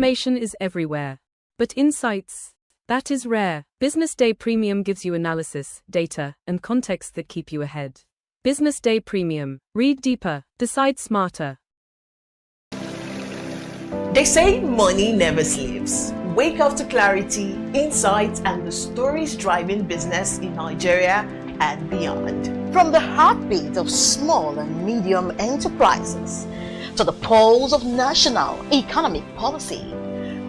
Information is everywhere. But insights, that is rare. Business Day Premium gives you analysis, data, and context that keep you ahead. Business Day Premium. Read deeper, decide smarter. They say money never sleeps. Wake up to clarity, insights, and the stories driving business in Nigeria and beyond. From the heartbeat of small and medium enterprises to the pulse of national economic policy,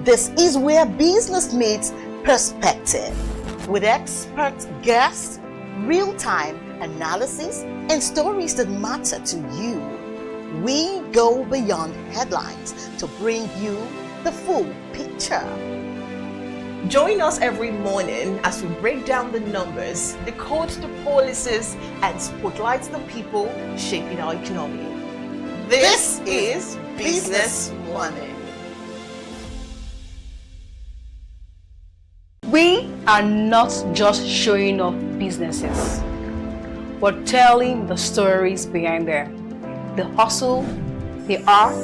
this is where business meets perspective. With expert guests, real-time analysis, and stories that matter to you. We go beyond headlines to bring you the full picture. Join us every morning as we break down the numbers, decode the policies, and spotlight the people shaping our economy. This is Business Money. We are not just showing off businesses, but telling the stories behind them. The hustle, the art,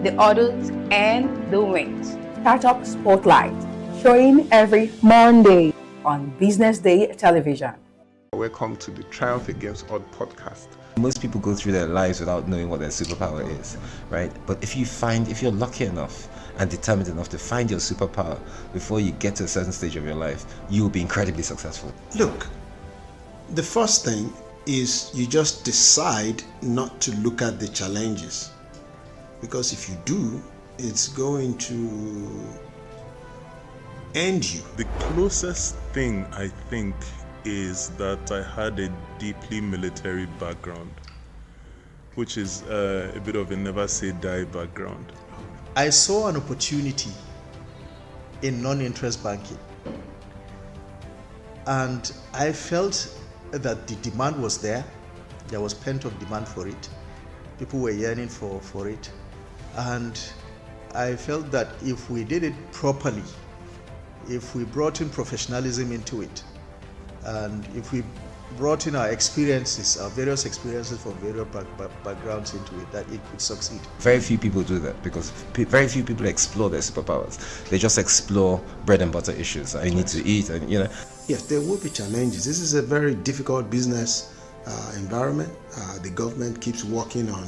the orders, and the wins. Startup Spotlight, showing every Monday on Business Day television. Welcome to the Triumph Against Odd podcast. Most people go through their lives without knowing what their superpower is, right? But if you're lucky enough and determined enough to find your superpower before you get to a certain stage of your life, you will be incredibly successful. Look, the first thing is you just decide not to look at the challenges, because if you do, it's going to end you. The closest thing I think is that I had a deeply military background, which is a bit of a never say die background. I saw an opportunity in non-interest banking, and I felt that the demand was there. There was pent-up demand for it. People were yearning for it, and I felt that if we did it properly, if we brought in professionalism into it, and if we brought in our experiences, our various experiences from various backgrounds into it, that it could succeed. Very few people do that because very few people explore their superpowers. They just explore bread and butter issues. I need to eat, and Yes, there will be challenges. This is a very difficult business environment. The government keeps working on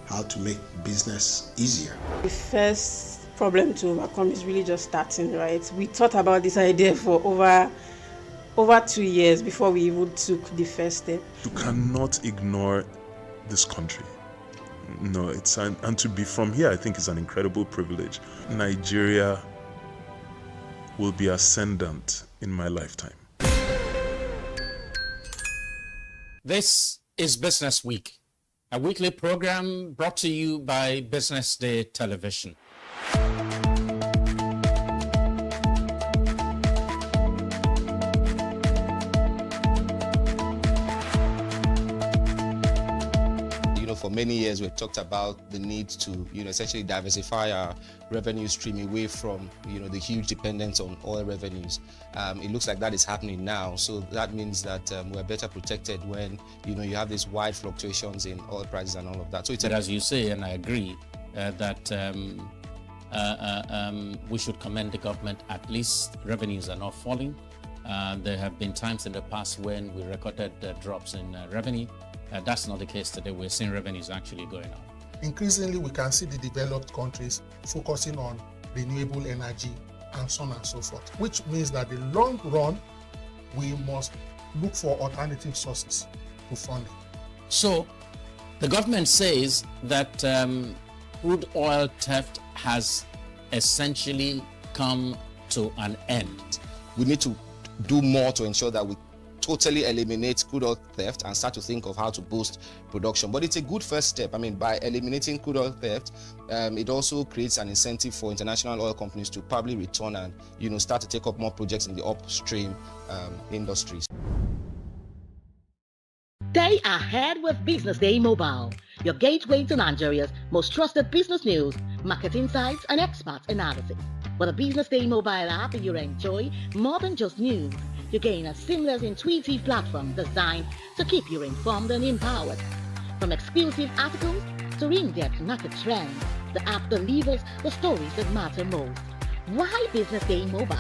how to make business easier. The first problem to overcome is really just starting, right? We thought about this idea for over 2 years before we even took the first step. You cannot ignore this country. No, and to be from here, I think is an incredible privilege. Nigeria will be ascendant in my lifetime. This is Business Week, a weekly program brought to you by Business Day Television. For many years, we've talked about the need to, essentially diversify our revenue stream away from, the huge dependence on oil revenues. It looks like that is happening now. So that means that we're better protected when, you have these wide fluctuations in oil prices and all of that. So it's as you say, and I agree, that we should commend the government. At least revenues are not falling. There have been times in the past when we recorded drops in revenue. That's not the case today. We're seeing revenues actually going up. Increasingly, we can see the developed countries focusing on renewable energy and so on and so forth, which means that in the long run, we must look for alternative sources to funding. So the government says that crude oil theft has essentially come to an end. We need to do more to ensure that we totally eliminate crude oil theft and start to think of how to boost production. But it's a good first step. By eliminating crude oil theft, it also creates an incentive for international oil companies to probably return and start to take up more projects in the upstream industries. Stay ahead with Business Day Mobile, your gateway to Nigeria's most trusted business news, market insights, and expert analysis. With a Business Day Mobile app, you enjoy more than just news. You gain a seamless, intuitive platform designed to keep you informed and empowered. From exclusive articles to in-depth market trends, the app delivers the stories that matter most. Why Business Day Mobile?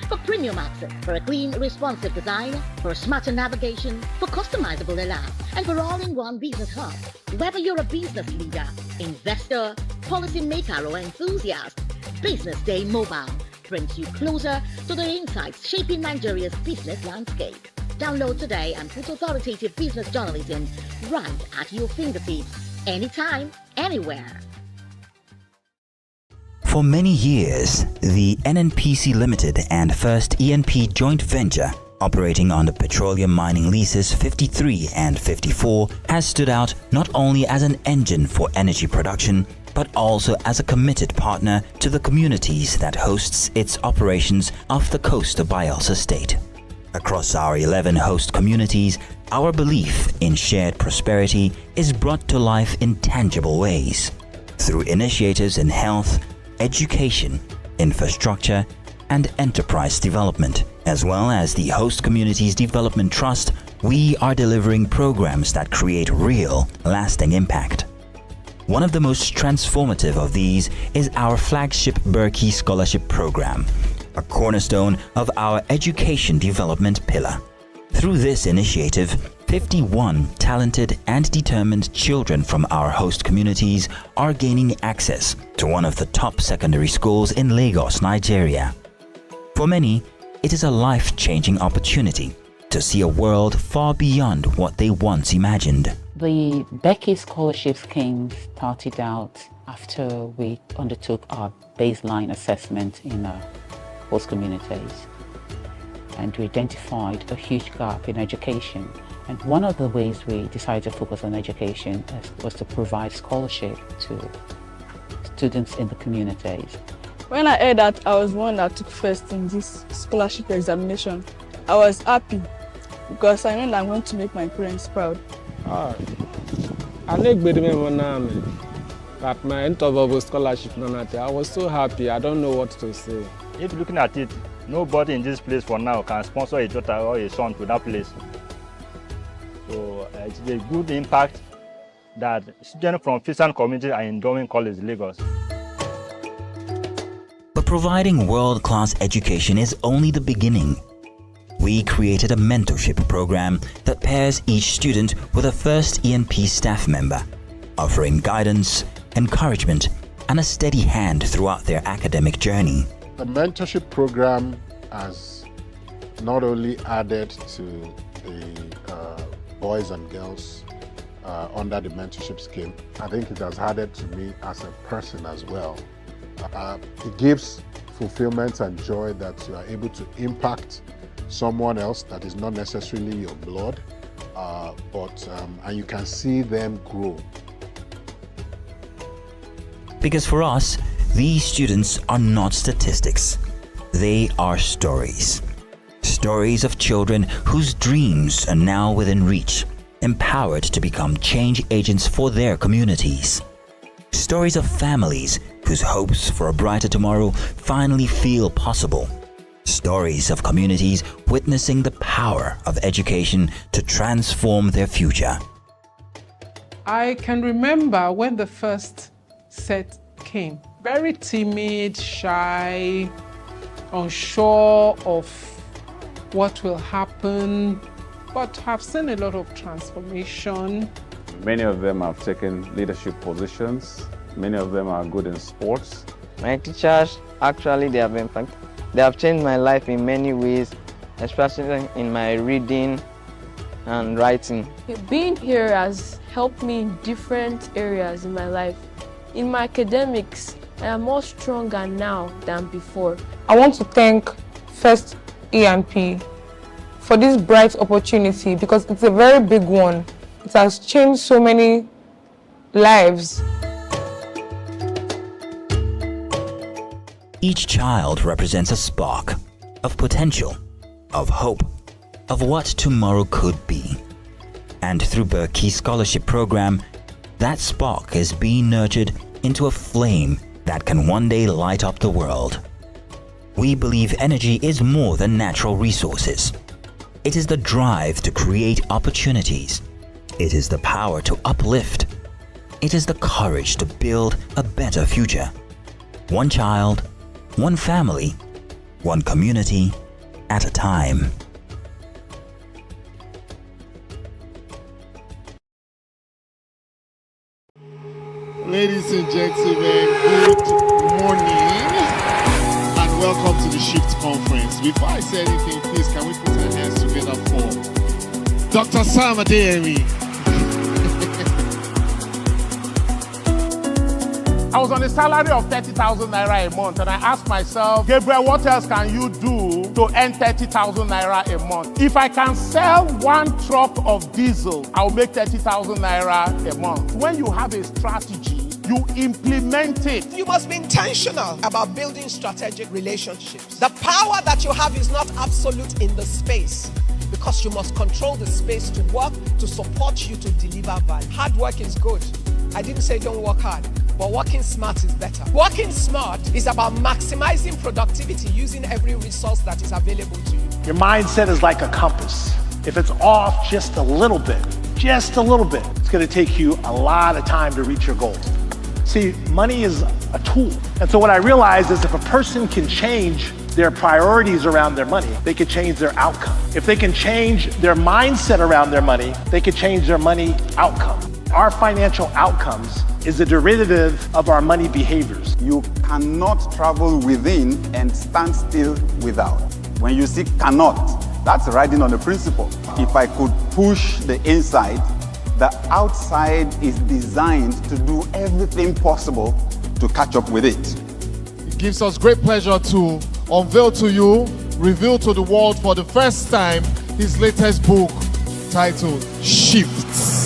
For premium access, for a clean, responsive design, for smarter navigation, for customizable alerts, and for all-in-one business hub. Whether you're a business leader, investor, policymaker, or enthusiast, Business Day Mobile brings you closer to the insights shaping Nigeria's business landscape. Download today and put authoritative business journalism right at your fingertips, anytime, anywhere. For many years, the NNPC Limited and First ENP joint venture, operating under Petroleum Mining Leases 53 and 54, has stood out not only as an engine for energy production, but also as a committed partner to the communities that hosts its operations off the coast of Bayelsa State. Across our 11 host communities, our belief in shared prosperity is brought to life in tangible ways. Through initiatives in health, education, infrastructure, and enterprise development, as well as the Host Communities Development Trust, we are delivering programs that create real, lasting impact. One of the most transformative of these is our flagship Berkey Scholarship Program, a cornerstone of our education development pillar. Through this initiative, 51 talented and determined children from our host communities are gaining access to one of the top secondary schools in Lagos, Nigeria. For many, it is a life-changing opportunity to see a world far beyond what they once imagined. The Becky Scholarship Scheme started out after we undertook our baseline assessment in our host communities, and we identified a huge gap in education. And one of the ways we decided to focus on education was to provide scholarship to students in the communities. When I heard that I was one that took first in this scholarship examination, I was happy because I know that I'm going to make my parents proud. I that my interval scholarship, I was so happy, I don't know what to say. If looking at it, nobody in this place for now can sponsor a daughter or a son to that place. So it's a good impact that students from Fisan community are enjoying College Lagos. But providing world-class education is only the beginning. We created a mentorship program that pairs each student with a First ENP staff member, offering guidance, encouragement, and a steady hand throughout their academic journey. The mentorship program has not only added to the boys and girls under the mentorship scheme, I think it has added to me as a person as well. It gives fulfillment and joy that you are able to impact someone else that is not necessarily your blood, and you can see them grow. Because for us, these students are not statistics. They are stories. Stories of children whose dreams are now within reach, empowered to become change agents for their communities. Stories of families whose hopes for a brighter tomorrow finally feel possible. Stories of communities witnessing the power of education to transform their future. I can remember when the first set came. Very timid, shy, unsure of what will happen, but have seen a lot of transformation. Many of them have taken leadership positions. Many of them are good in sports. My teachers, actually, they have changed my life in many ways, especially in my reading and writing. Being here has helped me in different areas in my life. In my academics, I am more stronger now than before. I want to thank First ENP for this bright opportunity because it's a very big one. It has changed so many lives. Each child represents a spark of potential, of hope, of what tomorrow could be. And through Berkey Scholarship Program, that spark is being nurtured into a flame that can one day light up the world. We believe energy is more than natural resources. It is the drive to create opportunities. It is the power to uplift. it is the courage to build a better future. One child, one family, one community at a time. Ladies and gentlemen, good morning and welcome to the Shift Conference. Before I say anything, please can we put our hands together for Dr. Sam Adeyemi. I was on a salary of 30,000 naira a month, and I asked myself, Gabriel, what else can you do to earn 30,000 naira a month? If I can sell one truck of diesel, I'll make 30,000 naira a month. When you have a strategy, you implement it. You must be intentional about building strategic relationships. The power that you have is not absolute in the space, because you must control the space to work, to support you, to deliver value. Hard work is good. I didn't say don't work hard, but working smart is better. Working smart is about maximizing productivity using every resource that is available to you. Your mindset is like a compass. If it's off just a little bit, it's going to take you a lot of time to reach your goal. See, money is a tool. And so what I realized is if a person can change their priorities around their money, they could change their outcome. If they can change their mindset around their money, they could change their money outcome. Our financial outcomes is a derivative of our money behaviors. You cannot travel within and stand still without. When you see cannot, that's riding on a principle. If I could push the inside, the outside is designed to do everything possible to catch up with it. It gives us great pleasure to unveil to you, reveal to the world for the first time, his latest book titled Shifts.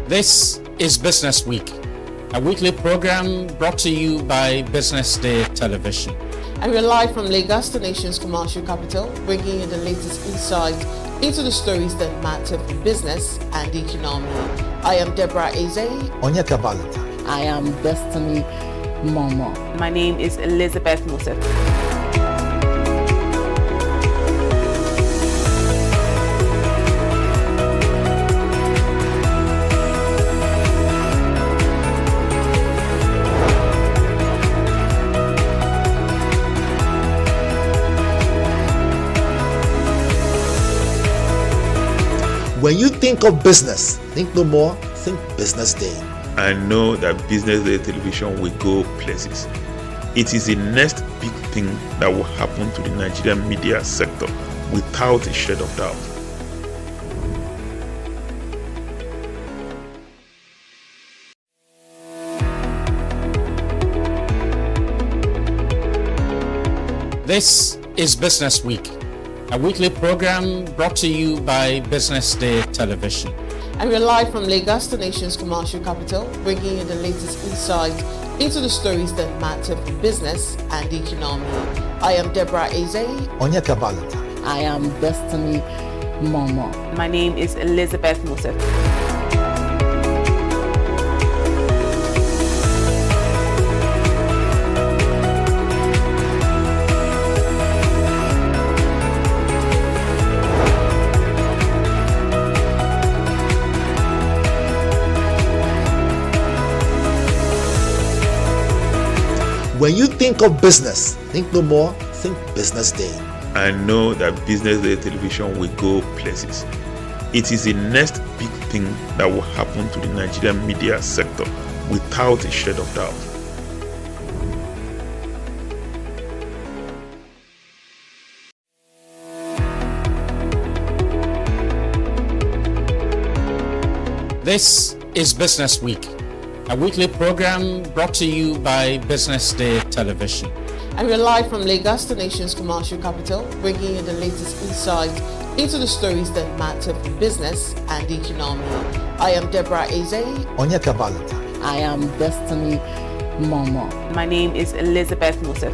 This is Business Week, a weekly program brought to you by BusinessDay Television. And we're live from Lagos, the nation's commercial capital, bringing you the latest insight into the stories that matter for business and the economy. I am Deborah Eze. Onyeka Valentine. I am Destiny Momo. My name is Elizabeth Musef. When you think of business, think no more, think BusinessDay. I know that BusinessDay Television will go places. It is the next big thing that will happen to the Nigerian media sector without a shred of doubt. This is Business Week, a weekly program brought to you by BusinessDay Television. And we're live from Lagos, the nation's commercial capital, bringing you the latest insight into the stories that matter for business and the economy. I am Deborah Eze. Onyeka Valentine. I am Destiny Momo. My name is Elizabeth Musef. When you think of business, think no more, think BusinessDay. I know that BusinessDay Television will go places. It is the next big thing that will happen to the Nigerian media sector without a shred of doubt. This is Business Week, a weekly program brought to you by BusinessDay Television. And we're live from Lagos, the nation's commercial capital, bringing you the latest insight into the stories that matter for business and the economy. I am Deborah Eze. Onyeka Valentine. I am Destiny Momo. My name is Elizabeth Musef.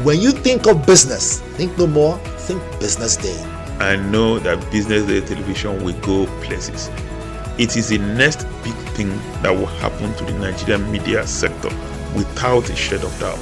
When you think of business, think no more, think Business Day. I know that Business Day television will go places. It is the next big thing that will happen to the Nigerian media sector without a shade of doubt.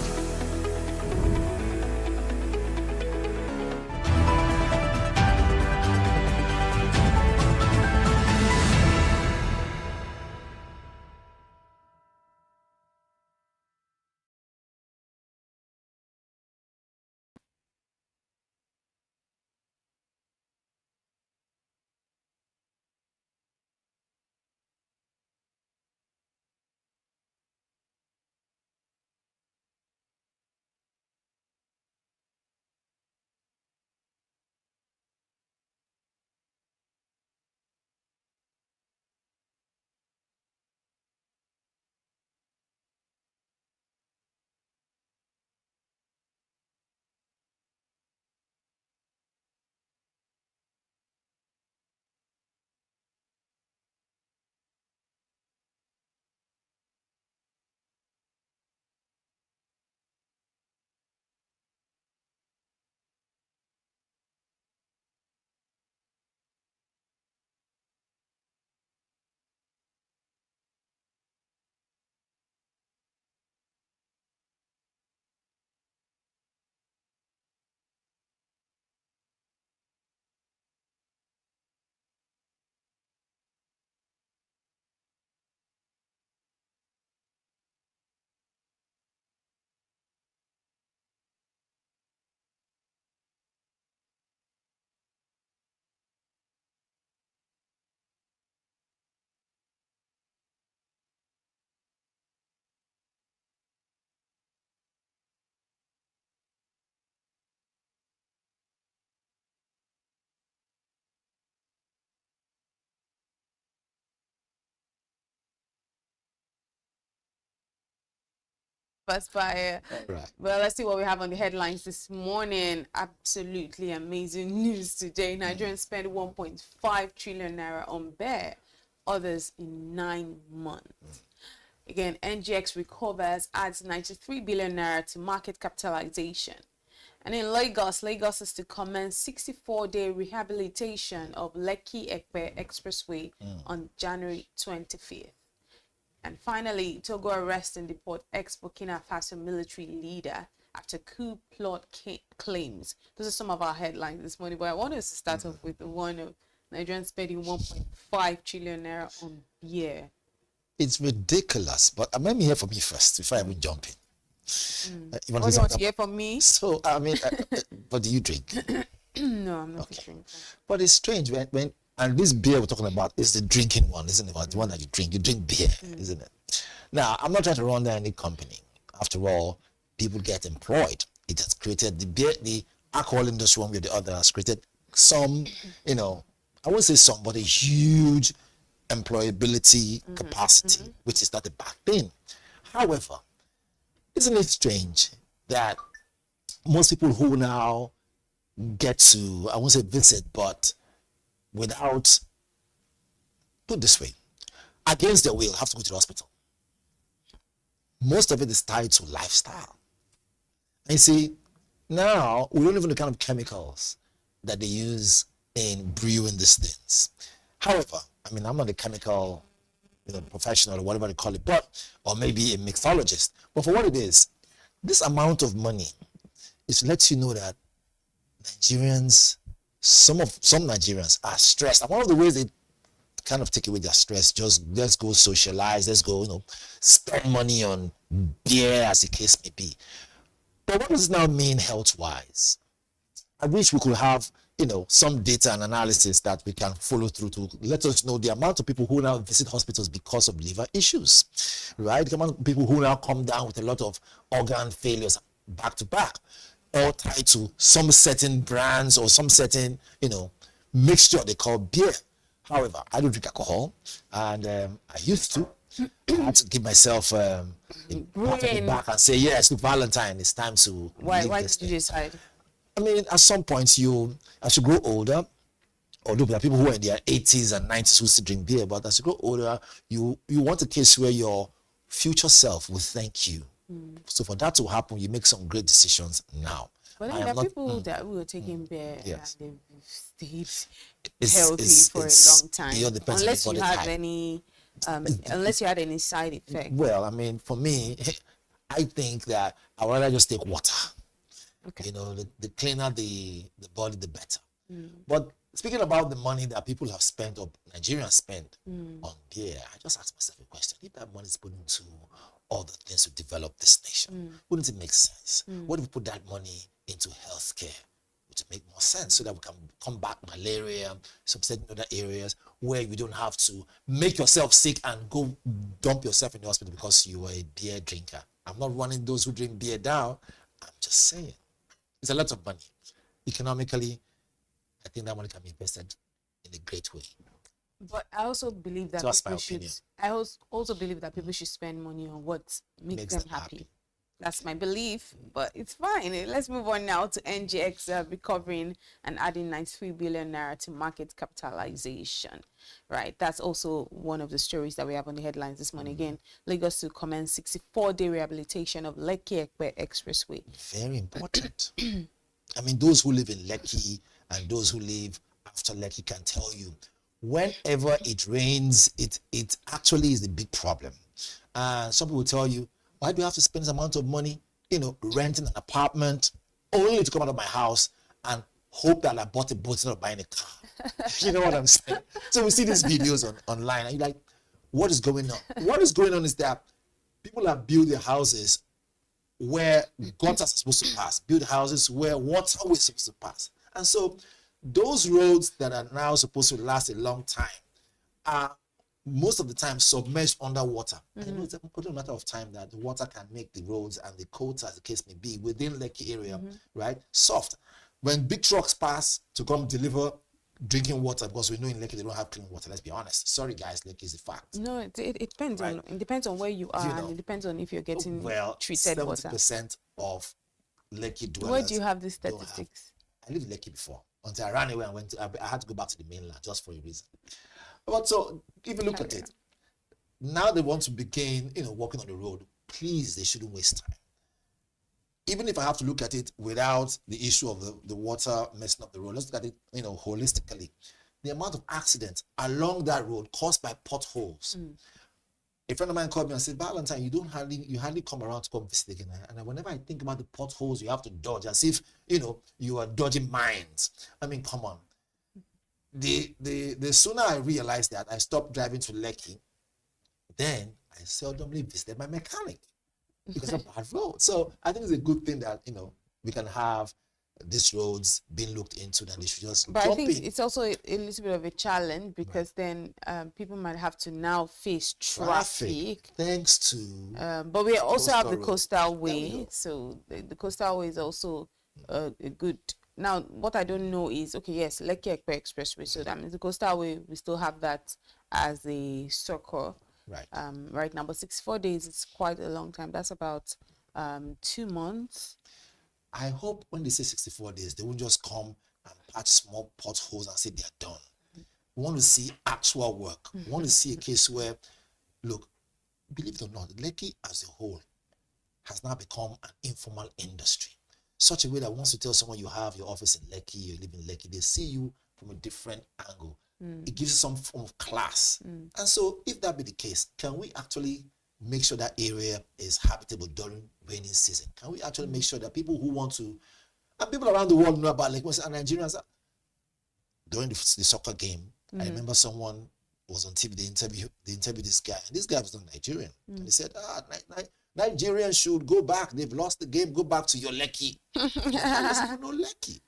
First by well, let's see what we have on the headlines this morning. Absolutely amazing news today. Nigerians spent 1.5 trillion naira on beer, others in 9 months. Again, NGX recovers, adds 93 billion naira to market capitalization. And in Lagos is to commence 64-day rehabilitation of Lekki-Ekpe Expressway on January 25th. And finally, Togo arrests and deport ex-Burkina Faso military leader after coup plot claims. Those are some of our headlines this morning, but I want us to start off with the one of Nigerians spending 1.5 trillion naira on beer. It's ridiculous, but let me hear from you first before I even jump in. What do you want to hear from me? So, I mean, what do you drink? No, I'm not a drinker. But it's strange when and this beer we're talking about is the drinking one, isn't it? The one that you drink beer, isn't it? Now, I'm not trying to run down any company. After all, people get employed. It has created the alcohol industry, one way or the other, has created some, I won't say some, but a huge employability capacity, which is not a bad thing. However, isn't it strange that most people who now get to, I won't say visit, but without, put this way, against their will, have to go to the hospital. Most of it is tied to lifestyle. And you see, now we don't even know the kind of chemicals that they use in brewing these things. However, I mean, I'm not a chemical professional or whatever they call it, or maybe a mixologist. But for what it is, this amount of money is to let you know that Nigerians, some Nigerians are stressed. And one of the ways they kind of take away their stress, just let's go socialize, let's go, spend money on beer, as the case may be. But what does it now mean health-wise? I wish we could have, some data and analysis that we can follow through to let us know the amount of people who now visit hospitals because of liver issues, right? The amount of people who now come down with a lot of organ failures back to back, all tied to some certain brands or some certain, mixture they call beer. However, I don't drink alcohol, and I used to. I had to give myself a pat on the back and say, yes, to Valentine, it's time to. Why did you decide? I mean, at some point, as you grow older, although there are people who are in their 80s and 90s who still drink beer, but as you grow older, you want a case where your future self will thank you So for that to happen, you make some great decisions now. But then there are people that were taking beer Yes. and they've stayed It's- healthy it's- for it's- a long time. it all depends on Unless the you body have type. any, unless you had any side effect. Well, I mean, for me, I think that I would rather just take water. Okay. You know, the cleaner the body, the better. But speaking about the money that people have spent or Nigerians spend on beer, I just asked myself a question. If that money is put into other things to develop this nation, wouldn't it make sense? What if we put that money into healthcare? Would it make more sense so that we can combat malaria, some certain other areas where you don't have to make yourself sick and go dump yourself in the hospital because you were a beer drinker? I'm not running those who drink beer down. I'm just saying. It's a lot of money. Economically, I think that money can be invested in a great way. But I also believe that So that's my people should. opinion. I also believe that people should spend money on what makes them happy. That's my belief, but it's fine. Let's move on now to NGX recovering and adding 93 billion naira to market capitalization. Right, that's also one of the stories that we have on the headlines this morning. Again, Lagos to commence 64-day rehabilitation of Lekki-Ekpe Expressway. Very important. I mean, those who live in Lekki and those who live after Lekki can tell you, whenever it rains, it actually is a big problem. Some people tell you, why do you have to spend this amount of money, renting an apartment only to come out of my house and hope that I bought a boat instead of buying a car? You know what I'm saying? So we see these videos online and you're like, what is going on? What is going on is that people have built their houses where gutters are supposed to pass, build houses where water is supposed to pass. And so those roads that are now supposed to last a long time are most of the time submerged underwater. And you know, it's only a matter of time that the water can make the roads and the coast, as the case may be, within Lekki area, right, soft. When big trucks pass to come deliver drinking water, because we know in Lekki they don't have clean water, let's be honest. Sorry guys, Lekki is a fact. No, it depends on it depends on where you are, and it depends on if you're getting treated water. 70% of Lekki dwellers. Where do you have these statistics? I lived in Lekki before until I ran away and I had to go back to the mainland just for a reason. But so if you look at it, now they want to begin, walking on the road. Please, they shouldn't waste time. Even if I have to look at it without the issue of the water messing up the road, let's look at it, holistically. The amount of accidents along that road caused by potholes. A friend of mine called me and said, Valentine, you hardly come around to come visit again. And whenever I think about the potholes you have to dodge, as if, you are dodging mines. I mean, come on. The sooner I realized that, I stopped driving to Lekki, then I seldomly visited my mechanic because of bad roads. So I think it's a good thing that, we can have these roads being looked into, that they should just But I think in. it's also a little bit of a challenge because then people might have to now face traffic. Thanks to but we also have the coastal coastal way, so the coastal way is also a good. Now, what I don't know is, okay, yes, Lekki-Ekpe Expressway, so that means the coastal way, we still have that as a circle right now, but 64 days is quite a long time. That's about 2 months. I hope when they say 64 days, they won't just come and patch small potholes and say they're done. We want to see actual work. We want to see a case where, look, believe it or not, Lekki as a whole has now become an informal industry. Such a way that once you tell someone you have your office in Lekki, you live in Lekki, they see you from a different angle. It gives you some form of class. And so if that be the case, can we actually make sure that area is habitable during rainy season? Can we actually make sure that people who want to, and people around the world know about Lekki, and Nigerians, during the soccer game, I remember someone was on TV, they interviewed this guy, and this guy was not Nigerian. And they said, Nigerians should go back. They've lost the game. Go back to your Lekki. No Lekki.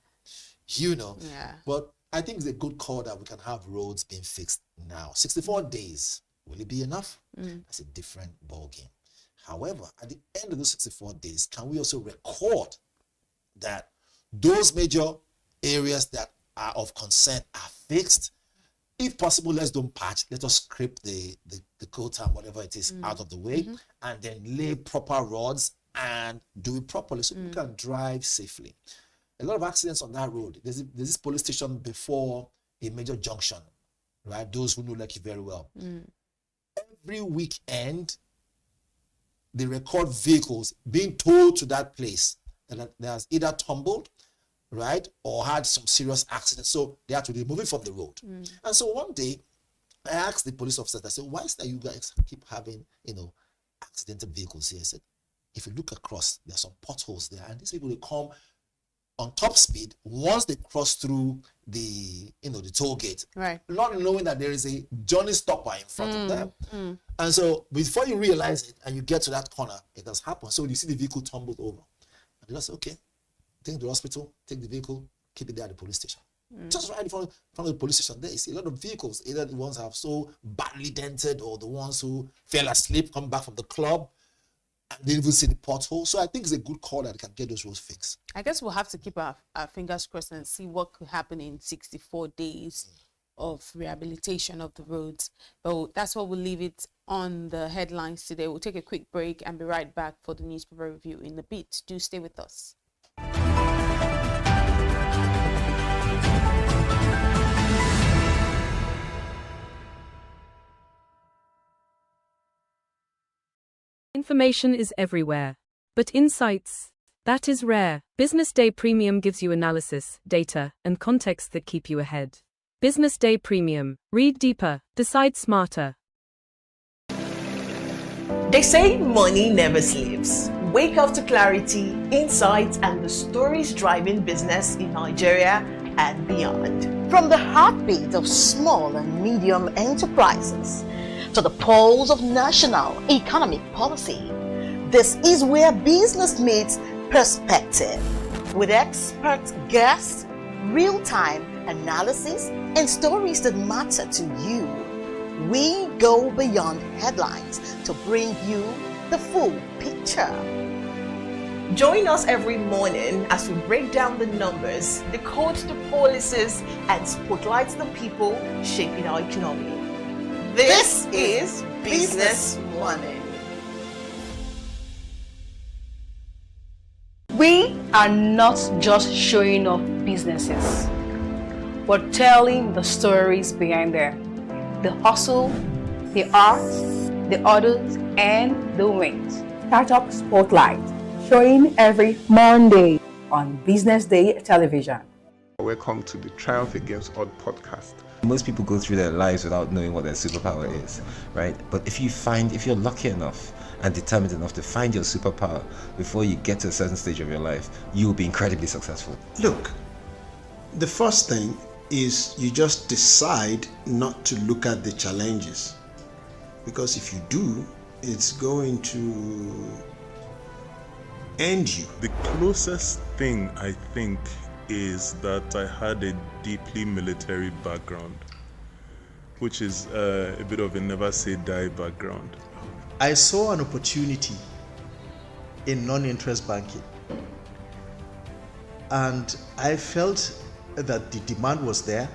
Yeah. But I think it's a good call that we can have roads being fixed now. 64 days. Will it be enough? That's a different ballgame. However, at the end of the 64 days, can we also record that those major areas that are of concern are fixed? If possible, let's don't patch. Let us scrape the quota, whatever it is, out of the way, and then lay proper roads and do it properly so we can drive safely. A lot of accidents on that road. There's this police station before a major junction, right? Those who know Lekki very well. Every weekend, they record vehicles being towed to that place that has either tumbled, right, or had some serious accidents. So they had to remove it from the road. And so one day, I asked the police officer, I said, why is that you guys keep having, accidental vehicles here? I said, if you look across, there are some potholes there, and these people, they come on top speed once they cross through the toll gate, right, not knowing that there is a journey stopper in front of them. And so before you realize it and you get to that corner, it has happened. So you see the vehicle tumbled over, and they just say, okay, take it to the hospital, take the vehicle, keep it there at the police station. Just right in front of the police station, there you see a lot of vehicles, either the ones that are so badly dented or the ones who fell asleep, come back from the club, and they even see the pothole. So I think it's a good call that they can get those roads fixed. I guess we'll have to keep our fingers crossed and see what could happen in 64 days of rehabilitation of the roads. But that's what we'll leave it on the headlines today. We'll take a quick break and be right back for the newspaper review in a bit. Do stay with us. Information is everywhere, but insights, that is rare. BusinessDay Premium gives you analysis, data, and context that keep you ahead. BusinessDay Premium. Read deeper, decide smarter. They say money never sleeps. Wake up to clarity, insights, and the stories driving business in Nigeria and beyond. From the heartbeat of small and medium enterprises to the pulse of national economic policy, this is where business meets perspective. With expert guests, real-time analysis, and stories that matter to you, we go beyond headlines to bring you the full picture. Join us every morning as we break down the numbers, decode the policies, and spotlight the people shaping our economy. This is Business Money. We are not just showing off businesses, but telling the stories behind them. The hustle, the art, the orders, and the wins. Startup Spotlight, showing every Monday on Business Day television. Welcome to the Triumph Against Odd podcast. Most people go through their lives without knowing what their superpower is, right? But if you're lucky enough and determined enough to find your superpower before you get to a certain stage of your life, you will be incredibly successful. Look, the first thing is you just decide not to look at the challenges, because if you do, it's going to end you. The closest thing I think is that I had a deeply military background, which is a bit of a never say die background. I saw an opportunity in non-interest banking, and I felt that the demand was there.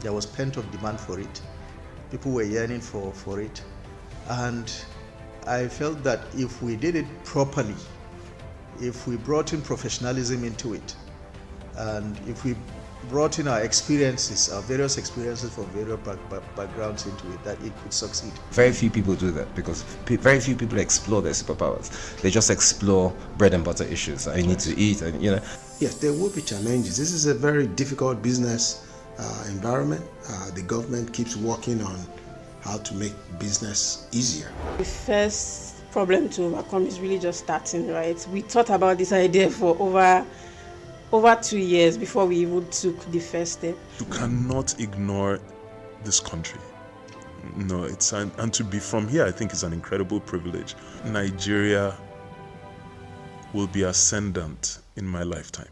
There was pent-up demand for it. People were yearning for it, and I felt that if we did it properly, if we brought in professionalism into it, and if we brought in our experiences, our various experiences from various backgrounds into it, that it could succeed. Very few people do that because very few people explore their superpowers. They just explore bread and butter issues. I need to eat, and Yes, there will be challenges. This is a very difficult business environment. The government keeps working on how to make business easier. The first problem to overcome is really just starting, right? We thought about this idea for over 2 years before we even took the first step. You cannot ignore this country. No, and to be from here, I think is an incredible privilege. Nigeria will be ascendant in my lifetime.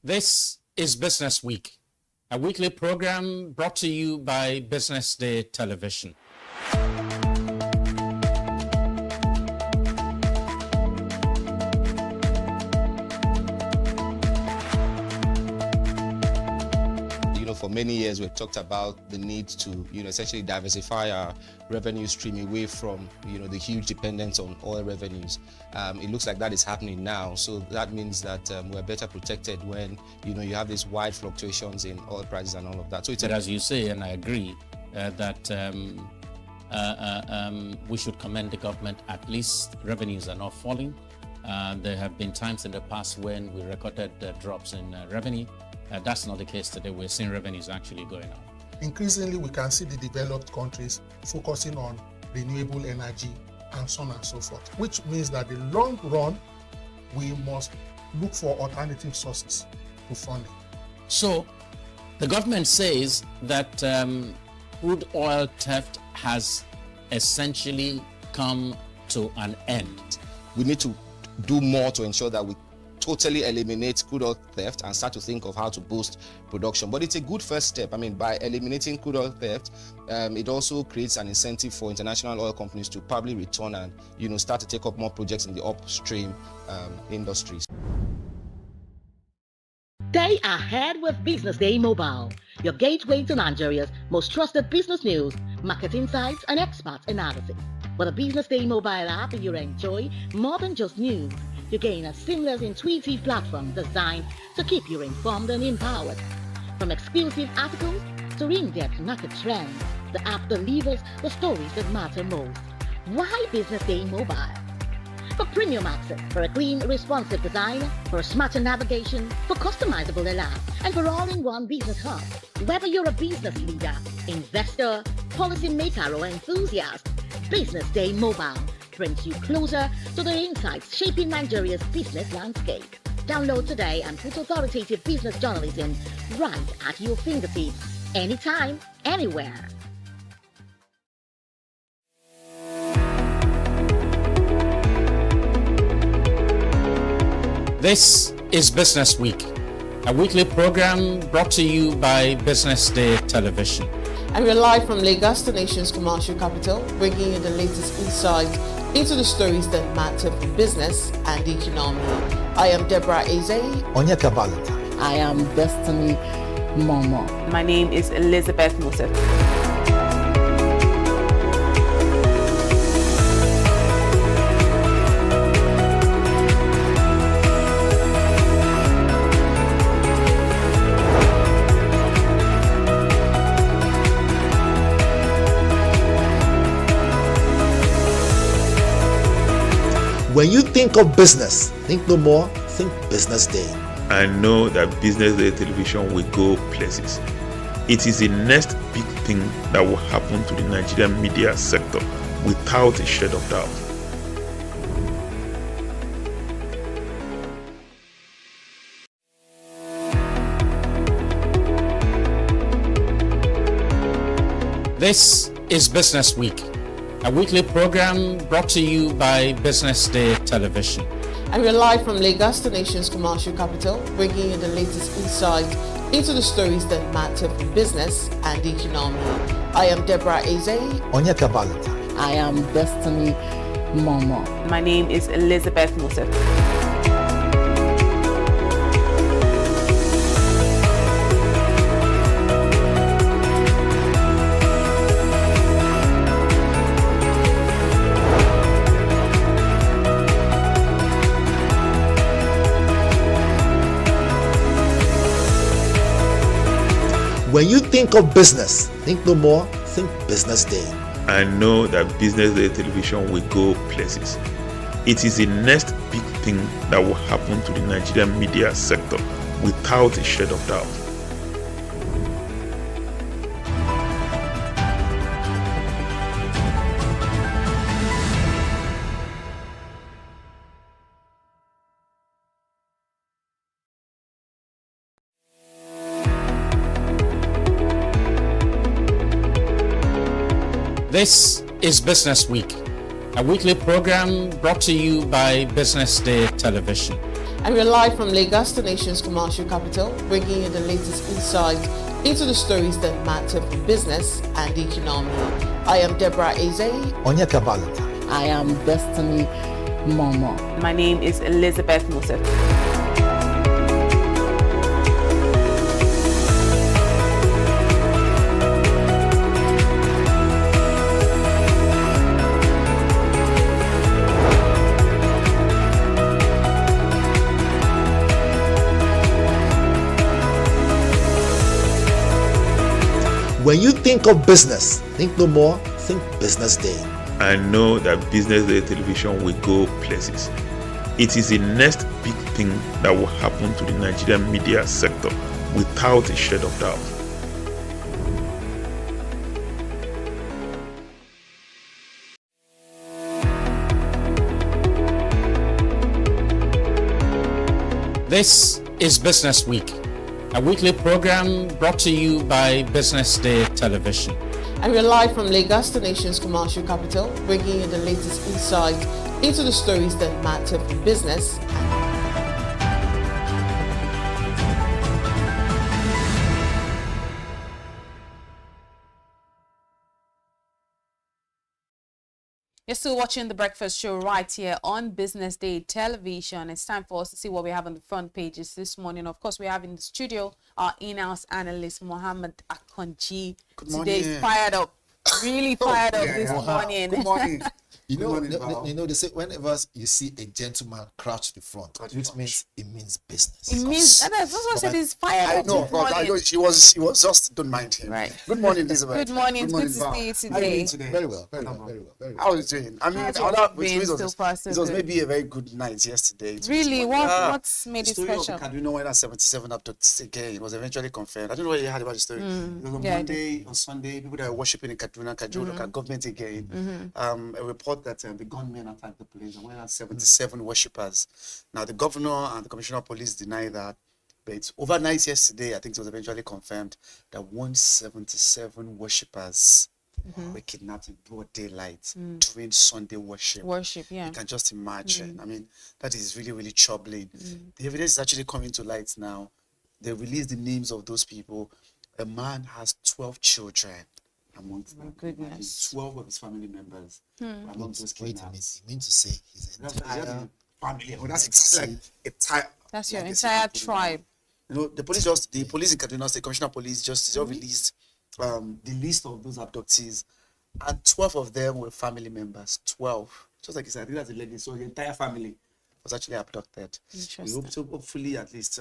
This is Business Week, a weekly program brought to you by Business Day Television. For many years, we've talked about the need to, essentially diversify our revenue stream away from, the huge dependence on oil revenues. It looks like that is happening now. So that means that we're better protected when, you have these wide fluctuations in oil prices and all of that. So But as you say, and I agree, that we should commend the government. At least revenues are not falling. There have been times in the past when we recorded drops in revenue. That's not the case today. We're seeing revenues actually going up. Increasingly, we can see the developed countries focusing on renewable energy and so on and so forth, which means that in the long run, we must look for alternative sources to funding. So the government says that crude oil theft has essentially come to an end. We need to do more to ensure that we totally eliminate crude oil theft and start to think of how to boost production. But it's a good first step. I mean, by eliminating crude oil theft, it also creates an incentive for international oil companies to probably return and, start to take up more projects in the upstream industries. Stay ahead with Business Day Mobile, your gateway to Nigeria's most trusted business news, market insights, and expert analysis. With a Business Day Mobile app, you enjoy more than just news. You gain a seamless, intuitive platform designed to keep you informed and empowered. From exclusive articles to in-depth market trends, the app delivers the stories that matter most. Why Business Day Mobile? For premium access, for a clean, responsive design, for smarter navigation, for customizable alerts, and for all-in-one business hub. Whether you're a business leader, investor, policymaker, or enthusiast, Business Day Mobile brings you closer to the insights shaping Nigeria's business landscape. Download today and put authoritative business journalism right at your fingertips, anytime, anywhere. This is Business Week, a weekly program brought to you by Business Day Television. And we're live from Lagos, the nation's commercial capital, bringing you the latest insight into the stories that matter for business and the economy. I am Deborah Eze. Onyeka Valentine. I am Destiny Momo. My name is Elizabeth Moses. When you think of business, think no more, think Business Day. I know that Business Day Television will go places. It is the next big thing that will happen to the Nigerian media sector without a shade of doubt. This is Business Week, a weekly program brought to you by Business Day Television. And we're live from Lagos, the nation's commercial capital, bringing you the latest insight into the stories that matter for business and the economy. I am Deborah Eze. Onyeka Valentine. I am Destiny Momo. My name is Elizabeth Moses. When you think of business, think no more, think Business Day. I know that Business Day Television will go places. It is the next big thing that will happen to the Nigerian media sector without a shade of doubt. This is Business Week, a weekly program brought to you by Business Day Television. And we're live from Lagos, the nation's commercial capital, bringing you the latest insight into the stories that matter for business and the economy. I am Deborah Eze. Onyeka Valentine. I am Destiny Momo. My name is Elizabeth Moses. When you think of business, think no more, think Business Day. I know that Business Day television will go places. It is the next big thing that will happen to the Nigerian media sector without a shade of doubt. This is Business Week, a weekly program brought to you by Business Day Television. And we're live from Lagos, the nation's commercial capital, bringing you the latest insight into the stories that matter for business. You're still watching The Breakfast Show right here on Business Day Television. It's time for us to see what we have on the front pages this morning. Of course, we have in the studio our in-house analyst, Mohammed Akonji. Good morning. Today is fired up, really fired up this morning. Good morning. You know, they say whenever you see a gentleman crouch to the front, which means it means business. It means that's what I said. He's fired up. I know, but I know she was just don't mind him. Right. Good morning, Elizabeth. Good morning. Good to Val. see you How are today. you today? Very well. How are you doing? I mean, it was maybe a very good night yesterday. Really? What's made it the story special? of the Kaduna when 77 abducted again, it was eventually confirmed. I don't know what you heard about the story. It was on Yeah, I Monday, on Sunday, people that were worshipping in Kaduna, local government again. A report that the gunmen attacked the place and went out 77 worshippers. Now, the governor and the commissioner of police deny that. But it's overnight yesterday, I think it was eventually confirmed that 177 worshippers were kidnapped in broad daylight during Sunday worship. Yeah. You can just imagine. I mean, that is really, really troubling. The evidence is actually coming to light now. They released the names of those people. A man has 12 children amongst them. Goodness. 12 of his family members among those kidnapped. You mean to say his entire family? Oh, that's exactly like entire. That's your entire tribe. You know, the police in Kaduna State, Commissioner of Police just released the list of those abductees, and 12 of them were family members. 12, just like you said, I think that's the legacy. So the entire family was actually abducted. We hope so. Hopefully, at least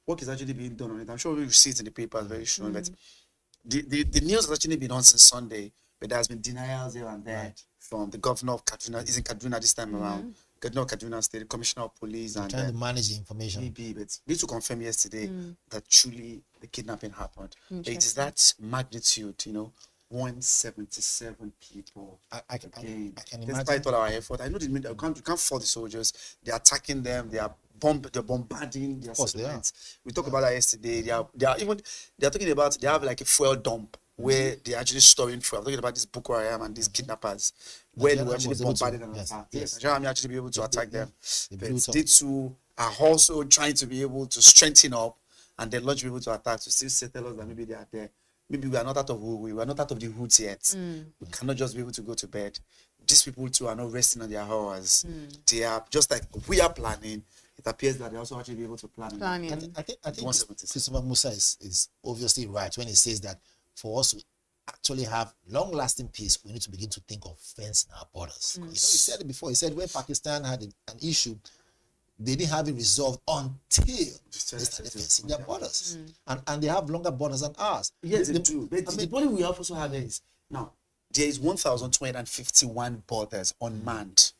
work is actually being done on it. I'm sure we'll see it in the papers very soon. But the news has actually been on since Sunday, but there has been denials here and there from the governor of Kaduna. He's in Kaduna this time around. Governor of Kaduna State, the Commissioner of Police, and trying to manage the information. Maybe, but we need to confirm yesterday that truly the kidnapping happened. It is that magnitude, 177 people. I can imagine. Despite all our effort, I know you can't fault the soldiers. They're attacking them. They're bombarding their settlements. We talked about that yesterday. They're talking about they have like a fuel dump where they're actually storing fuel. I'm talking about this Boko Haram and these kidnappers, where they were actually bombarded and attacked. Yes, Nigerian Army actually be able to attack them. But they too are also trying to be able to strengthen up and then launch people to attack to still settle us that maybe they are there. Maybe we are not out of we are not out of the hoods yet. We cannot just be able to go to bed. These people too are not resting on their hours. They are just like we are planning. It appears that they also actually be able to plan. I think Christopher Musa is obviously right when he says that for us to actually have long-lasting peace, we need to begin to think of fencing our borders. He said it before. He said when Pakistan had an issue, they didn't have it resolved until they started fencing their borders. And they have longer borders than ours. Yes, they do. But the problem we also have is now there is 1,251 borders unmanned.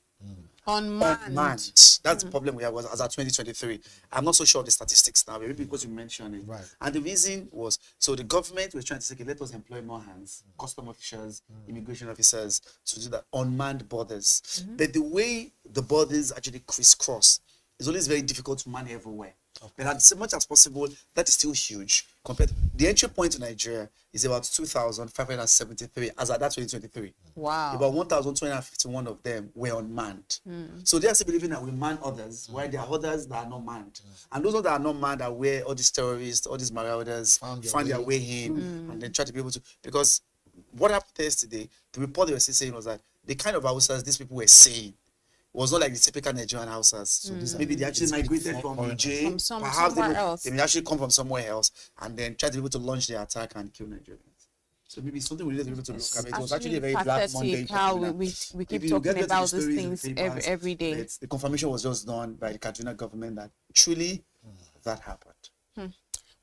Unmanned. That's the problem we have as at 2023. I'm not so sure of the statistics now, maybe because you mentioned it. Right. And the reason was, so the government was trying to say, okay, let us employ more hands, custom officials, immigration officers, to do that unmanned borders. But the way the borders actually crisscross is always very difficult to man everywhere. But as much as possible, that is still huge. Compared, the entry point to Nigeria is about 2,573 as at that 2023. Wow. About 1,251 of them were unmanned. So they are still believing that we man others, while there are others that are not manned. And those that are not manned are where all these terrorists, all these marauders find their way in and then try to be able to. Because what happened yesterday, the report they were still saying was that the kind of Hausas these people were saying was not like the typical Nigerian Hausas. So maybe they actually migrated from Nigeria. Perhaps they may actually come from somewhere else and then try to be able to launch their attack and kill Nigerians. So maybe something we need to be able to look at. It was actually a very black Monday. How we keep talking about these things every day. The confirmation was just done by the Kaduna government that truly that happened.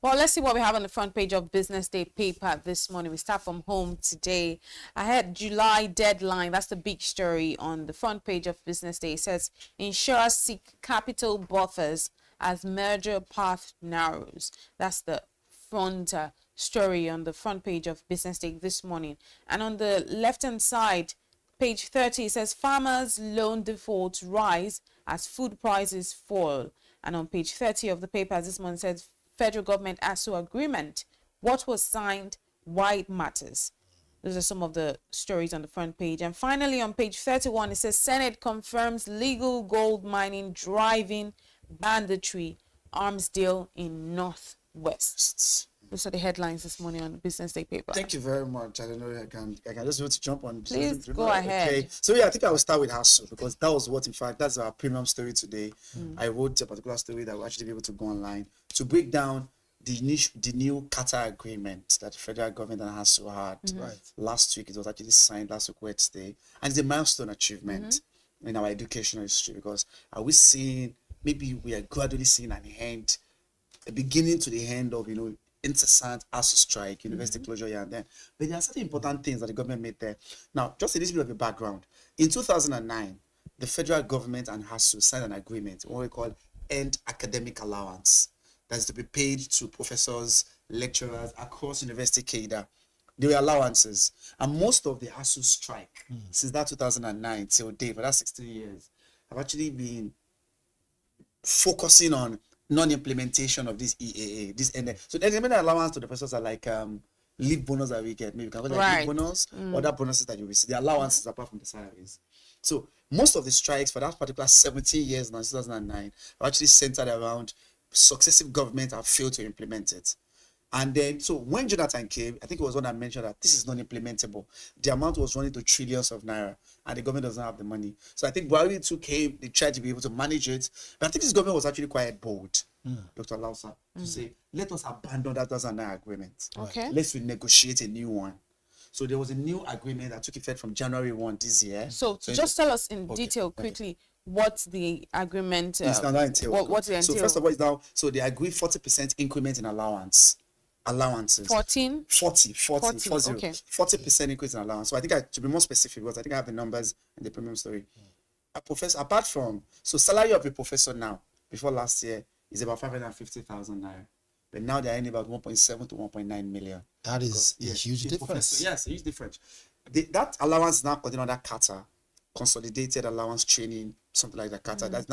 Well, let's see what we have on the front page of Business Day paper this morning. We start from home today. I had July deadline. That's the big story on the front page of Business Day. It says, insurers seek capital buffers as merger path narrows. That's the front story on the front page of Business Day this morning. And on the left-hand side, page 30, it says, farmers' loan defaults rise as food prices fall. And on page 30 of the paper this morning, it says, Federal Government ASU agreement, what was signed, why it matters. Those are some of the stories on the front page. And finally, on page 31, it says, Senate confirms legal gold mining driving banditry arms deal in Northwest. Those are the headlines this morning on the Business Day paper. Thank you very much. I don't know if I can just want to jump on. Please go ahead. Okay. So yeah, I think I will start with ASU because that was what, in fact, that's our premium story today. I wrote a particular story that will actually be able to go online to break down the new Qatar agreement that the federal government and ASU had last week. It was actually signed last week, Wednesday, and it's a milestone achievement in our educational history because are we seeing, maybe we are gradually seeing an end, a beginning to the end of, incessant ASU strike, university closure here and then. But there are certain important things that the government made there. Now, just a little bit of a background. In 2009, the federal government and ASU signed an agreement, what we call End Academic Allowance, that is to be paid to professors, lecturers across university cadre. There were allowances. And most of the ASU strike, since that 2009 till date, for that 16 years, have actually been focusing on non-implementation of this EAA, this NA. So the allowance to the professors are like leave bonus that we get. Maybe we can call it leave bonus, other bonuses that you receive. The allowances apart from the salaries. So most of the strikes for that particular 17 years now, 2009, are actually centered around successive governments have failed to implement it. And then, so when Jonathan came, I think it was one that mentioned that this is non-implementable. The amount was running to trillions of naira, and the government doesn't have the money. So I think Buhari too came, they tried to be able to manage it. But I think this government was actually quite bold, Dr. Lausa, to say, let us abandon that 2009 agreement. Okay. Let's renegotiate a new one. So there was a new agreement that took effect from January 1 this year. So just tell us in detail quickly what the agreement what it entails. So first of all, it's now, so they agreed 40% increment in allowances. 40, 40% increase in allowance. So I think to be more specific, because I think I have the numbers in the premium story. A professor, apart from, so salary of a professor now, before last year, is about 550,000 naira. But now they're in about 1.7 to 1.9 million. That is a huge difference. Yes, a huge difference. That allowance is now called under Qatar, consolidated allowance training, something like that. Qatar that's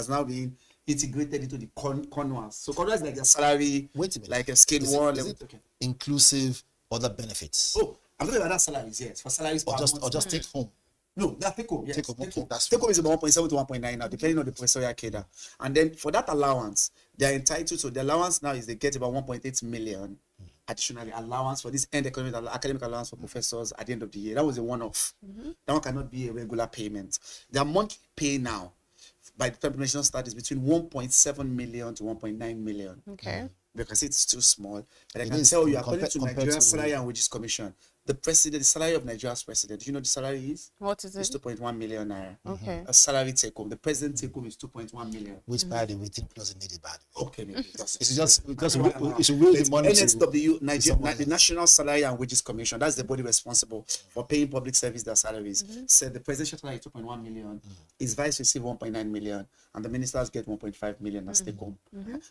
now being integrated into the CONWAS. So CONWAS is like a salary, wait a minute, like a scale one. Is it inclusive other benefits? Oh, I'm talking about that salaries, yes. For salaries or just take home. No, that take home, yes. Take home, okay, that's take home is about 1.7 to 1.9 now, depending on the professorial cadre. And then for that allowance, they are entitled to, the allowance now is they get about 1.8 million additionally allowance for this end academic allowance for professors at the end of the year. That was a one-off. That one cannot be a regular payment. Their monthly pay now, by the time implementation start, is between 1.7 million to 1.9 million. Okay. Because it's still small. But I can tell you, according to Nigeria Salary and Wages Commission, the salary of Nigeria's president, do you know the salary is? What is it? It's 2.1 million naira. Okay. A salary take home. The president take home is 2.1 million. Which by the way, think doesn't need it bad. Okay, maybe it's just because we should will the money. NSW, the National Salary and Wages Commission, that's the body responsible for paying public service their salaries. Said the presidential salary is 2.1 million, his vice receive 1.9 million, and the ministers get 1.5 million as take home.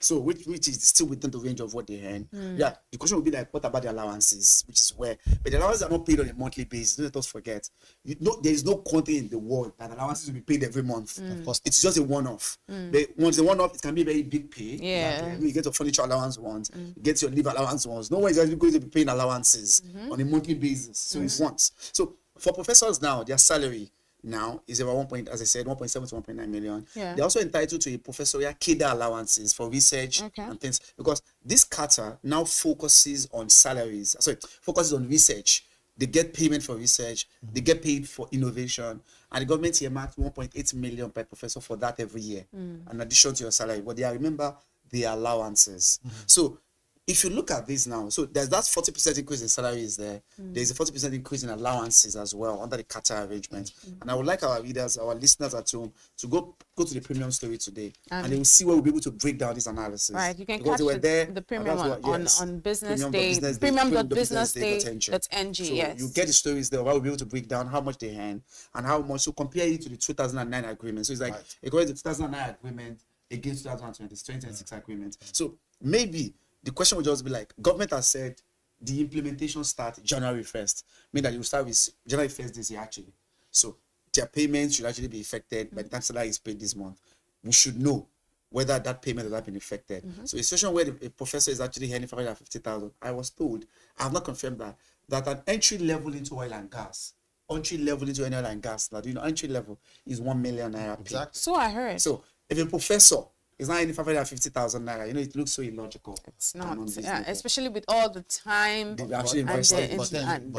So which is still within the range of what they earn. Yeah, the question would be like, what about the allowances, which is where, but the allowances are not paid on a monthly basis. Don't let us forget. There is no country in the world that allowances will be paid every month. Of course, it's just a one-off. But once a one-off, it can be a very big pay. Yeah, you get your furniture allowance once, you get your leave allowance once. No one is actually going to be paying allowances on a monthly basis. So it's once. So for professors now, their salary now is about 1.7 to 1.9 million. Yeah. They're also entitled to a professorial cadre allowances for research and things, because this Qatar now focuses on salaries. Sorry, focuses on research. They get payment for research, they get paid for innovation, and the government here marks 1.8 million per professor for that every year, in addition to your salary. But remember the allowances. So if you look at this now, so there's that 40% increase in salaries there. There's a 40% increase in allowances as well under the Qatar arrangement. And I would like our readers, our listeners at home, to go to the premium story today, and they will see where we'll be able to break down this analysis. Right, you can because catch they were there, the premium on Business Day, premium.businessday.ng. So yes. You get the stories there where we'll be able to break down how much they earn and how much. So compare it to the 2009 agreement. So it's like according to the 2009 agreement against 2026 agreement. So maybe the question would just be like, government has said the implementation starts January 1st, meaning that you will start with January 1st this year actually. So their payments should actually be affected by the time salary is paid this month. We should know whether that payment has been affected. So a situation where a professor is actually earning 550,000, I was told, I have not confirmed that an entry level into oil and gas, entry level into oil and gas, now, entry level is 1 million naira. Exactly. So I heard. So if a professor is not any 550,000 naira, it looks so illogical. It's not, especially with all the time that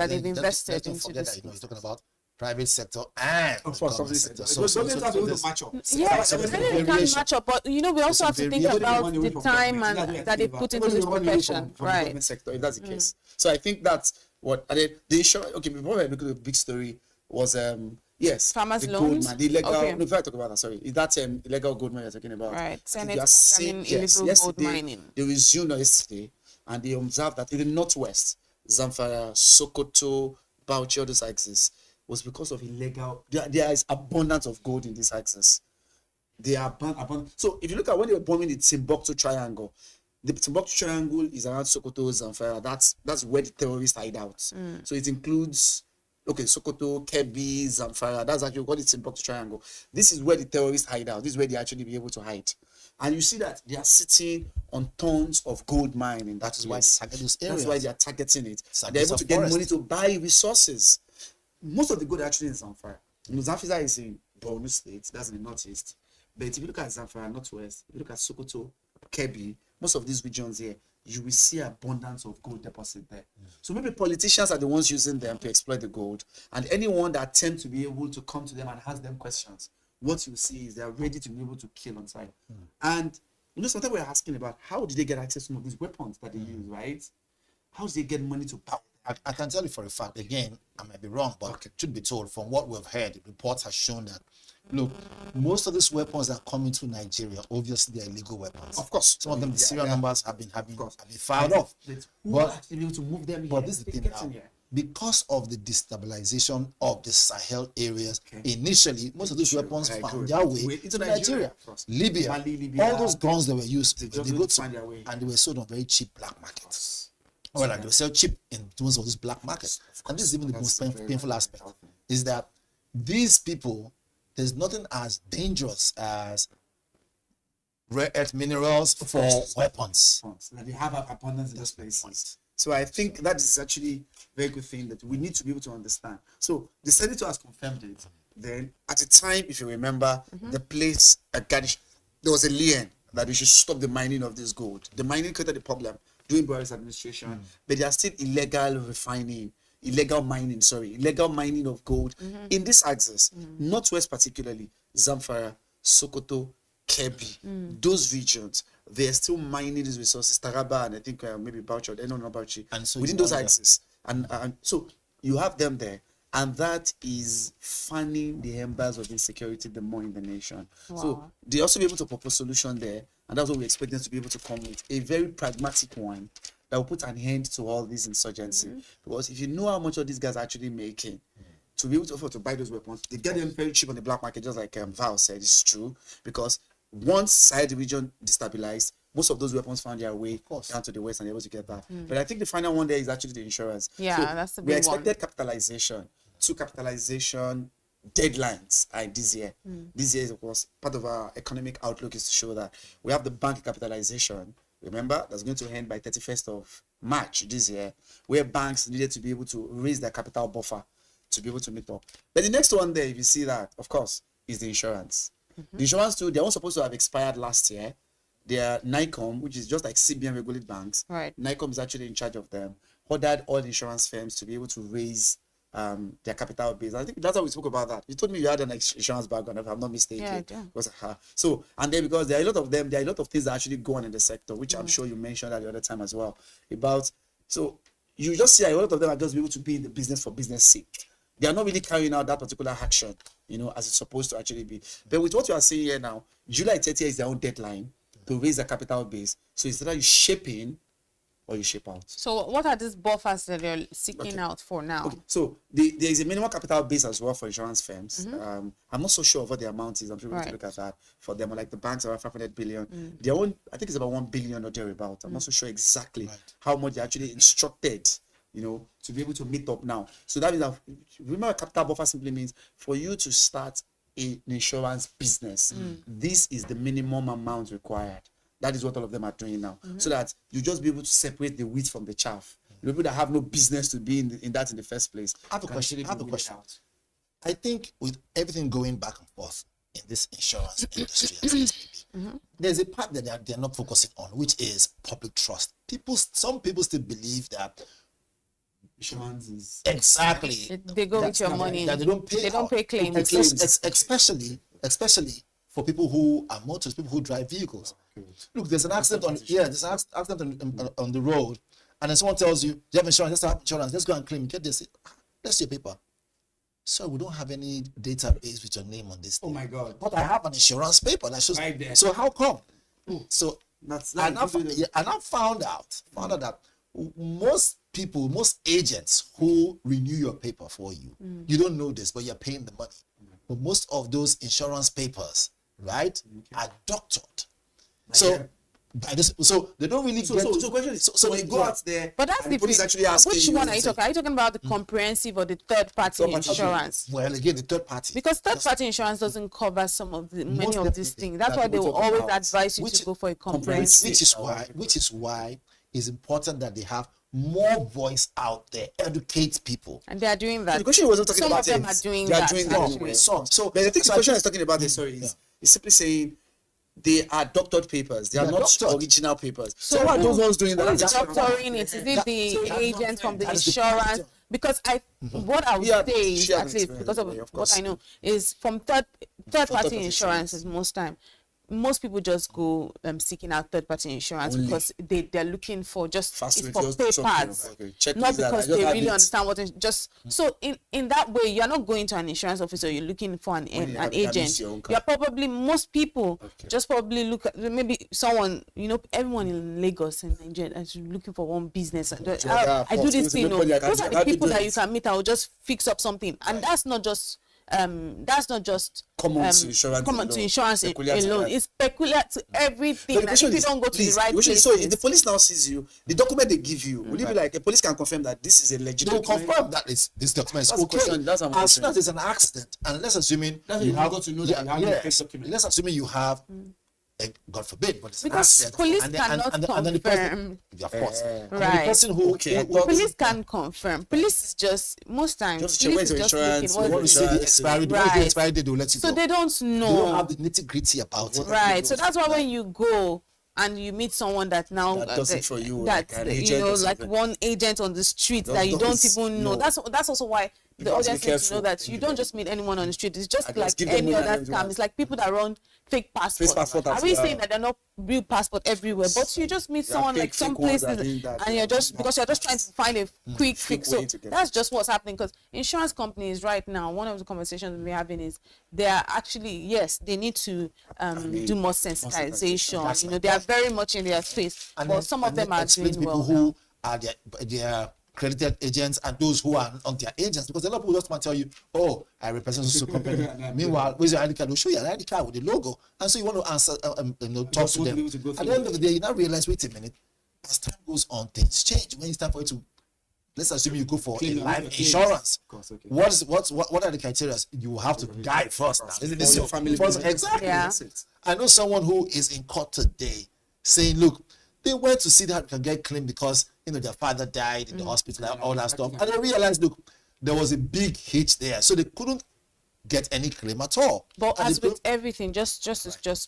they've invested into this. You're talking about private sector and government sector. So match up. Yeah, really can't match up. But we also have to think about the time and that they put into this profession, right? Government sector, if that's the case. So I think that's what the issue. Okay, before I look at the big story was yes, farmers' the loans. Gold mine, the illegal. Okay. No, before I talk about that, sorry, is that illegal gold mine you're talking about? Right. Senate concerning illegal gold mining. They resumed yesterday, and they observed that in the northwest, Zamfara, Sokoto, Bauchi, all those axes, was because of illegal. There is abundance of gold in this axis. They are abundant. So if you look at when they were bombing the Timbuktu Triangle, the Timbuktu Triangle is around Sokoto, Zamfara. That's where the terrorists hide out. So it includes Sokoto, Kebbi, Zamfara. That's actually what it's Timbuktu Triangle. This is where the terrorists hide out. This is where they actually be able to hide. And you see that they are sitting on tons of gold mining. That is why they target those areas. That's why they are targeting it. They're able to get money to buy resources. Most of the gold actually in Zamfara. Zamfara is in Borno State. That's in the northeast. But if you look at Zamfara, northwest, if you look at Sokoto, Kebbi, most of these regions here, you will see abundance of gold deposit there. So maybe politicians are the ones using them to exploit the gold, and anyone that attempt to be able to come to them and ask them questions, what you see is they are ready to be able to kill on site. And sometimes we're asking about how did they get access to some of these weapons that they use, right? How do they get money to power? I can tell you for a fact, again, I might be wrong, but truth be told, from what we've heard, reports have shown that, look, most of these weapons that come into Nigeria, obviously they're illegal weapons. Of course. Some of them, the serial numbers have been fired off. But to move them but this is the thing now. Because of the destabilization of the Sahel areas, initially, most of these weapons found their way into Nigeria, Libya, all those guns that were used, they go to, and they were sold on very cheap black markets. Well, they were sold cheap in terms of this black market. And this is even the most painful aspect, is that these people, there's nothing as dangerous as rare earth minerals for weapons. That they have abundance in those places. So I think that is actually a very good thing that we need to be able to understand. So the senator has confirmed it. Then at the time, if you remember, the place at Gadish, there was a lien that we should stop the mining of this gold. The mining created the problem during Buhari's administration, but there are still illegal mining of gold in this axis, northwest particularly, Zamfara, Sokoto, Kebbi, those regions. They are still mining these resources, Taraba, and I think maybe Bauchi, not Bauchi, and so within those axes. And so you have them there, and that is fanning the embers of insecurity the more in the nation. Wow. So they also be able to propose solution there, and that's what we expect them to be able to come with, a very pragmatic one that will put an end to all this insurgency. Because if you know how much of these guys are actually making, to be able to afford to buy those weapons, they get them very cheap on the black market, just like Val said. It's true, because once Sahel region destabilized, most of those weapons found their way down to the west and able to get that. But I think the final one there is actually the insurance. Yeah, so that's the big one. We expected capitalization, 2 capitalization deadlines this year. This year, of course, part of our economic outlook is to show that we have the bank capitalization. Remember, that's going to end by 31st of March this year, where banks needed to be able to raise their capital buffer to be able to meet up. But the next one there, if you see that, of course, is the insurance. The insurance too, they weren't supposed to have expired last year. They are NICOM, which is just like CBN regulated banks. Right. NICOM is actually in charge of them. Ordered all the insurance firms to be able to raise their capital base. I think that's how we spoke about that. You told me you had an insurance background, if I'm not mistaken. Yeah, I do. So, and then because there are a lot of them, there are a lot of things that actually go on in the sector, which I'm sure you mentioned at the other time as well. So you just see a lot of them are just able to be in the business for business sake. They are not really carrying out that particular action, as it's supposed to actually be. But with what you are saying here now, July 30th is their own deadline to raise the capital base. So it's either you shape in or you shape out. So what are these buffers that they're seeking out for now? Okay. So there is a minimum capital base as well for insurance firms. I'm not so sure of what the amount is. I'm sure we need to look at that for them. Like the banks around 500 billion. Their own, I think it's about 1 billion or thereabout. I'm not so sure exactly how much they're actually instructed, to be able to meet up now. So that means that, remember, capital buffer simply means for you to start an insurance business, this is the minimum amount required. That is what all of them are doing now. So that you just be able to separate the wheat from the chaff. People that have no business to be in that in the first place. I have a question. I think with everything going back and forth in this insurance industry, there's a part that they're not focusing on, which is public trust. Some people still believe that insurance is exactly they go with your money. That they don't pay claims. Especially for people who are motorists, people who drive vehicles. Look, there's an accident on the road, and then someone tells you you have insurance. Let's have insurance. Let's go and claim. Get this. Let's see your paper. So we don't have any database with your name on this thing. Oh my God! But I have an insurance paper that shows. Right there. So how come? So I found out that most agents who renew your paper for you, you don't know this, but you're paying the money. But most of those insurance papers, right, are doctored. So they don't really So the question is, so they go out there, but that's the police actually asking which one are you talking? Are you talking about the comprehensive or the third party insurance? Well, again, the third party. Because third party insurance doesn't cover many of these things. That's why they will always advise you to go for a comprehensive. Which is why it's important that they have more voice out there, educate people. And they are doing that. The question wasn't talking about Some of them are doing that. So but I think the question is talking about this, is simply saying they are doctored papers. They are not original papers. So why are those ones doing that? Who's doctoring it? Is it the agent from the insurance? Because what I would say is, at least because of what I know, is from third party insurances most people just go seeking out third party insurance because they're looking for just it's for papers, not because they really understand what so in that way you're not going to an insurance officer, you're looking for an agent. You're probably most people just probably look at maybe someone, everyone in Lagos and Nigeria is looking for one business. I do this thing. Those are the people that you can meet. I will just fix up something, and that's not just common to insurance alone. It's peculiar to everything. And if you don't go to the right place, so if the police now sees you, the document they give you, will you be like, a police can confirm that this is a legitimate? They'll confirm that this document is okay. As soon as there's an accident, and let's assuming you have got to know that you have document. Let's assuming you have. God forbid, but it's because an accident. Police cannot confirm. Of course. Right. The person who police can confirm. Police is just most times. Police is just looking what is the expiry date. The expiry date, they'll let you so know. They don't know. They don't have the nitty-gritty about it. Right. So that's why when you go and you meet someone that now that does it for you, that like one agent on the street that you don't even know. That's also why the audience needs to know that you don't just meet anyone on the street. It's just like any other scam. It's like people that run fake passports. Are we saying that they're not real passport everywhere? But you just meet someone like some places and you're just because you're just trying to find a quick fix. So that's just what's happening, because insurance companies right now, one of the conversations we're having is they are actually, yes, they need to do more sensitization. They are very much in their space, but some of them are doing well. Who are their accredited agents and those who are not their agents, because a lot of people just want to tell you, oh, I represent so company. Meanwhile, where's your ID card? They'll show you an ID card with the logo, and so you want to answer, talk to them. At the end of the day, you now realize, wait a minute, as time goes on, things change. When it's time for you to, let's assume you go for a life insurance. What are the criteria? You have to die first. Now, isn't this your family? Exactly. Yeah. I know someone who is in court today saying, look, they went to see that can get claimed because their father died in the hospital and all that stuff, and they realized, look, there was a big hitch there, so they couldn't get any claim at all. But as with everything, just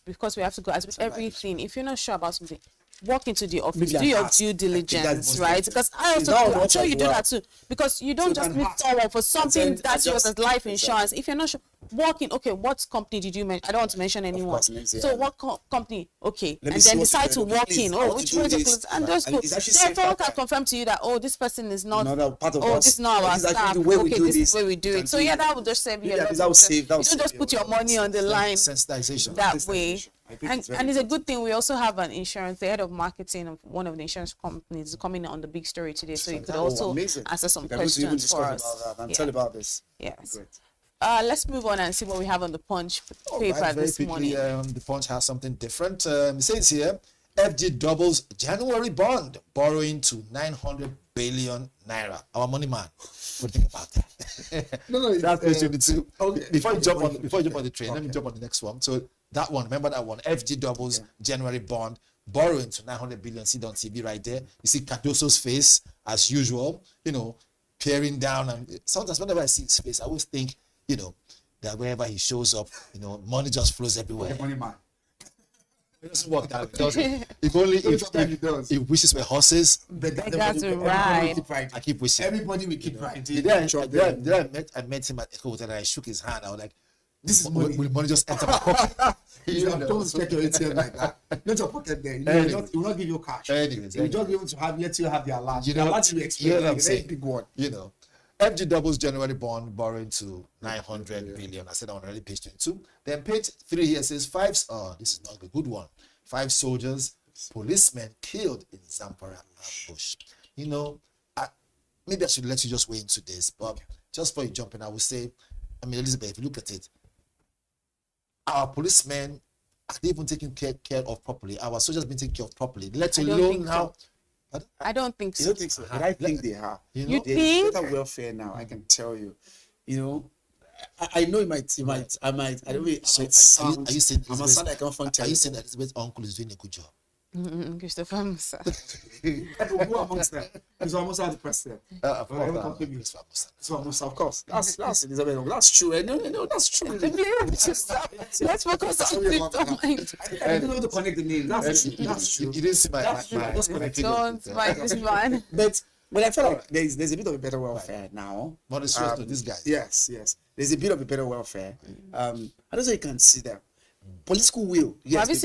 because we have to go, as with everything, if you're not sure about something, walk into the office, Maybe do your an ask. due I think that's diligence, most right? important. Because I also That do, would I'm help sure as you do well. that too. Because you don't So just can meet ask. someone for something then that's yours adjust. as life insurance. Exactly. If you're not sure, walk in. Okay, what company did you mention? I don't want to mention anyone. course, names, So yeah. what company? Okay, Let me and see then what's decide to your credit. walk Please, in. I Oh, want which to do one is your this. clothes? And just And go. it's actually Then safe someone that can time. confirm to you that, oh, this person is not. Another part of oh, us. this is not our This is actually staff. the way we Okay, do this this. is the way we do it. So yeah, that would just save you a lot. That would save. You don't just put your money on the line Sensitization. that way. I think And it's a good thing we also have an insurance, the head of marketing of one of the insurance companies is coming on the big story today, so you could also answer some questions for us. About that and tell about this. Yes. Great. Let's move on and see what we have on the Punch paper Very this quickly, morning. the Punch has something different. It says here, FG doubles January bond, borrowing to 900 billion naira. Our money man. What do you think about that? No, that's question 22. Okay. Before you jump on the train, let me jump on the next one. So that one, remember that one, FG doubles January bond, borrowing to 900 billion. See it on TV right there. You see Cardoso's face as usual, peering down, and sometimes whenever I see his face, I always think, that wherever he shows up, money just flows everywhere. Money man. It doesn't work that way, does it? If only if wishes were horses, Beggars will ride. I keep wishing. Everybody will keep riding. I met him at Echo Hotel and I shook his hand. I was like, this is money. Will money just enter my pocket? Don't check your ATM like that. Not your pocket there. He will not give you cash. Anyways, he will just be able to have yet you have the alert. The alert you expect what I'm a saying? big one. FG doubles January bond, borrowing to 900 billion. I said on already page 22. Then page 3 here says this is not a good one. 5 policemen killed in Zamfara ambush. Maybe I should let you just weigh into this, but just before you jump in, I would say, Elizabeth, if you look at it, our policemen are they even taken care of properly? Our soldiers been taken care of properly, let alone how. I don't think so. You don't think so? But I think they have. You There's think? better welfare now, I can tell you. I know I don't know. Are you saying I'm a son I can't find. Are you saying that Elizabeth's uncle is doing a good job? Christopher Musa. Who amongst them? Christopher Musa the president. Of course. That's Elizabeth. That's true. No, that's true. Let's focus on it. I don't know how to connect the name. That's true. You didn't see my Don't mind this man. But I feel like there's a bit of a better welfare now. What is yours to this guy? Yes. There's a bit of a better welfare. I don't know if you can see them. Political will. Yes,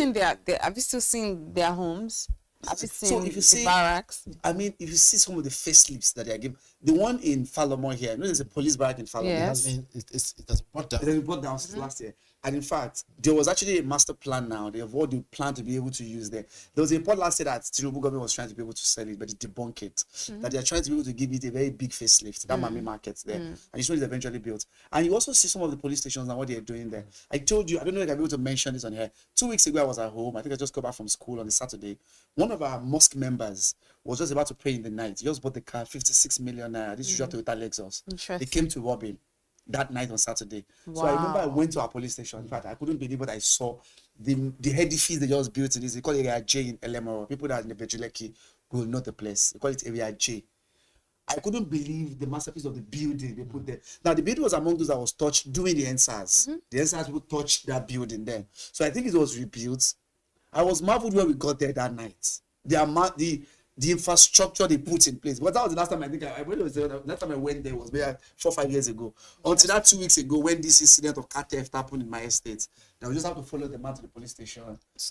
have you still seen their homes? Have you seen so if you see, barracks? If you see some of the facelifts that they are given, the one in Falomon here, there's a police barrack in Falomon. Yes. It has been brought down. It has been brought down since last year. And in fact, there was actually a master plan now. They have what they plan to be able to use there. There was a report last year that Tinubu government was trying to be able to sell it, but they debunk it. That they are trying to be able to give it a very big facelift. That Mami market there. And it's only eventually built. And you also see some of the police stations and what they are doing there. I told you, I don't know if I'll be able to mention this on here. 2 weeks ago, I was at home. I think I just got back from school on a Saturday. One of our mosque members was just about to pray in the night. He just bought the car, 56 million naira. This usual Toyota Lexus. They came to rob him that night on Saturday. So I remember I went to our police station. In fact, I couldn't believe what I saw. The edifice they just built in this. They call it Area J in Elemoro. People that are in the Bejuleki will know the place. They call it Area J. I couldn't believe the masterpiece of the building they put there. Now, the building was among those that was touched during the NSAS. The NSAS people touched that building then. So I think it was rebuilt. I was marveled when we got there that night. The infrastructure they put in place. But that was the last time I think the last time I went there was maybe 4 or 5 years ago. Until that 2 weeks ago when this incident of car theft happened in my estate. Then we just have to follow them out to the police station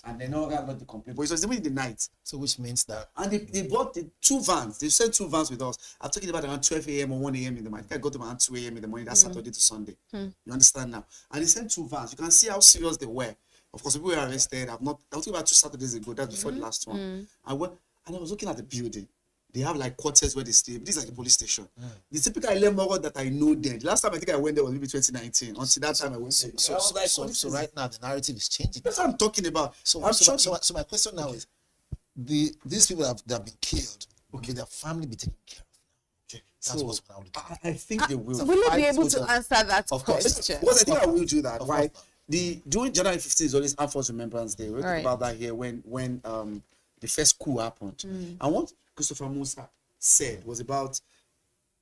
and they know that not the complaint. But it was even in the night. So which means that and they brought the 2 vans. They sent 2 vans with us. I'm talking about around 12 a.m. or 1 a.m. in the morning. I got them around 2 a.m. in the morning. That's Saturday to Sunday. You understand now? And they sent 2 vans. You can see how serious they were. Of course, people were arrested. I was talking about 2 Saturdays ago. That's before the last one. And I was looking at the building. They have like quarters where they stay. This is like a police station. The typical Elemoro that I know then. The last time I think I went there was maybe 2019. Until that time I went there. So right now the narrative is changing. That's what I'm talking about. So my question now is, these people that have been killed, okay, their family be taken care of. Okay, that's what's now looking at. I think they will. Will you be able to answer that question? Because I think I will do that. Why? During January 15th is always Armed Forces Remembrance Day. We'll talk about that here when the first coup happened. And what Christopher Musa said was about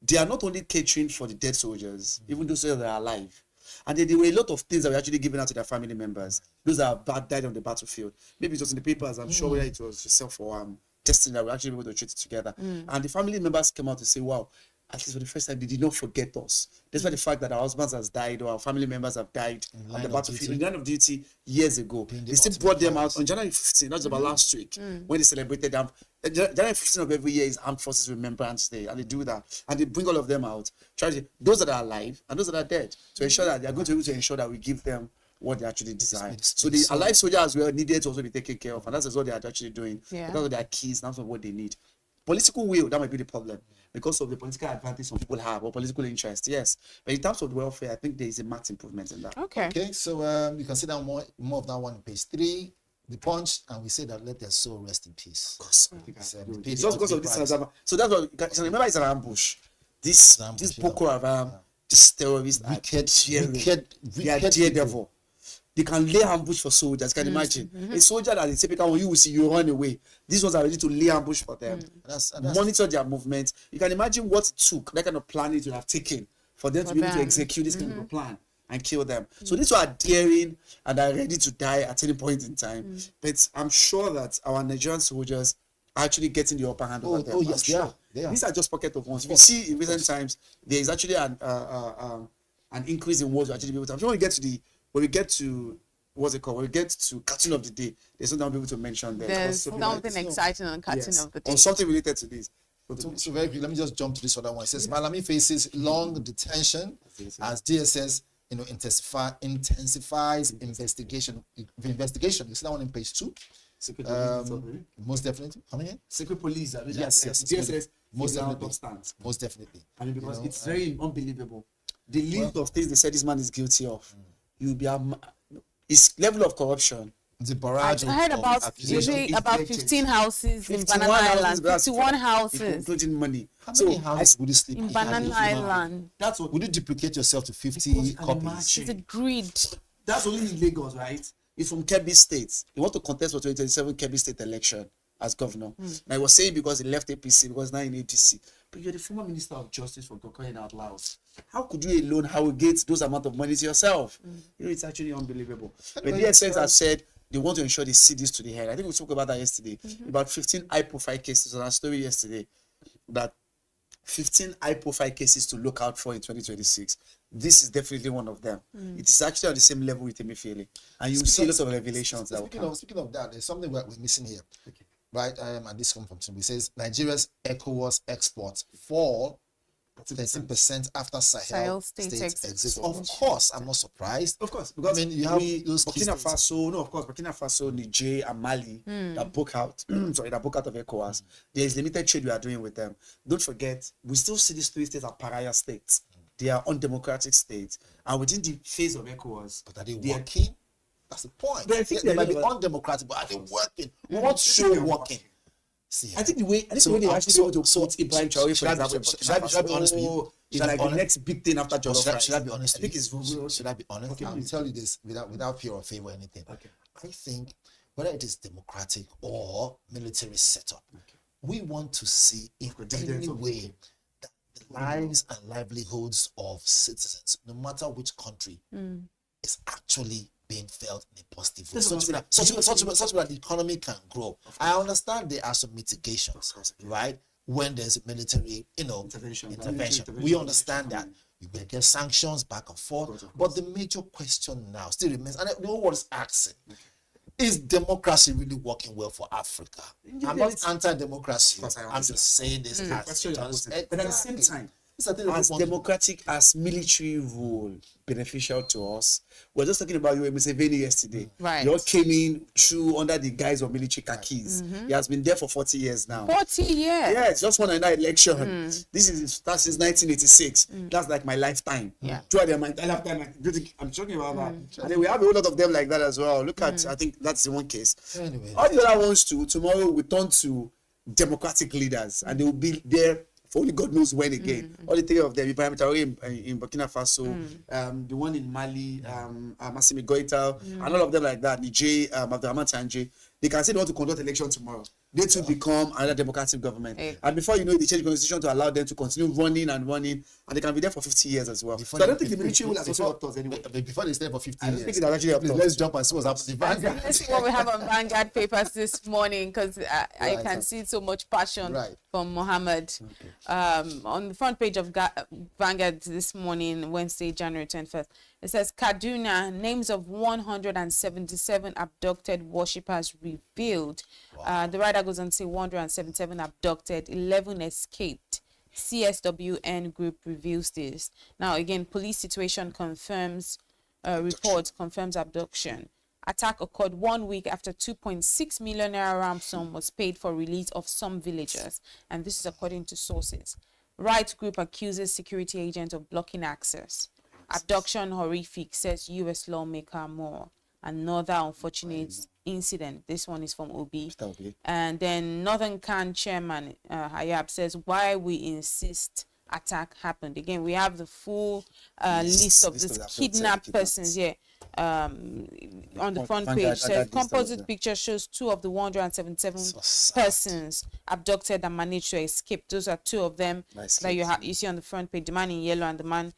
they are not only catering for the dead soldiers, even those that are alive, And then there were a lot of things that were actually given out to their family members. Those that have died on the battlefield. Maybe it was in the papers, I'm sure whether it was yourself or Destiny that were actually able to treat it together. And the family members came out to say, wow, at least for the first time, they did not forget us. Despite the fact that our husbands has died or our family members have died on the battlefield, in the line of duty years ago. They still brought them out on January 15th, that's about last week, when they celebrated them. January 15th of every year is Armed Forces Remembrance Day, and they do that. And they bring all of them out, those that are alive and those that are dead, to ensure that they are going to be able to ensure that we give them what they actually desire. So the alive soldiers as well needed to also be taken care of, and that's what they are actually doing. That's what their keys, that's what they need. Political will, that might be the problem because of the political advantage some people have or political interest, yes. But in terms of welfare, I think there is a marked improvement in that. Okay, so you can see that more of that one on page 3, the Punch, and we say that let their soul rest in peace. Of course. It's just because of this. So that's what you can remember. It's an ambush. This Boko Haram, this terrorist, wicked daredevil. They can lay ambush for soldiers. Can you imagine? A soldier that is typical when you will see you run away. These ones are ready to lay ambush for them. Monitor their movements. You can imagine what it took, that kind of planning to have taken for them to be able to execute this kind of a plan and kill them. So these are daring and are ready to die at any point in time. But I'm sure that our Nigerian soldiers are actually getting the upper hand over them. Yes, they are. These are just pocket of ones. We see in recent times there is actually an increase in wars. Actually, be able to. I'm sure when we get to what's it called? When we get to cartoon of the day, there's something I'll be able to mention there. There's something exciting on cartoon of the day. Or something related to this. So very quickly, let me just jump to this other one. It says Malami faces long detention as DSS intensifies investigation. You see that one in page 2. Most definitely. How many? Secret police. Yes. DSS. Most definitely. I mean, because it's very unbelievable. The list of things they said this man is guilty of. You'll be his level of corruption. The barrage. I heard about 15 houses in Banana Island. 51 houses, including money. How many houses would you sleep in Banana Island? That's what. Would you duplicate yourself to 50 copies? It's a greed. That's only in Lagos, right? It's from Kebbi State. He want to contest for 2027 Kebbi State election as governor. Now he was saying because he left APC, because now in ADC. But you're the former Minister of Justice for crying out loud. How could you alone allocate those amount of money to yourself? It's actually unbelievable. But DSS has said they want to ensure they see this to the head. I think we spoke about that yesterday. About 15 high-profile cases on our story yesterday. That 15 high-profile cases to look out for in 2026. This is definitely one of them. It is actually on the same level with Emefiele. And you will see lots of revelations. Speaking of that, there's something we're missing here. Right, and this comes from somebody. It says Nigeria's ECOWAS exports fall 13% after Sahel state exit. Of course, I'm not surprised. Of course, because you have those Burkina Faso, Niger, and Mali that broke out. That broke out of ECOWAS. There is limited trade we are doing with them. Don't forget, we still see these 3 states as pariah states. They are undemocratic states, and within the phase of ECOWAS, but are they working? That's the point. But I think they might be undemocratic, but are they working? What should be working? See, I think the way they actually want to put Ibrahim Traore, for example, should I be honest with you? It's like the next big thing after Jollof. Should I be honest? I think it's. Should I be honest? Okay, I'll tell you this without fear or favor or anything. Okay. I think whether it is democratic or military setup, we want to see in any way that the lives and livelihoods of citizens, no matter which country, is actually being felt in a positive way. Such that the economy can grow. I understand there are some mitigations, right? When there's a military, intervention. We understand that. You will get sanctions back and forth. But the major question now still remains, and the whole world is asking, is democracy really working well for Africa? I'm not anti-democracy. I'm just saying this but at the same time, as democratic as military rule beneficial to us. We're just talking about you and Museveni yesterday. Right. You all came in through under the guise of military khakis. He has been there for 40 years now. 40 years? Yes, just won another election. That's since 1986. That's like my lifetime. Yeah. Throughout my lifetime, I'm talking about that. And then we have a whole lot of them like that as well. Look at, I think that's the one case. Anyway. All the other ones too, tomorrow we turn to democratic leaders and they will be there for only God knows when again. All the 3 of them, Ibrahim Traore in Burkina Faso, the one in Mali, Massimi Goïta, and all of them like that, Niger, Abdurrahman Tanje, they can say they want to conduct election tomorrow. they too become another democratic government. And before you know it, they change the constitution to allow them to continue running, and they can be there for 50 years as well. So I don't think the military will have also helped us anyway. Before they stay for 50 years. I don't think it has actually helped us. Let's jump and see what's happening. Let's see what we have on Vanguard papers this morning, because I can see so much passion from Mohammed. On the front page of Vanguard this morning, Wednesday, January 21st, it says Kaduna, names of 177 abducted worshippers revealed. The writer goes on to say 177 abducted, 11 escaped. CSWN group reveals this. Now again, police situation confirms report confirms abduction. Attack occurred 1 week after 2.6 million naira ransom was paid for release of some villagers, and this is according to sources. Right group accuses security agent of blocking access. Abduction horrific, says U.S. lawmaker Moore. Another unfortunate incident. This one is from Obi. And then Northern Can chairman Hayab says why we insist attack happened. Again, we have the full list of these kidnapped persons here. On the front page, says composite picture shows 2 of the 177 persons abducted and managed to escape. Those are 2 of them that you see on the front page. The man in yellow and the man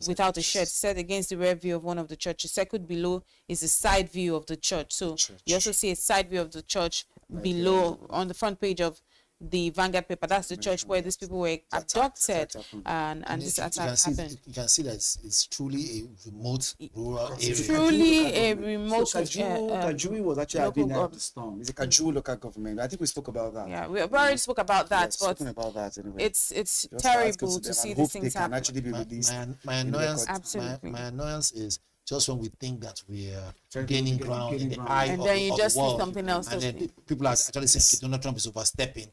without a shirt, set against the rear view of one of the churches. Circled below is a side view of the church. So you also see a side view of the church below on the front page of the Vanguard paper. That's the church where these people were abducted, and this attack happened. You can see that it's truly a remote rural area. It's truly a remote. So Kajui was actually having the storm. It's a Kajui local government. I think we spoke about that. Yeah, we already spoke about that, but about that anyway. It's terrible to see these things happen. Actually be released. My annoyance is just when we think that we are gaining ground in the eye of the world, and then you just see something else. And then people are actually saying Donald Trump is overstepping.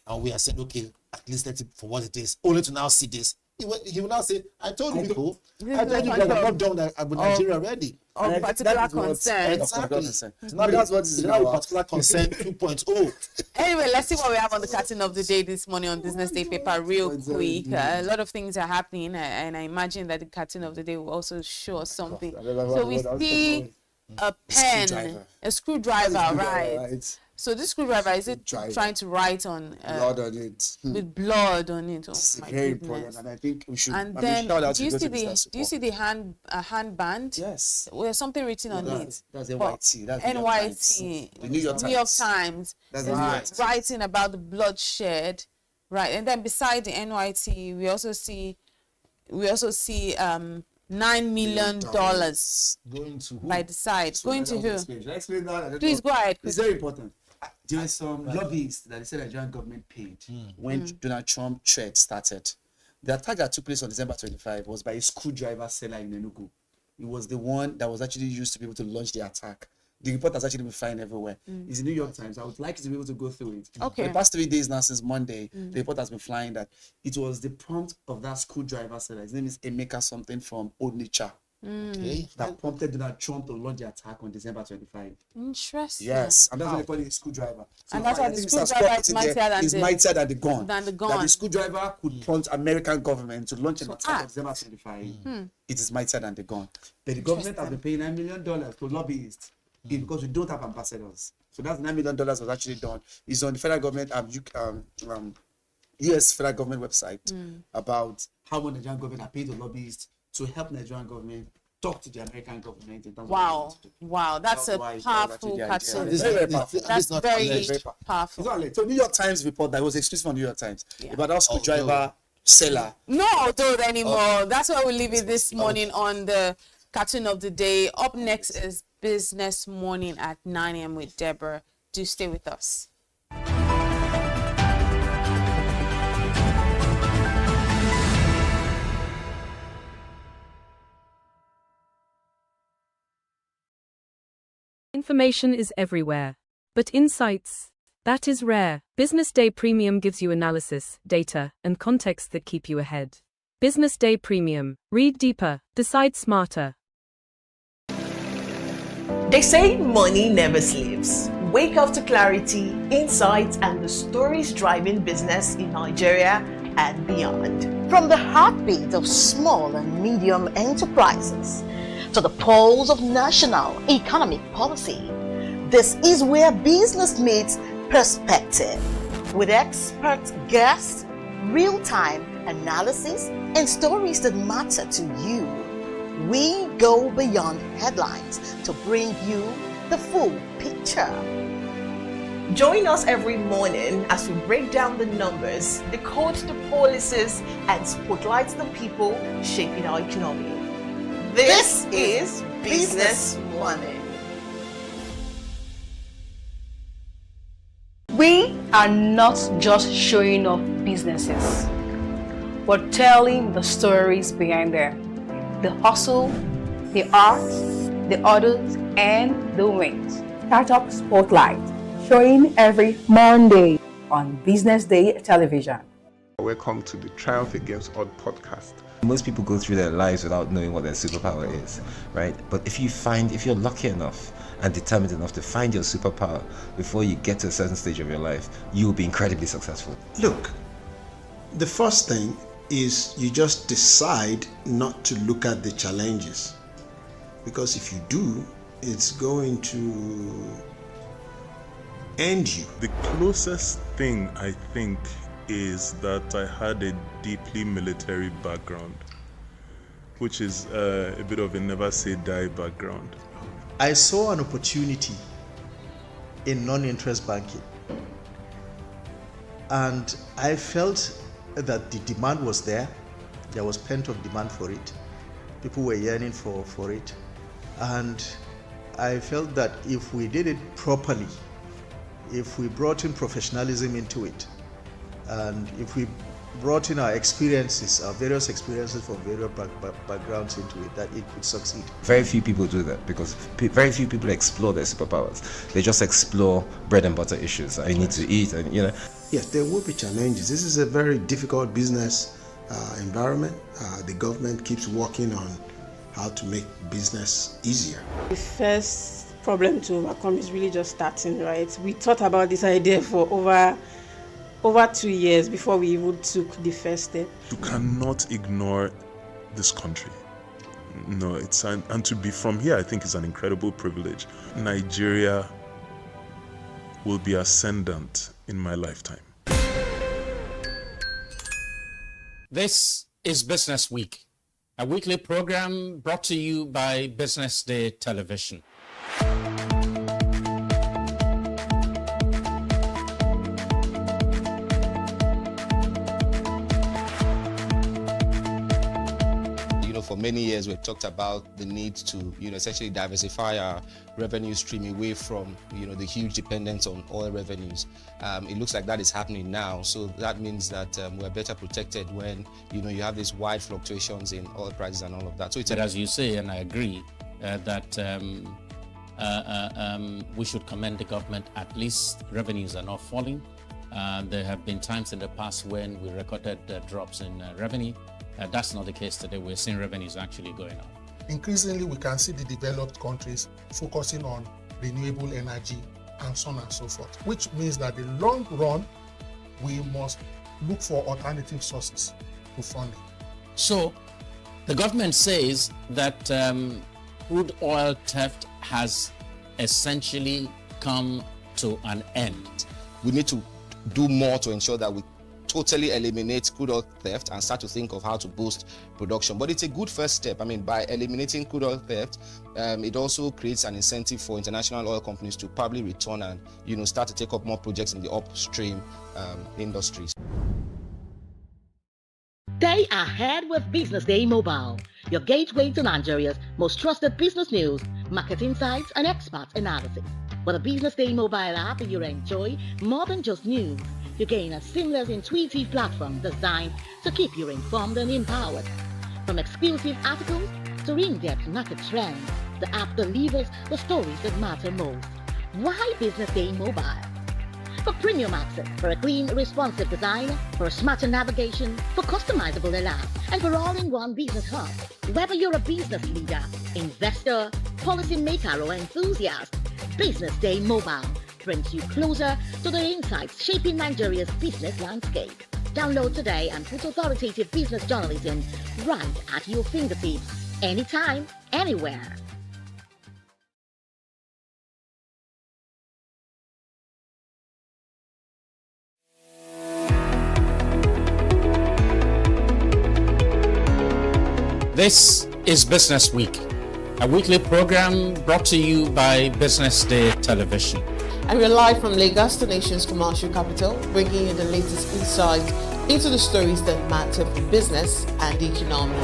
And we are saying, okay, at least let it for what it is. Only to now see this. He will now say, I told you people, I told you guys I'm not done with Nigeria already. Of particular concern. Exactly. Now that's what is now particular concern 2.0. Anyway, let's see what we have on the cartoon of the day this morning on Business Day paper real quick. A lot of things are happening, and I imagine that the cartoon of the day will also show us something. So we see a pen, a screwdriver, right? So this screwdriver, is it trying to write on blood on it with blood on it? Oh, this is my very goodness. important, and I think we should. And then, do you see the handband? Yes. There's something written on it. That's NYT. That's NYT. The New York Times. That's the New York Times. Writing about the bloodshed, right? And then beside the NYT, we also see $9 million going to who? by the side. So going to who? Explain that. Please go ahead. It's very important. There were some lobbyists that they said the Nigerian government paid when Donald Trump threat started. The attack that took place on December 25 was by a screwdriver seller in Enugu. It was the one that was actually used to be able to launch the attack. The report has actually been flying everywhere. It's the New York Times. I would like you to be able to go through it. Okay. For the past 3 days now, since Monday, the report has been flying that it was the prompt of that screwdriver seller. His name is Emeka something from Onitsha. Okay, that prompted Donald Trump to launch the attack on December 25. Interesting. Yes, and that's why they call it a screwdriver. So and that's why the screwdriver is mightier than the gun. Than the gun. That the screwdriver could prompt American government to launch an attack on December 25. It is mightier than the gun. But the government has been paying $9 million to lobbyists because we don't have ambassadors. So that's $9 million was actually done. It's on the federal government U.S. federal government website about how much the Nigerian government are paying to lobbyists to help Nigerian government talk to the American government in terms of that's a powerful cartoon. It's very powerful. That's very powerful. So New York Times report that was exclusive on New York Times about that screwdriver seller. No, don't anymore. That's why we leave it this morning on the cartoon of the day. Up next is Business Morning at 9 a.m. with Deborah. Do stay with us. Information is everywhere. But insights, that is rare. Business Day Premium gives you analysis, data, and context that keep you ahead. Business Day Premium. Read deeper, decide smarter. They say money never sleeps. Wake up to clarity, insights, and the stories driving business in Nigeria and beyond. From the heartbeat of small and medium enterprises to the pulse of national economic policy, this is where business meets perspective with expert guests, real-time analysis, and stories that matter to you. We go beyond headlines to bring you the full picture. Join us every morning as we break down the numbers, decode the policies, and spotlight the people shaping our economy. This is Business Money. We are not just showing off businesses, but telling the stories behind them. The hustle, the art, the orders, and the wins. Startup Spotlight, showing every Monday on Business Day television. Welcome to the Triumph Against Odd podcast. Most people go through their lives without knowing what their superpower is, right? But if you're lucky enough and determined enough to find your superpower before you get to a certain stage of your life, you'll be incredibly successful. Look, the first thing is you just decide not to look at the challenges, because if you do, it's going to end you. The closest thing I think is that I had a deeply military background, which is a bit of a never say die background. I saw an opportunity in non-interest banking, and I felt that the demand was there. There was pent-up demand for it. People were yearning for it, and I felt that if we did it properly, if we brought in professionalism into it, and if we brought in our experiences, our various experiences from various backgrounds into it, that it could succeed. Very few people do that because very few people explore their superpowers. They just explore bread and butter issues. I need to eat, and Yes, there will be challenges. This is a very difficult business environment. The government keeps working on how to make business easier. The first problem to overcome is really just starting, right? We thought about this idea for over 2 years before we even took the first step. You cannot ignore this country. No, and to be from here, I think is an incredible privilege. Nigeria will be ascendant in my lifetime. This is Business Week, a weekly program brought to you by Business Day Television. For many years, we've talked about the need to, essentially diversify our revenue stream away from, the huge dependence on oil revenues. It looks like that is happening now. So that means that we're better protected when, you have these wide fluctuations in oil prices and all of that. So But as you say, and I agree, that we should commend the government. At least revenues are not falling. There have been times in the past when we recorded drops in revenue. That's not the case today. We're seeing revenues actually going up. Increasingly, we can see the developed countries focusing on renewable energy and so on and so forth, which means that in the long run, we must look for alternative sources to funding. So the government says that crude oil theft has essentially come to an end. We need to do more to ensure that we totally eliminate crude oil theft and start to think of how to boost production. But it's a good first step. By eliminating crude oil theft, it also creates an incentive for international oil companies to probably return and start to take up more projects in the upstream industries. Stay ahead with Business Day Mobile, your gateway to Nigeria's most trusted business news, market insights, and expert analysis. With a Business Day Mobile app, you enjoy more than just news. You gain a seamless, intuitive platform designed to keep you informed and empowered. From exclusive articles to in-depth market trends, the app delivers the stories that matter most. Why Business Day Mobile? For premium access, for a clean, responsive design, for a smarter navigation, for customizable alerts, and for all-in-one business hub. Whether you're a business leader, investor, policymaker, or enthusiast, Business Day Mobile brings you closer to the insights shaping Nigeria's business landscape. Download today and put authoritative business journalism right at your fingertips, anytime, anywhere. This is Business Week, a weekly program brought to you by BusinessDay Television. And we're live from Lagos, the nation's commercial capital, bringing you the latest insight into the stories that matter for business and the economy.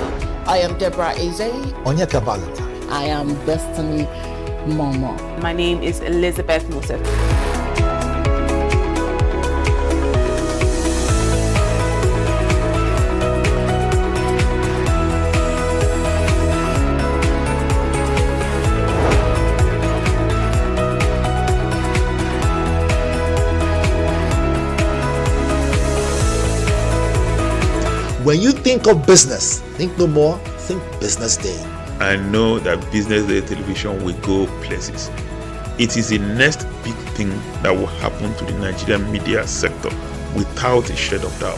I am Deborah Eze. Onyeka Valentine. I am Destiny Momo. My name is Elizabeth Musef. When you think of business, think no more, think Business Day. I know that Business Day television will go places. It is the next big thing that will happen to the Nigerian media sector without a shade of doubt.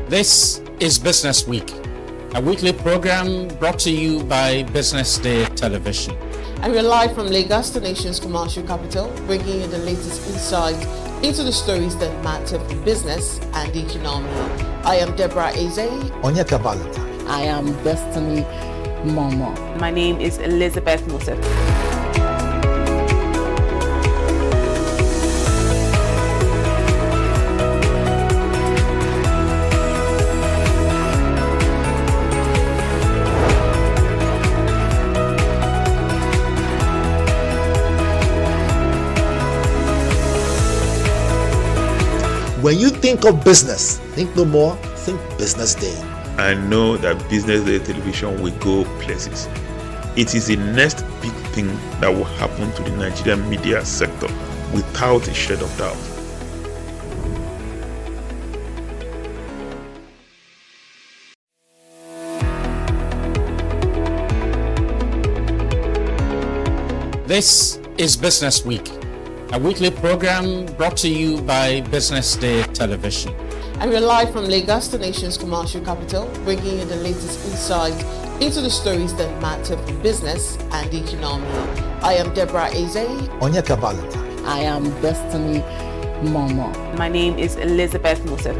This is Business Week, a weekly program brought to you by BusinessDay Television. And we're live from Lagos, the nation's commercial capital, bringing you the latest insight into the stories that matter for business and the economy. I am Deborah Eze. Onyeka Valentine. I am Destiny Momo. My name is Elizabeth Musef. When you think of business, think no more, think Business Day. I know that Business Day television will go places. It is the next big thing that will happen to the Nigerian media sector without a shade of doubt. This is Business Week, a weekly program brought to you by BusinessDay Television. And we're live from Lagos, the nation's commercial capital, bringing you the latest insight into the stories that matter for business and the economy. I am Deborah Eze. Onyeka Valentine. I am Destiny Momo. My name is Elizabeth Musef.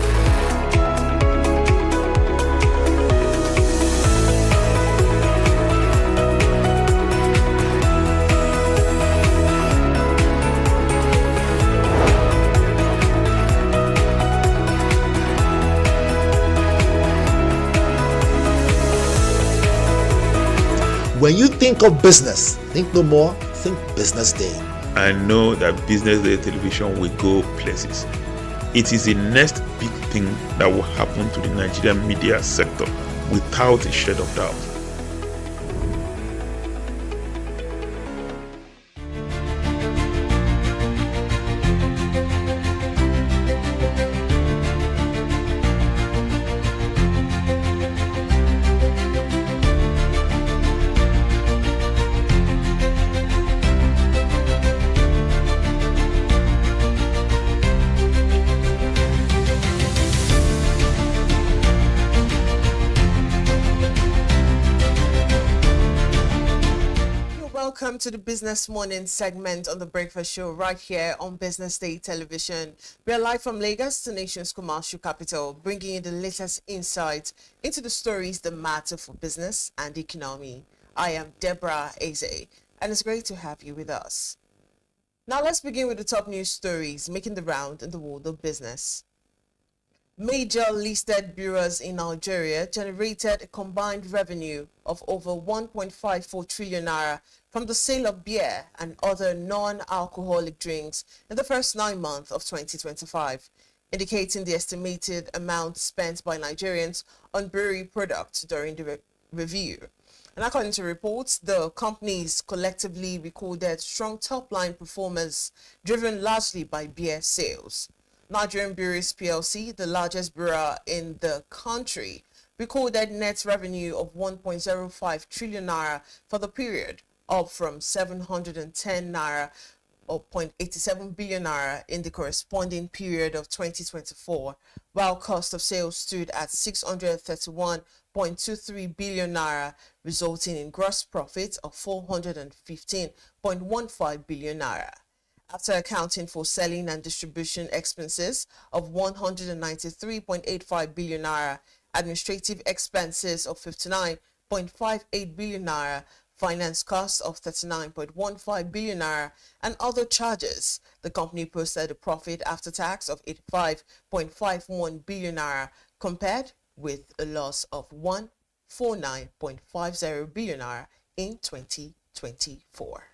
When you think of business, think no more, think Business Day. I know that Business Day television will go places. It is the next big thing that will happen to the Nigerian media sector without a shade of doubt. Welcome to the Business Morning segment on the Breakfast Show right here on Business Day Television. We are live from Lagos, the nation's commercial capital, bringing you the latest insights into the stories that matter for business and economy. I am Deborah Eze, and it's great to have you with us. Now let's begin with the top news stories making the round in the world of business. Major listed bureaus in Nigeria generated a combined revenue of over 1.54 trillion naira from the sale of beer and other non-alcoholic drinks in the first 9 months of 2025, indicating the estimated amount spent by Nigerians on brewery products during the review. And according to reports, the companies collectively recorded strong top-line performance driven largely by beer sales. Nigerian Breweries PLC, the largest brewer in the country, recorded net revenue of 1.05 trillion naira for the period, up from 710 of 0.87 billion naira in the corresponding period of 2024, while cost of sales stood at 631.23 billion naira, resulting in gross profit of 415.15 billion naira. After accounting for selling and distribution expenses of 193.85 billion naira, administrative expenses of 59.58 billion naira, finance costs of 39.15 billion naira, and other charges, the company posted a profit after tax of 85.51 billion naira, compared with a loss of 149.50 billion naira in 2024.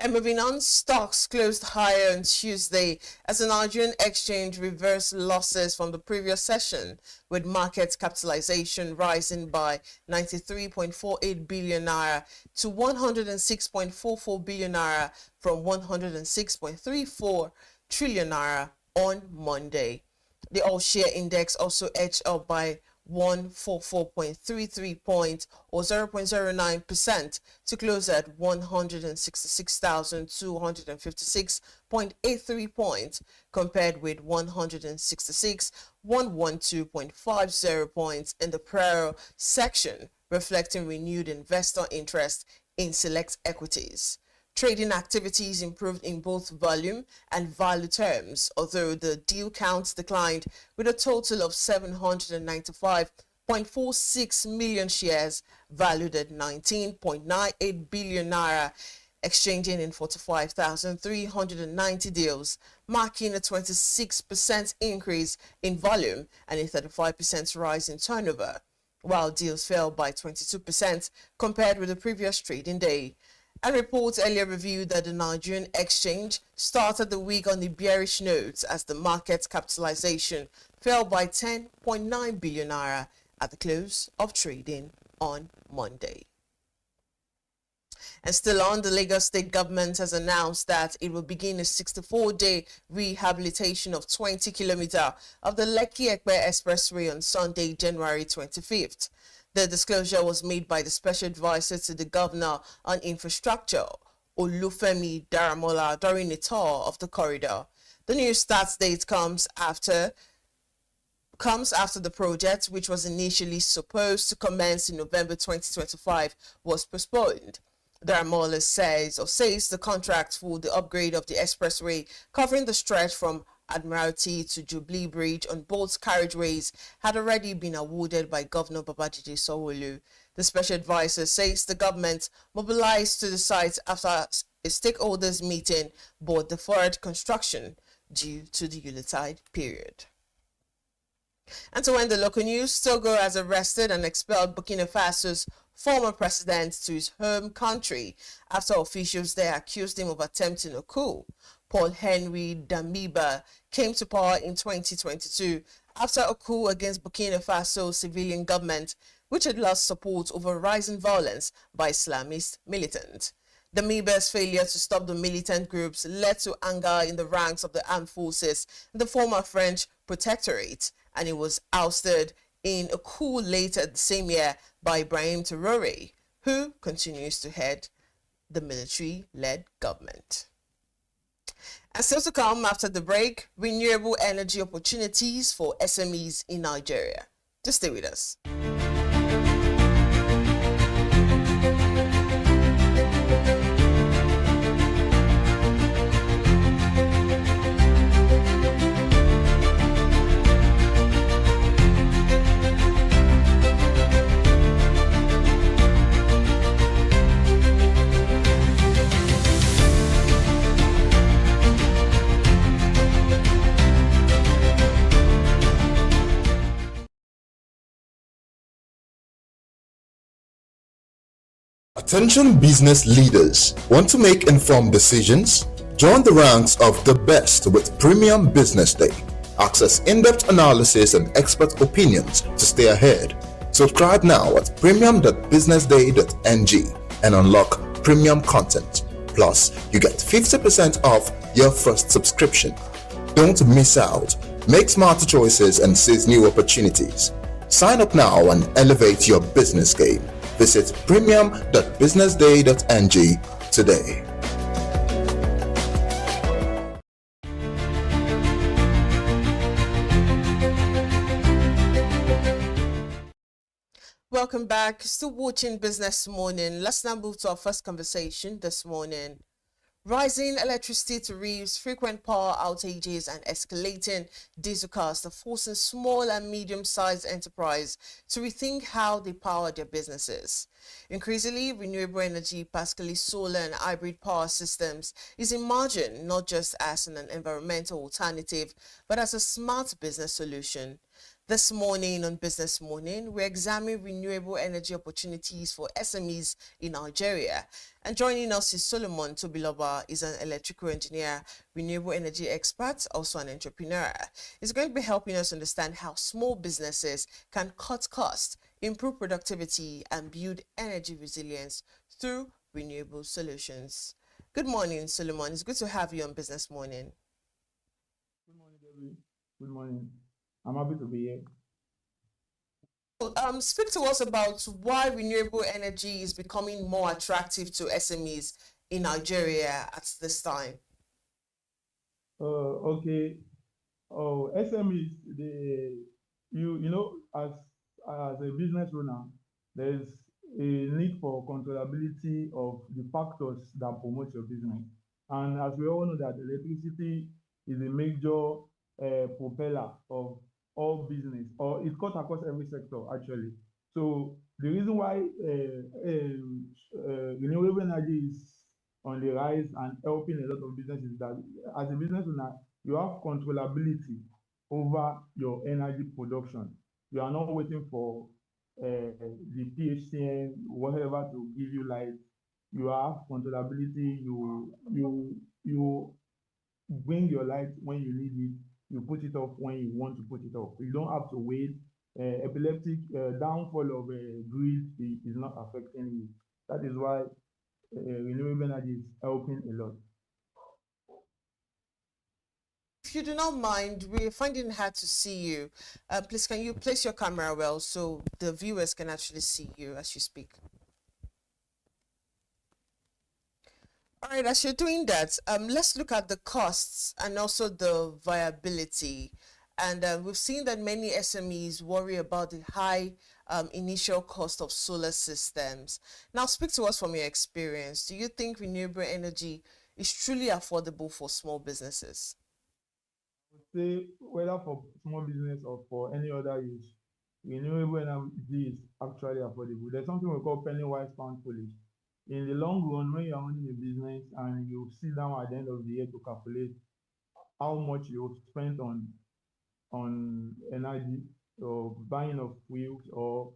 And moving on, stocks closed higher on Tuesday as the Nigerian exchange reversed losses from the previous session, with market capitalization rising by 93.48 billion naira to 106.44 billion naira from 106.34 trillion naira on Monday. The all-share index also edged up by 144.33 points or 0.09% to close at 166,256.83 points, compared with 166,112.50 points in the prior section, reflecting renewed investor interest in select equities. Trading activities improved in both volume and value terms, although the deal count declined, with a total of 795.46 million shares valued at 19.98 billion naira, exchanging in 45,390 deals, marking a 26% increase in volume and a 35% rise in turnover, while deals fell by 22% compared with the previous trading day. And reports earlier reviewed that the Nigerian exchange started the week on the bearish notes as the market's capitalization fell by 10.9 billion naira at the close of trading on Monday. And still on, the Lagos State government has announced that it will begin a 64-day rehabilitation of 20 kilometers of the Lekki-Ekpe Expressway on Sunday, January 25th. The disclosure was made by the Special Advisor to the Governor on Infrastructure, Olufemi Daramola, during a tour of the corridor. The new start date comes after the project, which was initially supposed to commence in November 2025, was postponed. Daramola says the contract for the upgrade of the expressway covering the stretch from Admiralty to Jubilee Bridge on both carriageways had already been awarded by Governor Babajide Sanwo-Olu. The Special Advisor says the government mobilized to the site after a stakeholders meeting but deferred construction due to the Yuletide period. And to end the local news, Togo has arrested and expelled Burkina Faso's former president to his home country after officials there accused him of attempting a coup. Paul Henry Damiba came to power in 2022 after a coup against Burkina Faso's civilian government, which had lost support over rising violence by Islamist militants. Damiba's failure to stop the militant groups led to anger in the ranks of the armed forces in the former French protectorate, and he was ousted in a coup later the same year by Ibrahim Traoré, who continues to head the military-led government. And still to come after the break, renewable energy opportunities for SMEs in Nigeria. Just stay with us. Attention business leaders, want to make informed decisions? Join the ranks of the best with Premium Business Day. Access in-depth analysis and expert opinions to stay ahead. Subscribe now at premium.businessday.ng and unlock premium content. Plus, you get 50% off your first subscription. Don't miss out. Make smarter choices and seize new opportunities. Sign up now and elevate your business game. Visit premium.businessday.ng today. welcome back. Still watching Business Morning. Let's now move to our first conversation this morning. Rising electricity tariffs, frequent power outages, and escalating diesel costs are forcing small and medium-sized enterprises to rethink how they power their businesses. Increasingly, renewable energy, particularly solar and hybrid power systems, is emerging not just as an environmental alternative, but as a smart business solution. This morning on Business Morning, we examine renewable energy opportunities for SMEs in Nigeria. And joining us is Solomon Tobiloba. He's an electrical engineer, renewable energy expert, also an entrepreneur. He's going to be helping us understand how small businesses can cut costs, improve productivity, and build energy resilience through renewable solutions. Good morning, Solomon. It's good to have you on Business Morning. Good morning, Debbie. Good morning. I'm happy to be here. Speak to us about why renewable energy is becoming more attractive to SMEs in Nigeria at this time. Okay. SMEs, as a business owner, there's a need for controllability of the factors that promote your business. And as we all know that electricity is a major propeller of all business, or it cuts across every sector actually. So the reason why renewable energy is on the rise and helping a lot of businesses is that as a business owner, you have controllability over your energy production. You are not waiting for the PHCN, whatever, to give you light. You have controllability. You bring your light when you need it. You put it off when you want to put it off. You don't have to wait. Epileptic downfall of grid is not affecting you. That is why renewable energy is helping a lot. If you do not mind, we're finding it hard to see you. Please, can you place your camera well so the viewers can actually see you as you speak? All right, as you're doing that, let's look at the costs and also the viability. And we've seen that many SMEs worry about the high initial cost of solar systems. Now, speak to us from your experience. Do you think renewable energy is truly affordable for small businesses? I would say whether for small business or for any other use, renewable energy is actually affordable. There's something we call penny wise pound foolish. In the long run, when you're owning a business and you sit down at the end of the year to calculate how much you've spent on energy or buying of fuels or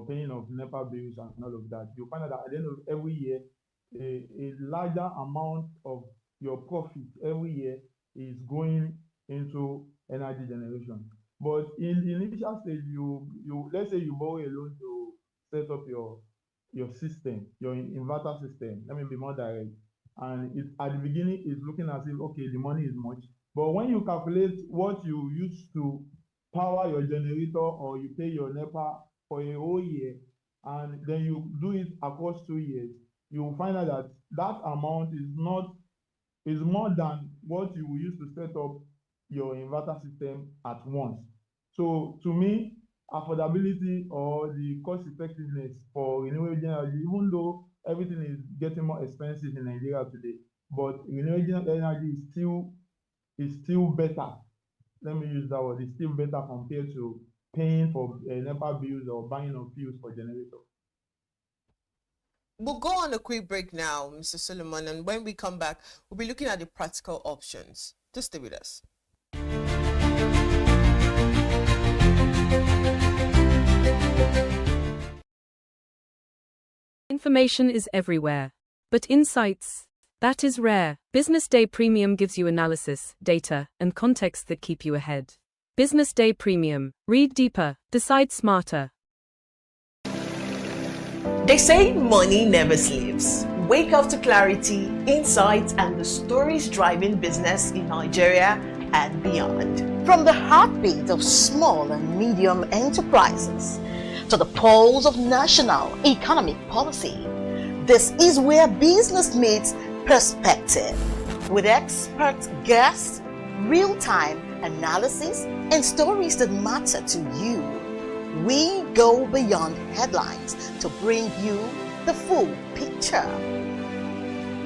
paying of NEPA bills and all of that, you find out that at the end of every year, a larger amount of your profit every year is going into energy generation. But in the initial stage, you let's say you borrow a loan to set up your system, your inverter system. Let me be more direct. And it, at the beginning, it's looking as if, okay, the money is much. But when you calculate what you use to power your generator or you pay your NEPA for a whole year, and then you do it across 2 years, you will find out that that amount is more than what you will use to set up your inverter system at once. So to me, affordability or the cost effectiveness for renewable energy, even though everything is getting more expensive in Nigeria today, but renewable energy is still better. Let me use that word. It's still better compared to paying for NEPA bills or buying of fuels for generator. We'll go on a quick break now, Mr. Solomon, and when we come back, we'll be looking at the practical options. Just stay with us. Information is everywhere, but insights, that is rare. Business Day Premium gives you analysis, data, and context that keep you ahead. Business Day Premium. Read deeper, decide smarter. They say money never sleeps. Wake up to clarity, insights, and the stories driving business in Nigeria and beyond. From the heartbeat of small and medium enterprises to the pulse of national economic policy, this is where business meets perspective. With expert guests, real-time analysis, and stories that matter to you. We go beyond headlines to bring you the full picture.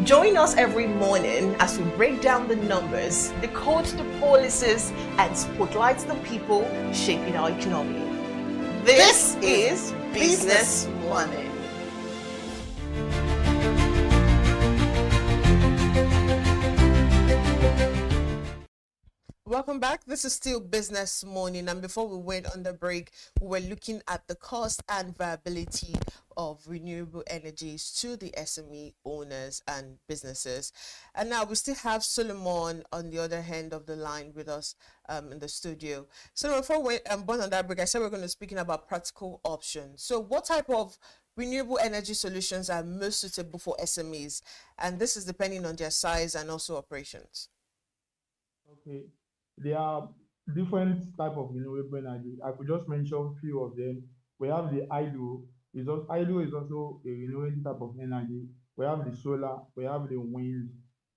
Join us every morning as we break down the numbers, decode the policies, and spotlight the people shaping our economy. This is Business Morning. Welcome back. This is still Business Morning, and before we went on the break, we were looking at the cost and viability of renewable energies to the SME owners and businesses. And now we still have Solomon on the other hand of the line with us in the studio. So before we born on that break, I said we're going to be speaking about practical options. So what type of renewable energy solutions are most suitable for SMEs? And this is depending on their size and also operations. Okay. There are different type of renewable energy. I could just mention a few of them. We have the hydro. Hydro is also a renewable type of energy. We have the solar, we have the wind,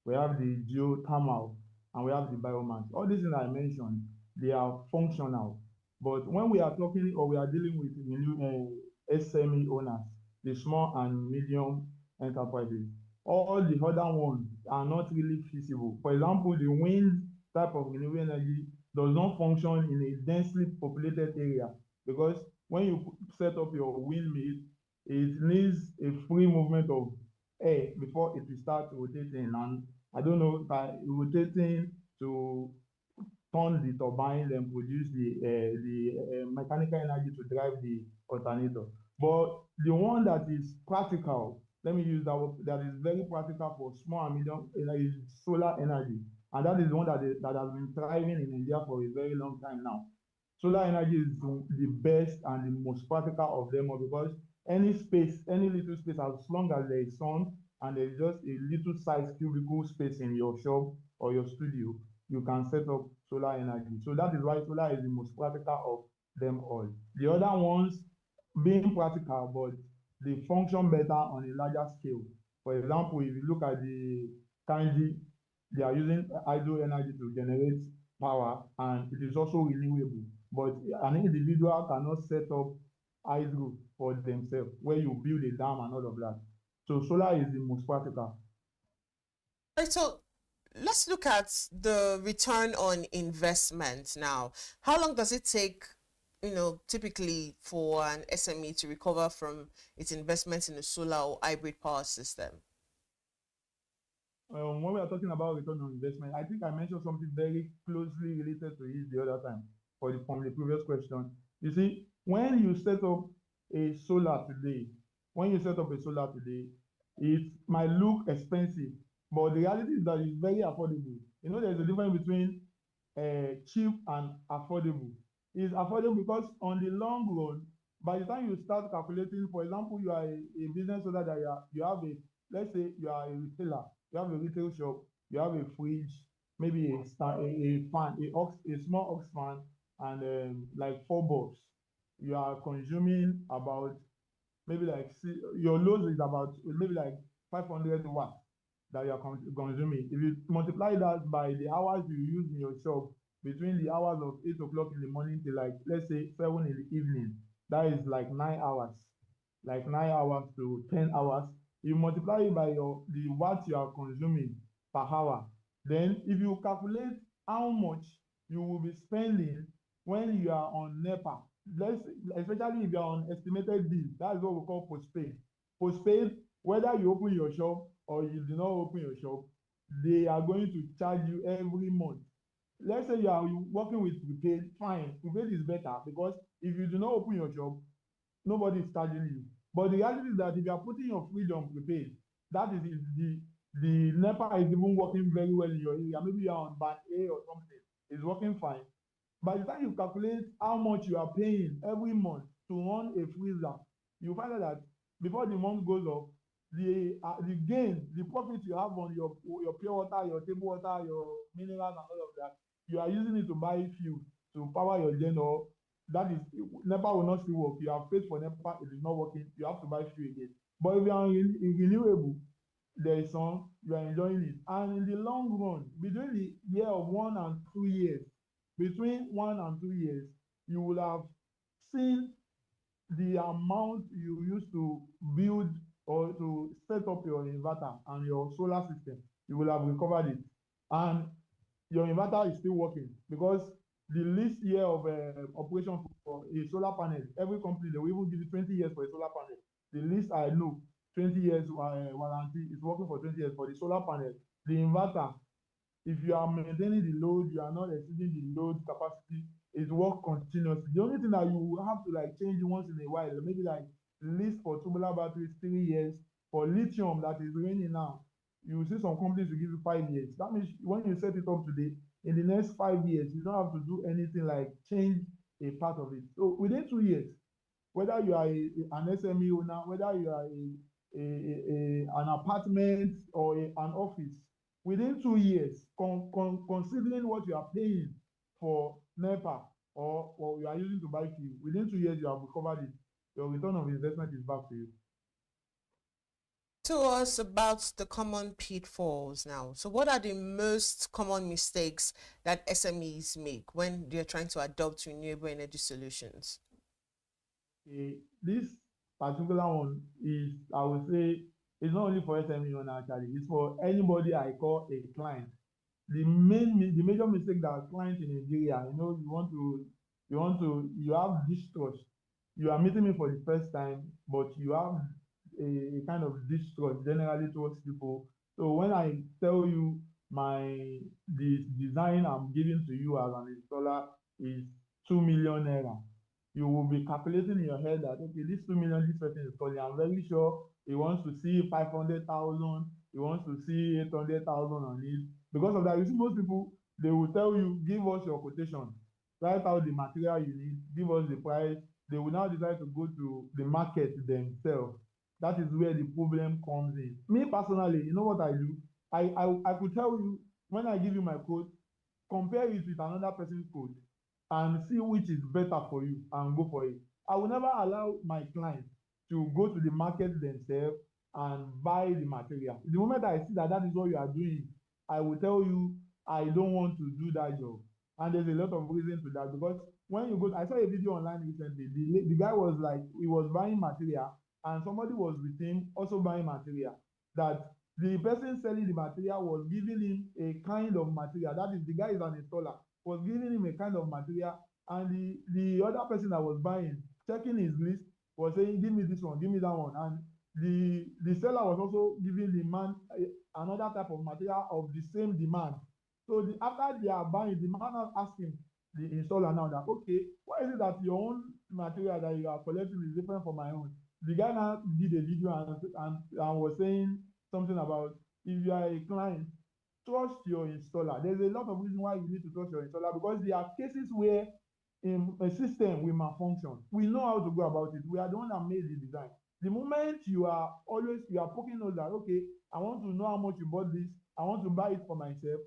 we have the geothermal, and we have the biomass. All these things I mentioned, they are functional. But when we are talking or we are dealing with SME owners, the small and medium enterprises, all the other ones are not really feasible. For example, the wind type of renewable energy does not function in a densely populated area, because when you set up your windmill, it needs a free movement of air before it will start rotating. And I don't know, by rotating to turn the turbine and produce the mechanical energy to drive the alternator. But the one that is practical, let me use that word, that is very practical for small and medium energy, is solar energy. And that is the one that has been thriving in India for a very long time now. Solar energy is the best and the most practical of them all, because any space, any little space, as long as there is sun and there is just a little size cubicle space in your shop or your studio, you can set up solar energy. So that is why solar is the most practical of them all. The other ones being practical, but they function better on a larger scale. For example, if you look at the Kanji, they are using hydro energy to generate power, and it is also renewable. But an individual cannot set up hydro for themselves, where you build a dam and all of that. So solar is the most practical. Right, so let's look at the return on investment now. How long does it take, typically for an SME to recover from its investments in a solar or hybrid power system? When we are talking about return on investment, I think I mentioned something very closely related to it the other time from the previous question. You see, when you set up a solar today, it might look expensive, but the reality is that it's very affordable. There's a difference between cheap and affordable. It's affordable because on the long run, by the time you start calculating, for example, you are a business owner that you have let's say you are a retailer, you have a retail shop, you have a fridge, maybe a fan, a small ox fan, and like 4 bulbs. You are consuming about maybe your load is about maybe like 500 watts that you are consuming. If you multiply that by the hours you use in your shop, between the hours of 8 o'clock in the morning to let's say 7 in the evening, that is like 9 hours, like 9 hours to 10 hours. You multiply it by the watts you are consuming per hour. Then if you calculate how much you will be spending when you are on NEPA, especially if you are on estimated bill, that is what we call postpaid. Postpaid, whether you open your shop or you do not open your shop, they are going to charge you every month. Let's say you are working with prepaid, fine. Prepaid is better, because if you do not open your shop, nobody is charging you. But the reality is that if you are putting your fridge on prepaid, that is the NEPA is even working very well in your area. Maybe you are on band A or something. It's working fine. By the time you calculate how much you are paying every month to run a freezer, you find out that before the month goes off, the gain, the profit you have on your pure water, your table water, your minerals and all of that, you are using it to buy fuel to power your gen, or that is, NEPA will not still work. You have paid for NEPA, it is not working, you have to buy fuel again. But if you are in renewable, there is sun, you are enjoying it. And in the long run, between the year of 1 and 2 years, you will have seen the amount you used to build or to set up your inverter and your solar system, you will have recovered it. And your inverter is still working because the least year of operation for a solar panel, every company, they will even give you 20 years for a solar panel. The least I know, 20 years warranty is working for 20 years for the solar panel. The inverter, if you are maintaining the load, you are not exceeding the load capacity, it works continuously. The only thing that you will have to like change once in a while, maybe like lease for tubular batteries 3 years, for lithium that is raining now, you will see some companies will give you 5 years. That means when you set it up today, in the next 5 years, you don't have to do anything like change a part of it. So within 2 years, whether you are an SME owner, whether you are an apartment or an office, within 2 years, considering what you are paying for NEPA or you are using to buy fuel, within 2 years you have recovered it. Your return of investment is back to you. To us about the common pitfalls now. So what are the most common mistakes that SMEs make when they're trying to adopt renewable energy solutions? This particular one is, I would say, it's not only for SME owner actually, it's for anybody I call a client. The major mistake that clients in Nigeria, you have distrust. You are meeting me for the first time, but you have a kind of distrust generally towards people. So when I tell you the design I'm giving to you as an installer is 2 million naira, you will be calculating in your head that, okay, this 2 million this person is calling, I'm very sure he wants to see 500,000, he wants to see 800,000 on it. Because of that, you see most people, they will tell you, give us your quotation, write out the material you need, give us the price. They will now decide to go to the market themselves. That is where the problem comes in. Me personally, you know what I do? I could tell you, when I give you my quote, compare it with another person's quote and see which is better for you and go for it. I will never allow my clients to go to the market themselves and buy the material. The moment I see that that is what you are doing, I will tell you, I don't want to do that job. And there's a lot of reason to that, because when you go, I saw a video online recently, the guy was like, he was buying material and somebody was with him also buying material, that the person selling the material was giving him a kind of material, that is, the guy is an installer, was giving him a kind of material, and the other person that was buying, checking his list, was saying, give me this one, give me that one. And the seller was also giving the man another type of material of the same demand. So after they are buying, the man is asking the installer now that, okay, why is it that your own material that you are collecting is different from my own? The guy now did a video and was saying something about, if you are a client, trust your installer. There's a lot of reasons why you need to trust your installer, because there are cases where in a system will malfunction. We know how to go about it. We are the one that made the design. The moment you are poking nose that, okay, I want to know how much you bought this, I want to buy it for myself,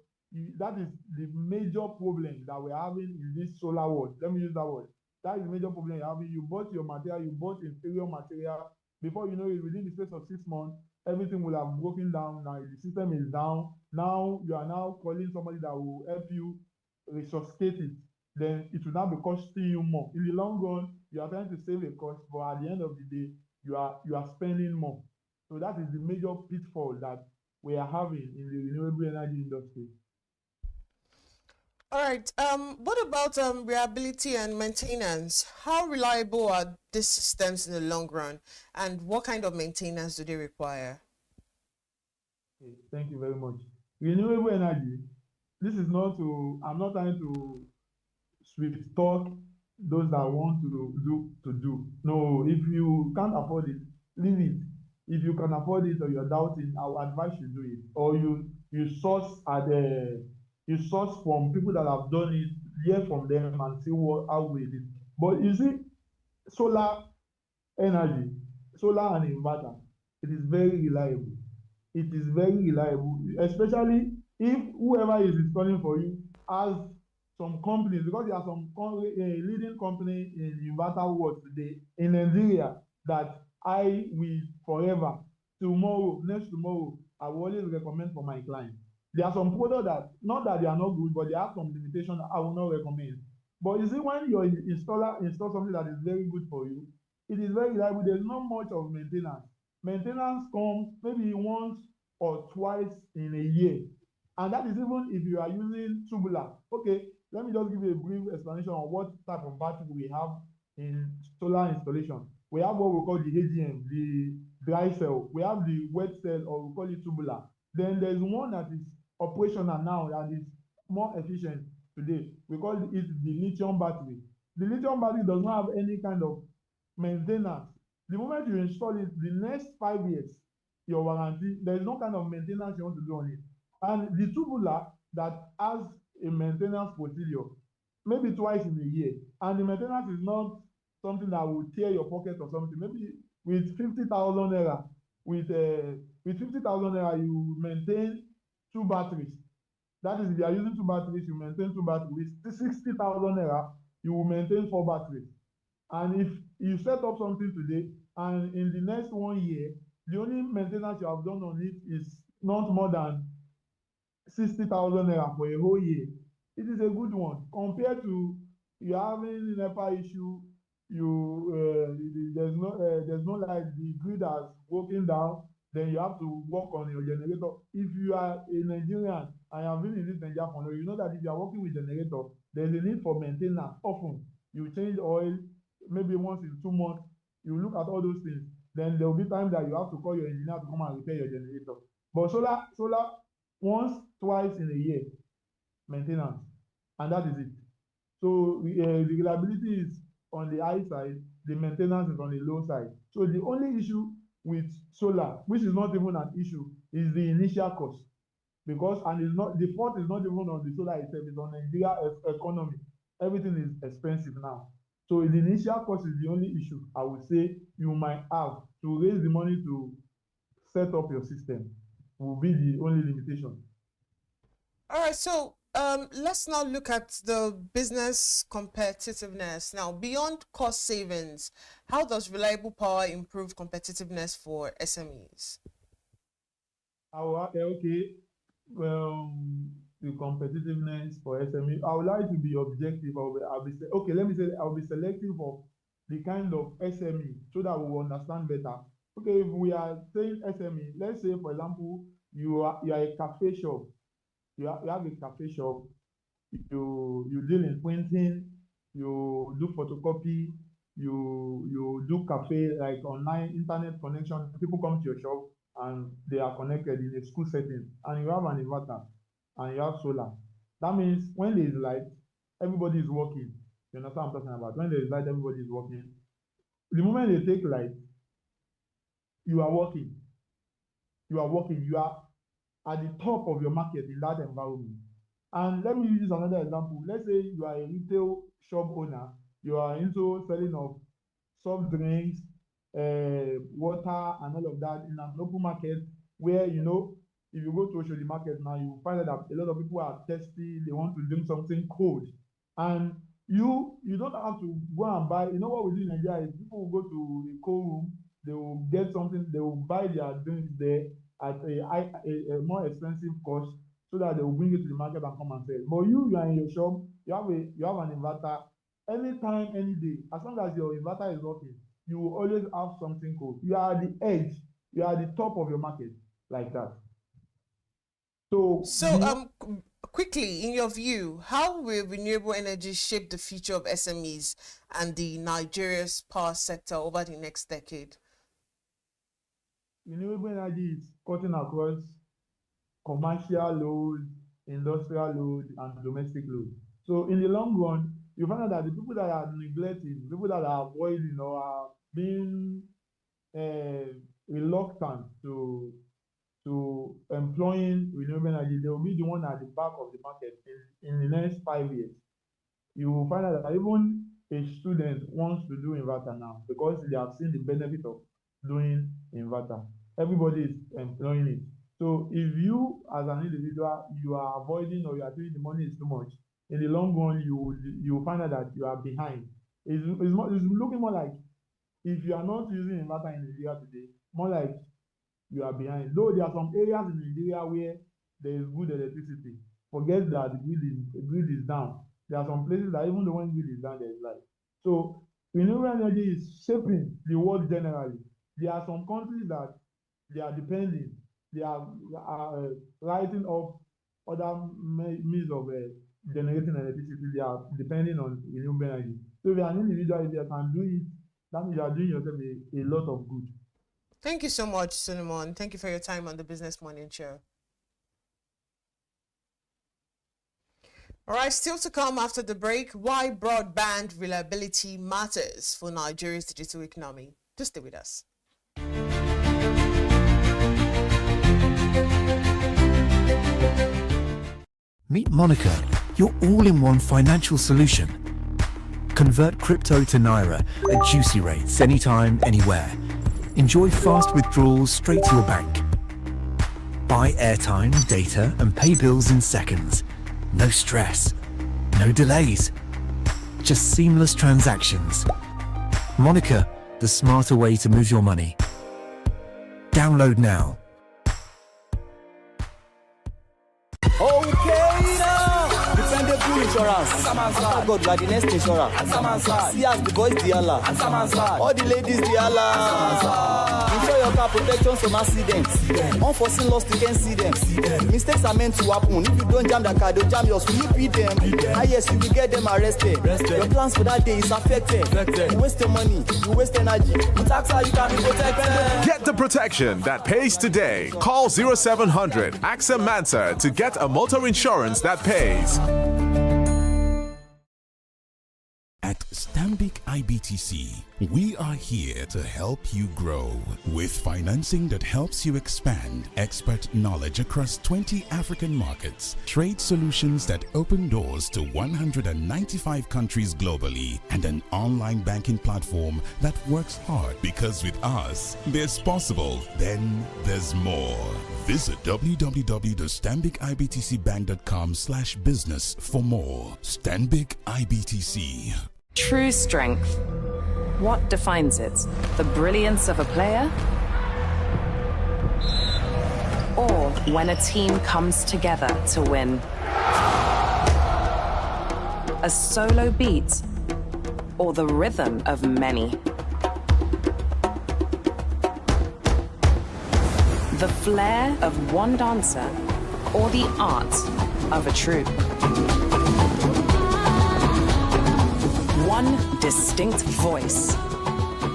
that is the major problem that we're having in this solar world. Let me use that word. That is the major problem you're having. You bought your material, you bought inferior material. Before you know it, within the space of 6 months, everything will have broken down. Now the system is down. Now you are now calling somebody that will help you resuscitate it. Then it will now be costing you more. In the long run, you are trying to save a cost, but at the end of the day, you are spending more. So that is the major pitfall that we are having in the renewable energy industry. All right. What about reliability and maintenance? How reliable are these systems in the long run, and what kind of maintenance do they require? Okay, thank you very much. Renewable energy. This is not to. I'm not trying to sweet talk those that want to do. No, if you can't afford it, leave it. If you can afford it or you're doubting, I would advise you do it. Or you source from people that have done it, hear from them and see how it is. But you see, solar energy, solar and inverter, it is very reliable. It is very reliable, especially if whoever is installing for you has some companies, because there are some leading company in inverter world today in Nigeria that I will forever, tomorrow, next tomorrow, I will always recommend for my clients. There are some products that, not that they are not good, but they have some limitations I will not recommend. But you see, when your installer installs something that is very good for you, it is very reliable. There's not much of maintenance. Maintenance comes maybe once or twice in a year. And that is even if you are using tubular. Okay, let me just give you a brief explanation on what type of battery we have in solar installation. We have what we call the AGM, the dry cell. We have the wet cell, or we call it tubular. Then there's one that is operational now that is more efficient today. We call it the lithium battery. The lithium battery does not have any kind of maintenance. The moment you install it, the next 5 years, your warranty, there is no kind of maintenance you want to do on it. And the tubular that has a maintenance procedure, maybe twice in a year, and the maintenance is not something that will tear your pocket or something. Maybe with 50,000 naira, with 50,000 naira, you maintain 2 batteries. That is, if you are using 2 batteries, you maintain 2 batteries. 60,000 naira, you will maintain 4 batteries. And if you set up something today, and in the next 1 year, the only maintenance you have done on it is not more than 60,000 naira for a whole year, it is a good one. Compared to you having NEPA issue, there's no light, the grid has broken down, then you have to work on your generator. If you are a Nigerian and you have been in this Nigeria for now, you know that if you are working with generator, there's a need for maintenance. Often you change oil, maybe once in 2 months, you look at all those things. Then there will be times that you have to call your engineer to come and repair your generator. But solar once, twice in a year, maintenance, and that is it. So the reliability is on the high side, the maintenance is on the low side. So the only issue with solar, which is not even an issue, is the initial cost. Because, and it's not, the fault is not even on the solar itself, it's on Nigeria economy. Everything is expensive now. So the initial cost is the only issue I would say you might have to raise the money to set up your system. Will be the only limitation. All right, so let's now look at the business competitiveness. Now, beyond cost savings, how does reliable power improve competitiveness for SMEs? Okay, well, the competitiveness for SME, I would like to be objective. I'll be selective of the kind of SME so that we will understand better. Okay, if we are saying SME, let's say, for example, you are a cafe shop. You have a cafe shop. You deal in printing. You do photocopy. You do cafe, like online internet connection. People come to your shop and they are connected in a school setting, and you have an inverter and you have solar. That means when there is light, everybody is working. You understand what I'm talking about? When there is light, everybody is working. The moment they take light, you are working. You are at the top of your market in that environment. And let me use another example. Let's say you are a retail shop owner. You are into selling of soft drinks, water, and all of that in an open market where, you know, if you go to Oshodi market now, you find that a lot of people are thirsty. They want to drink something cold. And you don't have to go and buy. You know what we do in Nigeria is people will go to a cold room, they will get something, they will buy their drinks there at a more expensive cost so that they will bring it to the market and come and sell. But you are in your shop, you have an inverter. Anytime, any day, as long as your inverter is working, you will always have something cold. You are at the edge, you are at the top of your market, like that. So quickly, in your view, how will renewable energy shape the future of SMEs and the Nigeria's power sector over the next decade? Renewable energy is cutting across commercial load, industrial load, and domestic load. So in the long run, you find out that the people that are neglecting, people that are avoiding or are being reluctant to employing renewable energy, they will be the one at the back of the market in the next 5 years. You will find out that even a student wants to do inverter now because they have seen the benefit of doing inverter. Everybody is employing it. So if you as an individual, you are avoiding or you are doing the money is too much, in the long run, you will find out that you are behind. It's looking more like if you are not using inverter in Nigeria today, more like you are behind. Though there are some areas in Nigeria where there is good electricity. Forget that the grid is down. There are some places that even though when grid is down, there is light. So renewable energy is shaping the world generally. There are some countries that they are depending, they are writing off other means of generating electricity. They are depending on renewable energy. So if you are an individual, if you can do it, that means you are doing yourself a lot of good. Thank you so much, Solomon. Thank you for your time on the Business Morning Show. All right, still to come after the break, why broadband reliability matters for Nigeria's digital economy. Just stay with us. Meet Monica, your all-in-one financial solution. Convert crypto to Naira at juicy rates anytime, anywhere. Enjoy fast withdrawals straight to your bank. Buy airtime, data, and pay bills in seconds. No stress, no delays, just seamless transactions. Monica, the smarter way to move your money. Download now. Okay now, dependable insurance. After God, like the next insurance. See as the boys the Allah. All the ladies the Allah. Insure your car protection from accidents. Unforeseen loss, you can see them. Mistakes are meant to happen. If you don't jam the car, they'll jam yours. Will you beat them? Yes, you will get them arrested. Your plans for that day is affected. You waste your money, you waste energy. With AXA, you can be protected. Get the protection that pays today. Call 0700 AXA Mansa to get a motor insurance that pays. At Stanbic IBTC, we are here to help you grow with financing that helps you expand, expert knowledge across 20 African markets, trade solutions that open doors to 195 countries globally, and an online banking platform that works hard, because with us, there's possible, then there's more. Visit www.stanbicibtcbank.com/business for more. Stanbic IBTC. True strength. What defines it? The brilliance of a player? Or when a team comes together to win? A solo beat? Or the rhythm of many? The flair of one dancer? Or the art of a troupe? One distinct voice,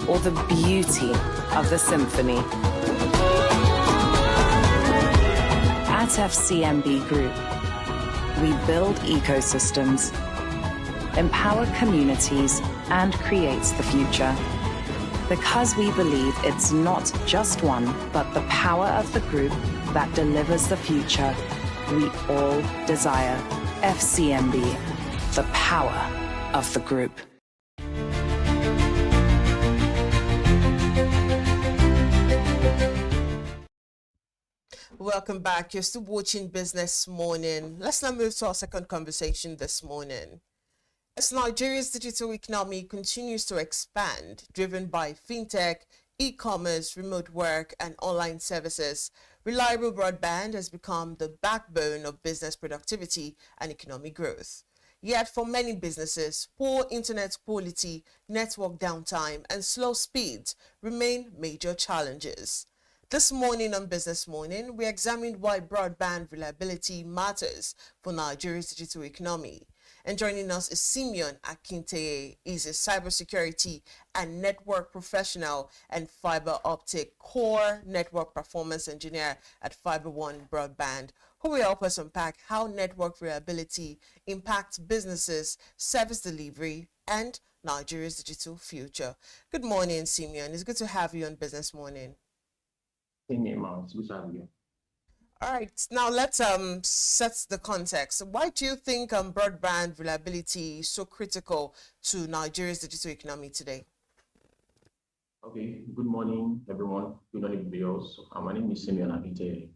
or the beauty of the symphony. At FCMB Group, we build ecosystems, empower communities, and create the future. Because we believe it's not just one, but the power of the group that delivers the future we all desire. FCMB, the power of the group. Welcome back. You're still watching Business Morning. Let's now move to our second conversation this morning. As Nigeria's digital economy continues to expand, driven by fintech, e-commerce, remote work, and online services, reliable broadband has become the backbone of business productivity and economic growth. Yet for many businesses, poor internet quality, network downtime, and slow speeds remain major challenges. This morning on Business Morning, we examined why broadband reliability matters for Nigeria's digital economy. And joining us is Simeon Akinteye. He's a cybersecurity and network professional and fiber optic core network performance engineer at Fiber One Broadband, who will help us unpack how network reliability impacts businesses, service delivery, and Nigeria's digital future. Good morning, Simeon. It's good to have you on Business Morning. All right, now let's set the context. Why do you think broadband reliability is so critical to Nigeria's digital economy today? Okay, good morning, everyone. Good morning, viewers. My name is Simeon Akinteye.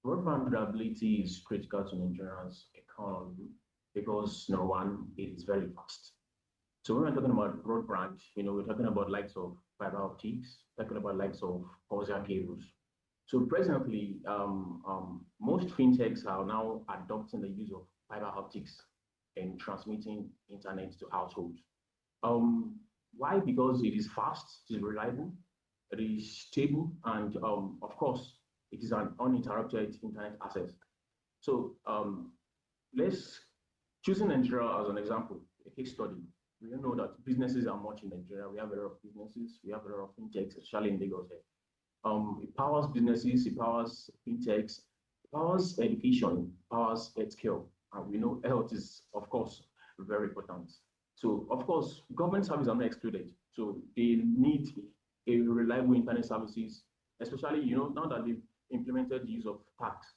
Broadband reliability is critical to Nigeria's economy because, number one, it is very fast. So when we're talking about broadband, we're talking about likes of fiber optics, talking about likes of coaxial cables. So presently, most fintechs are now adopting the use of fiber optics and transmitting internet to households. Why? Because it is fast, it is reliable, it is stable, and of course, it is an uninterrupted internet access. So let's choosing Nigeria as an example, a case study. We all know that businesses are much in Nigeria. We have a lot of businesses, we have a lot of fintechs, especially in Lagos. It powers businesses, it powers fintechs, it powers education, it powers healthcare. And we know health is, of course, very important. So, of course, government services are not excluded. So they need a reliable internet services, especially, now that they've implemented the use of tax.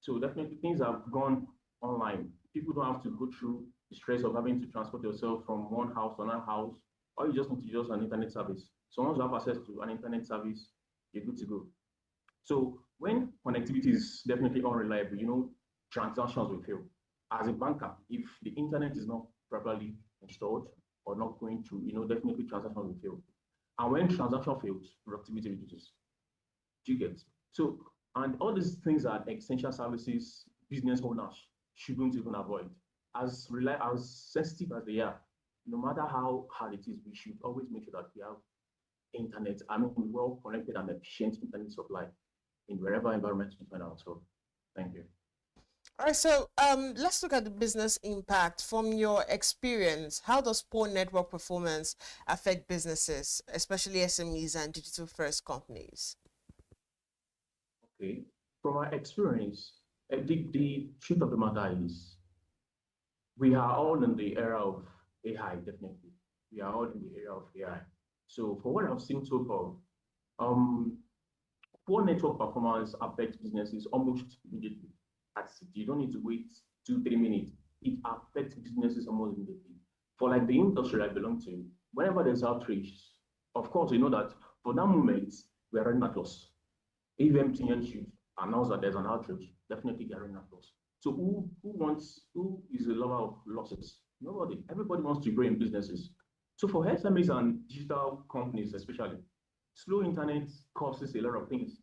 So definitely things have gone online. People don't have to go through the stress of having to transport yourself from one house to another house. All you just need to use an internet service. So once you have access to an internet service, you're good to go. So when connectivity is definitely unreliable, transactions will fail. As a banker, if the internet is not properly installed or not going through, definitely transactions will fail. And when transaction fails, productivity reduces. Do you get? So, and all these things are essential services business owners shouldn't even avoid. As sensitive as they are, no matter how hard it is, we should always make sure that we have internet, well connected and efficient internet supply in wherever environment we find ourselves. Thank you. All right, so let's look at the business impact. From your experience, how does poor network performance affect businesses, especially SMEs and digital-first companies? Okay, from my experience, the truth of the matter is we are all in the era of AI, definitely. We are all in the era of AI. So for what I've seen so far, poor network performance affects businesses almost immediately. You don't need to wait 2-3 minutes. It affects businesses almost immediately. For like the industry I belong to, whenever there's outrage, of course, you know that for that moment, we're running at loss. If MTN should announce that there's an outrage, definitely they're running at loss. So who is a lover of losses? Nobody. Everybody wants to grow in businesses. So for SMEs and digital companies especially, slow internet causes a lot of things.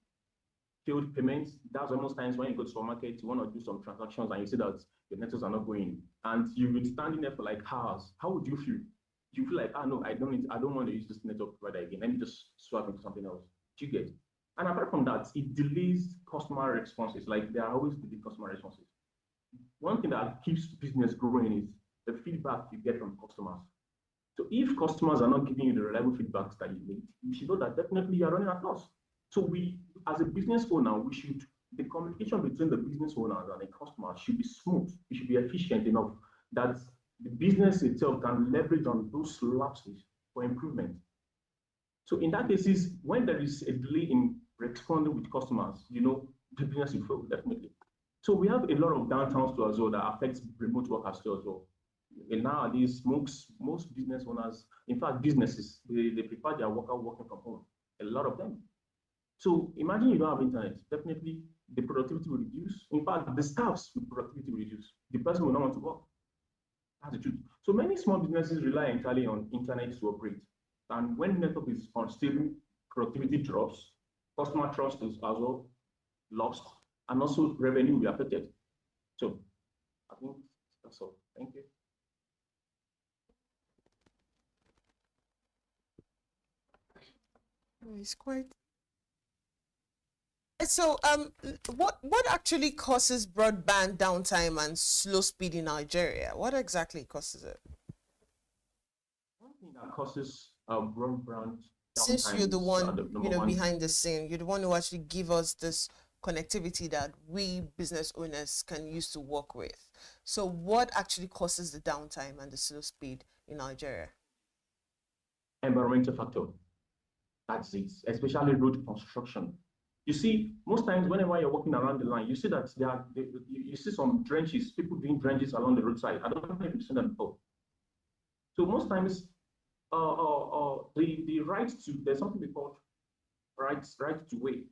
Failed payments, that's almost times when you go to supermarket, you want to do some transactions and you see that your networks are not going. And you've been standing there for like hours. How would you feel? Do you feel like, no, I don't want to use this network provider again. Let me just swap into something else. Do you get? And apart from that, it delays customer responses. Like there are always delayed customer responses. One thing that keeps business growing is the feedback you get from customers. So if customers are not giving you the reliable feedbacks that you need, you should know that definitely you are running at loss. So we, as a business owner, the communication between the business owners and the customer should be smooth. It should be efficient enough that the business itself can leverage on those lapses for improvement. So in that case, when there is a delay in responding with customers, the business will fail, definitely. So we have a lot of downtowns too as well that affects remote workers too as well. And nowadays, most business owners, in fact, businesses, they prefer their worker working from home, a lot of them. So imagine you don't have internet, definitely the productivity will reduce. In fact, the staff's productivity will reduce. The person will not want to work. That's the truth. So many small businesses rely entirely on internet to operate. And when network is unstable, productivity drops, customer trust is also lost, and also revenue will be affected. So I think that's all. Thank you. It's quite. So, what actually causes broadband downtime and slow speed in Nigeria? What exactly causes it? One thing that causes broadband Since you're the one, behind the scene, you're the one who actually give us this connectivity that we business owners can use to work with. So, what actually causes the downtime and the slow speed in Nigeria? Environmental factor. That's it, especially road construction. You see, most times whenever you're walking around the line, you see that you see some drenches, people doing drenches along the roadside. I don't know if you've seen that before. So most times, the right to, there's something we call right to way.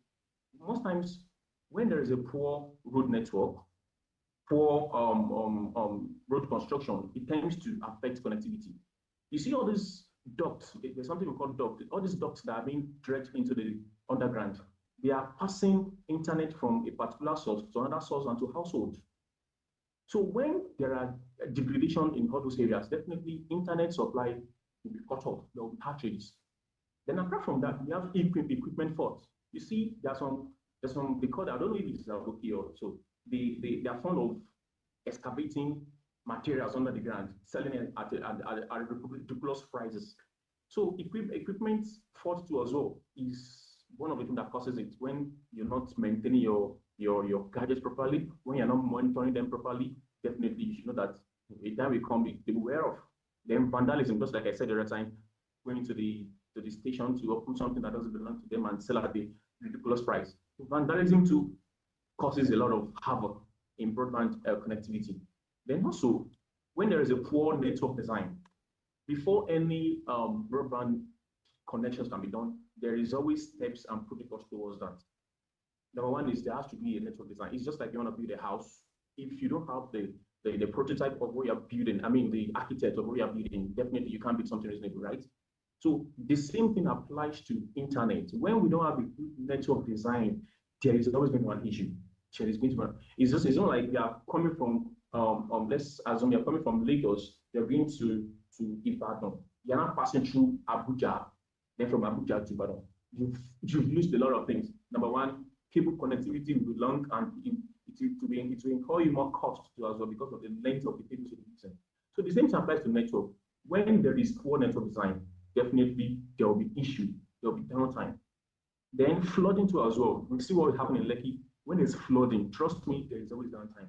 Most times, when there is a poor road network, poor road construction, it tends to affect connectivity. You see all these ducts, there's something we call duct, all these ducts that are being dragged into the underground. They are passing internet from a particular source to another source and to households. So when there are degradation in all those areas, definitely internet supply will be cut off. There will be outrages. Then apart from that, we have equipment faults. You see, there's some they call, I don't know if it's okay or so. They are fond of excavating materials under the ground, selling it at ridiculous prices. So equipment fault too as well is one of the things that causes it. When you're not maintaining your gadgets properly, when you're not monitoring them properly, definitely you should know that a time will come, they will wear off. Then vandalism, just like I said the other time, going to the station to open something that doesn't belong to them and sell at a ridiculous price. Vandalism too causes a lot of havoc in broadband connectivity. Then also, when there is a poor network design, before any broadband connections can be done, there is always steps and protocols towards that. Number one is there has to be a network design. It's just like you want to build a house. If you don't have the prototype of what you're building, I mean the architect of what you're building, definitely you can't build something reasonable, right? So the same thing applies to internet. When we don't have a good network design, there is always going to be an issue. It's not like they are coming from let's assume you're coming from Lagos, they're going to Ibadan. You're not passing through Abuja, then from Abuja to Ibadan. You've used a lot of things. Number one, cable connectivity will be long and it will incur you more cost too as well because of the length of the cables you're using. So the same thing applies to network. When there is poor network design, definitely there will be issue, there will be downtime. Then flooding too as well. We see what will happen in Lekki. When there's flooding, trust me, there is always downtime.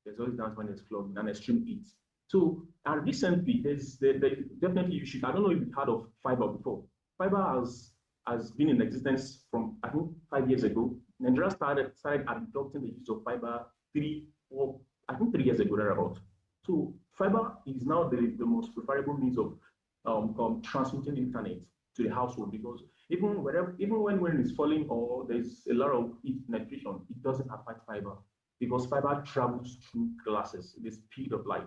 There's always downtime when there's flooding and extreme heat. So, and recently, definitely you should, I don't know if you've heard of fiber before. Fiber has been in existence from, I think, 5 years ago. Nigeria started adopting the use of fiber 3 years ago, thereabout. So fiber is now the most preferable means of transmitting the internet to the household, because even when rain is falling or there's a lot of heat penetration, it doesn't affect fiber because fiber travels through glasses, the speed of light.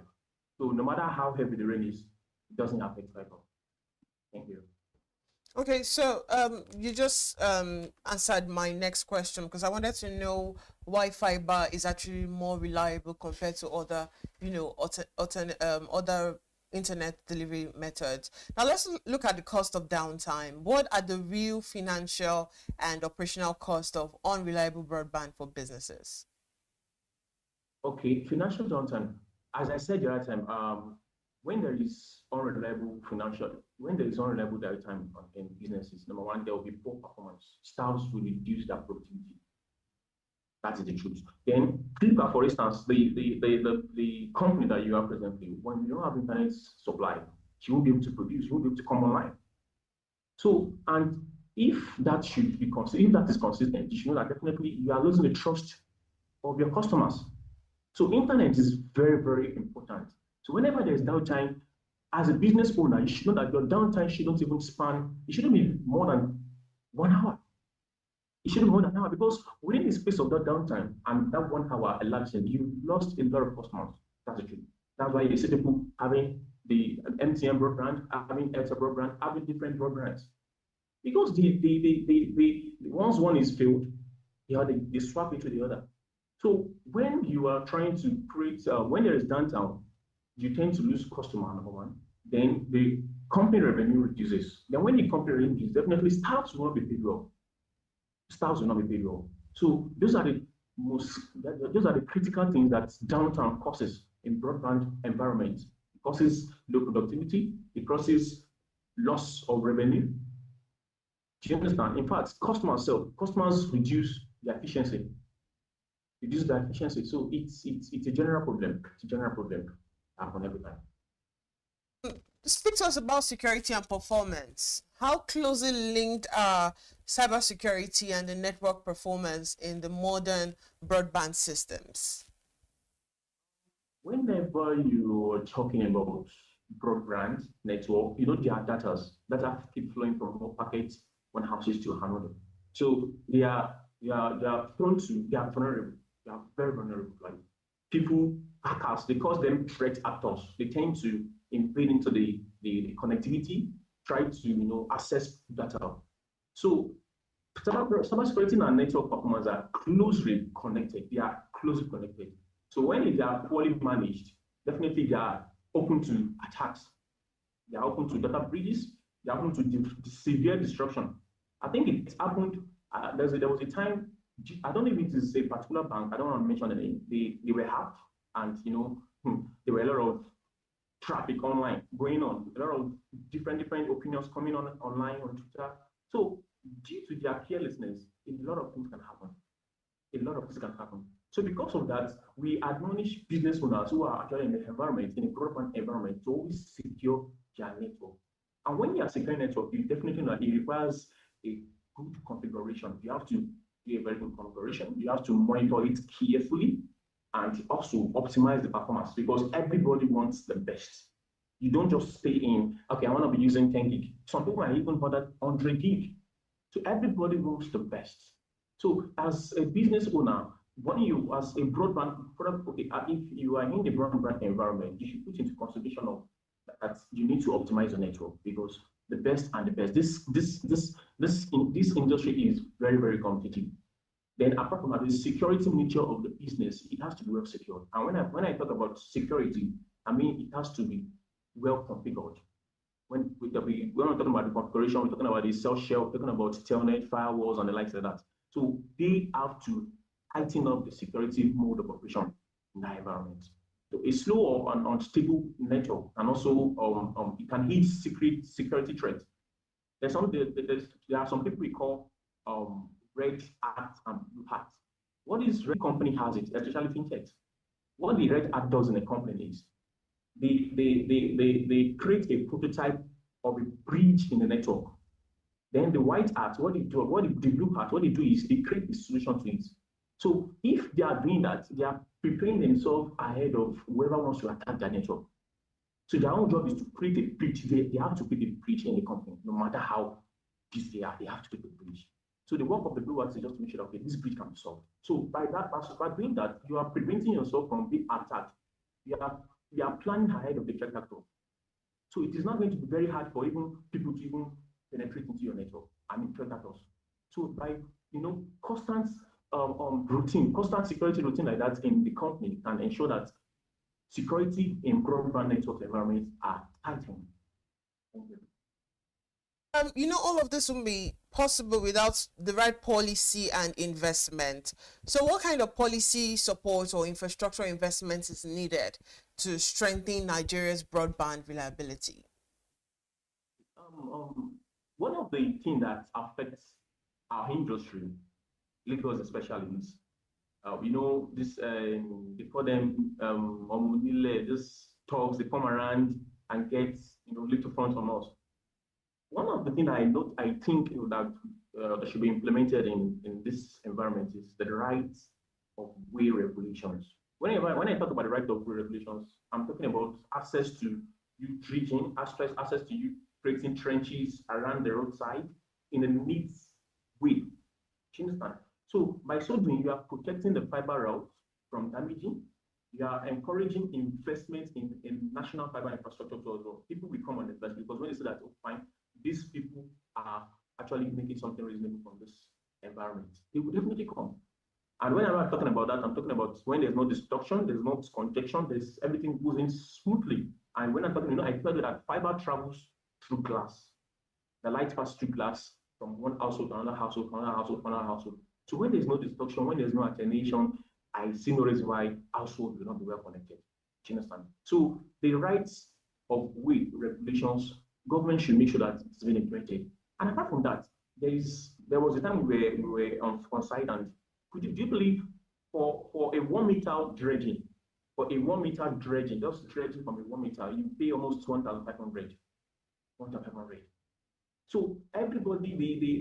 So no matter how heavy the rain is, it doesn't affect fiber. Thank you. Okay, so you just answered my next question, because I wanted to know why fiber is actually more reliable compared to other, other internet delivery methods. Now let's look at the cost of downtime. What are the real financial and operational costs of unreliable broadband for businesses? Okay, financial downtime. As I said the other time, when there is unreliable downtime in businesses, number one, there will be poor performance. Staffs will reduce their productivity. That is the truth. Then, Clipper, for instance, the company that you are presently, when you don't have internet supply, you won't be able to produce, you won't be able to come online. So, and if that is consistent, you should know that definitely you are losing the trust of your customers. So internet is very, very important. So whenever there's downtime, as a business owner, you should know that your downtime shouldn't even span, it shouldn't be more than 1 hour. It shouldn't be more than an hour, because within the space of that downtime and that 1 hour elapsing, you lost a lot of customers. That's the truth. That's why you see people having the MTN broadband, having Airtel broadband, having different broadbands. Because once one is failed, they swap into the other. So when you are trying to create, when there is downtime, you tend to lose customer, number one. Then the company revenue reduces. Then when the company revenue reduces, definitely staffs will not be paid well. Staffs will not be paid well. So those are the critical things that downtime causes in broadband environment. It causes low productivity. It causes loss of revenue. Do you understand? In fact, customers reduce their efficiency. So it's a general problem. It's a general problem on every time. Speak to us about security and performance. How closely linked are cybersecurity and the network performance in the modern broadband systems? Whenever you are talking about broadband network, there are data keep flowing from one packet, one houses to another. So they are vulnerable. They are very vulnerable. Like people, hackers, they call them threat actors. They tend to invade into the connectivity, try to access data. So cybersecurity and network performance are closely connected. They are closely connected. So when they are poorly managed, definitely they are open to attacks. They are open to data breaches. They are open to severe destruction. I think it happened. There was a time. I don't know if it is a particular bank. I don't want to mention the name. They were hacked, and there were a lot of traffic online going on. A lot of different opinions coming on online on Twitter. So due to their carelessness, a lot of things can happen. A lot of things can happen. So because of that, we admonish business owners who are actually in the environment, in a broadband environment, to always secure their network. And when you are securing network, you definitely know it requires a good configuration. You have to do a very good configuration. You have to monitor it carefully and also optimize the performance, because everybody wants the best. You don't just stay in, okay, I want to be using 10 gig. Some people are even bothered 100 gig. So everybody wants the best. So as a business owner, when you, as a broadband, if you are in the broadband environment, you should put into consideration of that you need to optimize your network, because the best and the best. This industry is very, very competitive. Then apart from that, the security nature of the business, it has to be well secured. And when I talk about security, I mean it has to be well configured. When we're not talking about the configuration, we're talking about the cell shell, we're talking about telnet, firewalls, and the likes like that. So they have to tighten up the security mode of operation in that environment. So a slow or an unstable network, and also it can hit security threats. There are some people we call red hat and blue hat. What is red company has it, especially fintechs? What the red hat does in a company is they create a prototype of a bridge in the network. Then the white hat, the blue hat, what they do is they create a solution to it. So if they are doing that, they are preparing themselves ahead of whoever wants to attack their network. So their own job is to create a bridge. They have to create a bridge in the company, no matter how busy they are, they have to create a bridge. So the work of the blue hat is just to make sure that, okay, this bridge can be solved. So by doing that, you are preventing yourself from being attacked. You are planning ahead of the threat actor. So it is not going to be very hard for even people to even penetrate into your network. I mean, threat actors. So by constant constant security routine like that in the company can ensure that security in broadband network environments are tightened. Thank you. All of this wouldn't be possible without the right policy and investment. So what kind of policy support or infrastructure investment is needed to strengthen Nigeria's broadband reliability? One of the things that affects our industry, Lagos especially, is this they call them this talks, they come around and get little funds from us. One of the things I think that should be implemented in this environment is the rights of way regulations. When I talk about the right of way regulations, I'm talking about access to you dredging, access to you creating trenches around the roadside in a neat way. Do you understand? So by so doing, you are protecting the fiber routes from damaging. You are encouraging investment in national fiber infrastructure as well. People will come on the invest, because when they say that, oh, fine, these people are actually making something reasonable from this environment, they will definitely come. And whenever I'm talking about that, I'm talking about when there's no destruction, there's no congestion, there's everything goes in smoothly. And when I'm talking, I tell you that fiber travels through glass. The light passes through glass from one household to another household, to another household, to another household. So when there's no destruction, when there's no attenuation, I see no reason why households will not be well connected. Do you understand? So the rights of way regulations, government should make sure that it's been implemented. And apart from that, there was a time we were on site, and do you believe for a 1 meter dredging, just dredging from a 1 meter, you pay almost 1,500. 1,500. So everybody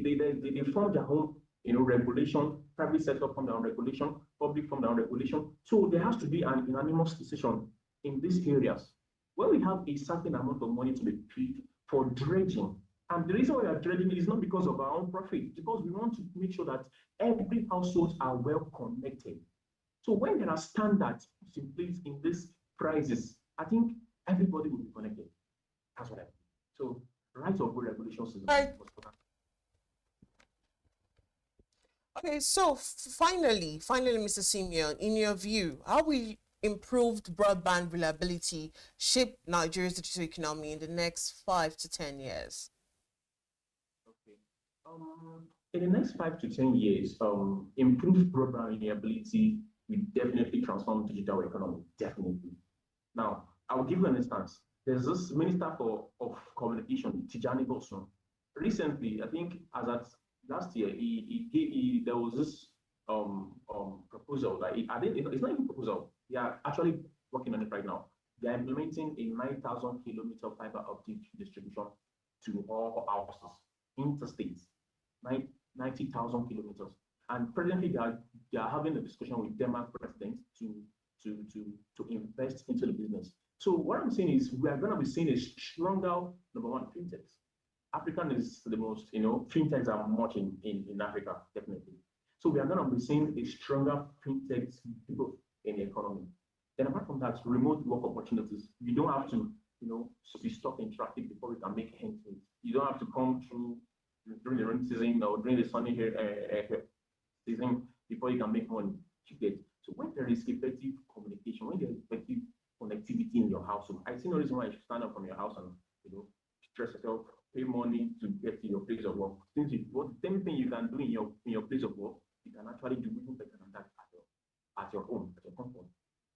they form their own regulation, private sector form their own regulation, public form their own regulation. So there has to be an unanimous decision in these areas. When we have a certain amount of money to be paid for dredging, and the reason why we are dredging is not because of our own profit, because we want to make sure that every household are well connected. So when there are standards in place in these prices, I think everybody will be connected. That's what I think. So rights of way regulations is right. Okay, so finally, Mr. Simeon, in your view, how will improved broadband reliability shape Nigeria's digital economy in the next 5 to 10 years? In the next 5 to 10 years, improved broadband reliability will definitely transform digital economy, definitely. Now, I will give you an instance. There's this Minister of Communication, Tijani Bosun. Recently, I think as at last year, there was this proposal that it's not even a proposal. They are actually working on it right now. They are implementing a 9,000 kilometer fiber optic distribution to all houses, interstate, 90,000 kilometers. And presently, they are having a discussion with Denmark president to invest into the business. So what I'm saying is we are going to be seeing a stronger, number one, fintechs. African is the most, fintechs are much in Africa, definitely. So we are going to be seeing a stronger fintech growth in the economy. Then apart from that, remote work opportunities. You don't have to, be stuck in traffic before we can make ends meet. You don't have to come through during the rain season or during the sunny season before you can make money. So when there is effective communication, when there is effective connectivity in your household, I see no reason why you should stand up from your house and stress yourself, pay money to get to your place of work. Since the same thing you can do in your place of work, you can actually do even better than that at your home, at your comfort.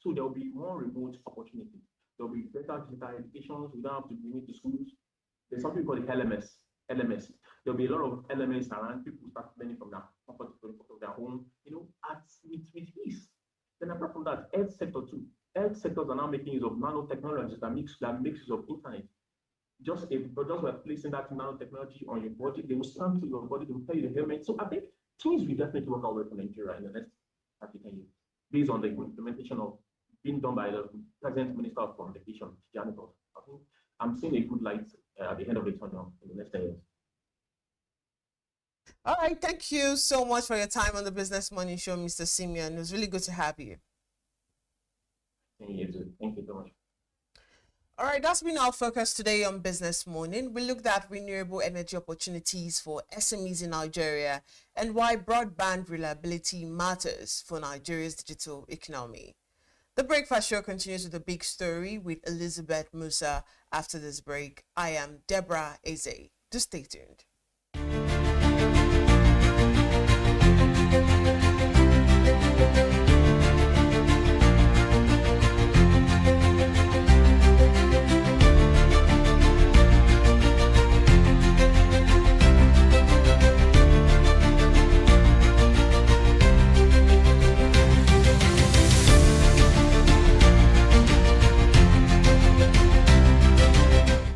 So there will be more remote opportunities. There will be better digital educations. We don't have to bring it to schools. There's something called the LMS. There will be a lot of LMS around. People start learning from their comfort of their home, with ease. Then apart from that, health sector too. Health sectors are now making use of nanotechnologies that makes use of internet. Just by placing that nanotechnology on your body, they will scan to your body, they will tell you the helmet. So I think things will definitely work out well for Nigeria in the next 10 years, based on the implementation of being done by the present Minister of Communication, Tijani Bosun. I think I'm seeing a good light at the end of the tunnel in the next 10 years. All right, thank you so much for your time on the Business Morning Show, Mr. Simeon. It was really good to have you. Thank you so much. All right, that's been our focus today on Business Morning. We looked at renewable energy opportunities for SMEs in Nigeria and why broadband reliability matters for Nigeria's digital economy. The Breakfast Show continues with a big story with Elizabeth Musa after this break. I am Deborah Eze. Do stay tuned.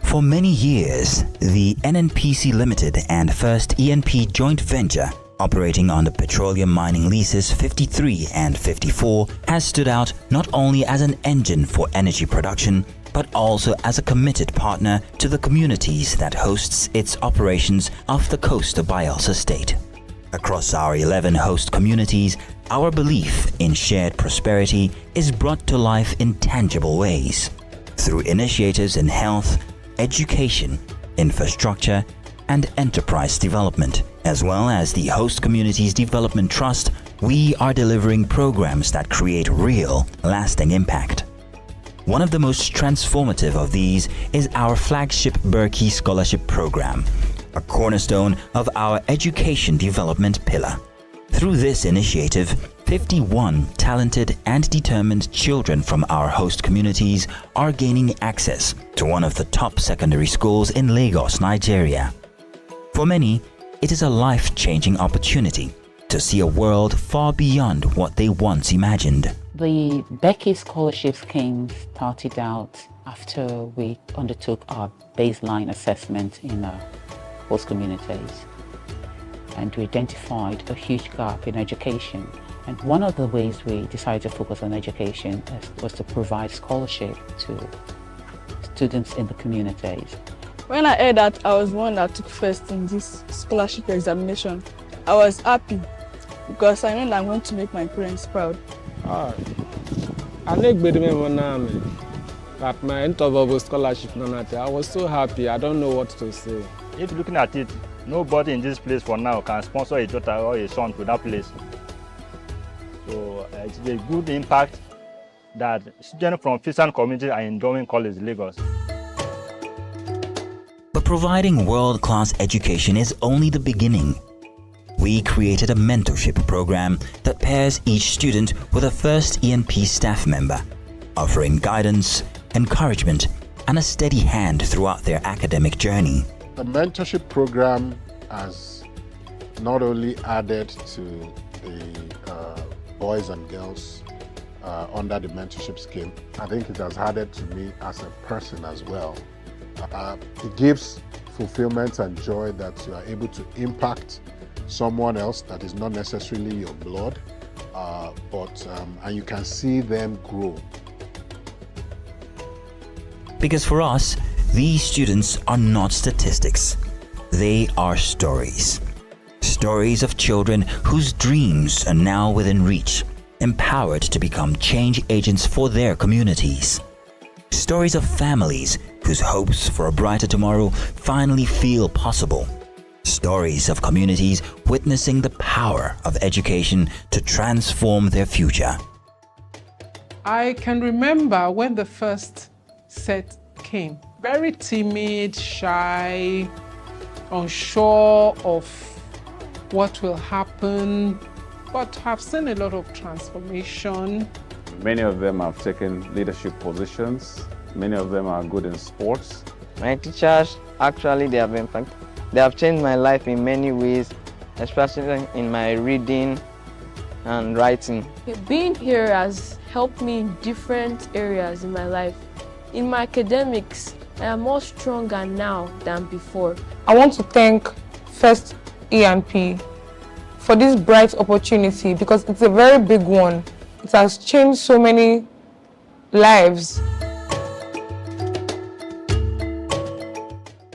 For many years, the NNPC Limited and First ENP joint venture operating on the petroleum mining leases 53 and 54 has stood out not only as an engine for energy production, but also as a committed partner to the communities that hosts its operations off the coast of Bayelsa State. Across our 11 host communities, our belief in shared prosperity is brought to life in tangible ways through initiatives in health, education, infrastructure, and enterprise development. As well as the Host Communities Development Trust, we are delivering programs that create real, lasting impact. One of the most transformative of these is our flagship Berkey Scholarship Program, a cornerstone of our education development pillar. Through this initiative, 51 talented and determined children from our host communities are gaining access to one of the top secondary schools in Lagos, Nigeria. For many, it is a life-changing opportunity to see a world far beyond what they once imagined. The Becky Scholarship Scheme started out after we undertook our baseline assessment in our host communities, and we identified a huge gap in education. And one of the ways we decided to focus on education was to provide scholarship to students in the communities. When I heard that I was one that took first in this scholarship examination, I was happy because I know that I'm going to make my parents proud. I that my interval scholarship, I was so happy, I don't know what to say. If looking at it, nobody in this place for now can sponsor a daughter or a son to that place. So it's a good impact that students from Fisan community are enjoying college Lagos. But providing world-class education is only the beginning. We created a mentorship program that pairs each student with a first ENP staff member, offering guidance, encouragement, and a steady hand throughout their academic journey. The mentorship program has not only added to the boys and girls under the mentorship scheme, I think it has added to me as a person as well. It gives fulfillment and joy that you are able to impact someone else that is not necessarily your blood, and you can see them grow. Because for us, these students are not statistics. They are stories. Stories of children whose dreams are now within reach, empowered to become change agents for their communities. Stories of families whose hopes for a brighter tomorrow finally feel possible. Stories of communities witnessing the power of education to transform their future. I can remember when the first set came. Very timid, shy, unsure of what will happen, but have seen a lot of transformation. Many of them have taken leadership positions. Many of them are good in sports. My teachers, actually, they have changed my life in many ways, especially in my reading and writing. Being here has helped me in different areas in my life. In my academics, I am more stronger now than before. I want to thank First ENP for this bright opportunity because it's a very big one. It has changed so many lives.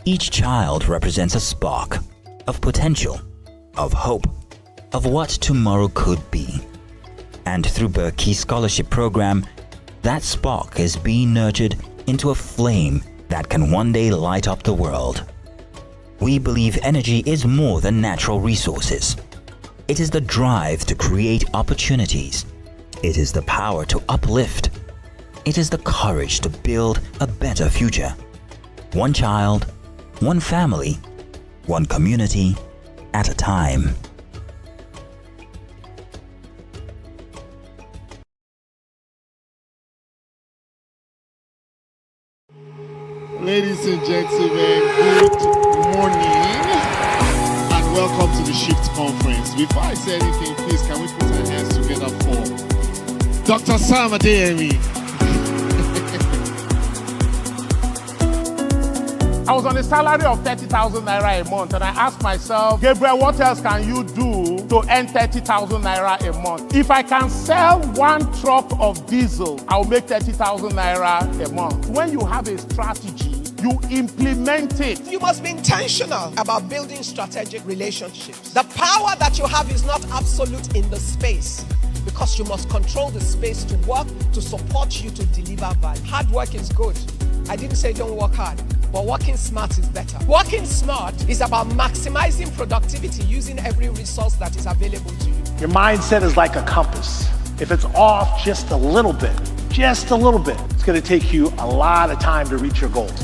Each child represents a spark of potential, of hope, of what tomorrow could be. And through Berkey's scholarship program, that spark is being nurtured into a flame that can one day light up the world. We believe energy is more than natural resources. It is the drive to create opportunities. It is the power to uplift. It is the courage to build a better future. One child, one family, one community at a time. Ladies and gentlemen, good morning and welcome to the Shift Conference. Before I say anything, please can we put our hands together for Dr. Sam Adeyemi. I was on a salary of 30,000 naira a month and I asked myself, Gabriel, what else can you do to earn 30,000 naira a month? If I can sell one truck of diesel, I'll make 30,000 naira a month. When you have a strategy, you implement it. You must be intentional about building strategic relationships. The power that you have is not absolute in the space because you must control the space to work, to support you, to deliver value. Hard work is good. I didn't say don't work hard, but working smart is better. Working smart is about maximizing productivity using every resource that is available to you. Your mindset is like a compass. If it's off just a little bit, it's going to take you a lot of time to reach your goals.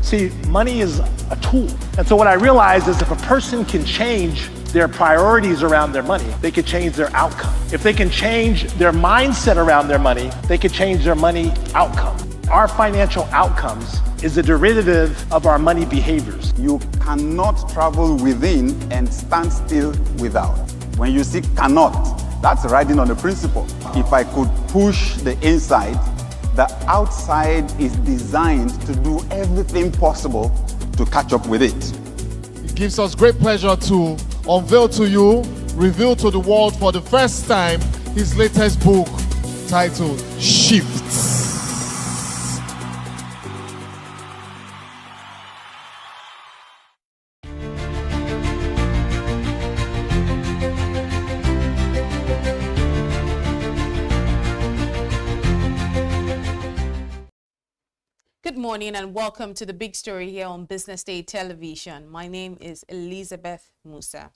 See, money is a tool. And so what I realized is if a person can change their priorities around their money, they could change their outcome. If they can change their mindset around their money, they could change their money outcome. Our financial outcomes is a derivative of our money behaviors. You cannot travel within and stand still without. When you see cannot, that's riding on a principle. If I could push the inside, the outside is designed to do everything possible to catch up with it. It gives us great pleasure to unveil to you, reveal to the world for the first time, his latest book titled Shifts. Good morning and welcome to the big story here on Business Day Television. My name is Elizabeth Musa.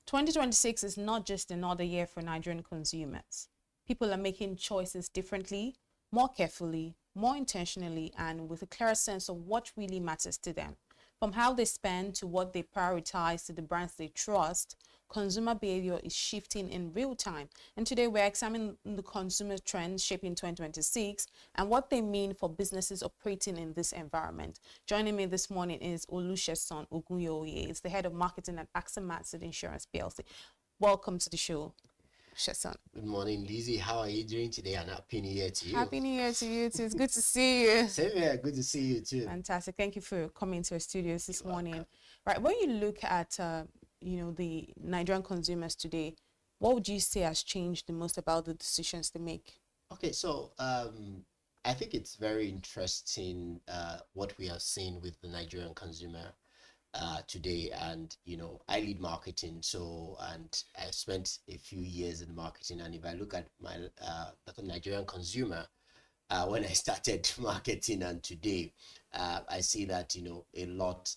2026 is not just another year for Nigerian consumers. People are making choices differently, more carefully, more intentionally, and with a clearer sense of what really matters to them. From how they spend to what they prioritize to the brands they trust, consumer behavior is shifting in real time. And today we're examining the consumer trends shaping 2026 and what they mean for businesses operating in this environment. Joining me this morning is Olusegun Ogunyoye. He's the head of marketing at AXA Matson Insurance PLC. Welcome to the show, Sheson. Good morning, Lizzie. How are you doing today? And Happy New Year to you. Happy New Year to you too. It's good to see you. Same here. Good to see you too. Fantastic. Thank you for coming to our studios this morning. Right. When you look at the Nigerian consumers today, what would you say has changed the most about the decisions they make? Okay, so I think it's very interesting what we are seeing with the Nigerian consumer today. And I lead marketing, and I spent a few years in marketing. And if I look at my the Nigerian consumer, when I started marketing and today, I see that a lot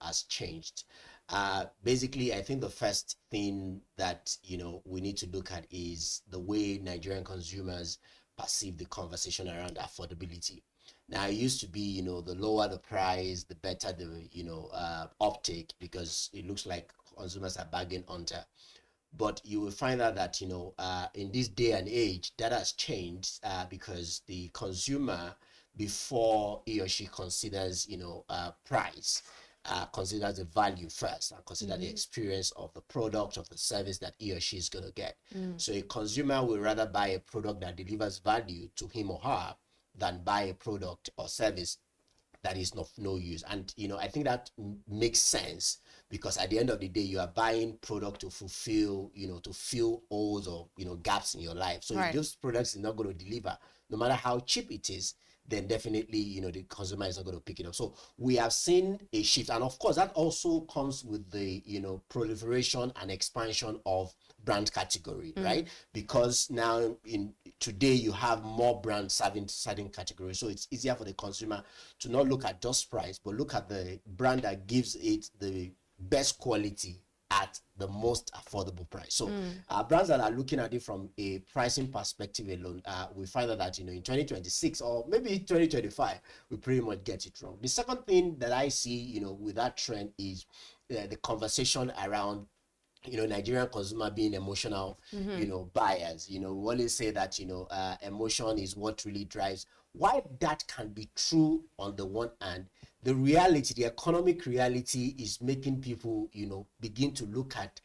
has changed. Basically, I think the first thing that we need to look at is the way Nigerian consumers perceive the conversation around affordability. Now, it used to be, the lower the price, the better the, uptake, because it looks like consumers are bargain hunter. But you will find out that, in this day and age, that has changed because the consumer, before he or she considers, price, considers the value first and consider the experience of the product, of the service that he or she is going to get. So a consumer will rather buy a product that delivers value to him or her than buy a product or service that is of no use. And I think that makes sense, because at the end of the day, you are buying product to fulfill, to fill holes or gaps in your life. So if those products is not going to deliver, no matter how cheap it is, then definitely the consumer is not going to pick it up. So we have seen a shift, and of course that also comes with the proliferation and expansion of brand category, right? Because now today you have more brands serving certain categories, so it's easier for the consumer to not look at just price, but look at the brand that gives it the best quality at the most affordable price. So brands that are looking at it from a pricing perspective alone, we find that in 2026 or maybe 2025, we pretty much get it wrong. The second thing that I see with that trend is the conversation around Nigerian consumer being emotional buyers. We always say that emotion is what really drives. While that can be true on the one hand, the reality, the economic reality, is making people begin to look at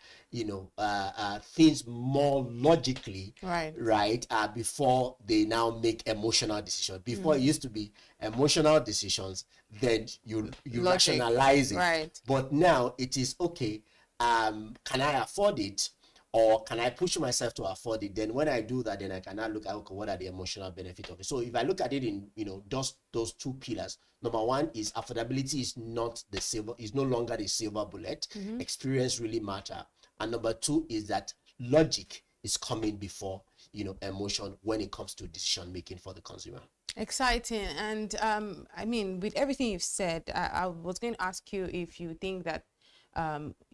things more logically, right, before they now make emotional decisions. Before it used to be emotional decisions, then you rationalize it, but now it is okay. Can I afford it, or can I push myself to afford it? Then when I do that, then I can now look at, okay, what are the emotional benefits of it? So if I look at it in just those two pillars, number one is affordability is no longer the silver bullet. Experience really matter. And number two is that logic is coming before emotion when it comes to decision making for the consumer. Exciting. And I mean, with everything you've said, I was going to ask you if you think that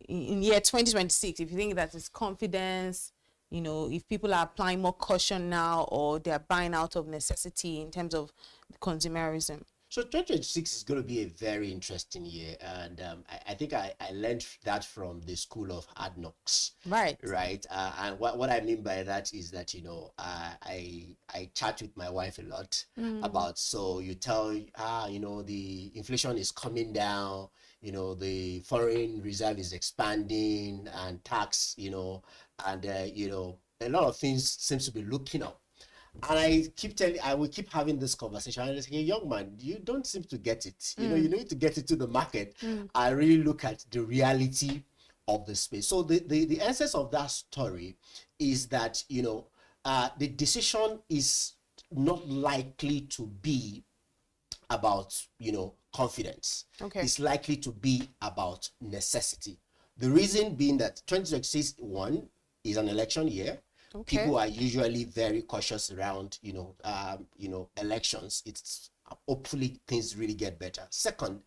in year 2026, if you think that it's confidence, if people are applying more caution now, or they're buying out of necessity in terms of consumerism. So 2026 is going to be a very interesting year, and I think I learned that from the school of hard knocks. Right. And what I mean by that is that I chat with my wife a lot about. So you tell the inflation is coming down, the foreign reserve is expanding, and tax, and a lot of things seems to be looking up. And I will keep having this conversation. And I say, hey, young man, you don't seem to get it. You need to get into the market. I really look at the reality of the space. So the essence of that story is that, the decision is not likely to be about, confidence. It's likely to be about necessity. The reason being that 2026 is an election year. People are usually very cautious around, elections. It's hopefully things really get better. Second,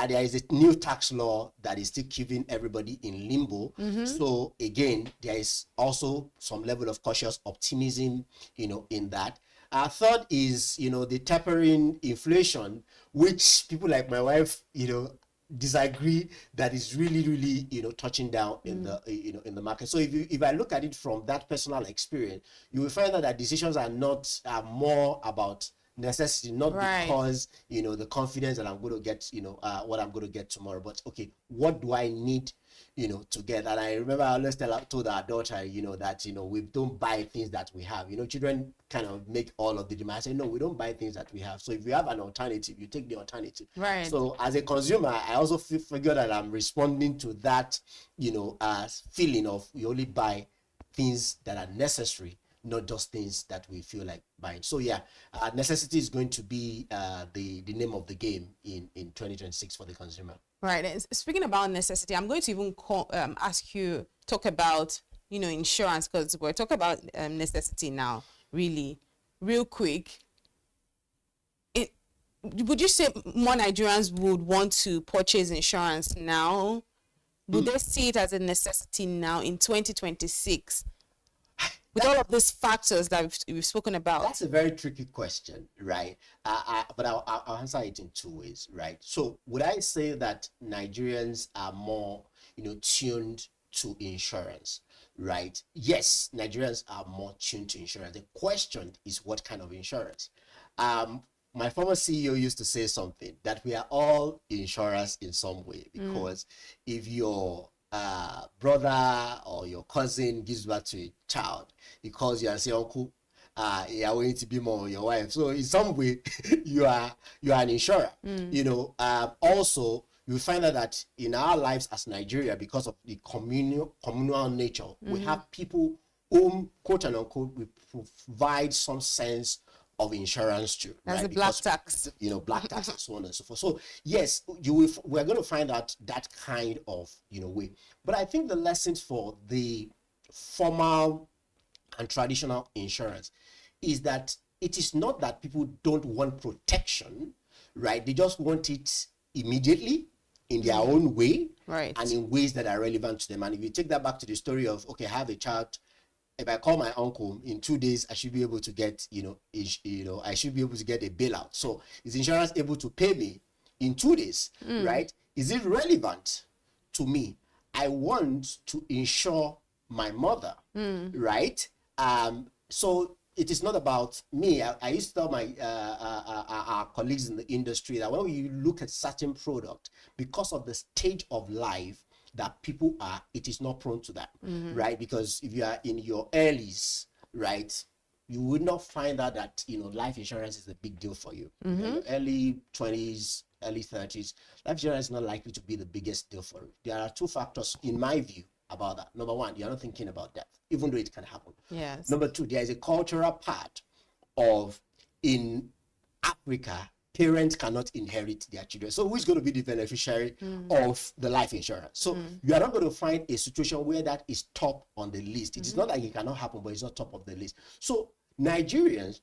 there is a new tax law that is still keeping everybody in limbo. So again, there is also some level of cautious optimism, in that. Third is, the tapering inflation, which people like my wife, disagree that is really, really, touching down in the, in the market. So if I look at it from that personal experience, you will find that decisions are more about necessity, not because, the confidence that I'm going to get, what I'm going to get tomorrow, but okay, what do I need, to get? And I remember I always told our daughter, that, we don't buy things that we have. Children kind of make all of the demand. I say, no, we don't buy things that we have. So if you have an alternative, you take the alternative. Right. So as a consumer, I also figure that I'm responding to that, feeling of we only buy things that are necessary, not just things that we feel like buying. So yeah, necessity is going to be the name of the game in 2026 for the consumer. Right. And speaking about necessity, I'm going to even ask you, talk about, insurance, because we're talking about necessity now, really, real quick. Would you say more Nigerians would want to purchase insurance now? Would they see it as a necessity now in 2026? With all of these factors that we've spoken about? That's a very tricky question, right? But I'll answer it in two ways, right? So would I say that Nigerians are more, tuned to insurance, right? Yes, Nigerians are more tuned to insurance. The question is what kind of insurance? My former CEO used to say something that we are all insurers in some way, because if your brother or your cousin gives birth to a child, he calls you and say, uncle, you are going to be more your wife. So in some way, you are an insurer. Also, you find out that in our lives as Nigeria, because of the communal nature, we have people whom, quote and unquote, we provide some sense of insurance to. That's a black tax. Black tax and so on and so forth. So yes, we're going to find out that kind of, way. But I think the lessons for the formal and traditional insurance is that it is not that people don't want protection, right? They just want it immediately in their own way, right, and in ways that are relevant to them. And if you take that back to the story of, okay, I have a child, if I call my uncle in 2 days, I should be able to get, I should be able to get a bailout. So is insurance able to pay me in 2 days, right? Is it relevant to me? I want to insure my mother, right? So it is not about me. I used to tell my our colleagues in the industry that when you look at certain product, because of the stage of life that people are, it is not prone to that, right? Because if you are in your earlies, right, you would not find out that, life insurance is a big deal for you. In your early 20s, early 30s, life insurance is not likely to be the biggest deal for you. There are two factors, in my view, about that. Number one, you're not thinking about death, even though it can happen. Yes. Number two, there is a cultural part of, in Africa, parents cannot inherit their children. So who's going to be the beneficiary of the life insurance? So you are not going to find a situation where that is top on the list. It is not like it cannot happen, but it's not top of the list. So Nigerians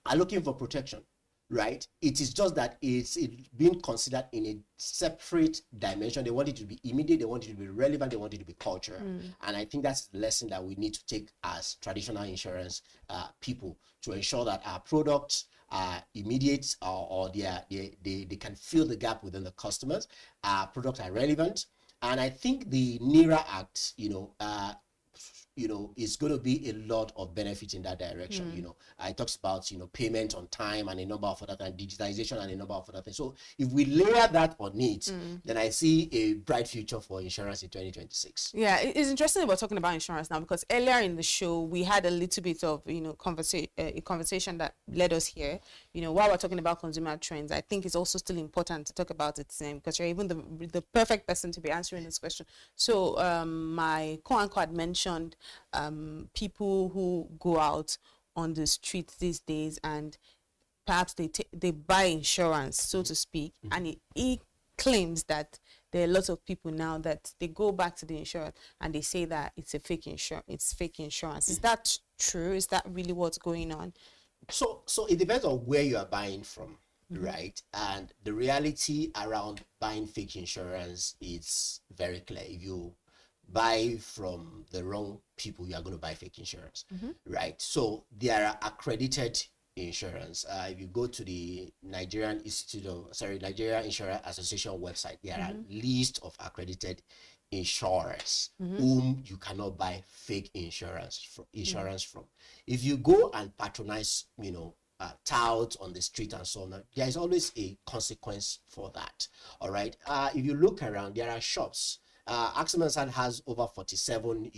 are looking for protection, right? It is just that it's being considered in a separate dimension. They want it to be immediate, they want it to be relevant, they want it to be cultural. And I think that's the lesson that we need to take as traditional insurance people, to ensure that our products are immediate, or they can fill the gap within the customers. Our products are relevant. And I think the NERA Act, is going to be a lot of benefit in that direction. It talks about, payment on time and a number of other things, digitization and a number of other things. So if we layer that on it, then I see a bright future for insurance in 2026. Yeah, it's interesting about talking about insurance now, because earlier in the show we had a little bit of a conversation that led us here. While we're talking about consumer trends, I think it's also still important to talk about it, because you're even the perfect person to be answering this question. So my co-anchor had mentioned people who go out on the streets these days and perhaps they buy insurance, so to speak, and he claims that there are lots of people now that they go back to the insurance and they say that it's a fake insurance. It's fake insurance. Is that true? Is that really what's going on? So it depends on where you are buying from, right? And the reality around buying fake insurance is very clear. If you buy from the wrong people, you are going to buy fake insurance, right? So there are accredited insurance. If you go to the Nigerian Insurance Association website, there are a list of accredited insurers whom you cannot buy fake insurance from. If you go and patronize, touts on the street and so on, there is always a consequence for that. All right. If you look around, there are shops. Axelman has over 47,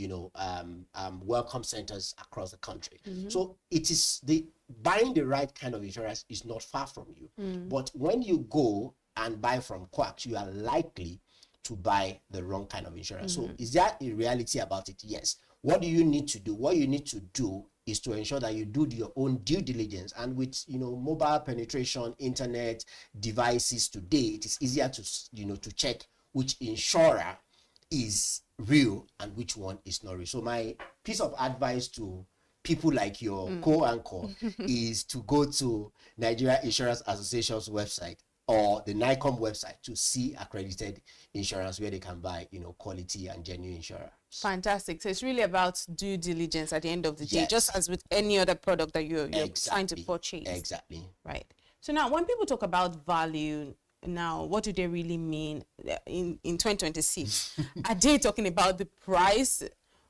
welcome centers across the country. So it is buying the right kind of insurance is not far from you. But when you go and buy from quacks, you are likely to buy the wrong kind of insurance. So is there a reality about it? Yes. What do you need to do? What you need to do is to ensure that you do your own due diligence. And with mobile penetration, internet devices today, it is easier to check which insurer is real and which one is not real. So my piece of advice to people like your co-anchor is to go to Nigeria Insurance Association's website or the NICOM website to see accredited insurance where they can buy, quality and genuine insurance. Fantastic. So it's really about due diligence at the end of the day, just as with any other product that you're trying to purchase. Exactly. Right. So now when people talk about value, now what do they really mean in 2026? Are they talking about the price?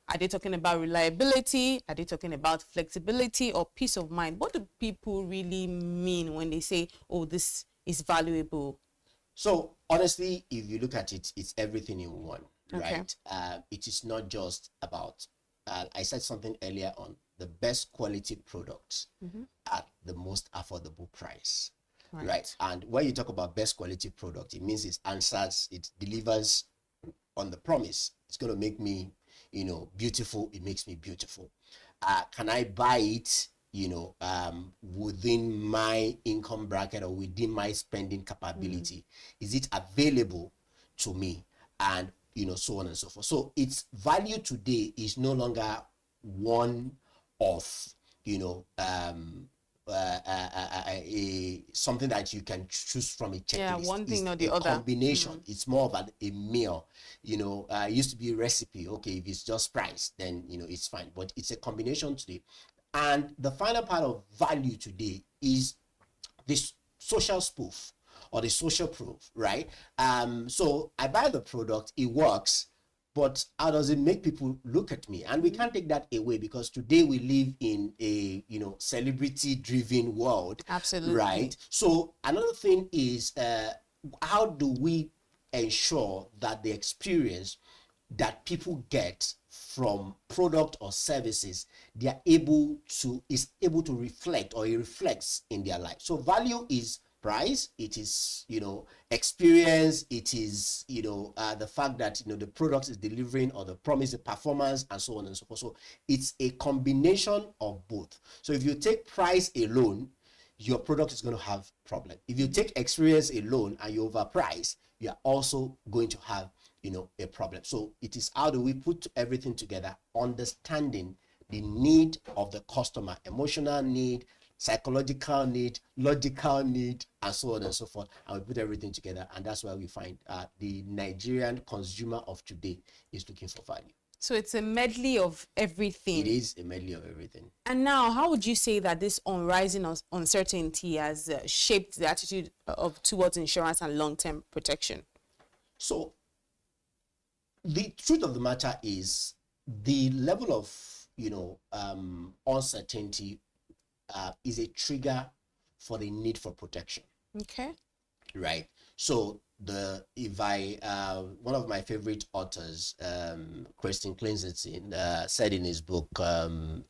Are they talking about reliability? Are they talking about flexibility or peace of mind? What do people really mean when they say, oh, this is valuable? So honestly, if you look at it, it's everything in one, right? It is not just about, I said something earlier on, the best quality products at the most affordable price, right? And when you talk about best quality product, it means it answers, it delivers on the promise. It's going to make me, beautiful. It makes me beautiful. Can I buy it, within my income bracket or within my spending capability? Is it available to me? And, so on and so forth. So its value today is no longer one of, something that you can choose from a checklist. Yeah, one thing or the other. Combination. It's more of a meal. It used to be a recipe. Okay, if it's just price, then it's fine. But it's a combination today. And the final part of value today is this social spoof or the social proof, right? So I buy the product, it works, but how does it make people look at me? And we can't take that away because today we live in a, celebrity-driven world. Absolutely. Right? So another thing is, how do we ensure that the experience that people get from product or services, is able to reflect or it reflects in their life? So value is price, it is experience, it is the fact that the product is delivering or the promise, the performance, and so on and so forth. So it's a combination of both. So if you take price alone, your product is going to have problem. If you take experience alone and you overprice, you are also going to have a problem. So it is how do we put everything together, understanding the need of the customer, emotional need, psychological need, logical need, and so on and so forth, and we put everything together, and that's why we find the Nigerian consumer of today is looking for value. So it's a medley of everything. It is a medley of everything. And now, how would you say that this rising uncertainty has shaped the attitude towards insurance and long-term protection? So the truth of the matter is the level of uncertainty is a trigger for the need for protection. Okay. Right. So one of my favorite authors, Christian Klinzenstein, said in his book, the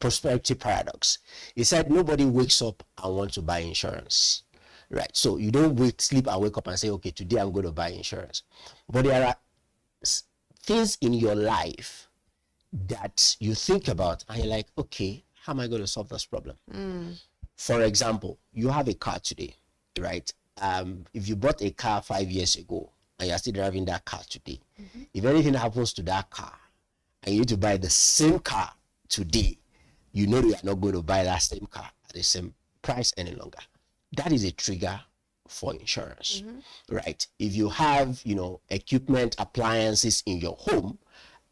prosperity paradox. He said nobody wakes up and wants to buy insurance. Right. So you don't sleep and wake up and say, okay, today I'm going to buy insurance. But there are things in your life that you think about and you're like, okay, how am I going to solve this problem? For example, you have a car today, right? If you bought a car 5 years ago and you're still driving that car today, if anything happens to that car and you need to buy the same car today, you know you are not going to buy that same car at the same price any longer. That is a trigger for insurance, right? If you have, equipment, appliances in your home,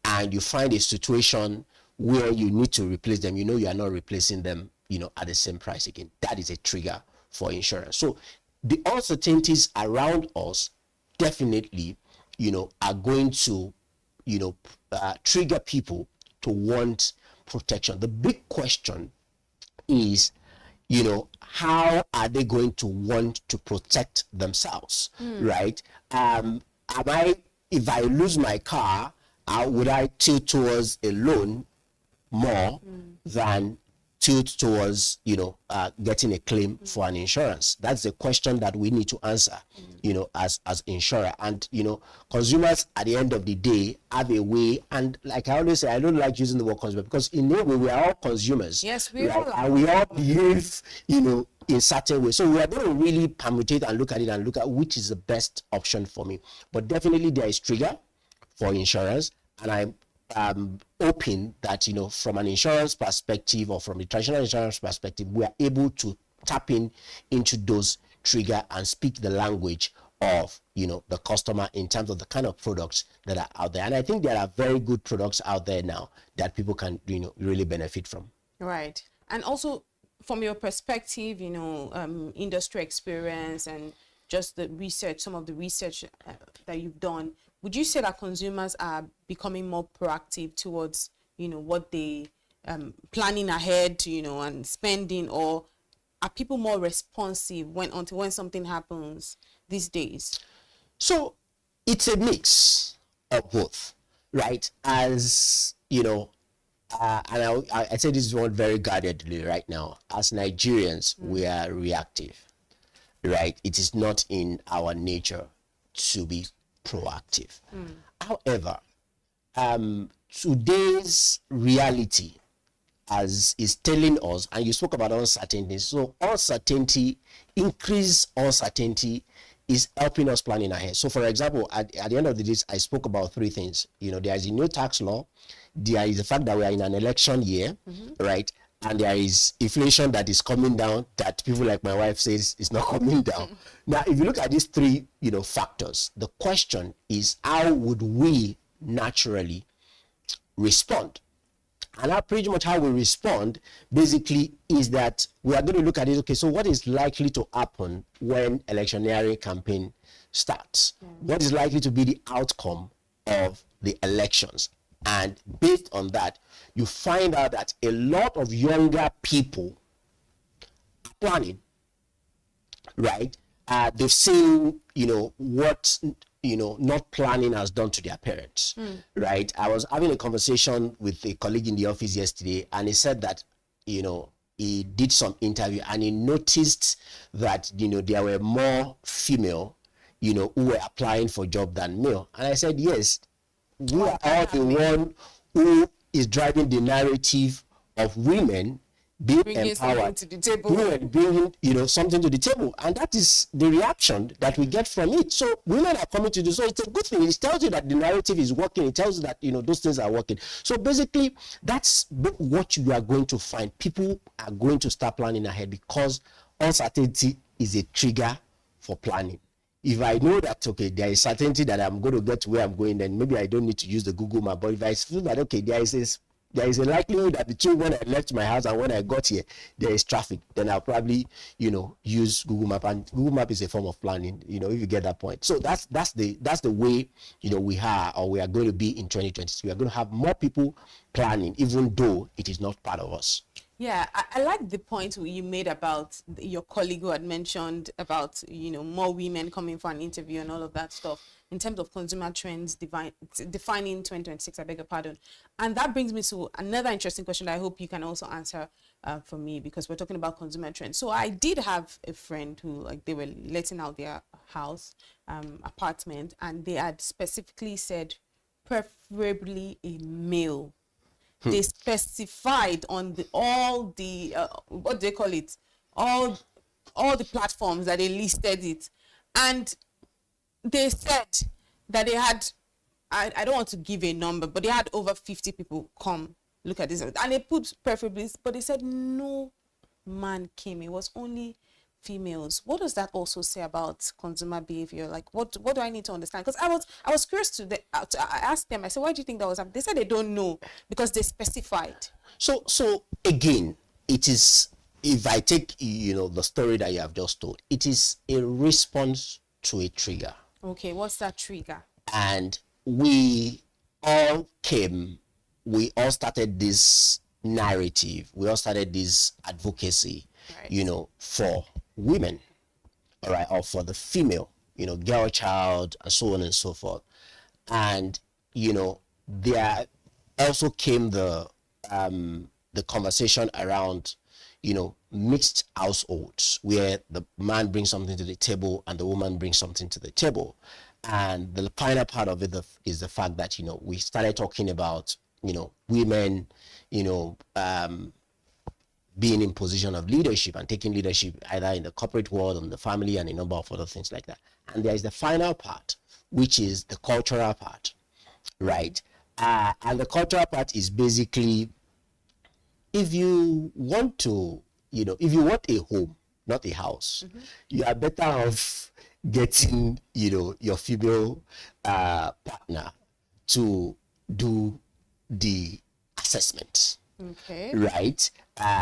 and you find a situation where you need to replace them, you know you are not replacing them, you know, at the same price again. That is a trigger for insurance. So the uncertainties around us definitely, you know, are going to, you know, trigger people to want protection. The big question is, you know, how are they going to want to protect themselves, right? If I lose my car, would I tilt towards a loan more than tilt towards, you know, getting a claim for an insurance? That's the question that we need to answer, you know, as insurer. And, you know, consumers at the end of the day have a way, and like I always say, I don't like using the word consumer, because in a way we are all consumers. Yes, we right? all are. And we all behave, you know, in certain ways. So we are going to really permutate and look at it and look at which is the best option for me. But definitely there is trigger for insurance, and I'm hoping that, you know, from an insurance perspective or from the traditional insurance perspective, we are able to tap into those trigger and speak the language of, you know, the customer in terms of the kind of products that are out there. And I think there are very good products out there now that people can, you know, really benefit from. Right. And also from your perspective, you know, industry experience and just the research, some of the research that you've done, would you say that consumers are becoming more proactive towards, you know, what they planning ahead, you know, and spending, or are people more responsive when something happens these days? So it's a mix of both, right? As you know, and I say this one very guardedly right now. As Nigerians, we are reactive, right? It is not in our nature to be proactive. However, today's reality as is telling us, and you spoke about uncertainty. So increased uncertainty is helping us planning ahead. So for example, at the end of the day, I spoke about three things. You know, there is a new tax law, there is the fact that we are in an election year, right? And there is inflation that is coming down, that people like my wife says is not coming down. Now, if you look at these three, you know, factors, the question is, how would we naturally respond? And how pretty much how we respond basically is that we are going to look at it, okay, so what is likely to happen when electioneering campaign starts? What is likely to be the outcome of the elections? And based on that, you find out that a lot of younger people are planning, right? They've seen, you know, what, you know, not planning has done to their parents, right? I was having a conversation with a colleague in the office yesterday, and he said that, you know, he did some interview and he noticed that, you know, there were more female, you know, who were applying for job than male. And I said, yes, we are all the one who is driving the narrative of women being empowered, bringing, you know, something to the table, and that is the reaction that we get from it. So women are coming to do so. It's a good thing. It tells you that the narrative is working. It tells you that, you know, those things are working. So basically, that's what you are going to find. People are going to start planning ahead because uncertainty is a trigger for planning. If I know that, okay, there is certainty that I'm going to get to where I'm going, then maybe I don't need to use the Google map. But if I feel that, okay, there is a likelihood that between when I left my house and when I got here, there is traffic, then I'll probably, you know, use Google Map. And Google Map is a form of planning, you know, if you get that point. So that's the way, you know, we are going to be in 2023. We are going to have more people planning, even though it is not part of us. Yeah, I like the point you made about your colleague who had mentioned about, you know, more women coming for an interview and all of that stuff in terms of consumer trends defining 2026, I beg your pardon. And that brings me to another interesting question that I hope you can also answer for me, because we're talking about consumer trends. So I did have a friend who, like, they were letting out their house, apartment, and they had specifically said preferably a male. They specified on all the what do they call it, all the platforms that they listed it, and they said that they had, I don't want to give a number, but they had over 50 people come look at this, and they put preferably, but they said no man came. It was only females. What does that also say about consumer behavior? Like, what do I need to understand? Because I was curious to I asked them. I said, why do you think that was happening? They said they don't know because they specified. So again, it is, if I take the story that you have just told, it is a response to a trigger. Okay, what's that trigger? And we all started this narrative. We all started this advocacy, for women, all right, or for the female, girl child, and so on and so forth. And there also came the conversation around mixed households, where the man brings something to the table and the woman brings something to the table. And the final part of it is the fact that we started talking about women being in position of leadership and taking leadership either in the corporate world, in the family, and a number of other things like that. And there is the final part, which is the cultural part, right? And the cultural part is basically, if you want a home, not a house, you are better off getting, your female partner to do the assessment. Okay. Right.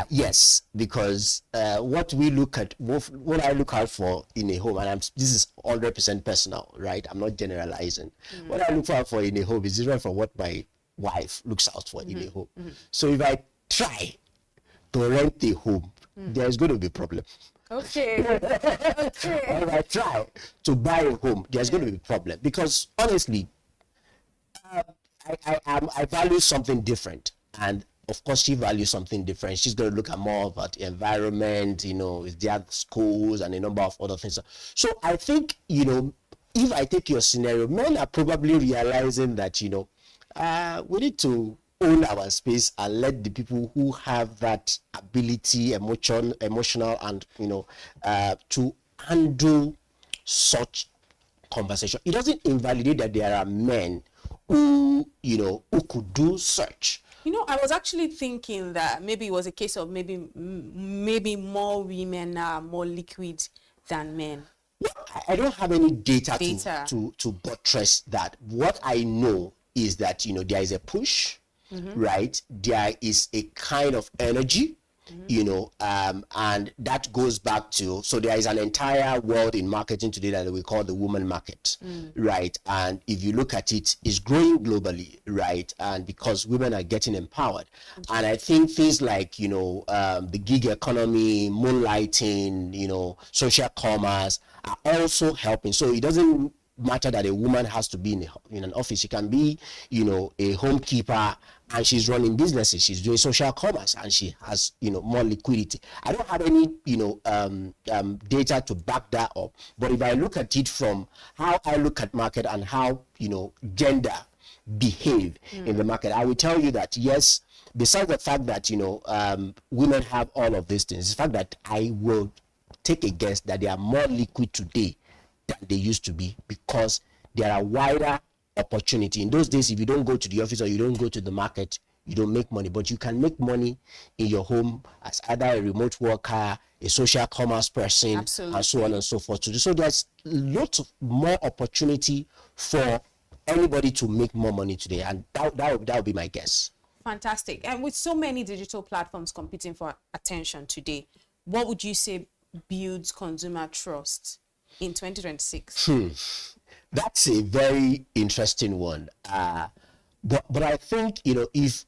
Yes, because what I look out for in a home, and this is 100% personal, right? I'm not generalizing. What I look out for in a home is different from what my wife looks out for in a home. So if I try to rent a home, there's going to be a problem. Okay. Or if I try to buy a home, there's going to be a problem, because honestly, I value something different, and of course she values something different. She's going to look at more about the environment, with their schools and a number of other things. So I think, if I take your scenario, men are probably realizing that, we need to own our space and let the people who have that ability, emotional, and, to handle such conversation. It doesn't invalidate that there are men who could do such. I was actually thinking that maybe it was a case of maybe more women are more liquid than men. I don't have any data. To buttress that. What I know is that there is a push, right? There is a kind of energy, and that goes back to, so there is an entire world in marketing today that we call the woman market, right? And if you look at it, it's growing globally, right? And because women are getting empowered, and I think things like the gig economy, moonlighting, social commerce are also helping. So it doesn't matter that a woman has to be in an office. She can be a homekeeper, and she's running businesses, she's doing social commerce, and she has more liquidity. I don't have any data to back that up, but if I look at it from how I look at market and how gender behave in the market, I will tell you that yes, besides the fact that women have all of these things, the fact that I will take a guess that they are more liquid today than they used to be, because there are wider opportunity. In those days, if you don't go to the office or you don't go to the market, you don't make money. But you can make money in your home as either a remote worker, a social commerce person, Absolutely. and so on and so forth. So there's lots of more opportunity for anybody to make more money today, and that would be my guess. Fantastic. And with so many digital platforms competing for attention today, what would you say builds consumer trust in 2026? That's a very interesting one. But I think, if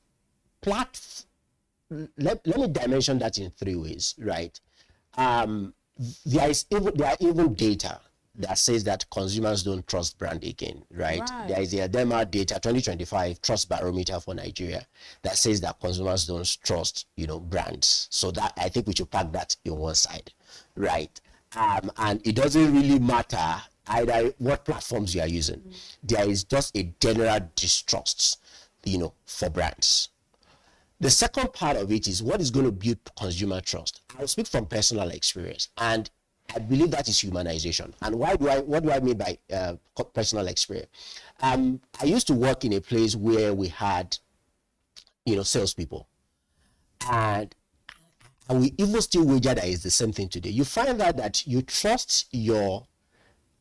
let me dimension that in three ways, right? There are even data that says that consumers don't trust brand again, right? There is the ADEMA data 2025 trust barometer for Nigeria that says that consumers don't trust, brands. So that, I think we should pack that in one side, right? And it doesn't really matter either what platforms you are using. There is just a general distrust, for brands. The second part of it is what is going to build consumer trust. I'll speak from personal experience, and I believe that is humanization. And what do I mean by personal experience? I used to work in a place where we had, salespeople, and And we even still wager that it's the same thing today. You find out that you trust your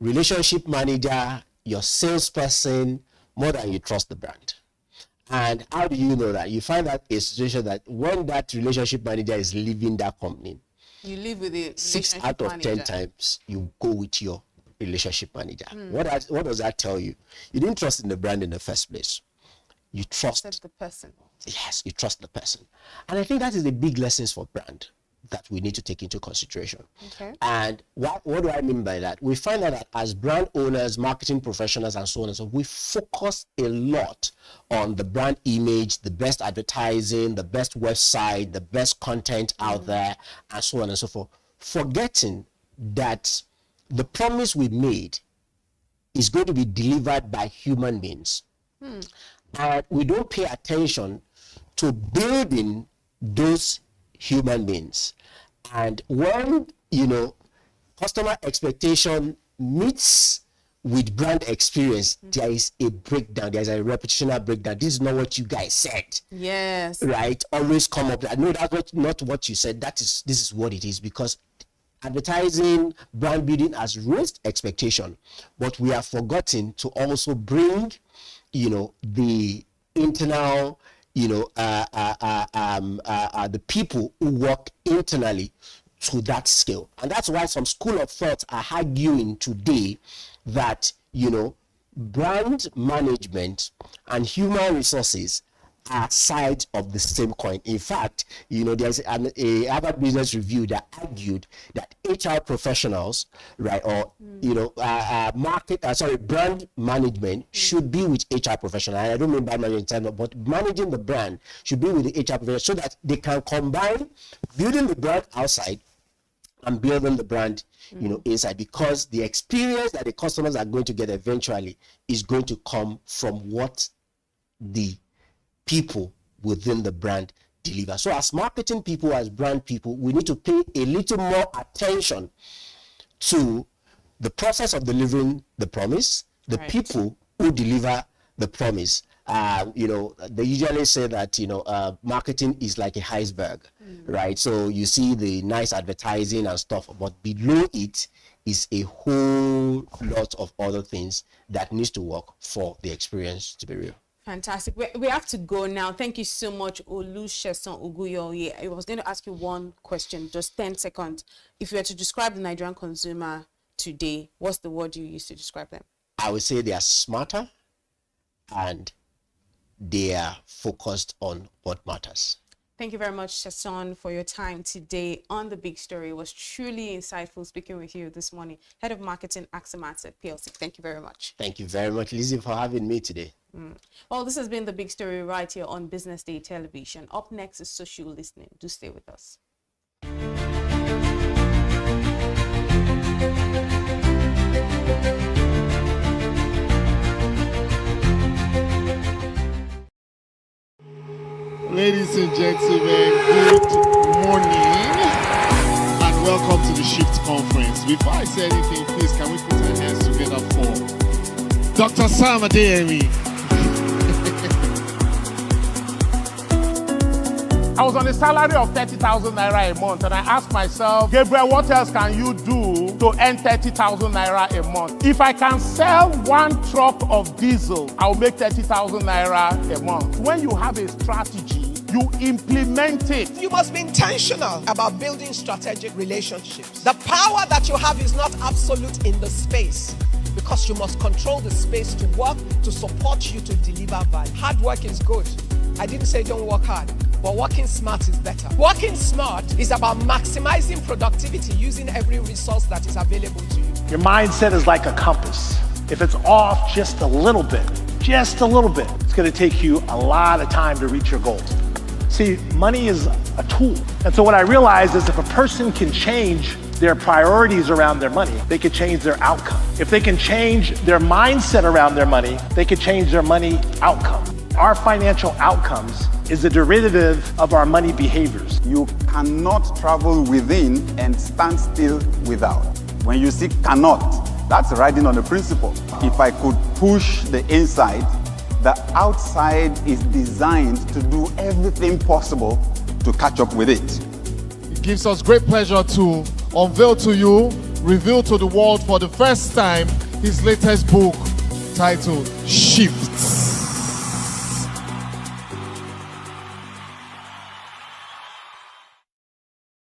relationship manager, your salesperson, more than you trust the brand. And how do you know that? You find out a situation that when that relationship manager is leaving that company, you live with it. 6 out of 10 times you go with your relationship manager. What does that tell you? You didn't trust in the brand in the first place. You trust the person. Yes, you trust the person. And I think that is the big lessons for brand that we need to take into consideration. Okay. And what do I mean by that? We find out that as brand owners, marketing professionals, and so on and so forth, we focus a lot on the brand image, the best advertising, the best website, the best content out there, and so on and so forth, forgetting that the promise we made is going to be delivered by human beings. And we don't pay attention to building those human beings. And when, customer expectation meets with brand experience, there is a breakdown. There's a reputational breakdown. This is not what you guys said. Yes. Right? Always come up. No, that's not what you said. This is what it is, because advertising, brand building has raised expectation, but we have forgotten to also bring, the internal, the people who work internally to that scale. And that's why some school of thought are arguing today that, brand management and human resources are sides of the same coin. In fact, there's a Harvard Business Review that argued that HR professionals, right, or brand management should be with HR professionals. And I don't mean brand management, but managing the brand should be with the HR professionals so that they can combine building the brand outside and building the brand, inside, because the experience that the customers are going to get eventually is going to come from what the people within the brand deliver. So as marketing people, as brand people, we need to pay a little more attention to the process of delivering the promise, the people who deliver the promise. They usually say that, marketing is like a iceberg, right? So you see the nice advertising and stuff, but below it is a whole lot of other things that needs to work for the experience to be real. Fantastic. We have to go now. Thank you so much, Olusegun Oguyoye. I was going to ask you one question, just 10 seconds. If you were to describe the Nigerian consumer today, what's the word you use to describe them? I would say they are smarter and they are focused on what matters. Thank you very much, Sesan, for your time today on The Big Story. It was truly insightful speaking with you this morning. Head of Marketing, Axomat at PLC. Thank you very much. Thank you very much, Lizzie, for having me today. Well, this has been The Big Story right here on Business Day Television. Up next is Social Listening. Do stay with us. Ladies and gentlemen, good morning and welcome to the Shift Conference. Before I say anything, please can we put our hands together for Dr. Sam Adeyemi. I was on a salary of 30,000 naira a month, and I asked myself, Gabriel, what else can you do to earn 30,000 naira a month? If I can sell one truck of diesel, I'll make 30,000 naira a month. When you have a strategy, you implement it. You must be intentional about building strategic relationships. The power that you have is not absolute in the space, because you must control the space to work, to support you to deliver value. Hard work is good. I didn't say don't work hard, but working smart is better. Working smart is about maximizing productivity using every resource that is available to you. Your mindset is like a compass. If it's off just a little bit, it's going to take you a lot of time to reach your goals. See, money is a tool. And so what I realized is if a person can change their priorities around their money, they could change their outcome. If they can change their mindset around their money, they could change their money outcome. Our financial outcomes is a derivative of our money behaviors. You cannot travel within and stand still without. When you see cannot, that's riding on the principle. If I could push the inside, the outside is designed to do everything possible to catch up with it. gives us great pleasure to unveil to you, reveal to the world for the first time, his latest book titled Shifts.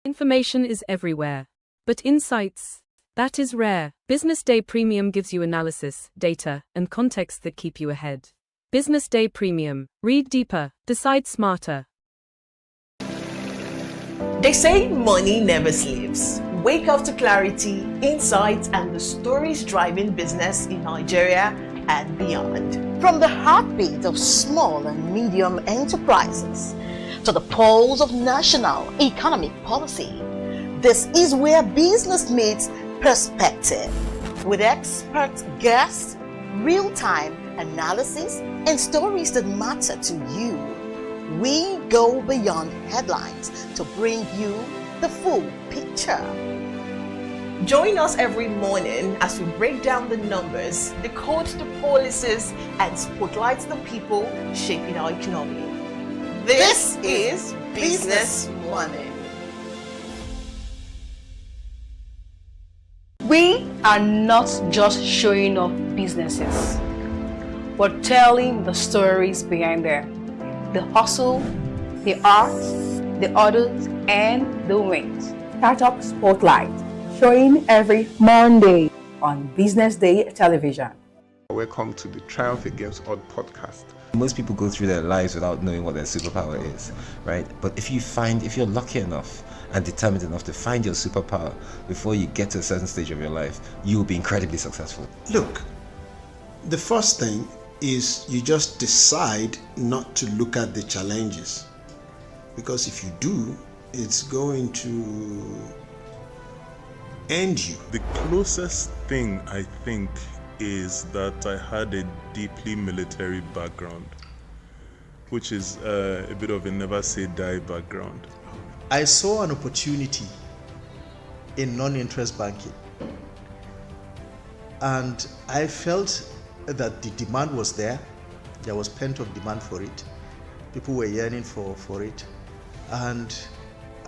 Information is everywhere, but insights, that is rare. BusinessDay Premium gives you analysis, data, and context that keep you ahead. BusinessDay Premium. Read deeper, decide smarter. They say money never sleeps. Wake up to clarity, insights, and the stories driving business in Nigeria and beyond. From the heartbeat of small and medium enterprises to the pulse of national economic policy, this is where business meets perspective. With expert guests, real-time analysis, and stories that matter to you, we go beyond headlines to bring you the full picture. Join us every morning as we break down the numbers, decode the policies, and spotlight the people shaping our economy. This is Business Money. We are not just showing off businesses, but telling the stories behind them. The hustle, the art, the orders, and the wins. Startup Spotlight, showing every Monday on Business Day television. Welcome to the Triumph Against Odd podcast. Most people go through their lives without knowing what their superpower is, right? But if you're lucky enough and determined enough to find your superpower before you get to a certain stage of your life, you will be incredibly successful. Look, the first thing is you just decide not to look at the challenges, because if you do, it's going to end you. The closest thing I think is that I had a deeply military background, which is a bit of a never say die background. I saw an opportunity in non-interest banking, and I felt that the demand was there. There was pent-up demand for it. People were yearning for it, and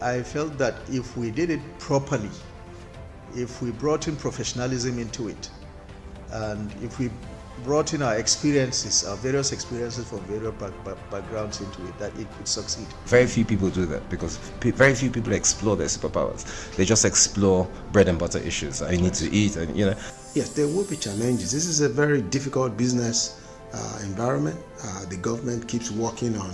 I felt that if we did it properly, if we brought in professionalism into it, and if we brought in our experiences, our various experiences from various backgrounds into it, that it could succeed. Very few people do that because very few people explore their superpowers. They just explore bread and butter issues. I need to eat, and Yes, there will be challenges. This is a very difficult business environment. The government keeps working on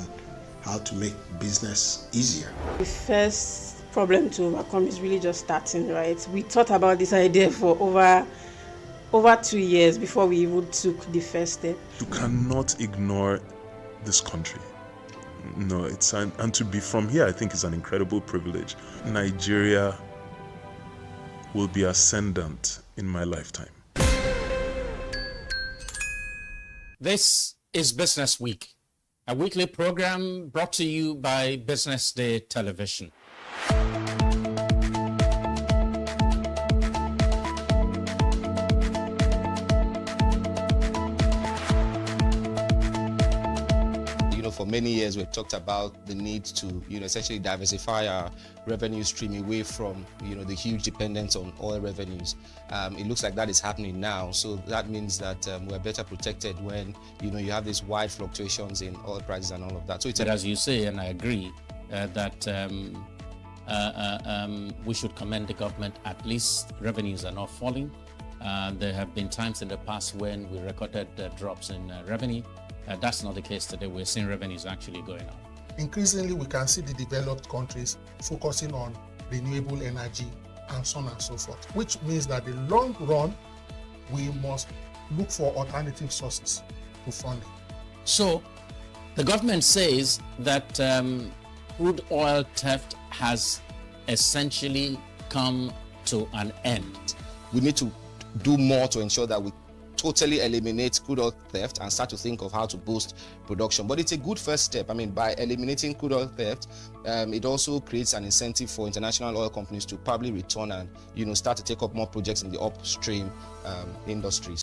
how to make business easier. The first problem to overcome is really just starting, right? We thought about this idea for over 2 years before we even took the first step. You cannot ignore this country. No, and to be from here, I think is an incredible privilege. Nigeria will be ascendant in my lifetime. This is Business Week, a weekly program brought to you by Business Day Television. For many years, we've talked about the need to, essentially diversify our revenue stream away from, the huge dependence on oil revenues. It looks like that is happening now. So that means that we're better protected when, you have these wide fluctuations in oil prices and all of that. So it's as you say, and I agree, that we should commend the government. At least revenues are not falling. There have been times in the past when we recorded drops in revenue. That's not the case today. We're seeing revenues actually going up. Increasingly, we can see the developed countries focusing on renewable energy and so on and so forth, which means that in the long run, we must look for alternative sources to funding. So the government says that crude oil theft has essentially come to an end. We need to do more to ensure that we totally eliminate crude oil theft and start to think of how to boost production. But it's a good first step. By eliminating crude oil theft, it also creates an incentive for international oil companies to probably return and start to take up more projects in the upstream industries.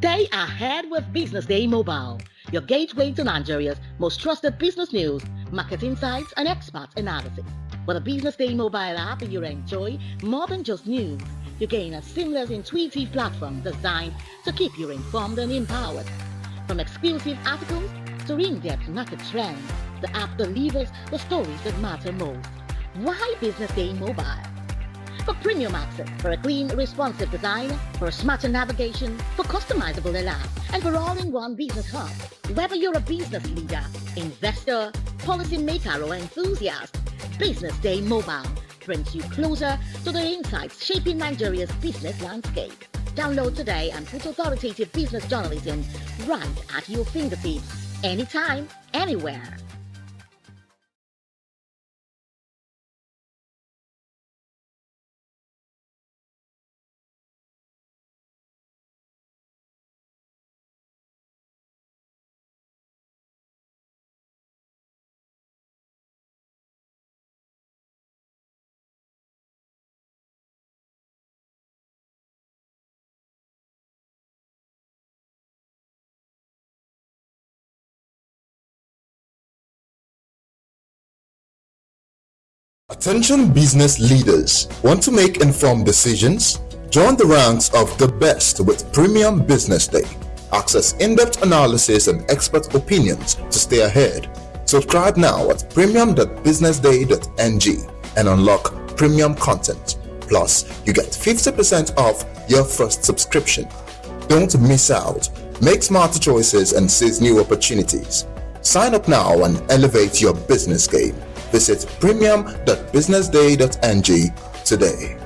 Stay ahead with Business Day Mobile, your gateway to Nigeria's most trusted business news, market insights, and expert analysis. With a Business Day mobile app, you enjoy more than just news. You gain a seamless, intuitive platform designed to keep you informed and empowered. From exclusive articles to in-depth market trends, the app delivers the stories that matter most. Why Business Day Mobile? For premium access, for a clean, responsive design, for smarter navigation, for customizable alerts, and for all-in-one business hub. Whether you're a business leader, investor, policymaker, or enthusiast, Business Day Mobile brings you closer to the insights shaping Nigeria's business landscape. Download today and put authoritative business journalism right at your fingertips, anytime, anywhere. Attention business leaders. Want to make informed decisions? Join the ranks of the best with Premium Business Day. Access in-depth analysis and expert opinions to stay ahead. Subscribe now at premium.businessday.ng and unlock premium content. Plus, you get 50% off your first subscription. Don't miss out. Make smarter choices and seize new opportunities. Sign up now and elevate your business game. Visit premium.businessday.ng today.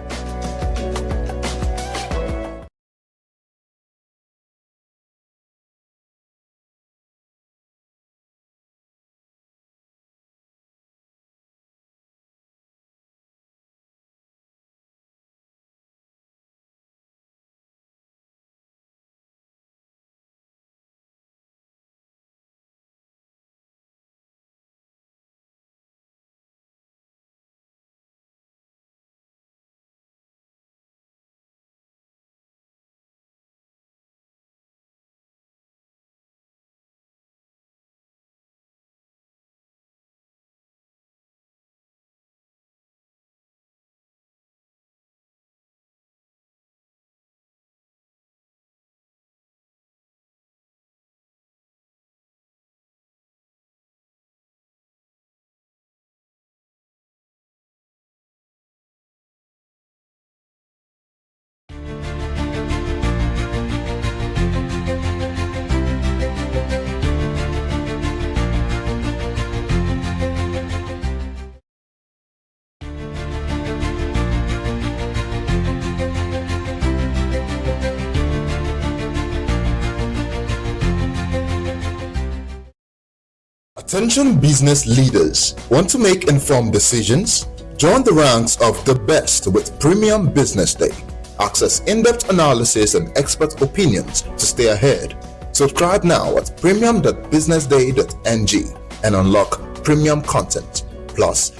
Attention business leaders. Want to make informed decisions? Join the ranks of the best with Premium Business Day. Access in-depth analysis and expert opinions to stay ahead. Subscribe now at premium.businessday.ng and unlock premium content. Plus,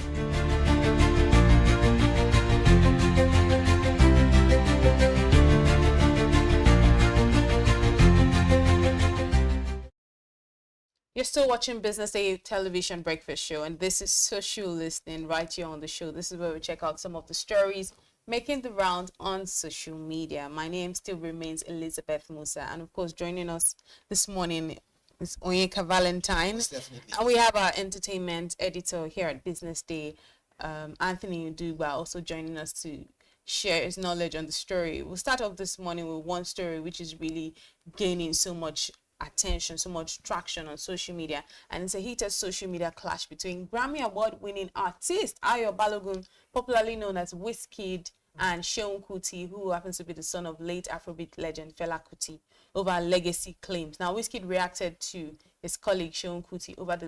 You're still watching Business Day television breakfast show, and this is social listening right here on the show. This is where we check out some of the stories making the round on social media. My name still remains Elizabeth Musa, and of course, joining us this morning is Onyeka Valentine. And we have our entertainment editor here at Business Day, Anthony Uduba, also joining us to share his knowledge on the story. We'll start off this morning with one story which is really gaining so much attention, so much traction on social media, and it's a heated social media clash between Grammy Award winning artist Ayo Balogun, popularly known as Wizkid, and Seun Kuti, who happens to be the son of late Afrobeat legend Fela Kuti, over legacy claims. Now, Wizkid reacted to his colleague Seun Kuti over the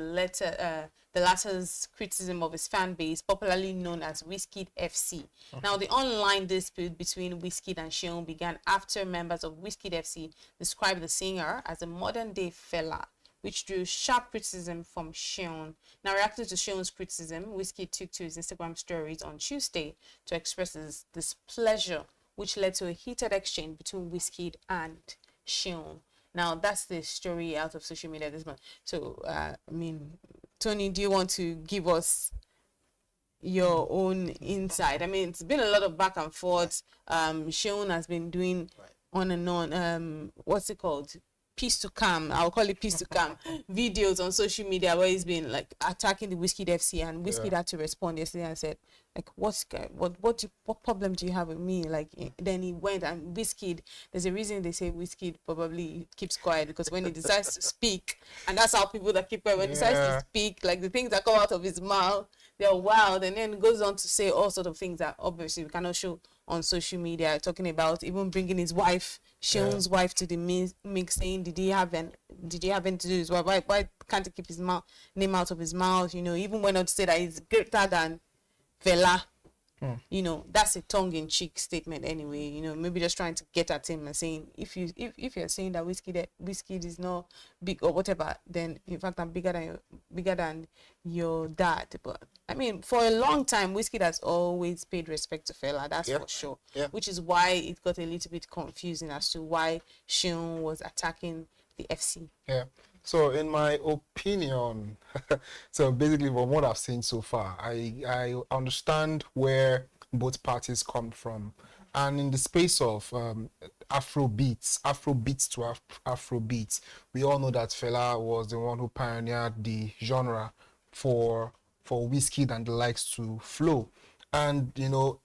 latter's criticism of his fan base, popularly known as Wizkid FC. Okay. Now, the online dispute between Wizkid and Seun began after members of Wizkid FC described the singer as a modern-day Fela, which drew sharp criticism from Seun. Now, reacting to Seun's criticism, Wizkid took to his Instagram stories on Tuesday to express his displeasure, which led to a heated exchange between Wizkid and Seun. Now, that's the story out of social media this month. So, Tony, do you want to give us your own insight? I mean, it's been a lot of back and forth. Seun has been doing on and on. What's it called? Peace to Calm. I'll call it Peace to Calm videos on social media where he's been like attacking the Wizkid FC, and Wizkid had to respond yesterday and said, like, what problem do you have with me? Like, then he went, and Wizkid, there's a reason they say Wizkid probably keeps quiet, because when he decides to speak, and that's how people that keep quiet, when he decides to speak, like the things that come out of his mouth, they're wild, and then goes on to say all sort of things that obviously we cannot show on social media, talking about even bringing his wife, Seun's wife, to the mix, saying, did he have anything to do with his wife? Why can't he keep his name out of his mouth? You know, even went on to say that he's greater than Fela. You know, that's a tongue-in-cheek statement anyway. You know, maybe just trying to get at him and saying, if you're saying that Wizkid is not big or whatever, then in fact I'm bigger than your dad. But I mean, for a long time, Wizkid has always paid respect to Fela. That's for sure. Which is why it got a little bit confusing as to why Seun was attacking the FC. So in my opinion, so basically from what I've seen so far, I understand where both parties come from. And in the space of Afrobeats to Afrobeats, we all know that Fela was the one who pioneered the genre for Wizkid and the likes to flow. And, you know,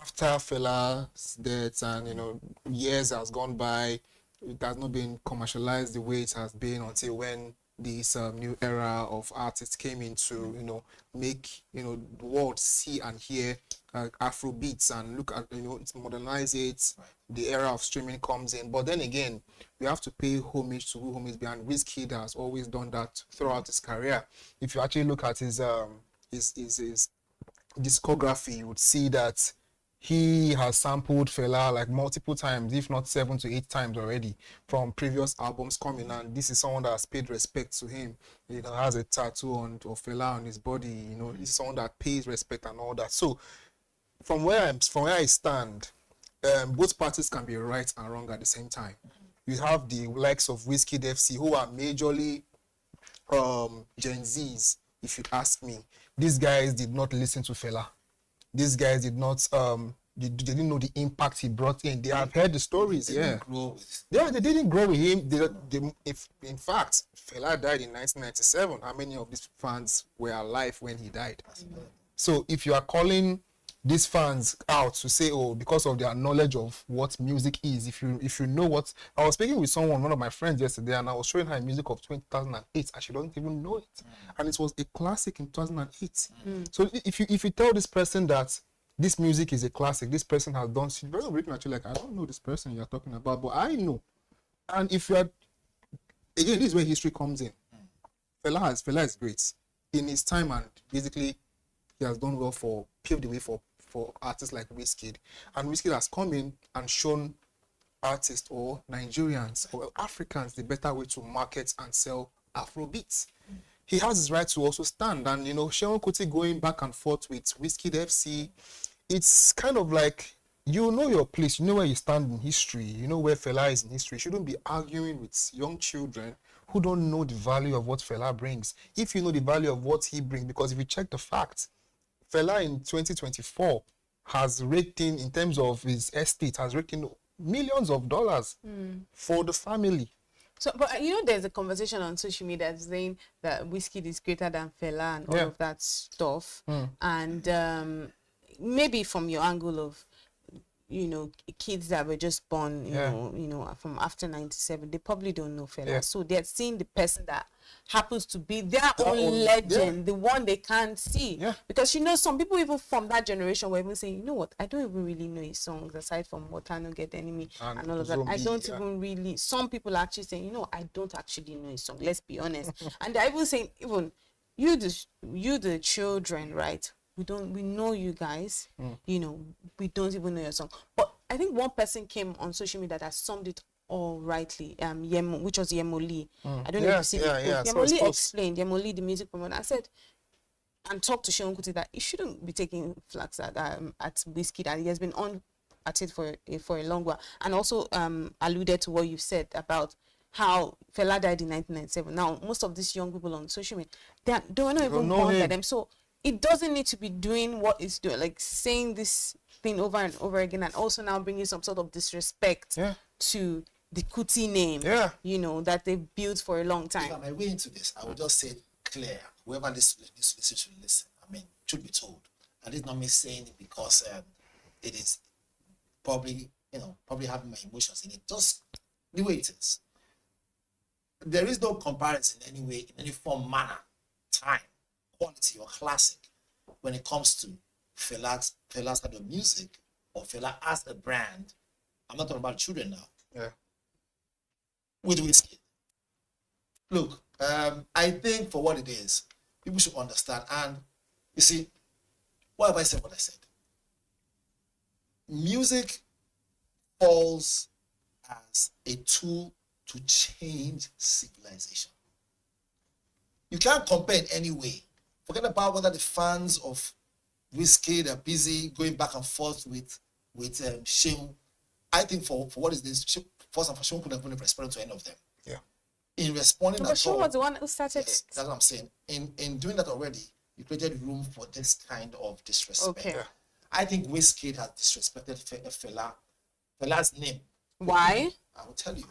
after Fela's death and, you know, years has gone by, it has not been commercialized the way it has been until when this new era of artists came in to, you know, make, you know, the world see and hear Afrobeats and look at, you know, modernize it. The era of streaming comes in. But then again, we have to pay homage to who homage behind. Wizkid has always done that throughout his career. If you actually look at his discography, you would see that he has sampled Fela like multiple times, if not 7 to 8 times already, from previous albums coming. And this is someone that has paid respect to him. You know, has a tattoo of Fela on his body. You know, he's someone that pays respect and all that. So, from where I stand, both parties can be right and wrong at the same time. You have the likes of Wizkid FC, who are majorly Gen Zs, if you ask me. These guys did not listen to Fela. These guys did not, they didn't know the impact he brought in. They have heard the stories, they didn't grow with him. In fact, Fela died in 1997. How many of these fans were alive when he died? So if you are calling these fans out to say, oh, because of their knowledge of what music is, if you know what, I was speaking with one of my friends yesterday, and I was showing her music of 2008, and she doesn't even know it, and it was a classic in 2008. So if you tell this person that this music is a classic, this person has done, she's very written actually like, I don't know this person you're talking about, but I know. And if you are, again, this is where history comes in. Fela is great in his time, and basically he has done well paved the way for artists like Wizkid. And Wizkid has come in and shown artists or Nigerians or Africans the better way to market and sell Afrobeats. He has his right to also stand. And, you know, Seun Kuti going back and forth with Wizkid FC, it's kind of like, you know your place, you know where you stand in history, you know where Fela is in history. You shouldn't be arguing with young children who don't know the value of what Fela brings. If you know the value of what he brings, because if you check the facts, Fela in 2024 has raked in terms of his estate, has raked in millions of dollars for the family. So, but you know, there's a conversation on social media saying that Wizkid is greater than Fela and all of that stuff. And maybe from your angle of, you know, kids that were just born, you know, from after 97, they probably don't know Fela. So they're seeing the person that happens to be their own legend, the one they can't see. Because, you know, some people even from that generation were even saying, you know what, I don't even really know his songs aside from What I Know Get Enemy and all of that. I don't even really, some people are actually saying, you know, I don't actually know his song, let's be honest. And they're even saying, even you the children, right? We know you guys, you know, we don't even know your song. But I think one person came on social media that summed it all rightly, which was Yemo Lee. I don't know if you've seen it. Yemo Lee explained, Yemo Lee, the music promoter, I said, and talked to Seun Kuti that he shouldn't be taking flags at Wizkid, and he has been on at it for a long while. And also alluded to what you've said about how Fela died in 1997. Now, most of these young people on social media, they were not even know born by him. them. So it doesn't need to be doing what it's doing, like saying this thing over and over again, and also now bringing some sort of disrespect to the Kuti name, you know, that they've built for a long time. If I'm way into this, I would just say clear. Whoever listens should listen. I mean, truth be told. And it's not me saying it because it is probably, probably having my emotions in it. Just the way it is. There is no comparison in any way, in any form, manner, time, quality, or classic when it comes to Fela's kind of music or Fela as a brand. I'm not talking about children now. Yeah. With Whiskey. Look, I think for what it is, people should understand. And you see, why have I said what I said? Music falls as a tool to change civilization. You can't compare in any way. Forget about whether the fans of Whiskey are busy going back and forth with Sheung. I think for what is this? First and foremost, Sheung could have been responding to any of them. Yeah. In responding, But Sheung was the one who started. Yes, that's what I'm saying. In doing that already, you created room for this kind of disrespect. Okay. Yeah. I think Whiskey has disrespected Fela's name. Why? I will tell you.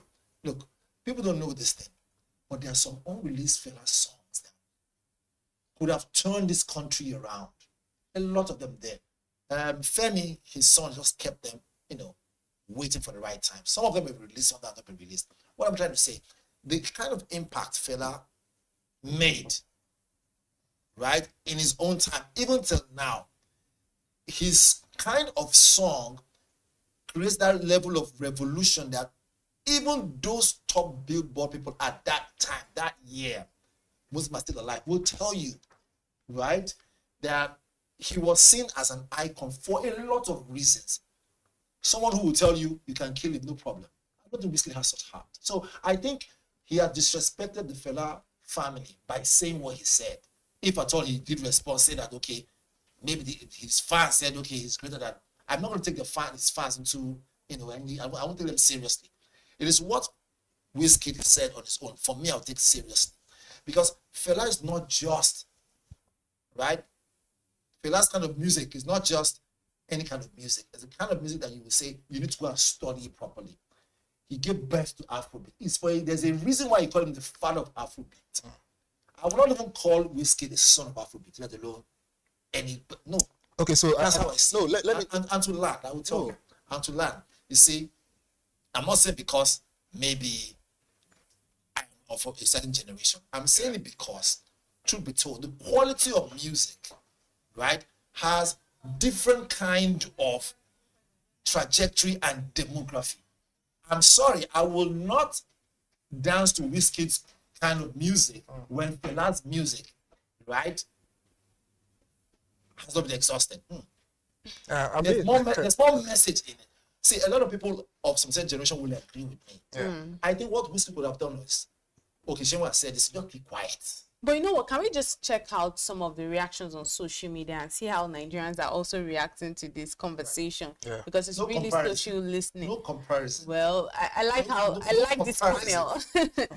Look, people don't know this thing, but there are some unreleased Fela songs that could have turned this country around. A lot of them there. Femi, his son, just kept them, waiting for the right time. Some of them were released, some of them have not been released. What I'm trying to say, the kind of impact Fela made, right, in his own time, even till now, his kind of song creates that level of revolution that even those top Billboard people at that time, that year, most of them are still alive, will tell you, right, that he was seen as an icon for a lot of reasons. Someone who will tell you you can kill him, no problem. I don't think Whiskey has such heart. So I think he has disrespected the Fela family by saying what he said. If at all he did respond, say that, okay, maybe his fans said, okay, he's greater than. I'm not going to take his fans into, I won't take them seriously. It is what Whiskey said on his own. For me, I'll take it seriously. Because Fela is not just, right? Fela's kind of music is not just any kind of music. It's the kind of music that you will say you need to go and study it properly. He gave birth to Afrobeat. There's a reason why you call him the father of Afrobeat. I would not even call Whiskey the son of Afrobeat, let alone no. Okay, so that's how I see it. let me and to learn, I will tell you. And to learn. You see, I'm not saying because maybe I'm of a certain generation. I'm saying it because, truth be told, the quality of music, right, has different kind of trajectory and demography. I'm sorry, I will not dance to Wizkid's kind of music when Fela's music, right, has not been exhausted. There's more message in it. See, a lot of people of some certain generation will agree with me. I think what Wizkid would have done is, okay, Shema said this, just be quiet. But you know what? Can we just check out some of the reactions on social media and see how Nigerians are also reacting to this conversation? Yeah. Because it's No really comparison. social listening. No comparison. Well, I like this panel.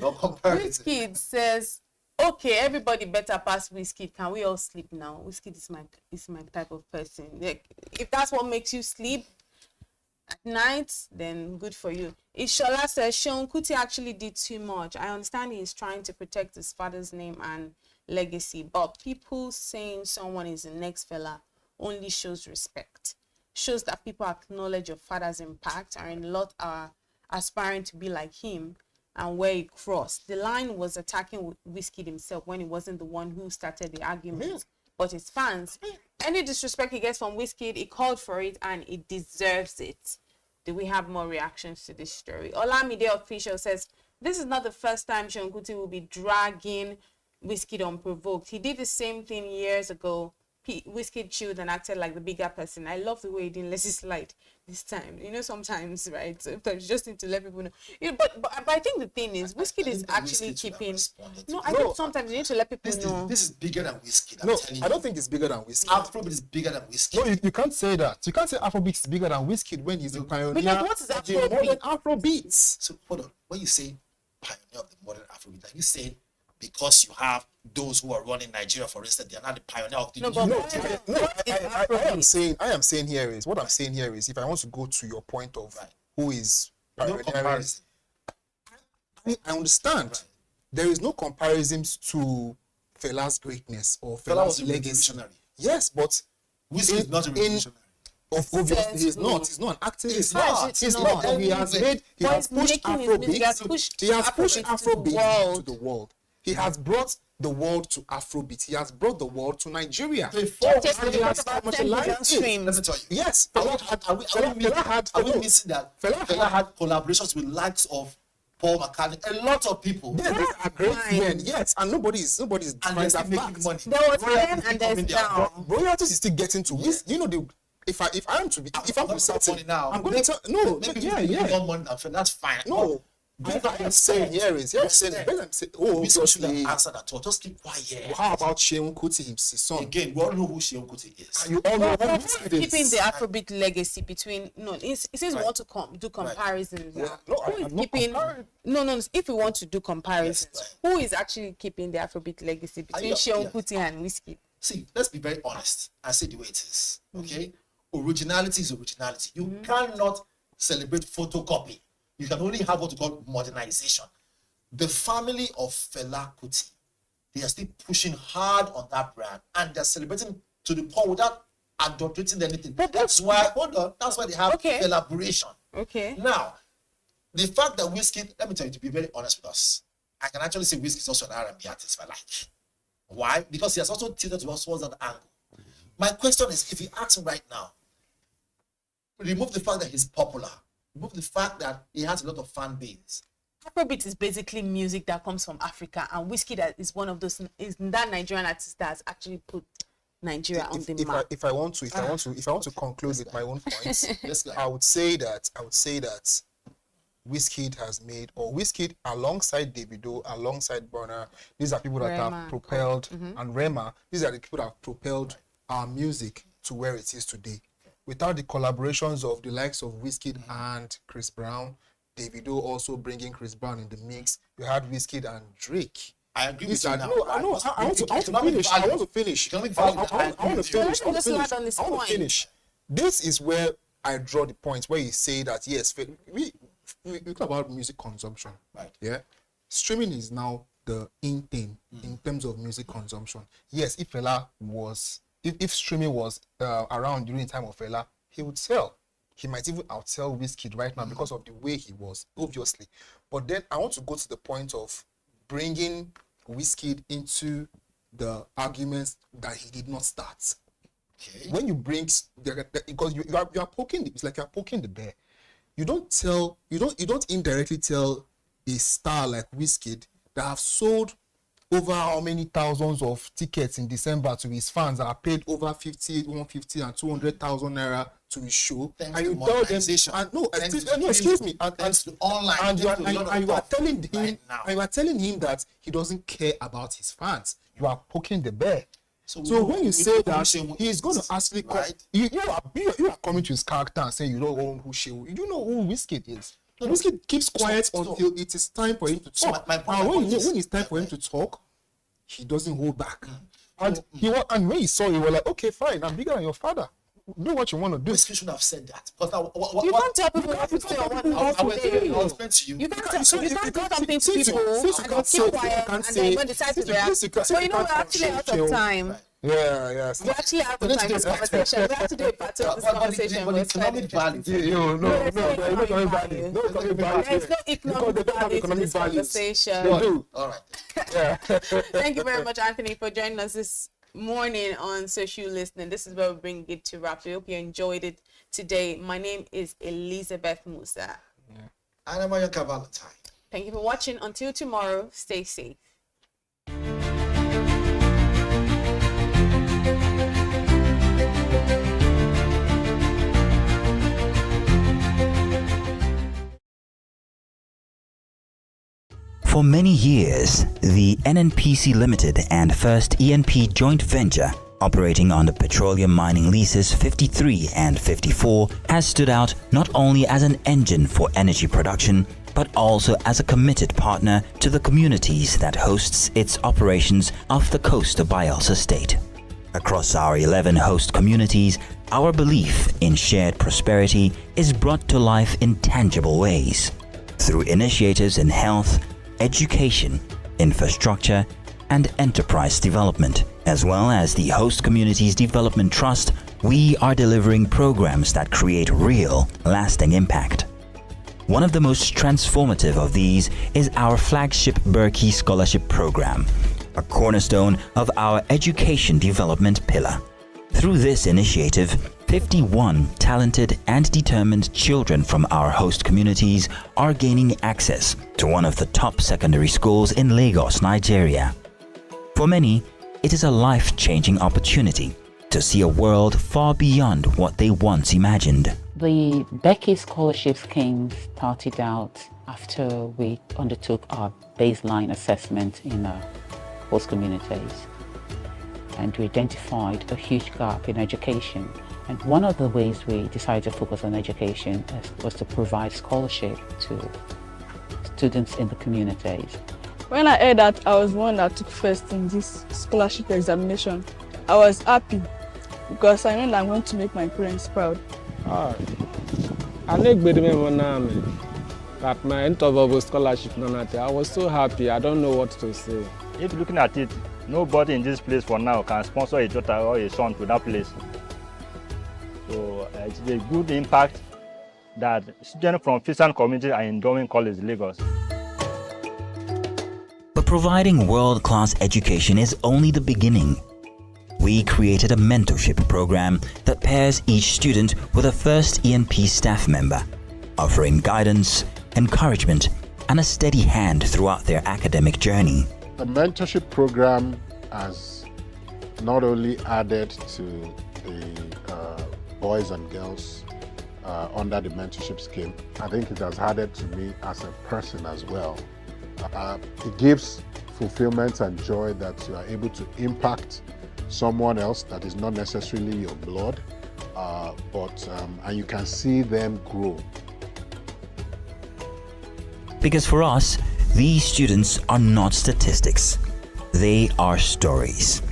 No comparison. Whiskey says, okay, everybody better pass Whiskey. Can we all sleep now? Whiskey is my type of person. Like, if that's what makes you sleep at night, then good for you. Ishola says, Seun Kuti actually did too much. I understand he's trying to protect his father's name and legacy, but people saying someone is the next Fela only shows respect. Shows that people acknowledge your father's impact and a lot are aspiring to be like him and where he crossed. The line was attacking Whiskey himself when he wasn't the one who started the argument. But his fans, any disrespect he gets from Whiskey, he called for it and he deserves it. Do we have more reactions to this story? Olamide Official says, this is not the first time Seun Kuti will be dragging Whiskey unprovoked. He did the same thing years ago. Whiskey chilled and acted like the bigger person. I love the way he didn't let it slide this time. Sometimes, right? Sometimes you just need to let people know. But I think the thing is, Whiskey is actually keeping. I think sometimes you need to let people know. This is bigger than Whiskey. I don't think it's bigger than Whiskey. Afrobeat is bigger than Whiskey. No, you can't say that. You can't say Afrobeat is bigger than Whiskey when he's the pioneer. Because what is Afrobeat? So hold on. When you say pioneer of the modern Afrobeat? Are you saying because you have those who are running Nigeria, for instance, they are not the pioneer of the I am saying here is, what I'm saying here is, if I want to go to your point of who is pioneering, I understand. There is no comparison to Fela's greatness or Fela's legacy. Yes, but Whiskey is not a revolutionary. Obviously, he's not. He's not an activist. He's not. He's not. He has pushed Afrobeat. He has pushed Afrobeat to the world. He has brought the world to Afrobeat. He has brought the world to Nigeria. Let me tell you. Yes. Are we missing that? Fela had collaborations with likes of Paul McCartney, a lot of people. Yeah, they are great men. Yes, and nobody's and trying that making money. There was then and there's now. Royalties is still getting to. You know, if I'm to certain money now, I'm going to tell no. Maybe Yeah. Money now, that's fine. No. What I'm saying here is, we should have answered that all. Just keep quiet. How about Sheun Kuti, his son? Again, we all know who Sheun Kuti is. You all know who keeping the Afrobeat legacy between it says we want to do comparisons. Yeah. Who is keeping if we want to do comparisons, who is actually keeping the Afrobeat legacy between Sheun Kuti and Whiskey? See, let's be very honest and say the way it is. Okay? Originality is originality. You cannot celebrate photocopy. You can only have what you call modernization. The family of Fela Kuti, they are still pushing hard on that brand, and they're celebrating to the point without adulterating anything. But that's why they have collaboration. Okay. Now, the fact that Whiskey, let me tell you, to be very honest with us, I can actually say Whiskey is also an R&B artist if I like. Why? Because he has also tilted towards that angle. My question is, if you ask him right now, remove the fact that he's popular, remove the fact that he has a lot of fan base. Afrobeat is basically music that comes from Africa, and Whiskey that is one of those is that Nigerian artist that has actually put Nigeria on the map. If I want to conclude with my own points, I would say that Wizkid has made, or Wizkid alongside Davido, alongside Burna, these are people that have propelled, and Rema, these are the people that have propelled our music to where it is today. Without the collaborations of the likes of Wizkid and Chris Brown, Davido also bringing Chris Brown in the mix, you had Wizkid and Drake. I agree with you now. I want to finish. This is where I draw the point where you say that, yes, we talk about music consumption. Right. Yeah. Streaming is now the in thing in terms of music consumption. Yes, if Fela was, if streaming was around during the time of Fela, he would sell. He might even outsell Wizkid right now because of the way he was, obviously. But then I want to go to the point of bringing Wizkid into the arguments that he did not start. Okay. When you bring, because you are poking, it's like you are poking the bear. You don't indirectly tell a star like Wizkid that have sold over how many thousands of tickets in December to his fans that are paid over 150 and 200,000 naira to his show, Thanks and you to tell them, modernization. excuse me, Thanks to online, and you are telling him, right now. and you are telling him that he doesn't care about his fans. You are poking the bear. So when you say that he's going to actually you are coming to his character and saying you don't know who Shehu, you know who Wizkid is. Wizkid keeps quiet until it is time for him to talk. When it's time for him to talk, he doesn't hold back. And when he saw you, were like, okay, fine, I'm bigger than your father. Do what you want to do. Wizkid should have said that. You can't tell people what to say or what to say. You can't tell something to people and keep quiet and then when they decide to react. So you know we're actually out of time. Yeah, yes. We're actually out of time for this conversation. We have to do a part of this conversation. But economic value. No, economic value. No economic value. There's no economic value to this conversation. They do. All right. Yeah. Thank you very much, Anthony, for joining us this morning on Social Listening. This is where we bring it to wrap. We hope you enjoyed it today. My name is Elizabeth Musa. And I'm Ayanka Valentine. Thank you for watching. Until tomorrow, stay safe. For many years, the NNPC Limited and First ENP joint venture, operating under Petroleum Mining Leases 53 and 54, has stood out not only as an engine for energy production, but but also as a committed partner to the communities that hosts its operations off the coast of Bayelsa State. Across our 11 host communities, our belief in shared prosperity is brought to life in tangible ways. Through initiatives in health, education, infrastructure, and enterprise development, as well as the Host Communities Development Trust, we are delivering programs that create real, lasting impact. One of the most transformative of these is our flagship Berkey Scholarship Program, a cornerstone of our education development pillar. Through this initiative, 51 talented and determined children from our host communities are gaining access to one of the top secondary schools in Lagos, Nigeria. For many, it is a life-changing opportunity to see a world far beyond what they once imagined. The Becky Scholarship Scheme started out after we undertook our baseline assessment in our host communities, and we identified a huge gap in education. And one of the ways we decided to focus on education was to provide scholarship to students in the communities. When I heard that I was one that took first in this scholarship examination, I was happy because I know that I'm going to make my parents proud. I that my interval scholarship, I was so happy, I don't know what to say. If looking at it, nobody in this place for now can sponsor a daughter or a son to that place. So it's a good impact that students from Fishan community are enjoying college Lagos. But providing world-class education is only the beginning. We created a mentorship program that pairs each student with a first ENP staff member, offering guidance, encouragement, and a steady hand throughout their academic journey. The mentorship program has not only added to the boys and girls under the mentorship scheme, I think it has added to me as a person as well. It gives fulfillment and joy that you are able to impact someone else that is not necessarily your blood, and you can see them grow. Because for us, these students are not statistics. They are stories.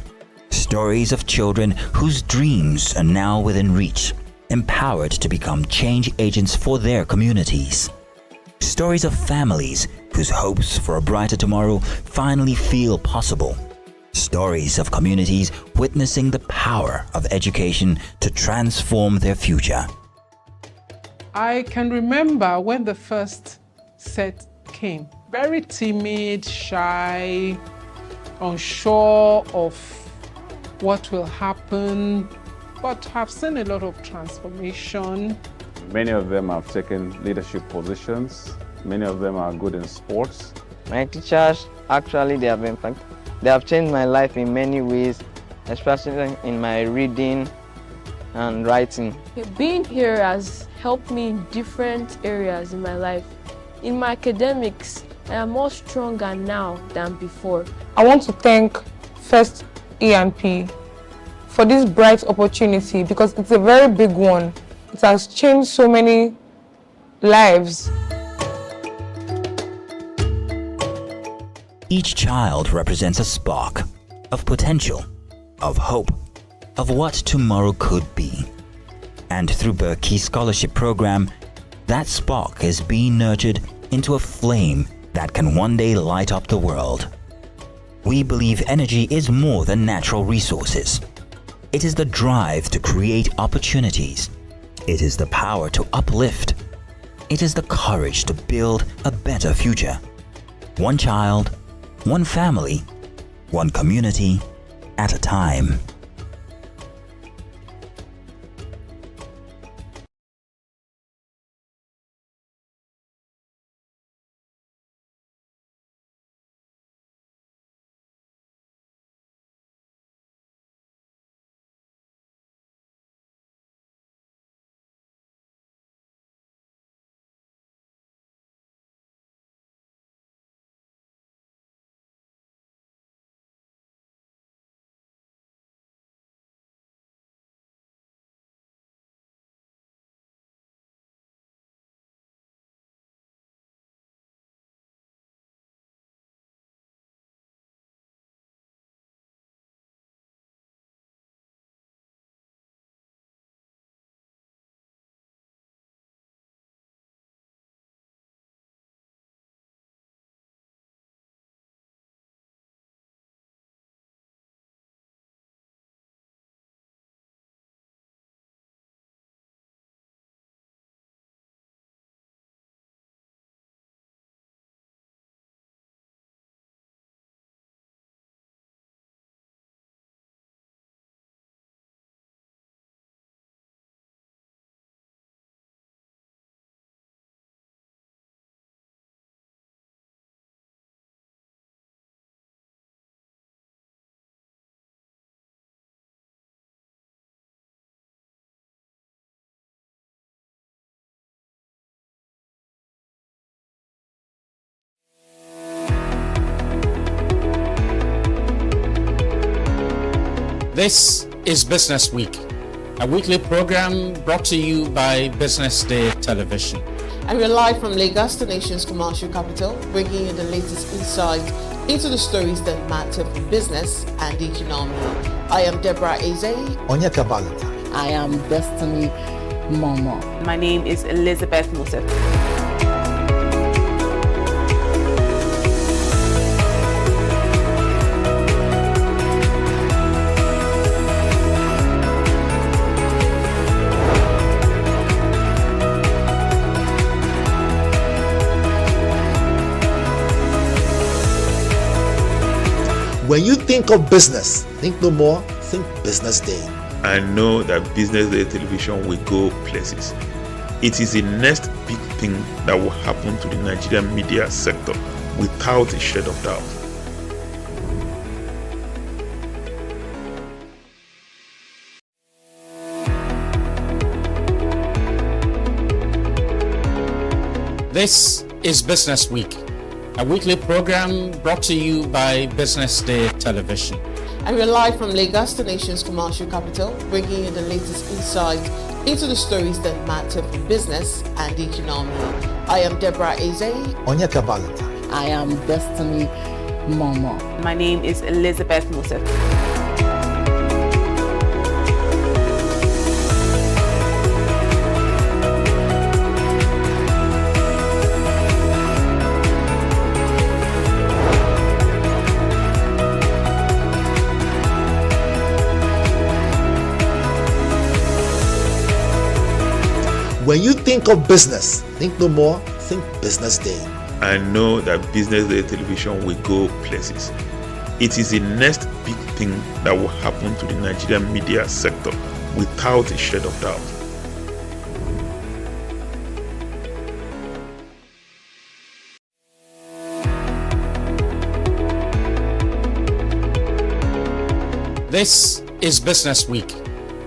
Stories of children whose dreams are now within reach, empowered to become change agents for their communities. Stories of families whose hopes for a brighter tomorrow finally feel possible. Stories of communities witnessing the power of education to transform their future. I can remember when the first set came. Very timid, shy, unsure of what will happen, but I've seen a lot of transformation. Many of them have taken leadership positions. Many of them are good in sports. My teachers, actually, they have changed my life in many ways, especially in my reading and writing. Being here has helped me in different areas in my life. In my academics, I am more stronger now than before. I want to thank First ENP for this bright opportunity because it's a very big one. It has changed so many lives. Each child represents a spark of potential, of hope, of what tomorrow could be. And through Berkey Scholarship Program, that spark is being nurtured into a flame that can one day light up the world. We believe energy is more than natural resources. It is the drive to create opportunities. It is the power to uplift. It is the courage to build a better future. One child, one family, one community at a time. This is Business Week, a weekly program brought to you by BusinessDay Television. And we're live from Lagos, the nation's commercial capital, bringing you the latest insight into the stories that matter for business and the economy. I am Deborah Eze. Onyeka Valentine. I am Destiny Momo. My name is Elizabeth Moses. When you think of business, think no more, think Business Day. I know that Business Day television will go places. It is the next big thing that will happen to the Nigerian media sector without a shade of doubt. This is Business Week, a weekly program brought to you by BusinessDay Television. And we're live from Lagos, the nation's commercial capital, bringing you the latest insight into the stories that matter for business and the economy. I am Deborah Eze. Onyeka Valentine. I am Destiny Momo. My name is Elizabeth Moses. When you think of business, think no more, think Business Day. I know that Business Day television will go places. It is the next big thing that will happen to the Nigerian media sector without a shade of doubt. This is Business Week,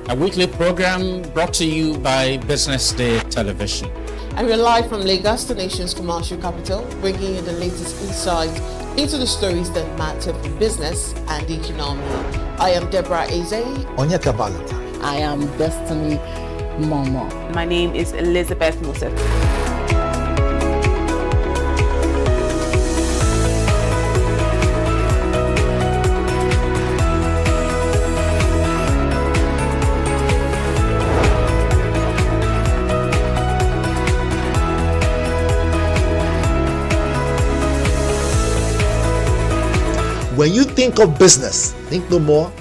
a weekly program brought to you by BusinessDay Television. And we're live from Lagos, the nation's commercial capital, bringing you the latest insight into the stories that matter for business and the economy. I am Deborah Eze. Onyeka Valentine. I am Destiny Momo. My name is Elizabeth Moses. When you think of business, think no more.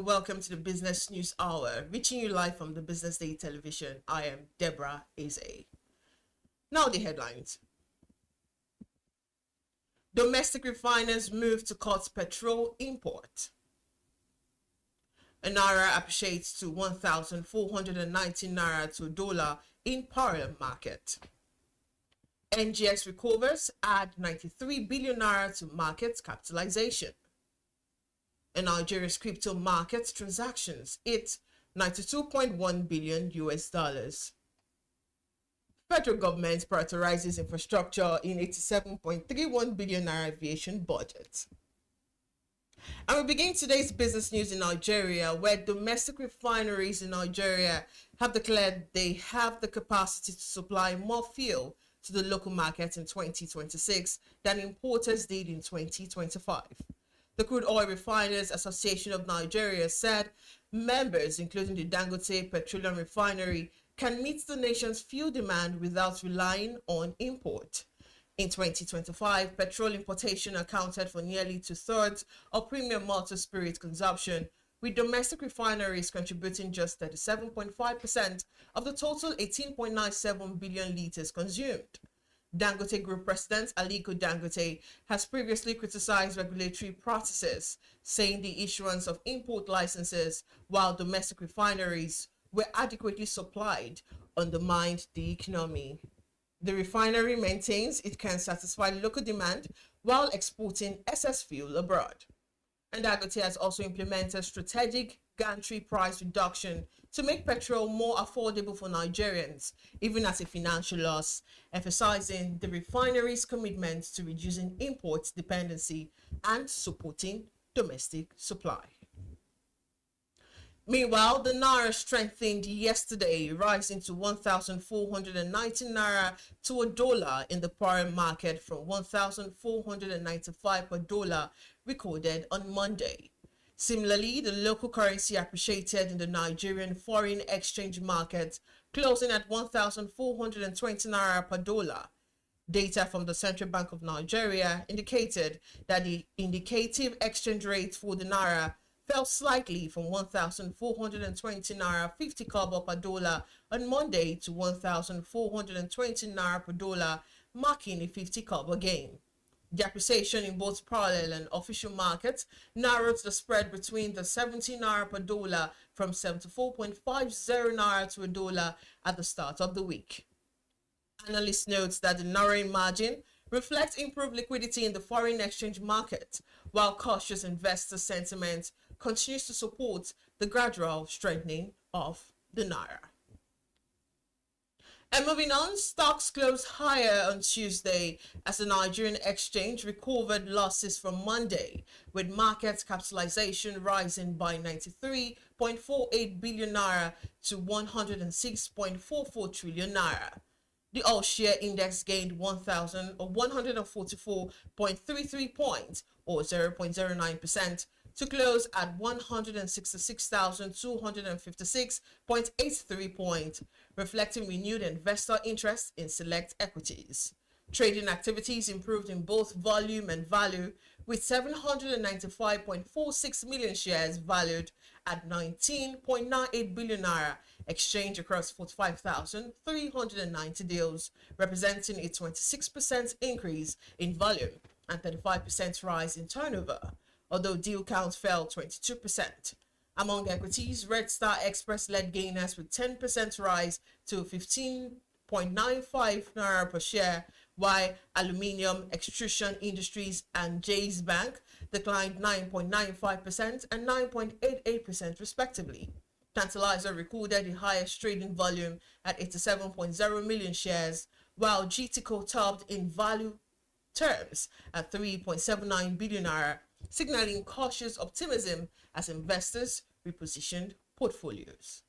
Welcome to the Business News Hour, reaching you live from the Business Day Television. I am Deborah Eze. Now the headlines. Domestic refiners move to cut petrol import. A naira appreciates to 1,419 naira to a dollar in parallel market. NGX recovers add 93 billion naira to market capitalization. And Nigeria's crypto market transactions hit $92.1 billion US. Federal government prioritizes infrastructure in 87.31 billion naira aviation budget. And we begin today's business news in Nigeria, where domestic refineries in Nigeria have declared they have the capacity to supply more fuel to the local market in 2026 than importers did in 2025. The Crude Oil Refiners Association of Nigeria said members, including the Dangote Petroleum Refinery, can meet the nation's fuel demand without relying on import. In 2025, petrol importation accounted for nearly 2/3 of premium malted spirit consumption, with domestic refineries contributing just 37.5% of the total 18.97 billion liters consumed. Dangote Group President Aliko Dangote has previously criticized regulatory practices, saying the issuance of import licenses while domestic refineries were adequately supplied undermined the economy. The refinery maintains it can satisfy local demand while exporting excess fuel abroad. And Dangote has also implemented strategic gantry price reduction to make petrol more affordable for Nigerians, even at a financial loss, emphasizing the refinery's commitment to reducing import dependency and supporting domestic supply. Meanwhile, the Naira strengthened yesterday, rising to 1,490 Naira to a dollar in the foreign market from 1,495 per dollar recorded on Monday. Similarly, the local currency appreciated in the Nigerian foreign exchange market, closing at 1,420 Naira per dollar. Data from the Central Bank of Nigeria indicated that the indicative exchange rate for the Naira fell slightly from 1,420 Naira 50 kobo per dollar on Monday to 1,420 Naira per dollar, marking a 50 kobo gain. The appreciation in both parallel and official markets narrowed the spread between the 70 Naira per dollar from 74.50 Naira to a dollar at the start of the week. Analyst notes that the narrowing margin reflects improved liquidity in the foreign exchange market, while cautious investor sentiment continues to support the gradual strengthening of the Naira. And moving on, stocks closed higher on Tuesday as the Nigerian exchange recovered losses from Monday, with market capitalization rising by 93.48 billion naira to 106.44 trillion naira. The all-share index gained 1,144.33 points, or 0.09%, to close at 166,256.83 points, reflecting renewed investor interest in select equities. Trading activities improved in both volume and value, with 795.46 million shares valued at 19.98 billion naira exchanged across 45,390 deals, representing a 26% increase in volume and 35% rise in turnover, although deal count fell 22%. Among equities, Red Star Express led gainers with 10% rise to 15.95 naira per share, while Aluminium Extrusion Industries and Jay's Bank declined 9.95% and 9.88% respectively. Tantalizer recorded the highest trading volume at 87.0 million shares, while GTCO topped in value terms at 3.79 billion naira, signaling cautious optimism as investors repositioned portfolios.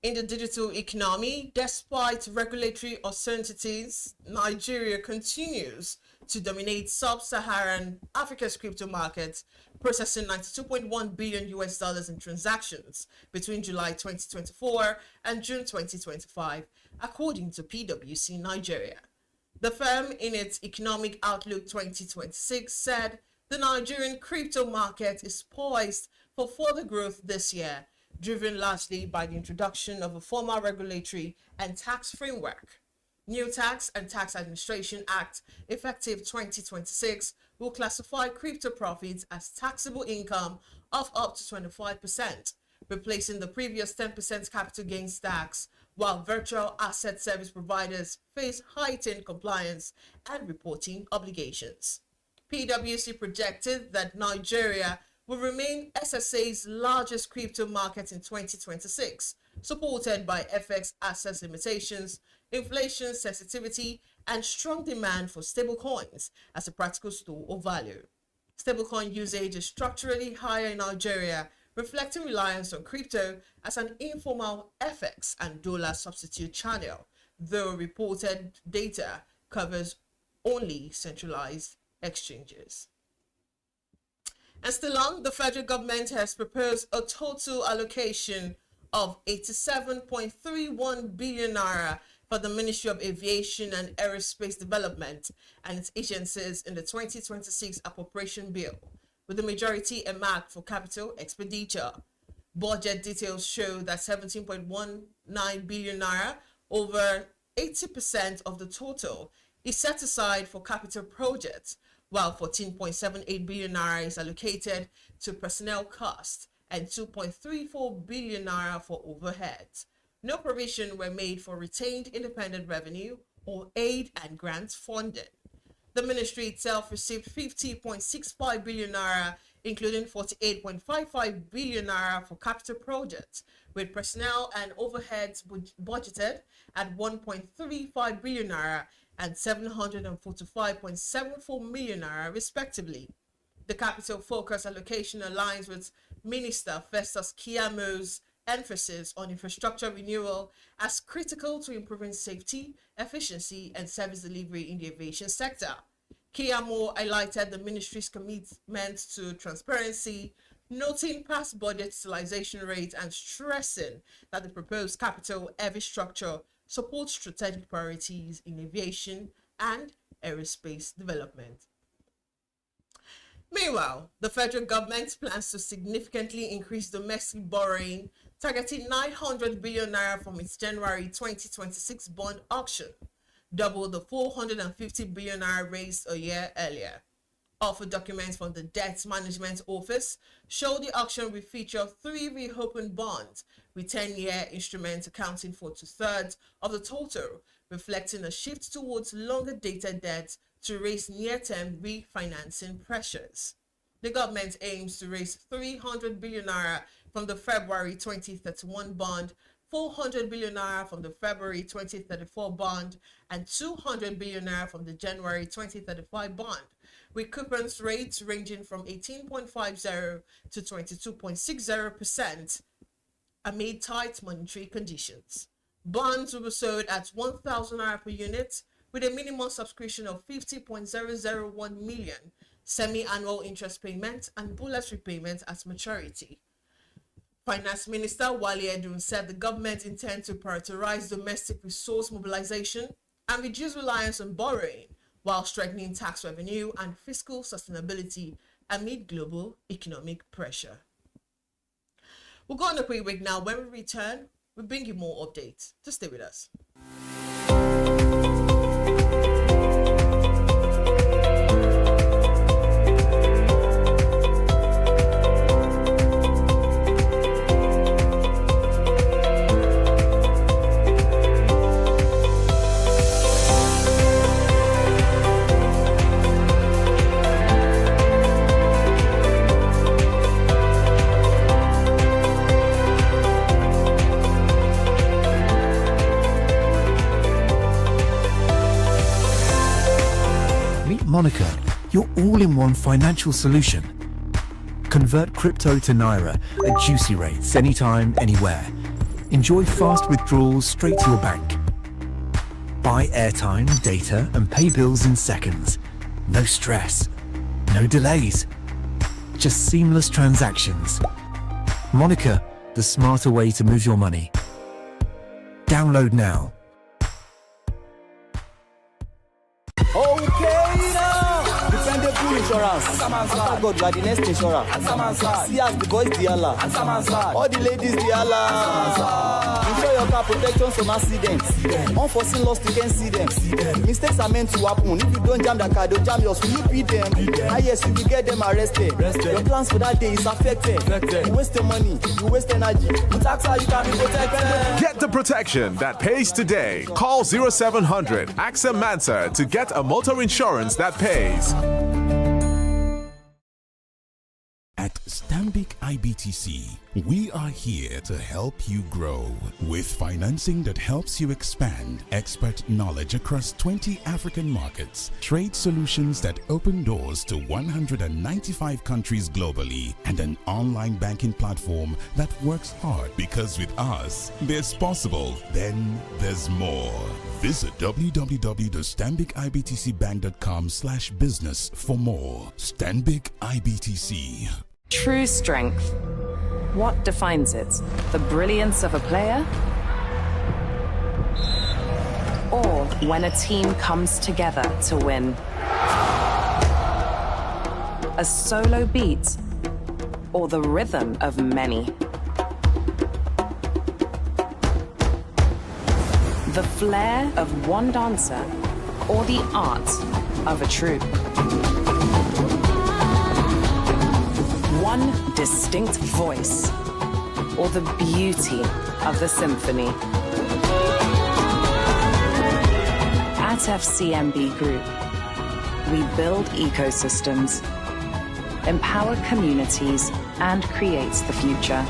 In the digital economy, despite regulatory uncertainties, Nigeria continues to dominate sub-Saharan Africa's crypto markets, processing $92.1 billion in transactions between July 2024 and June 2025, according to PwC Nigeria. The firm, in its Economic Outlook 2026, said the Nigerian crypto market is poised for further growth this year, driven largely by the introduction of a formal regulatory and tax framework. New Tax and Tax Administration Act, effective 2026, will classify crypto profits as taxable income of up to 25%, replacing the previous 10% capital gains tax, while virtual asset service providers face heightened compliance and reporting obligations. PwC projected that Nigeria will remain SSA's largest crypto market in 2026, supported by FX access limitations, inflation sensitivity, and strong demand for stablecoins as a practical store of value. Stablecoin usage is structurally higher in Nigeria, reflecting reliance on crypto as an informal FX and dollar substitute channel, though reported data covers only centralized exchanges. And still on, the federal government has proposed a total allocation of 87.31 billion naira for the Ministry of Aviation and Aerospace Development and its agencies in the 2026 appropriation bill, with the majority earmarked for capital expenditure. Budget details show that 17.19 billion naira over 80% of the total is set aside for capital projects, while 14.78 billion naira is allocated to personnel costs and 2.34 billion naira for overheads. No provision were made for retained independent revenue or aid and grants funding. The ministry itself received 50.65 billion naira, including 48.55 billion naira for capital projects, with personnel and overheads budgeted at 1.35 billion naira and 745.74 million naira respectively. The capital focus allocation aligns with Minister Festus Keyam's emphasis on infrastructure renewal as critical to improving safety, efficiency, and service delivery in the aviation sector. Keyamo highlighted the ministry's commitment to transparency, noting past budget utilization rates and stressing that the proposed capital-heavy structure supports strategic priorities in aviation and aerospace development. Meanwhile, the federal government plans to significantly increase domestic borrowing, targeting 900 billion naira from its January 2026 bond auction, double the 450 billion naira raised a year earlier. Offer documents from the Debt Management Office show the auction will feature 3 reopened bonds with 10-year instruments accounting for 2/3 of the total, reflecting a shift towards longer-dated debt to raise near-term refinancing pressures. The government aims to raise 300 billion naira from the February 2031 bond, 400 billion naira from the February 2034 bond, and 200 billion naira from the January 2035 bond, with coupons rates ranging from 18.50% to 22.60% amid tight monetary conditions. Bonds will be sold at 1,000 naira per unit, with a minimum subscription of 50.001 million, semi-annual interest payment, and bullet repayment at maturity. Finance Minister Wale Edun said the government intends to prioritize domestic resource mobilization and reduce reliance on borrowing, while strengthening tax revenue and fiscal sustainability amid global economic pressure. We'll go on a quick break now. When we return, we'll bring you more updates. Just stay with us. Monica, your all-in-one financial solution. Convert crypto to Naira at juicy rates anytime, anywhere. Enjoy fast withdrawals straight to your bank. Buy airtime, data, and pay bills in seconds. No stress, no delays, just seamless transactions. Monica, the smarter way to move your money. Download now. Okay now, dependable insurance. After God, you are the next insurance. See as the boys the Allah, all the ladies the Allah. Ensure your car protection from accidents. Unforeseen loss, you can see them. Mistakes are meant to happen. If you don't jam the car, don't jam yours. Will you beat them? Ah yes, you will get them arrested. Your plans for that day is affected. You waste your money, you waste energy. With AXA, you can be protected. Get the protection that pays today. Call 0700 AXA Mansa to get a motor insurance that pays. At Stanbic IBTC, we are here to help you grow with financing that helps you expand, expert knowledge across 20 African markets, trade solutions that open doors to 195 countries globally, and an online banking platform that works hard because with us, there's possible, then there's more. Visit www.stanbicibtcbank.com/business for more. Stanbic IBTC. True strength. What defines it? The brilliance of a player? Or when a team comes together to win? A solo beat? Or the rhythm of many? The flair of one dancer or the art of a troupe. One distinct voice or the beauty of the symphony. At FCMB Group, we build ecosystems, empower communities, and create the future.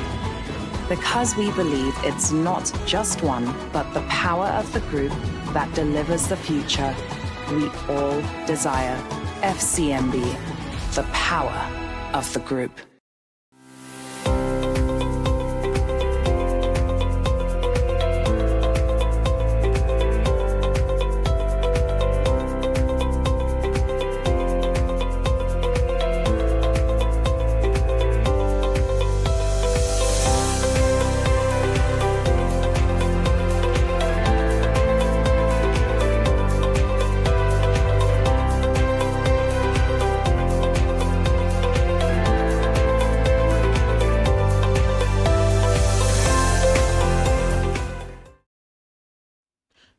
Because we believe it's not just one, but the power of the group that delivers the future we all desire. FCMB, the power of the group.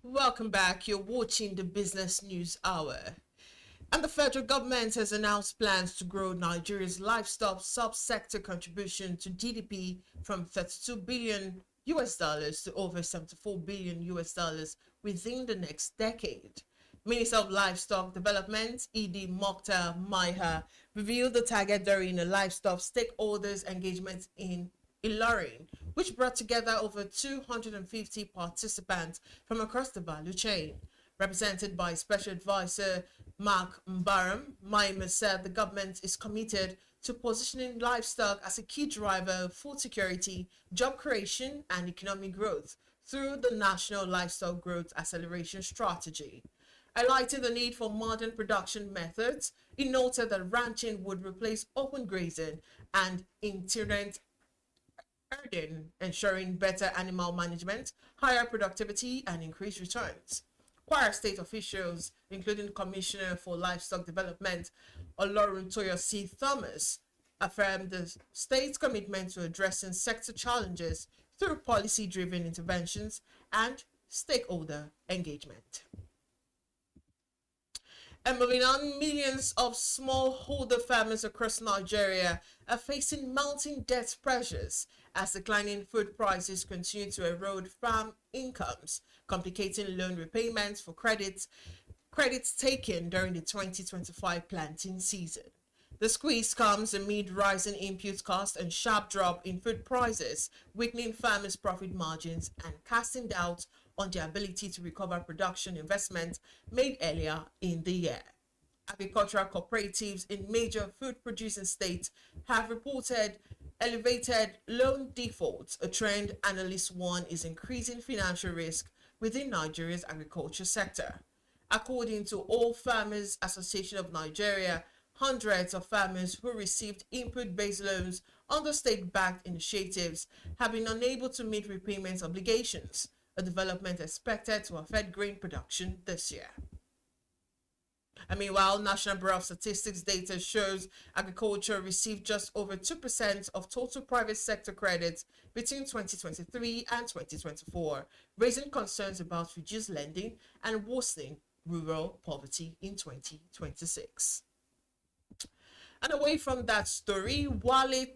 Welcome back. You're watching the Business News Hour. And the federal government has announced plans to grow Nigeria's livestock subsector contribution to GDP from $32 billion to over $74 billion within the next decade. Minister of Livestock Development, Idi Mokhtar Maiha, revealed the target during a livestock stakeholders engagement in Ilorin, which brought together over 250 participants from across the value chain. Represented by Special Advisor Mark Mbaram, Maima said the government is committed to positioning livestock as a key driver of food security, job creation, and economic growth through the National Livestock Growth Acceleration Strategy. Highlighting the need for modern production methods, he noted that ranching would replace open grazing and itinerant herding, ensuring better animal management, higher productivity, and increased returns. Choir state officials, including Commissioner for Livestock Development, Oloruntoyosi Thomas, affirmed the state's commitment to addressing sector challenges through policy-driven interventions and stakeholder engagement. And moving on, millions of smallholder farmers across Nigeria are facing mounting debt pressures as declining food prices continue to erode farm incomes, complicating loan repayments for credits taken during the 2025 planting season. The squeeze comes amid rising input costs and sharp drop in food prices, weakening farmers' profit margins and casting doubt on their ability to recover production investments made earlier in the year. Agricultural cooperatives in major food-producing states have reported elevated loan defaults, a trend analysts warn is increasing financial risk within Nigeria's agriculture sector. According to All Farmers Association of Nigeria, hundreds of farmers who received input-based loans under state-backed initiatives have been unable to meet repayment obligations, a development expected to affect grain production this year. And meanwhile, National Bureau of Statistics data shows agriculture received just over 2% of total private sector credits between 2023 and 2024, raising concerns about reduced lending and worsening rural poverty in 2026. And away from that story, Wale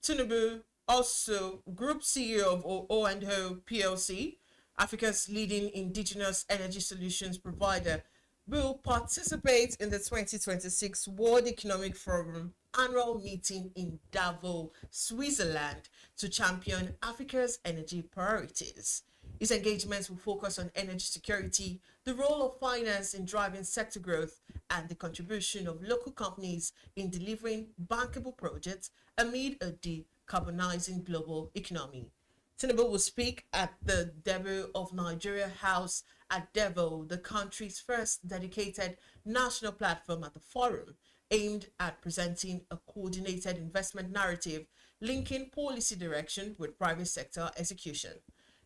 Tinubu, also Group CEO of O&O PLC, Africa's leading indigenous energy solutions provider, will participate in the 2026 World Economic Forum annual meeting in Davos, Switzerland, to champion Africa's energy priorities. His engagements will focus on energy security, the role of finance in driving sector growth, and the contribution of local companies in delivering bankable projects amid a decarbonizing global economy. Tinubu will speak at the Debut of Nigeria House at Davos, the country's first dedicated national platform at the forum, aimed at presenting a coordinated investment narrative linking policy direction with private sector execution.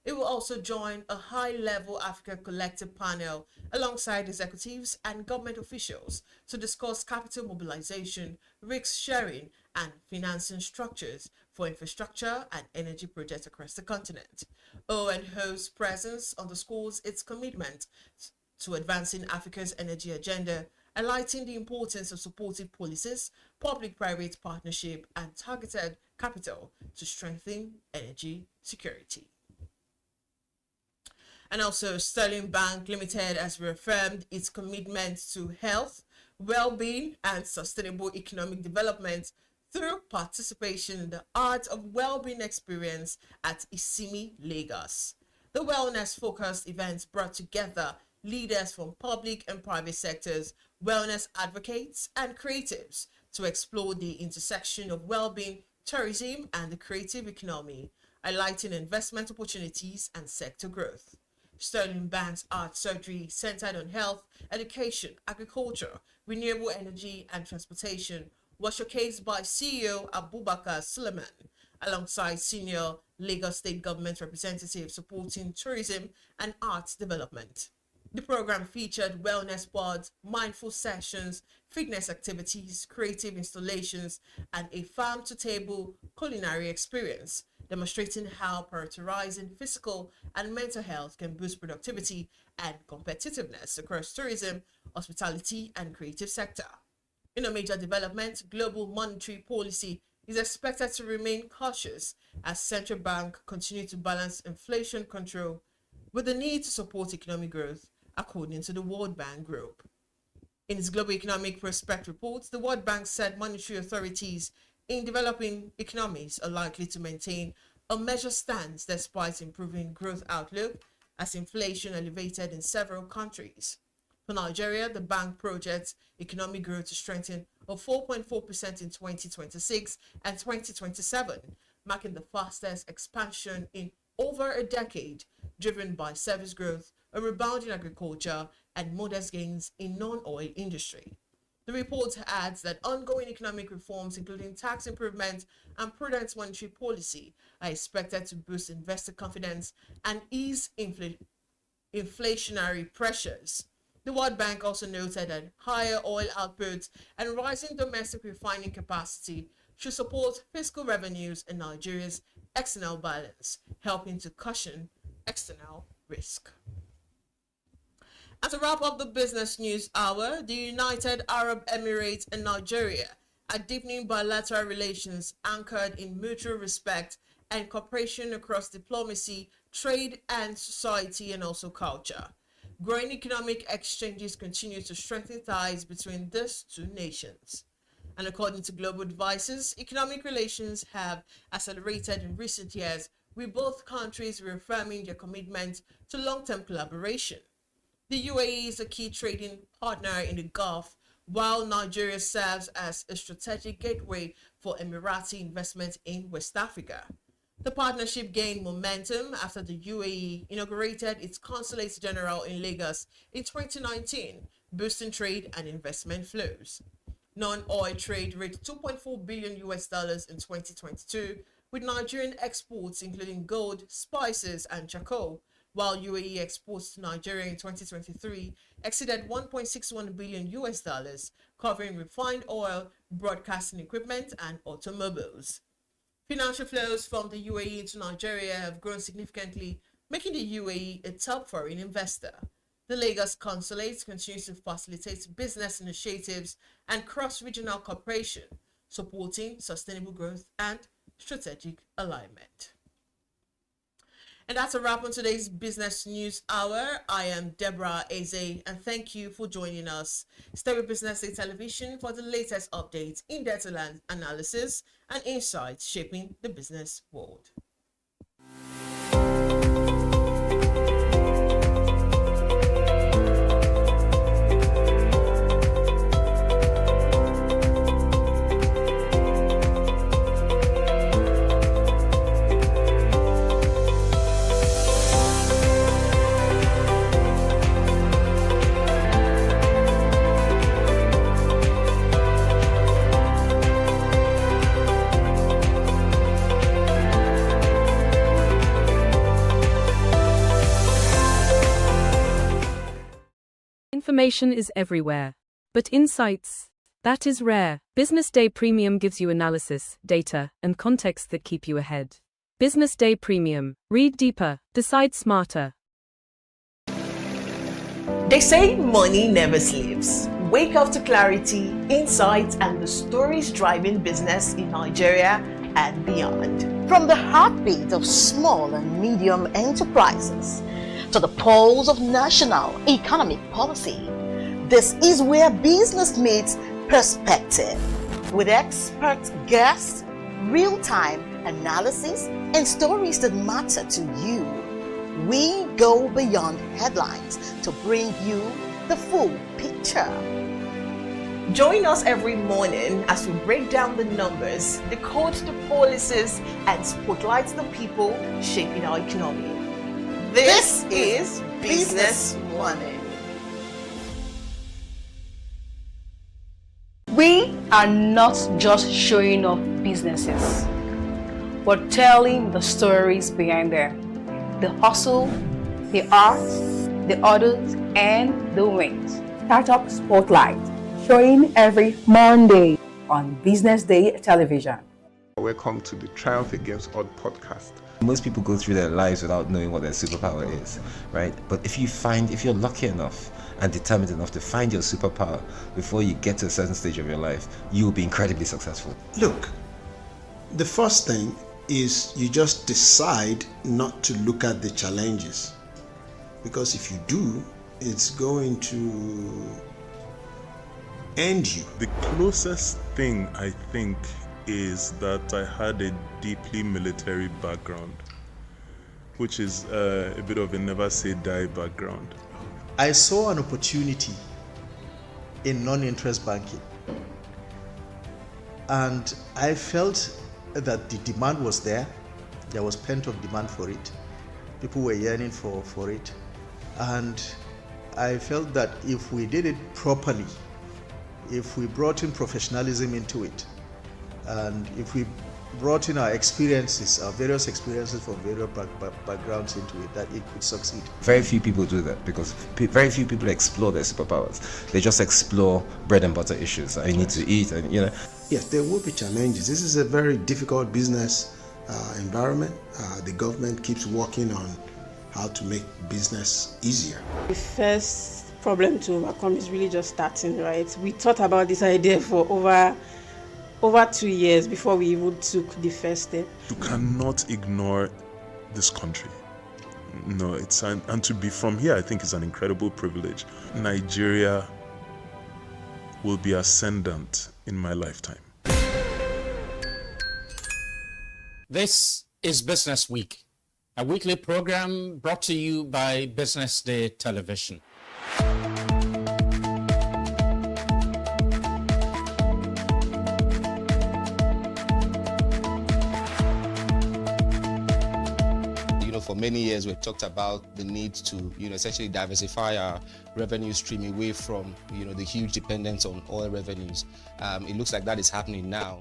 It will also join a high-level Africa Collective panel alongside executives and government officials to discuss capital mobilization, risk sharing, and financing structures for infrastructure and energy projects across the continent. ONHO's presence underscores its commitment to advancing Africa's energy agenda, highlighting the importance of supportive policies, public-private partnership, and targeted capital to strengthen energy security. And also, Sterling Bank Limited has reaffirmed its commitment to health, well-being, and sustainable economic development through participation in the Art of Wellbeing experience at Isimi, Lagos. The wellness-focused event brought together leaders from public and private sectors, wellness advocates, and creatives to explore the intersection of well-being, tourism, and the creative economy, highlighting investment opportunities and sector growth. Sterling Bank's art surgery centered on health, education, agriculture, renewable energy, and transportation was showcased by CEO Abubakar Suleiman alongside senior Lagos State government representatives supporting tourism and arts development. The program featured wellness pods, mindful sessions, fitness activities, creative installations, and a farm-to-table culinary experience, demonstrating how prioritizing physical and mental health can boost productivity and competitiveness across tourism, hospitality, and creative sector. In a major development, global monetary policy is expected to remain cautious as central bank continue to balance inflation control with the need to support economic growth, according to the World Bank Group. In its Global Economic Prospect report, the World Bank said monetary authorities in developing economies are likely to maintain a measured stance despite improving growth outlook as inflation elevated in several countries. For Nigeria, the bank projects economic growth to strengthen of 4.4% in 2026 and 2027, marking the fastest expansion in over a decade, driven by service growth, a rebound in agriculture, and modest gains in non-oil industry. The report adds that ongoing economic reforms, including tax improvements and prudent monetary policy, are expected to boost investor confidence and ease inflationary pressures. The World Bank also noted that higher oil output and rising domestic refining capacity should support fiscal revenues in Nigeria's external balance, helping to cushion external risk. And to wrap up the business news hour, the United Arab Emirates and Nigeria are deepening bilateral relations anchored in mutual respect and cooperation across diplomacy, trade, and society, and also culture. Growing economic exchanges continue to strengthen ties between these two nations. And according to global advisors, economic relations have accelerated in recent years, with both countries reaffirming their commitment to long-term collaboration. The UAE is a key trading partner in the Gulf, while Nigeria serves as a strategic gateway for Emirati investment in West Africa. The partnership gained momentum after the UAE inaugurated its Consulate General in Lagos in 2019, boosting trade and investment flows. Non-oil trade reached $2.4 billion in 2022, with Nigerian exports including gold, spices, and charcoal, while UAE exports to Nigeria in 2023 exceeded $1.61 billion, covering refined oil, broadcasting equipment, and automobiles. Financial flows from the UAE into Nigeria have grown significantly, making the UAE a top foreign investor. The Lagos Consulate continues to facilitate business initiatives and cross-regional cooperation, supporting sustainable growth and strategic alignment. And that's a wrap on today's Business News Hour. I am Deborah Eze, and thank you for joining us. Stay with BusinessDay Television for the latest updates, in-depth analysis, and insights shaping the business world. Information is everywhere, but insights That is rare. Business Day Premium gives you analysis, data, and context that keep you ahead. Business Day Premium. Read deeper, decide smarter. They say money never sleeps. Wake up to clarity, insights, and the stories driving business in Nigeria and beyond. From the heartbeat of small and medium enterprises to the pulse of national economic policy, this is where business meets perspective. With expert guests, real-time analysis, and stories that matter to you. We go beyond headlines to bring you the full picture. Join us every morning as we break down the numbers, decode the policies, and spotlight the people shaping our economy. This is Business Money. We are not just showing off businesses, but telling the stories behind them. The hustle, the art, the orders, and the wins. Startup Spotlight, showing every Monday on Business Day television. Welcome to the Triumph Against Odd podcast. Most people go through their lives without knowing what their superpower is, right? But if you're lucky enough and determined enough to find your superpower before you get to a certain stage of your life, you will be incredibly successful. Look, the first thing is you just decide not to look at the challenges, because if you do, it's going to end you. The closest thing I think is that I had a deeply military background, which is a bit of a never say die background. I saw an opportunity in non-interest banking, and I felt that the demand was there. There was pent-up demand for it. People were yearning for it, and I felt that if we did it properly, if we brought in professionalism into it, and if we brought in our experiences, our various experiences from various backgrounds into it, that it could succeed. Very few people do that because very few people explore their superpowers. They just explore bread and butter issues. I need to eat, and Yes, there will be challenges. This is a very difficult business environment. The government keeps working on how to make business easier. The first problem to overcome is really just starting, right? We thought about this idea for over 2 years before we even took the first step. You cannot ignore this country. No, and to be from here, I think is an incredible privilege. Nigeria will be ascendant in my lifetime. This is Business Week, a weekly program brought to you by Business Day Television. For many years, we've talked about the need to, essentially diversify our revenue stream away from, the huge dependence on oil revenues. It looks like that is happening now.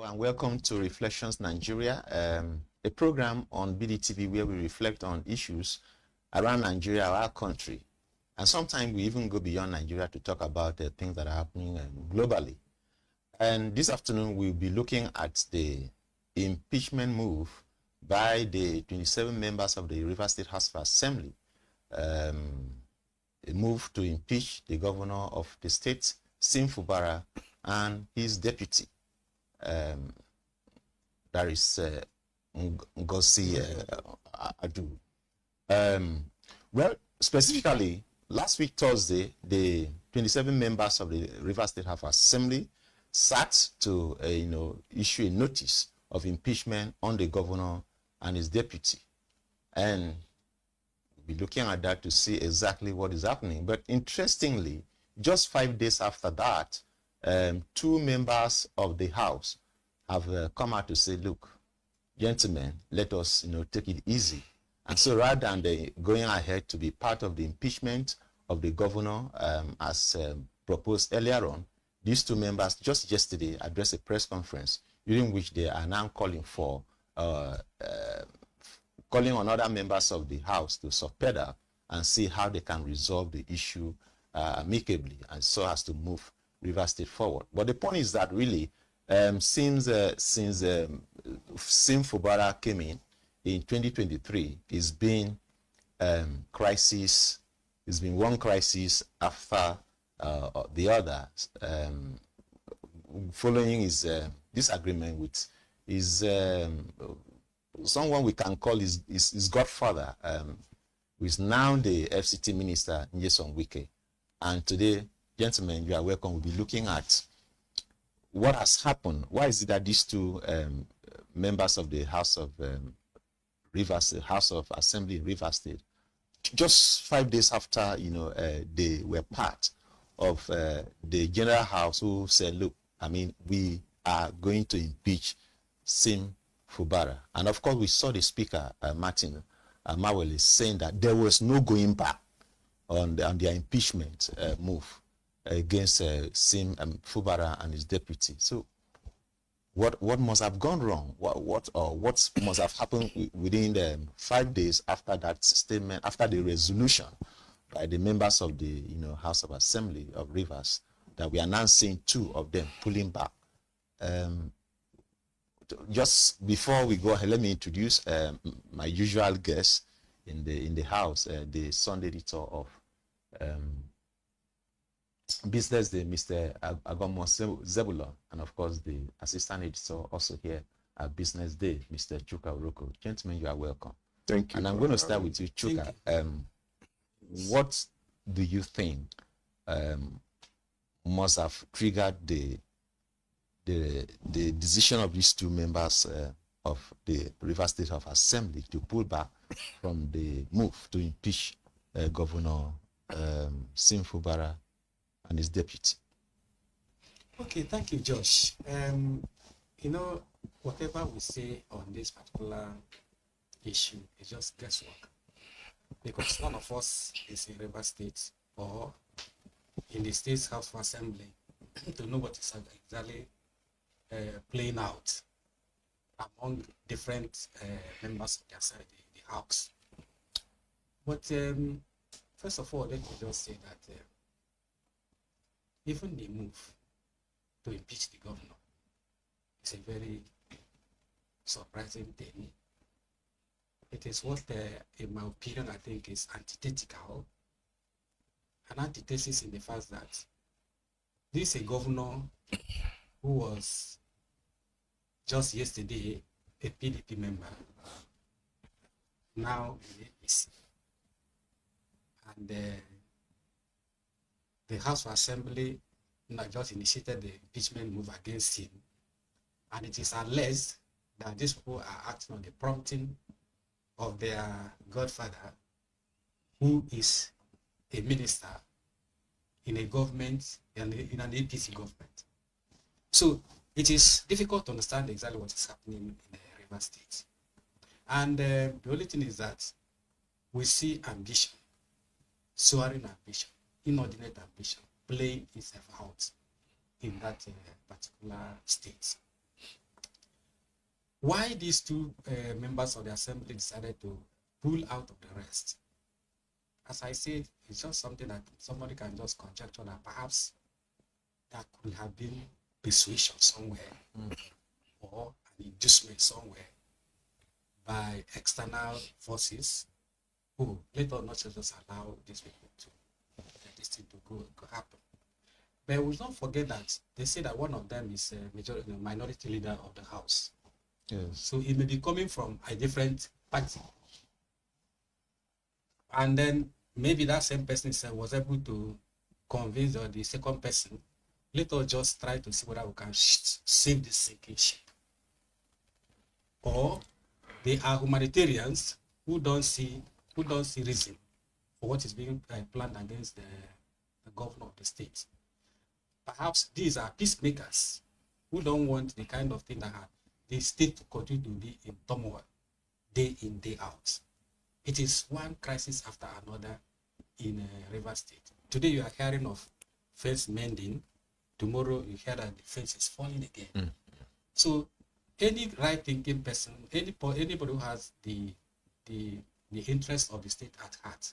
And welcome to Reflections Nigeria, a program on BDTV where we reflect on issues around Nigeria, our country. And sometimes we even go beyond Nigeria to talk about the things that are happening globally. And this afternoon, we'll be looking at the impeachment move by the 27 members of the Rivers State House of Assembly. A move to impeach the governor of the state, Sim Fubara, and his deputy. That is Ngozi Adu. Well, specifically, last week Thursday, the 27 members of the Rivers State House Assembly sat to issue a notice of impeachment on the governor and his deputy, and we'll be looking at that to see exactly what is happening. But interestingly, just 5 days after that, 2 members of the House have come out to say, look, gentlemen, let us take it easy. And so rather than going ahead to be part of the impeachment of the governor as proposed earlier on, these two members just yesterday addressed a press conference during which they are now calling for calling on other members of the House to subpedal and see how they can resolve the issue amicably, and so as to move Rivers State forward. But the point is that really, since Sim Fubara came in 2023, it's been crisis. It's been one crisis after the other, following his disagreement with his someone we can call his godfather, who is now the FCT minister, Nyesom Wike. And today, gentlemen, you are welcome. We'll be looking at what has happened. Why is it that these two members of the House of Rivers, House of Assembly in Rivers State, just 5 days after, they were part of the General House, who said, look, I mean, we are going to impeach Sim Fubara. And of course, we saw the Speaker, Martin Mawele, saying that there was no going back on their impeachment move against Sim Fubara and his deputy. So what must have gone wrong? What must have happened within 5 days after that statement, after the resolution by the members of the House of Assembly of Rivers, that we are now seeing two of them pulling back? Just before we go ahead, let me introduce my usual guest in the house, the Sunday editor of BusinessDay, Mr. Agomo Zebulon, and of course the assistant editor also here at BusinessDay, Mr. Chuka Uroko. Gentlemen, you are welcome. Thank you. And I'm going to start with you, Chuka. What do you think must have triggered the decision of these two members of the Rivers State of Assembly to pull back from the move to impeach Governor Sim Fubara and his deputy? Okay, thank you, Josh. Whatever we say on this particular issue is just guesswork, because none of us is in Rivers State or in the State's House of Assembly to know what is exactly playing out among different members of the House. But first of all, let me just say that even the move to impeach the governor is a very surprising thing. It is what, in my opinion, I think is antithetical. An antithesis in the fact that this is a governor who was just yesterday a PDP member, now in APC. And the House of Assembly just initiated the impeachment move against him. And it is alleged that these people are acting on the prompting of their godfather, who is a minister in a government, in an APC government. So it is difficult to understand exactly what is happening in the Rivers State. And the only thing is that we see ambition, soaring ambition, inordinate ambition, playing itself out in that particular state. Why these two members of the assembly decided to pull out of the rest? As I said, it's just something that somebody can just conjecture that perhaps that could have been persuasion somewhere or an inducement somewhere by external forces who let us not just allow these people to this thing to go happen. But we don't forget that they say that one of them is a minority leader of the house. Yes. So it may be coming from a different party. And then maybe that same person was able to convince the second person, let us just try to see whether we can save this sinking ship. Or they are humanitarians who don't see reason for what is being planned against the governor of the state. Perhaps these are peacemakers who don't want the kind of thing that the state to continue to be in turmoil day in, day out. It is one crisis after another in Rivers State. Today you are hearing of first mending tomorrow you hear that the fence is falling again. So any right-thinking person, anybody who has the interest of the state at heart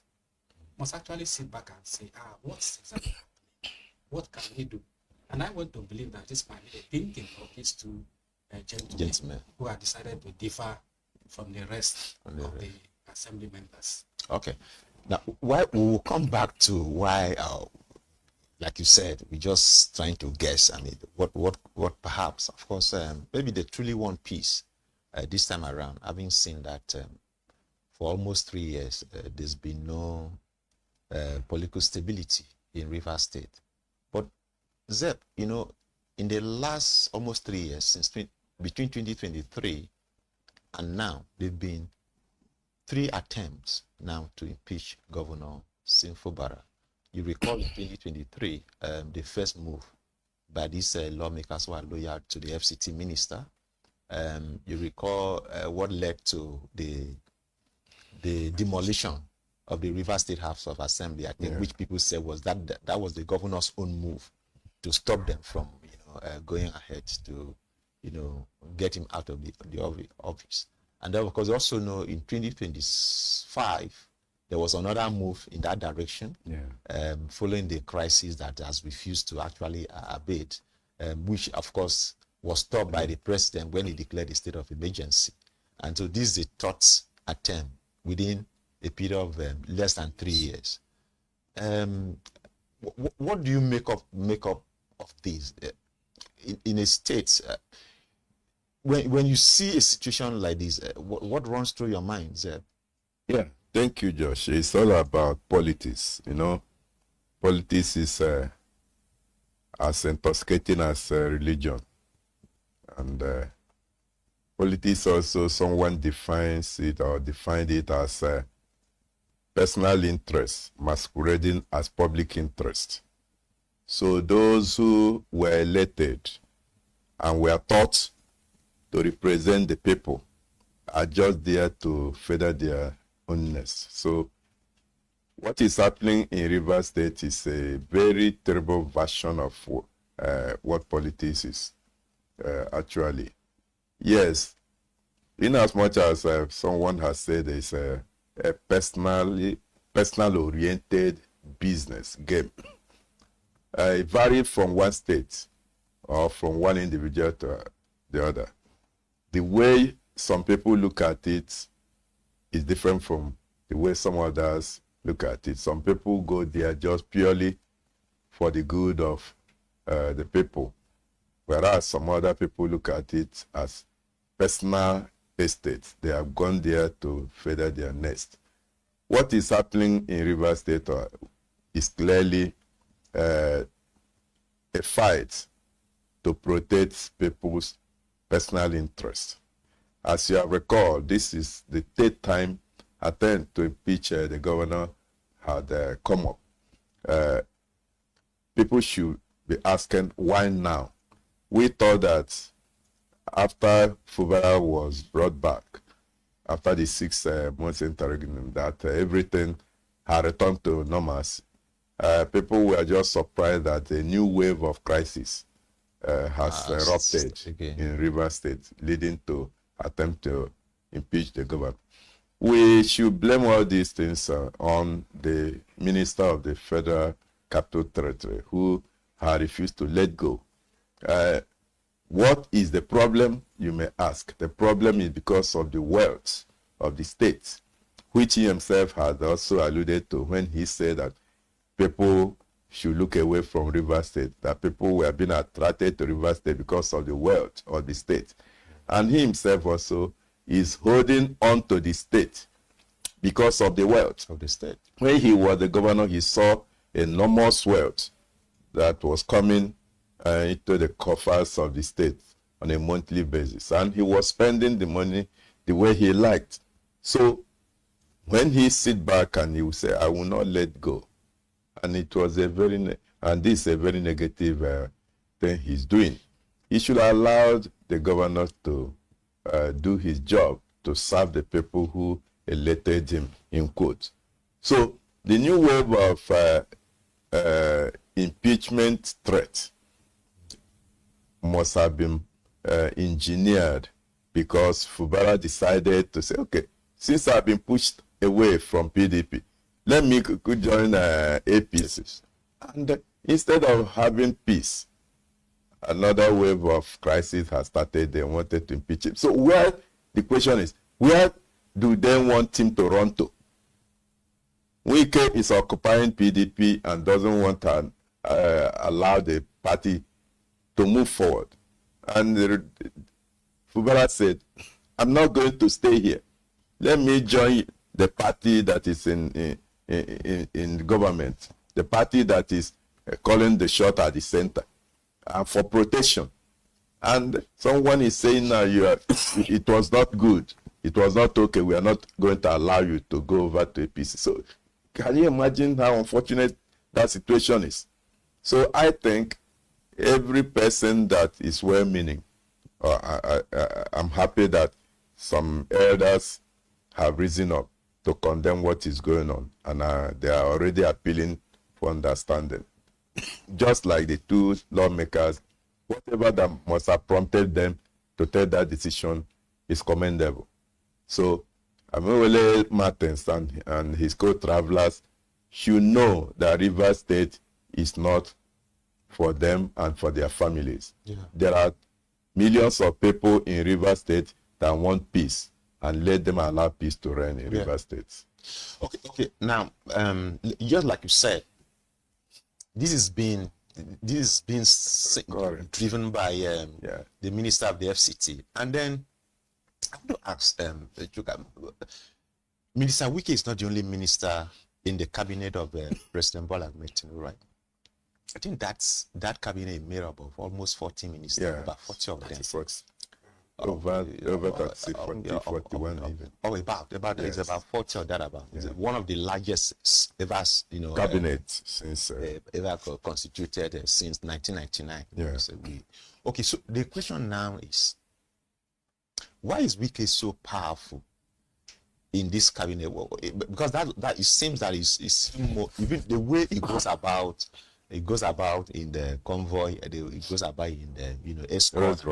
must actually sit back and say, what's exactly happening? What can we do? And I want to believe that this might be the thinking of these two gentlemen who have decided to differ from the rest of the assembly members. Okay. Now, why we will come back to why, like you said, we're just trying to guess. I mean, what perhaps, of course, maybe they truly want peace this time around. Having seen that for almost 3 years, there's been no political stability in Rivers State. But Zeb, you know, in the last almost 3 years, since between 2023 and now, there've been 3 attempts now to impeach Governor Sinfobara. You recall in 2023, the first move by these lawmakers who are loyal to the FCT minister. You recall what led to the demolition of the Rivers State House of Assembly, I think, which people said was that was the governor's own move to stop them from, going ahead to, get him out of the office. And then, of course, also know in 2025, there was another move in that direction, following the crisis that has refused to actually abate, which, of course, was stopped by the president when he declared a state of emergency. And so this is the 3rd attempt within a period of less than 3 years. What do you make up of this? In a state, when you see a situation like this, what runs through your mind, Zeb? Yeah, thank you, Josh. It's all about politics, Politics is as intoxicating as religion. And politics also, someone defines it or defined it as personal interest masquerading as public interest. So those who were elected and were taught to represent the people are just there to further their own nest. So what is happening in Rivers State is a very terrible version of what politics is actually. Yes, in as much as someone has said it's a personal-oriented business game. It varies from one state or from one individual to the other. The way some people look at it is different from the way some others look at it. Some people go there just purely for the good of the people, whereas some other people look at it as personal estates. They have gone there to further their nest. What is happening in Rivers State is clearly a fight to protect people's personal interests. As you have recalled, this is the 3rd time attempt to impeach the governor had come up. People should be asking, why now? We thought that after Fubara was brought back, after the 6 months interregnum, that everything had returned to normalcy. People were just surprised that a new wave of crisis has erupted in Rivers State, leading to attempt to impeach the governor. We should blame all these things on the Minister of the Federal Capital Territory, who had refused to let go. What is the problem, you may ask? The problem is because of the wealth of the state, which he himself had also alluded to when he said that people should look away from Rivers State, that people were being attracted to Rivers State because of the wealth of the state. And he himself also is holding on to the state because of the wealth of the state. When he was the governor, he saw enormous wealth that was coming into the coffers of the state on a monthly basis. And he was spending the money the way he liked. So when he sit back and he will say, I will not let go. And it was and this is a very negative thing he's doing. He should allow the governor to do his job, to serve the people who elected him, in quotes. So the new wave of impeachment threat must have been engineered, because Fubara decided to say, okay, since I've been pushed away from PDP, let me could join APC. And instead of having peace, another wave of crisis has started. They wanted to impeach him. So where the question is, where do they want him to run to? Wike is occupying PDP and doesn't want to allow the party to move forward. And Fubara said, I'm not going to stay here. Let me join the party that is in government, the party that is calling the shot at the center, for protection. And someone is saying now it was not good. It was not okay. We are not going to allow you to go over to APC. So can you imagine how unfortunate that situation is? So I think every person that is well-meaning, I'm happy that some elders have risen up to condemn what is going on, and they are already appealing for understanding. Just like the two lawmakers, whatever that must have prompted them to take that decision is commendable. So Amewele Martins and his co-travelers should know that Rivers State is not for them and for their families. Yeah. There are millions of people in Rivers State that want peace, and let them allow peace to reign in Rivers State. Okay. Now, just like you said, this is being driven by the minister of the FCT, and then I want to ask Minister Wike is not the only minister in the cabinet of President Bola Ahmed Tinubu, right? I think that cabinet is made up of almost 40 ministers, about 40 of them. Over 36, 40, 41 even. Oh, it's about 40 or that about. It's one of the largest ever, cabinet since ever constituted since 1999. Yeah. Okay, so the question now is, why is Wike so powerful in this cabinet? Because that it seems that is more, even the way it goes about. It goes about in the convoy, it goes about in the escort.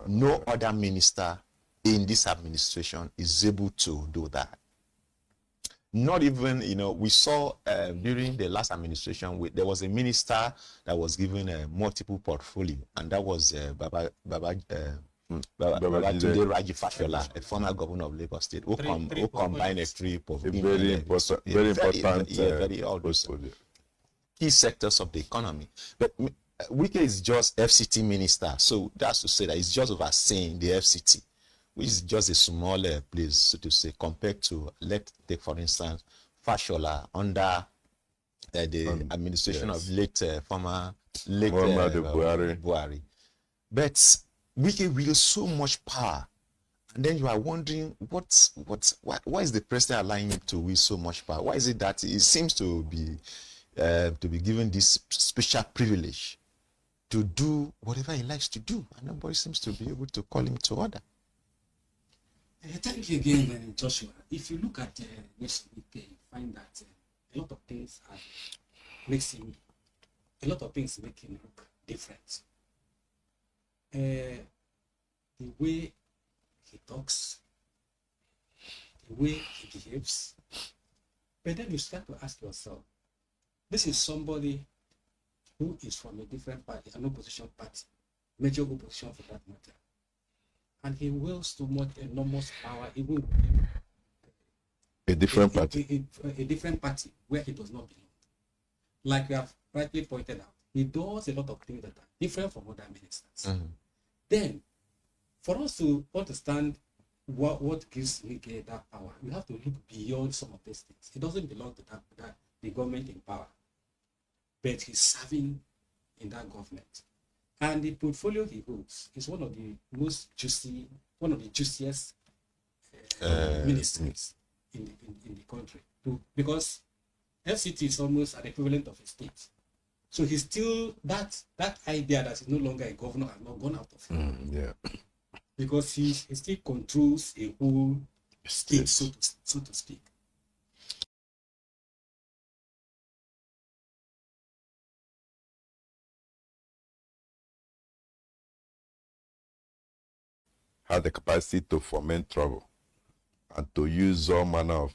No other minister in this administration is able to do that. Not even, we saw during the last administration, there was a minister that was given a multiple portfolio, and that was Babajide Raji Fashola, a former governor of Lagos State, who combined a trip of very important portfolio. Key sectors of the economy. But Wike is just FCT minister, so that's to say that it's just overseeing the FCT, which is just a smaller place, so to say, compared to, let's take for instance, Fashola under the administration of former Buhari. But Wike wields so much power, and then you are wondering why is the president allowing him to wield so much power? Why is it that it seems to be given this special privilege to do whatever he likes to do, and nobody seems to be able to call him to order? Thank you again, Joshua. If you look at Mr. Wike, you find that a lot of things make him look different. The way he talks, the way he behaves, but then you start to ask yourself, this is somebody who is from a different party, an opposition party, major opposition for that matter. And he wields too much enormous power, even a different party. A different party where he does not belong. Like we have rightly pointed out, he does a lot of things that are different from other ministers. Then, for us to understand what gives Wike that power, we have to look beyond some of these things. He doesn't belong to the government in power, but he's serving in that government. And the portfolio he holds is one of the juiciest ministries in the country. Because FCT is almost an equivalent of a state. So he's still, that idea that he's no longer a governor has not gone out of him. Because he still controls a whole state, so to speak. has the capacity to foment trouble and to use all manner of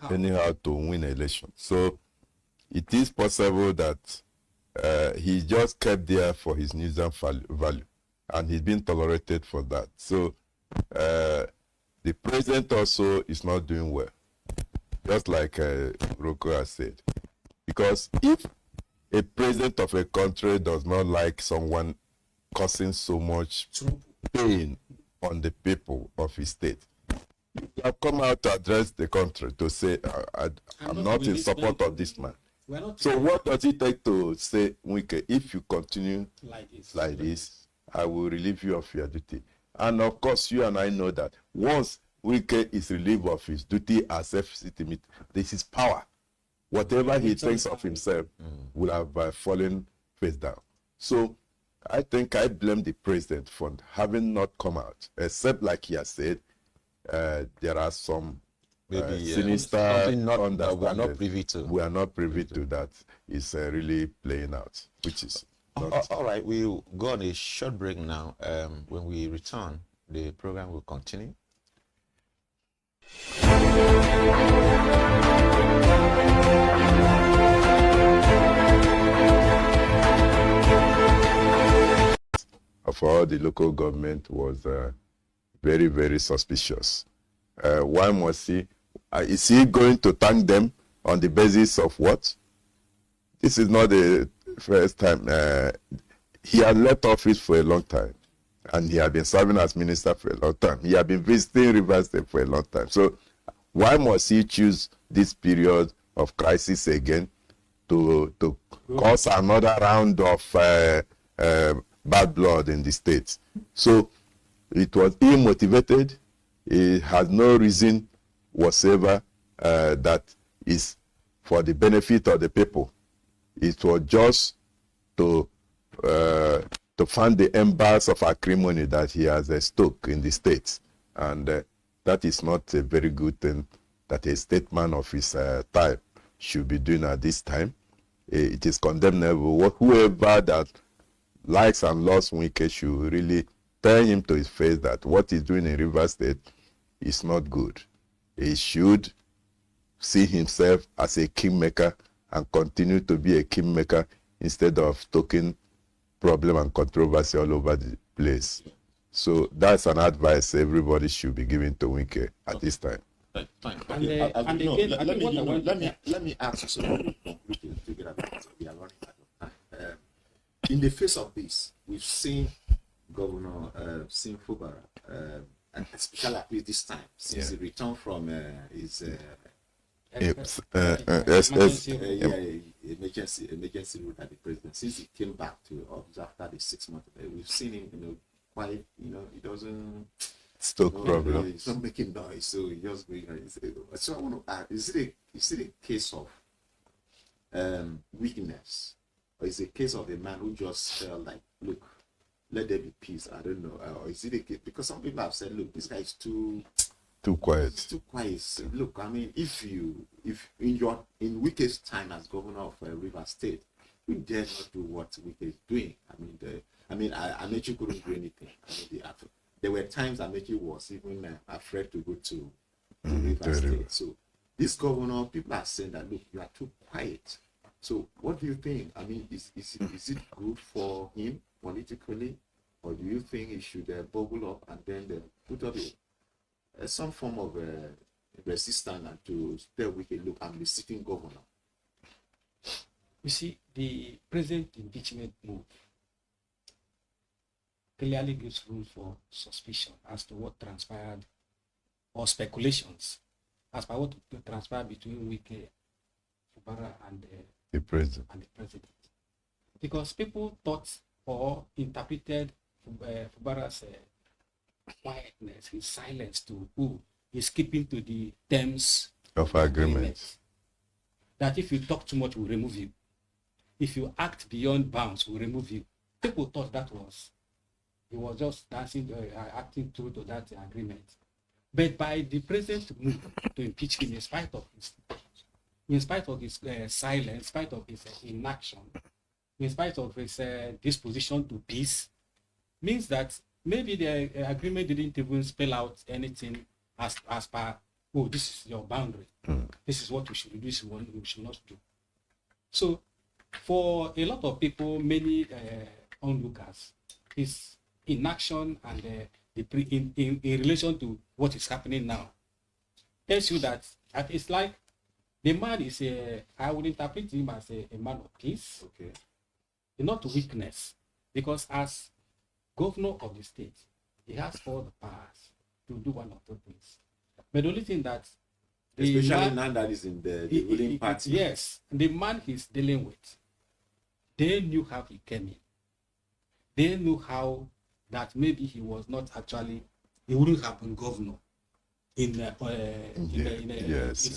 anyhow to win an election. So it is possible that he just kept there for his nuisance value, and he's been tolerated for that. So the president also is not doing well, just like Roko has said. Because if a president of a country does not like someone causing so much pain on the people of his state, you have come out to address the country to say, I'm not in support of this man. So what does it take to say, Wike, if you continue like this, I will relieve you of your duty? And of course, you and I know that once Wike is relieved of his duty as FCT, this is power. Whatever he thinks of himself will have fallen face down. So I think I blame the president for having not come out, except like he has said, there are some sinister that we are not privy to. We are not privy to that. It's really playing out, which is not. All right, we'll go on a short break now. When we return, the program will continue. Of all the local government was very, very suspicious. Why must he? Is he going to thank them on the basis of what? This is not the first time. He had left office for a long time, and he had been serving as minister for a long time. He had been visiting Rivers State for a long time. So why must he choose this period of crisis again to cause another round of bad blood in the state? So it was ill-motivated. It has no reason whatsoever that is for the benefit of the people. It was just to fund the embers of acrimony that he has stoked in the state. And that is not a very good thing that a statesman of his type should be doing at this time. It is condemnable. Whoever that likes and loves Wike should really tell him to his face that what he's doing in Rivers State is not good. He should see himself as a kingmaker and continue to be a kingmaker instead of talking problem and controversy all over the place. So that's an advice everybody should be giving to Wike at this time. Fine. Okay. Let me ask you something. We are running out of time. In the face of this, we've seen Governor Fubara, and especially at this time, since he returned from his emergency route at the president, since he came back to office after the 6 months, we've seen him, quite, he doesn't stoke problems. He's not making noise, so he just going. So I want to ask: is it a case of weakness, or is it a case of a man who just felt like, look, let there be peace? I don't know. Or is it a case because some people have said, look, this guy is too quiet. It's too quiet. So look, I mean, if in Wike's time as governor of Rivers State, you dare not do what Wike is doing. I mean, Amechi couldn't do anything. There were times Amechi was even afraid to go to Rivers State. So this governor, people are saying that, look, you are too quiet. So what do you think? I mean, is it good for him politically, or do you think he should bubble up and then put up some form of resistance and to tell Wike, look, I'm the sitting governor? You see, the present impeachment move clearly gives room for suspicion as to what transpired, or speculations as to what transpired between Wike, Fubara, and the president. Because people thought or interpreted Fubara's quietness, his silence to who is keeping to the terms of agreement. That if you talk too much, we'll remove you. If you act beyond bounds, we'll remove you. People thought that he was just dancing, acting true to that agreement. But by the president's move to impeach him, in spite of his silence, in spite of his inaction, in spite of his disposition to peace, means that maybe the agreement didn't even spell out anything as per, oh, this is your boundary. This is what we should do, this is what we should not do. So for a lot of people, many onlookers, is inaction and in relation to what is happening now tells you that it's like the man is I would interpret him as a man of peace, okay, not weakness, because as governor of the state, he has all the powers to do one or two things. But the only thing that especially now that is in the ruling party. Yes, the man he's dealing with, they knew how he came in. They knew how that maybe he was not actually, he wouldn't have been governor it's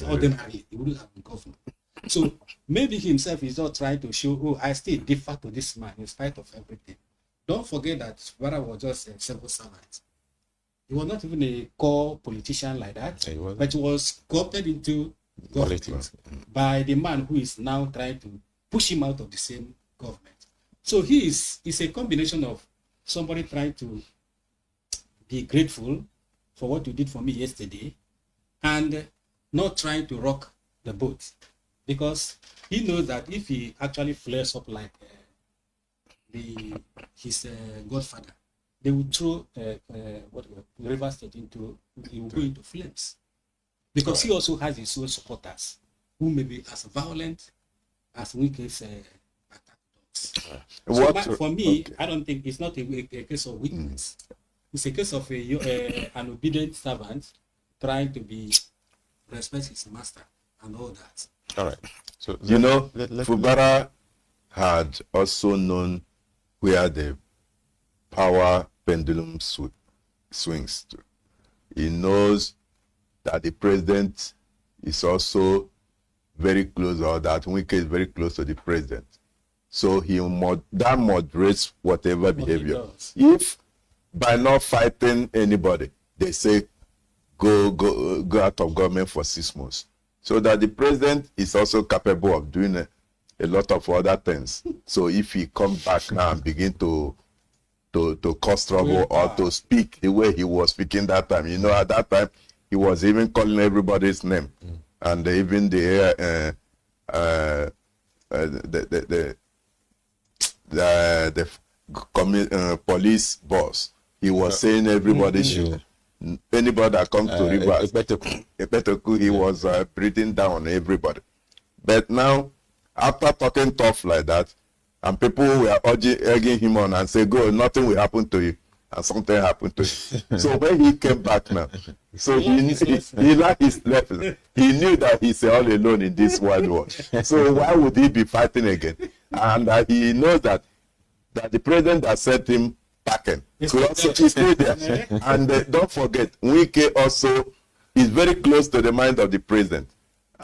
ordinary, he wouldn't have been governor. So maybe himself is not trying to show, oh, I still differ to this man in spite of everything. Don't forget that Bara was just a civil servant. He was not even a core politician like that, but he was co-opted into government by the man who is now trying to push him out of the same government. So he's a combination of somebody trying to be grateful for what you did for me yesterday and not trying to rock the boat, because he knows that if he actually flares up like his godfather, they will throw River State into, he will go into flames, because he also has his own supporters who may be as violent as Wike's attack dogs. So for me, I don't think it's not a case of weakness. It's a case of an obedient servant trying to respect his master and all that. All right. So Fubara had also known where the power pendulum swings to. He knows that the president is also very close, or that Wike is very close to the president. So that moderates whatever behavior. If by not fighting anybody, they say go out of government for 6 months, so that the president is also capable of doing a lot of other things. So if he comes back now and begin to cause trouble or to speak the way he was speaking that time, at that time he was even calling everybody's name, and even the police boss. He was saying everybody should, anybody that comes to Rivers, he was breathing down on everybody. But now, after talking tough like that, and people were egging him on and say, go, nothing will happen to you, and something happened to him. So when he came back now, so he like his left, he knew that he's all alone in this wide world. So why would he be fighting again? And he knows that the president that sent him packing could also stay there. And don't forget, Wike also is very close to the mind of the president,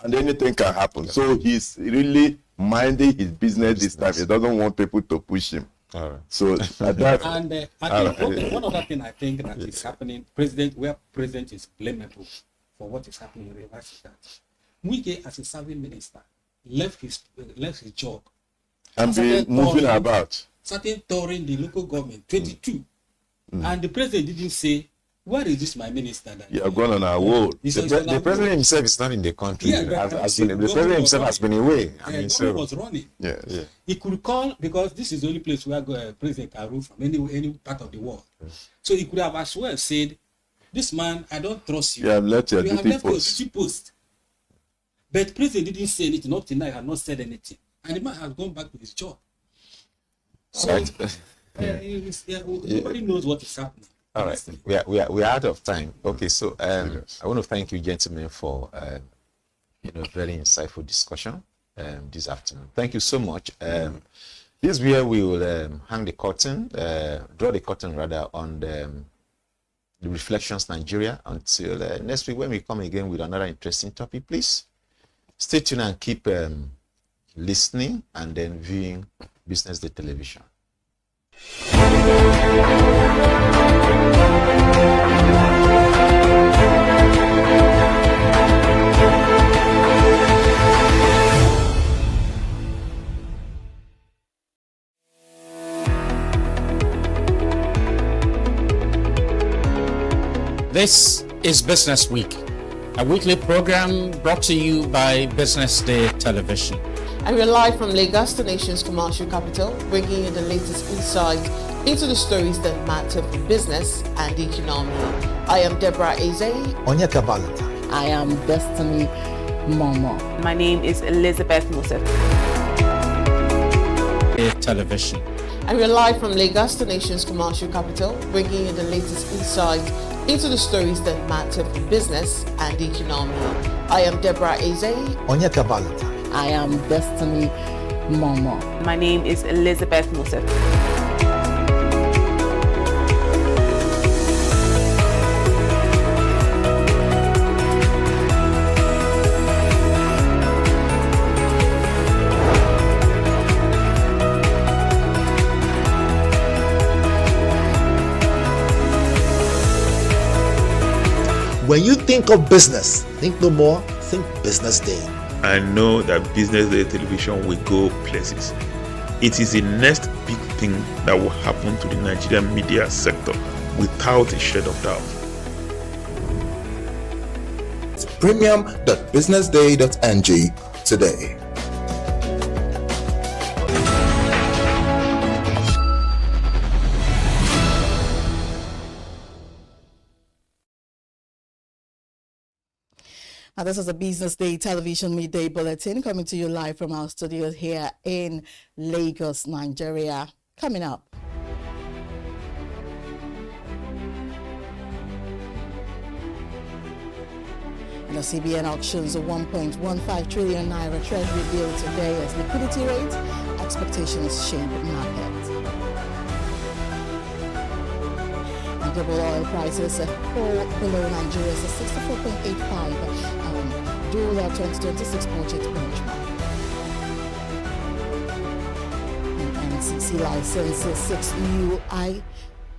and anything can happen. So he's really minding his business this time. He doesn't want people to push him. All right. So that, I think one other thing I think that is happening, where president is blamable for what is happening in Rivers, is that Wike, as a serving minister, left his job and be moving about. Starting touring the local government, 22. And the president didn't say, where is this my minister? You are going on our world. The president himself is not in the country. Yeah, the president himself has been away. Government was running. Yeah. He could call, because this is the only place where president can rule from any part of the world. So he could have as well said, this man, I don't trust you. You have left your duty post. But president didn't say anything. Up till now, he had not said anything. And the man has gone back to his job. So, nobody knows what is happening. All right, we are out of time. Okay, so I want to thank you, gentlemen, for very insightful discussion this afternoon. Thank you so much. This is where we will hang the curtain, draw the curtain rather, on the Reflections Nigeria until next week when we come again with another interesting topic. Please stay tuned and keep listening and then viewing Business Day Television. This is Business Week, a weekly program brought to you by Business Day Television. And we're live from Lagos, the nation's commercial capital, bringing you the latest insights into the stories that matter for business and the economy. I am Deborah Eze. Onyeka Valentine. I am Destiny Momo. My name is Elizabeth Moses. Television. And we're live from Lagos, the nation's commercial capital, bringing you the latest insights into the stories that matter for business and the economy. I am Deborah Eze. Onyeka Valentine. I am Destiny Momo. My name is Elizabeth Moses. When you think of business, think no more, think Business Day. I know that Business Day Television will go places. It is the next big thing that will happen to the Nigerian media sector without a shade of doubt. Premium.businessday.ng today. Now, this is a Business Day Television Midday Bulletin coming to you live from our studios here in Lagos, Nigeria. Coming up. And the CBN auctions a 1.15 trillion naira treasury bill today as liquidity rate expectations shape market. Global oil prices fall below Nigeria's $64.85 dollar 2026 budget benchmark. NCC licenses 6 new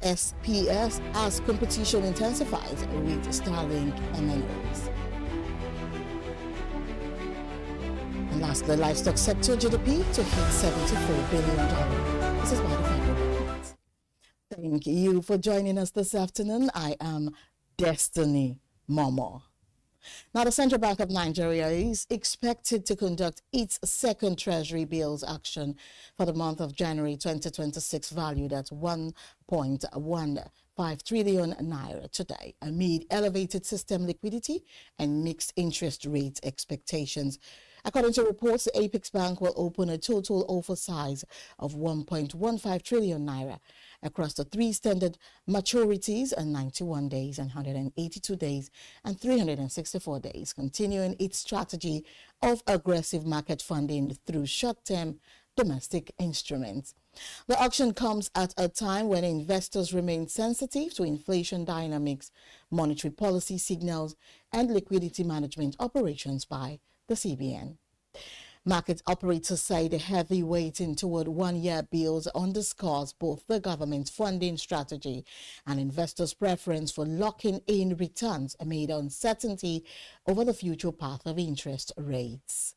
ISPs as competition intensifies with Starlink MNOs. And lastly, livestock sector GDP to hit $74 billion. This is by the federal government. Thank you for joining us this afternoon. I am Destiny Momo. Now, the Central Bank of Nigeria is expected to conduct its second Treasury bills auction for the month of January 2026, valued at 1.15 trillion naira today, amid elevated system liquidity and mixed interest rate expectations. According to reports, the Apex Bank will open a total offer size of 1.15 trillion naira across the three standard maturities and 91 days and 182 days and 364 days, continuing its strategy of aggressive market funding through short-term domestic instruments. The auction comes at a time when investors remain sensitive to inflation dynamics, monetary policy signals, and liquidity management operations by the CBN. Market operators say the heavy weighting toward one-year bills underscores both the government's funding strategy and investors' preference for locking in returns amid uncertainty over the future path of interest rates.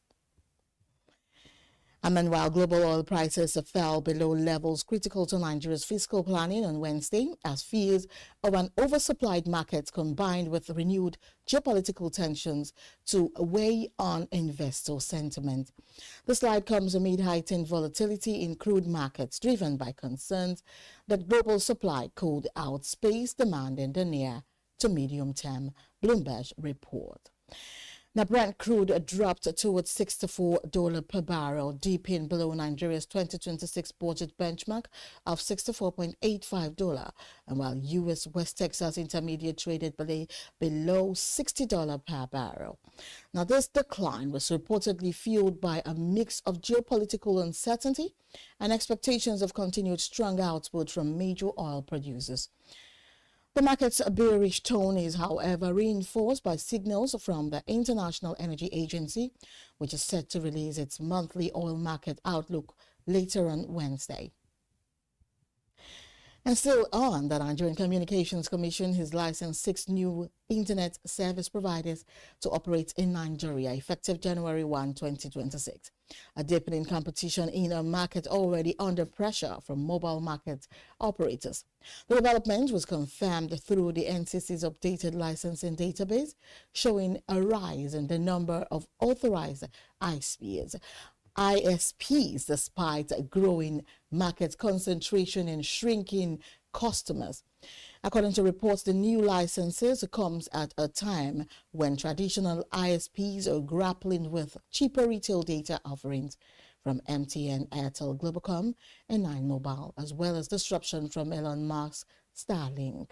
And meanwhile, global oil prices fell below levels critical to Nigeria's fiscal planning on Wednesday as fears of an oversupplied market combined with renewed geopolitical tensions to weigh on investor sentiment. The slide comes amid heightened volatility in crude markets driven by concerns that global supply could outspace demand in the near to medium term, Bloomberg report. Now, Brent crude dropped towards $64 per barrel, dipping below Nigeria's 2026 budget benchmark of $64.85, and while U.S. West Texas Intermediate traded below $60 per barrel. Now, this decline was reportedly fueled by a mix of geopolitical uncertainty and expectations of continued strong output from major oil producers. The market's bearish tone is, however, reinforced by signals from the International Energy Agency, which is set to release its monthly oil market outlook later on Wednesday. And still on, the Nigerian Communications Commission has licensed 6 new internet service providers to operate in Nigeria effective January 1, 2026. A deepening competition in a market already under pressure from mobile market operators. The development was confirmed through the NCC's updated licensing database, showing a rise in the number of authorized ISPs despite growing market concentration and shrinking customers. According to reports, the new licenses comes at a time when traditional ISPs are grappling with cheaper retail data offerings from MTN, Airtel, Globacom, and Nine Mobile, as well as disruption from Elon Musk's Starlink.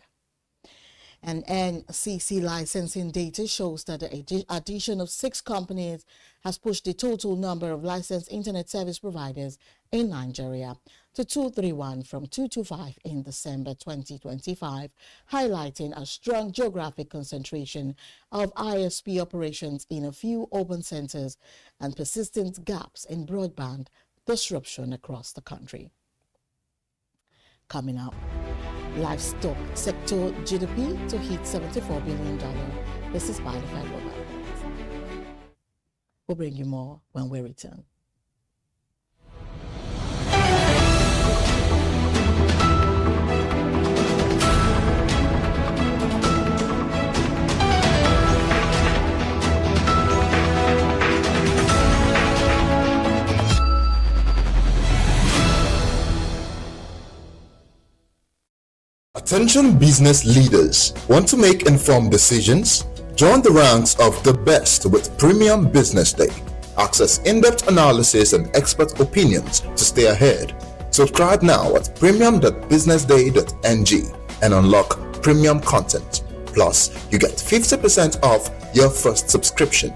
And NCC licensing data shows that the addition of 6 companies has pushed the total number of licensed internet service providers in Nigeria to 231 from 225 in December 2025, highlighting a strong geographic concentration of ISP operations in a few urban centers and persistent gaps in broadband disruption across the country. Coming up, livestock sector GDP to hit $74 billion. This is by the federal government. We'll bring you more when we return. Attention business leaders. Want to make informed decisions? Join the ranks of the best with Premium Business Day. Access in-depth analysis and expert opinions to stay ahead. Subscribe now at premium.businessday.ng and unlock premium content. Plus, you get 50% off your first subscription.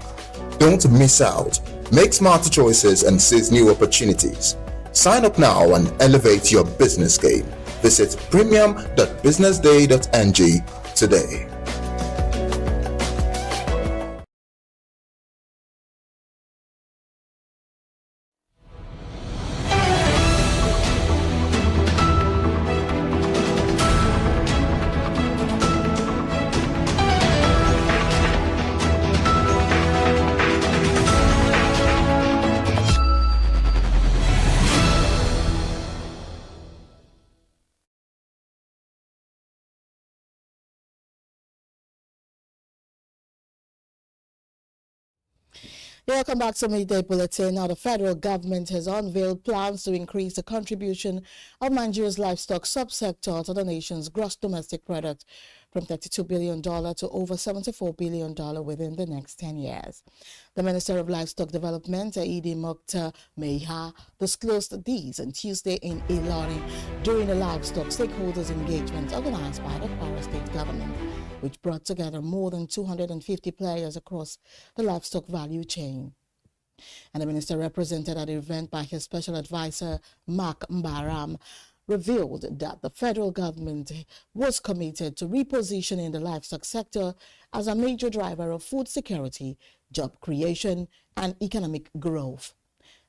Don't miss out. Make smarter choices and seize new opportunities. Sign up now and elevate your business game. Visit premium.businessday.ng today. Welcome back to Midday Bulletin. Now, the federal government has unveiled plans to increase the contribution of Nigeria's livestock subsector to the nation's gross domestic product from $32 billion to over $74 billion within the next 10 years. The Minister of Livestock Development, Idi Mokhtar Meha, disclosed these on Tuesday in Ilorin during a livestock stakeholders engagement organized by the Kwara State government, which brought together more than 250 players across the livestock value chain. And the minister, represented at the event by his special advisor, Mark Mbaram, revealed that the federal government was committed to repositioning the livestock sector as a major driver of food security, job creation, and economic growth.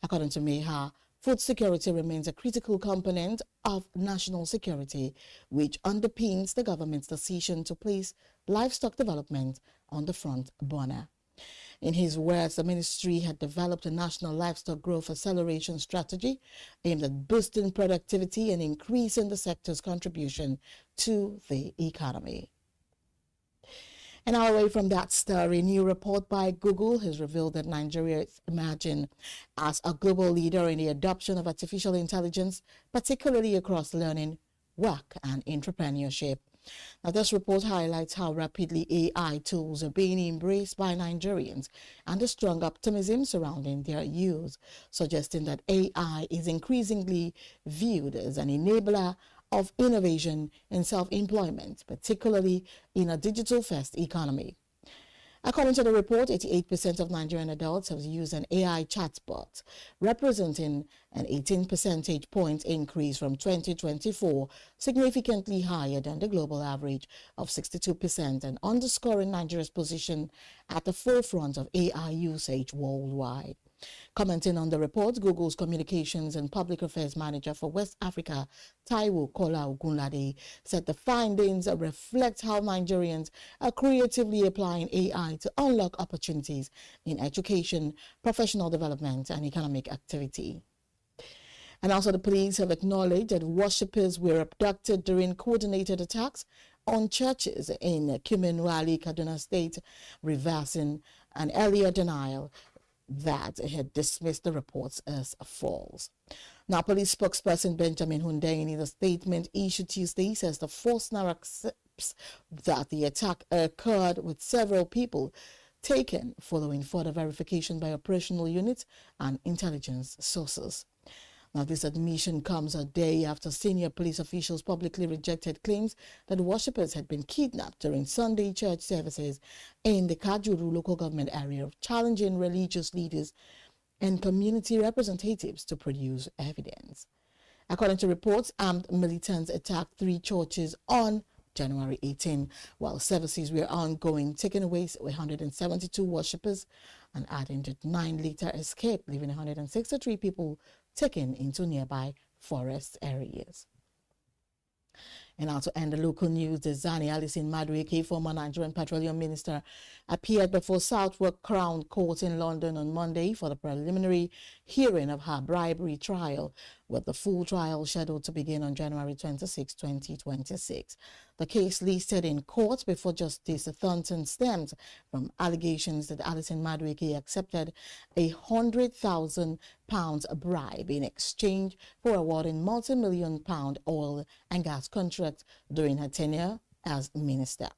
According to Meha, food security remains a critical component of national security, which underpins the government's decision to place livestock development on the front burner. In his words, the ministry had developed a national livestock growth acceleration strategy aimed at boosting productivity and increasing the sector's contribution to the economy. And away from that story, a new report by Google has revealed that Nigeria is emerging as a global leader in the adoption of artificial intelligence, particularly across learning, work, and entrepreneurship. Now, this report highlights how rapidly AI tools are being embraced by Nigerians and the strong optimism surrounding their use, suggesting that AI is increasingly viewed as an enabler of innovation and self-employment, particularly in a digital-first economy. According to the report, 88% of Nigerian adults have used an AI chatbot, representing an 18 percentage point increase from 2024, significantly higher than the global average of 62% and underscoring Nigeria's position at the forefront of AI usage worldwide. Commenting on the report, Google's Communications and Public Affairs Manager for West Africa, Taiwo Kola Ogunlade, said the findings reflect how Nigerians are creatively applying AI to unlock opportunities in education, professional development, and economic activity. And also the police have acknowledged that worshippers were abducted during coordinated attacks on churches in Kuminwali, Kaduna State, reversing an earlier denial that had dismissed the reports as false. Now, police spokesperson Benjamin Hundeyin, in a statement issued Tuesday, says the force now accepts that the attack occurred with several people taken following further verification by operational units and intelligence sources. Now, this admission comes a day after senior police officials publicly rejected claims that worshippers had been kidnapped during Sunday church services in the Kajuru local government area, challenging religious leaders and community representatives to produce evidence. According to reports, armed militants attacked 3 churches on January 18, while services were ongoing, taking away 172 worshippers and adding that 9 later escaped, leaving 163 people taken into nearby forest areas. And now to end the local news, the Zani Alison Madueke, former Nigerian Petroleum Minister, appeared before Southwark Crown Court in London on Monday for the preliminary hearing of her bribery trial, with the full trial scheduled to begin on January 26, 2026. The case listed in court before Justice Thornton stems from allegations that Alison Madueke accepted a £100,000 bribe in exchange for awarding multi-million-pound oil and gas contracts during her tenure as minister.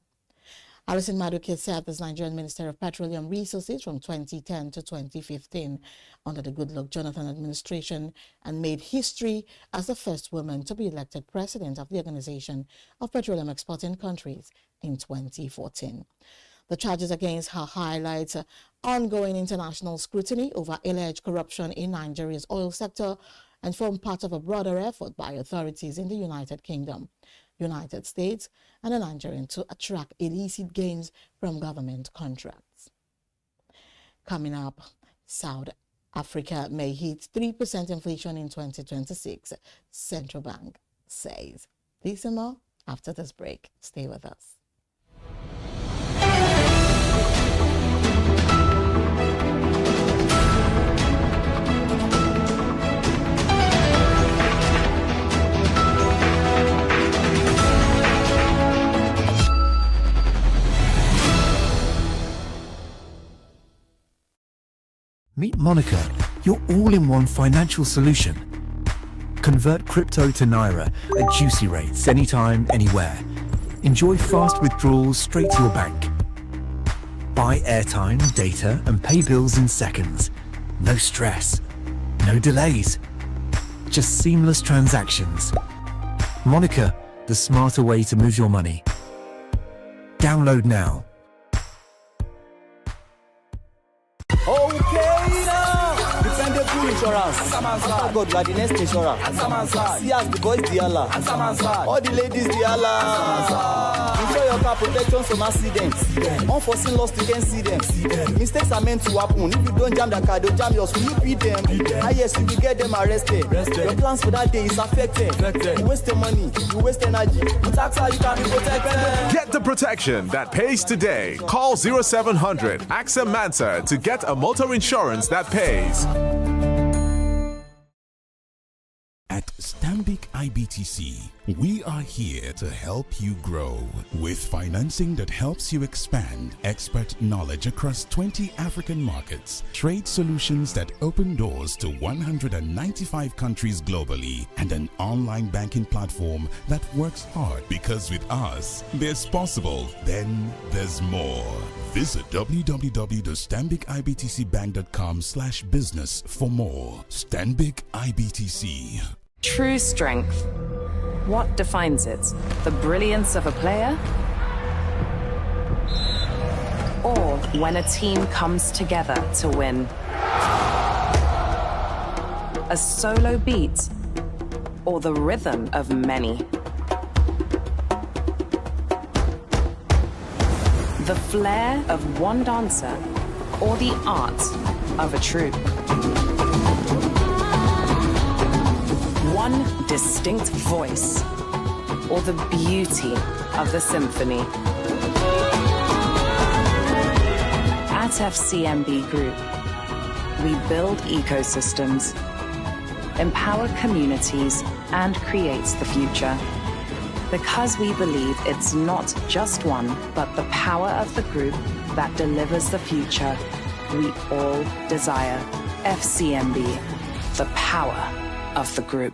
Alison Madueke served as Nigerian Minister of Petroleum Resources from 2010 to 2015 under the Goodluck Jonathan administration and made history as the first woman to be elected president of the Organization of Petroleum Exporting Countries in 2014. The charges against her highlight ongoing international scrutiny over alleged corruption in Nigeria's oil sector and form part of a broader effort by authorities in the United Kingdom, United States, and the Nigerian to attract illicit gains from government contracts. Coming up, South Africa may hit 3% inflation in 2026, Central Bank says. This and more after this break. Stay with us. Meet Monica, your all-in-one financial solution. Convert crypto to Naira at juicy rates anytime, anywhere. Enjoy fast withdrawals straight to your bank. Buy airtime, data, and pay bills in seconds. No stress, no delays. Just seamless transactions. Monica, the smarter way to move your money. Download now. Insurance. After God, you are the next insurance. See as the boys the Allah. All the ladies the Allah. Ensure your car protection from accidents. Unforeseen loss, you can see them. Mistakes are meant to happen. If you don't jam the car, they'll jam yours. Will you beat them? Ah yes, you will get them arrested. Your plans for that day is affected. You waste your money, you waste energy. With AXA, you can be protected. Get the protection that pays today. Call 0700 AXA Mansa to get a motor insurance that pays. At Stanbic IBTC, we are here to help you grow with financing that helps you expand, expert knowledge across 20 African markets, trade solutions that open doors to 195 countries globally, and an online banking platform that works hard because with us, there's possible, then there's more. Visit www.stanbicibtcbank.com/business for more. Stanbic IBTC. True strength. What defines it? The brilliance of a player? Or when a team comes together to win? A solo beat? Or the rhythm of many? The flair of one dancer? Or the art of a troupe? one distinct voice or the beauty of the symphony. At FCMB Group, we build ecosystems, empower communities, and create the future. Because we believe it's not just one, but the power of the group that delivers the future we all desire. FCMB, the power of the group.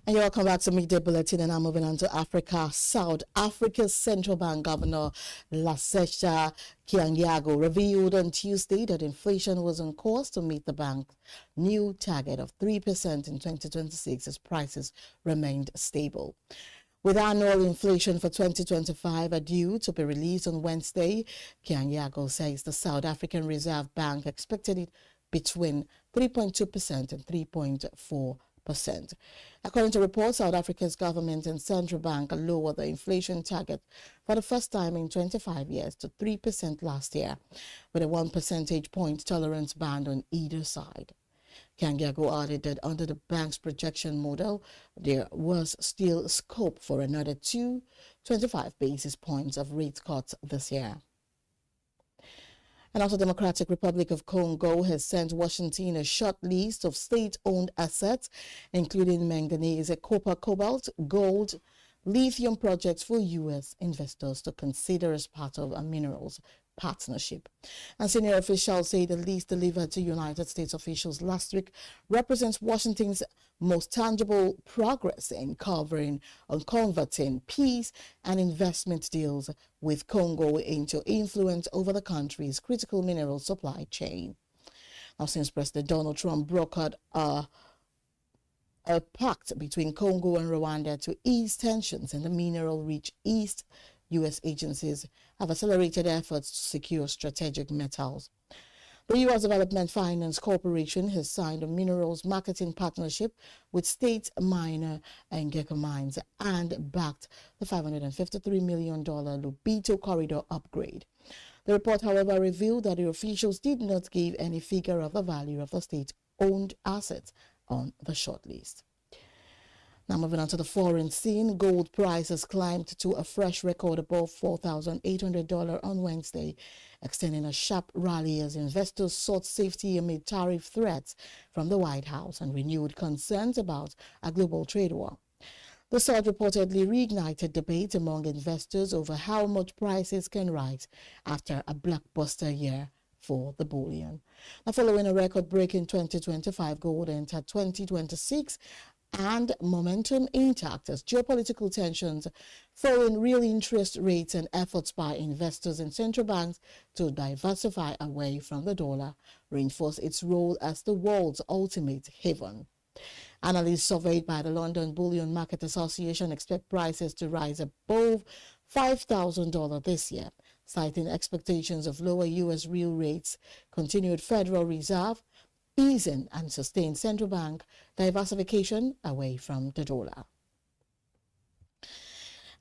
And you're welcome back to Midday Bulletin, and I'm moving on to Africa. South Africa's Central Bank Governor Lasesha Kyanyago revealed on Tuesday that inflation was on course to meet the bank's new target of 3% in 2026 as prices remained stable. With annual inflation for 2025 due to be released on Wednesday, Kyanyago says the South African Reserve Bank expected it between 3.2% and 3.4%. According to reports, South Africa's government and central bank lowered the inflation target for the first time in 25 years to 3% last year, with a 1 percentage point tolerance band on either side. Kyanyago added that under the bank's projection model, there was still scope for another 25 basis points of rate cuts this year. And also, Democratic Republic of Congo has sent Washington a short list of state-owned assets, including manganese, copper, cobalt, gold, lithium projects for U.S. investors to consider as part of a minerals partnership. And senior officials say the list delivered to United States officials last week represents Washington's most tangible progress in converting peace and investment deals with Congo into influence over the country's critical mineral supply chain. Now, since President Donald Trump brokered a pact between Congo and Rwanda to ease tensions in the mineral-rich East, U.S. agencies have accelerated efforts to secure strategic metals. The U.S. Development Finance Corporation has signed a minerals marketing partnership with State Miner and Gecko Mines and backed the $553 million Lobito Corridor upgrade. The report, however, revealed that the officials did not give any figure of the value of the state-owned assets on the shortlist. Now moving on to the foreign scene, gold prices climbed to a fresh record above $4,800 on Wednesday, extending a sharp rally as investors sought safety amid tariff threats from the White House and renewed concerns about a global trade war. The surge reportedly reignited debate among investors over how much prices can rise after a blockbuster year for the bullion. Now, following a record-breaking 2025, gold entered 2026 and momentum intact as geopolitical tensions, falling real interest rates, and efforts by investors and central banks to diversify away from the dollar reinforce its role as the world's ultimate haven. Analysts surveyed by the London Bullion Market Association expect prices to rise above $5,000 this year, citing expectations of lower U.S. real rates, continued Federal Reserve easing, and sustained central bank diversification away from the dollar.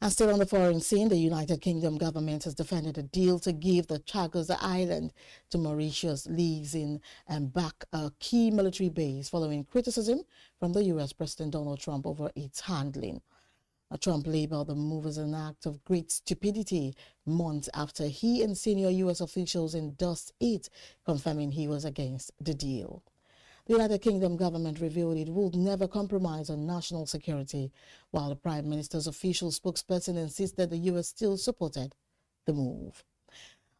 And still on the foreign scene, the United Kingdom government has defended a deal to give the Chagos Island to Mauritius leasing and back a key military base following criticism from the U.S. President Donald Trump over its handling. Trump labeled the move as an act of great stupidity months after he and senior U.S. officials endorsed it, confirming he was against the deal. The United Kingdom government revealed it would never compromise on national security, while the Prime Minister's official spokesperson insisted the U.S. still supported the move.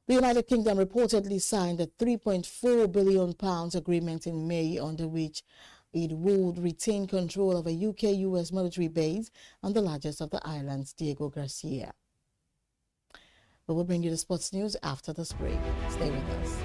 The United Kingdom reportedly signed a £3.4 billion agreement in May, under which it would retain control of a UK-US military base on the largest of the islands, Diego Garcia. We will bring you the sports news after this break. Stay with us.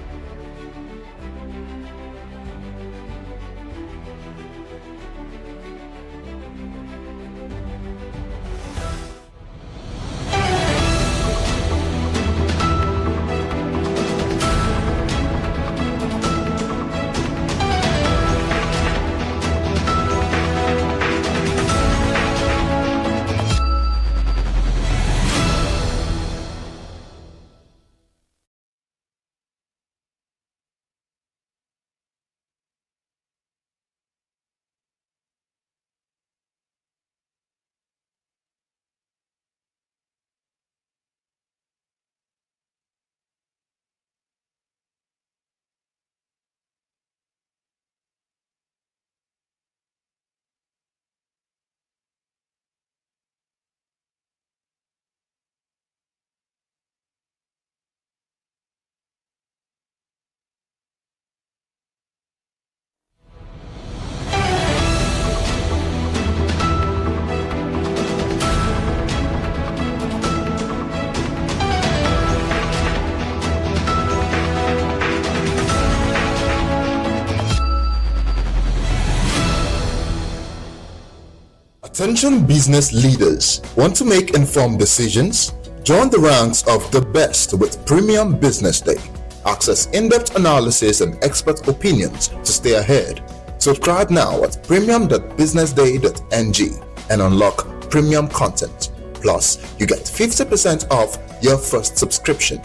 Attention business leaders. Want to make informed decisions? Join the ranks of the best with Premium Business Day. Access in-depth analysis and expert opinions to stay ahead. Subscribe now at premium.businessday.ng and unlock premium content. Plus, you get 50% off your first subscription.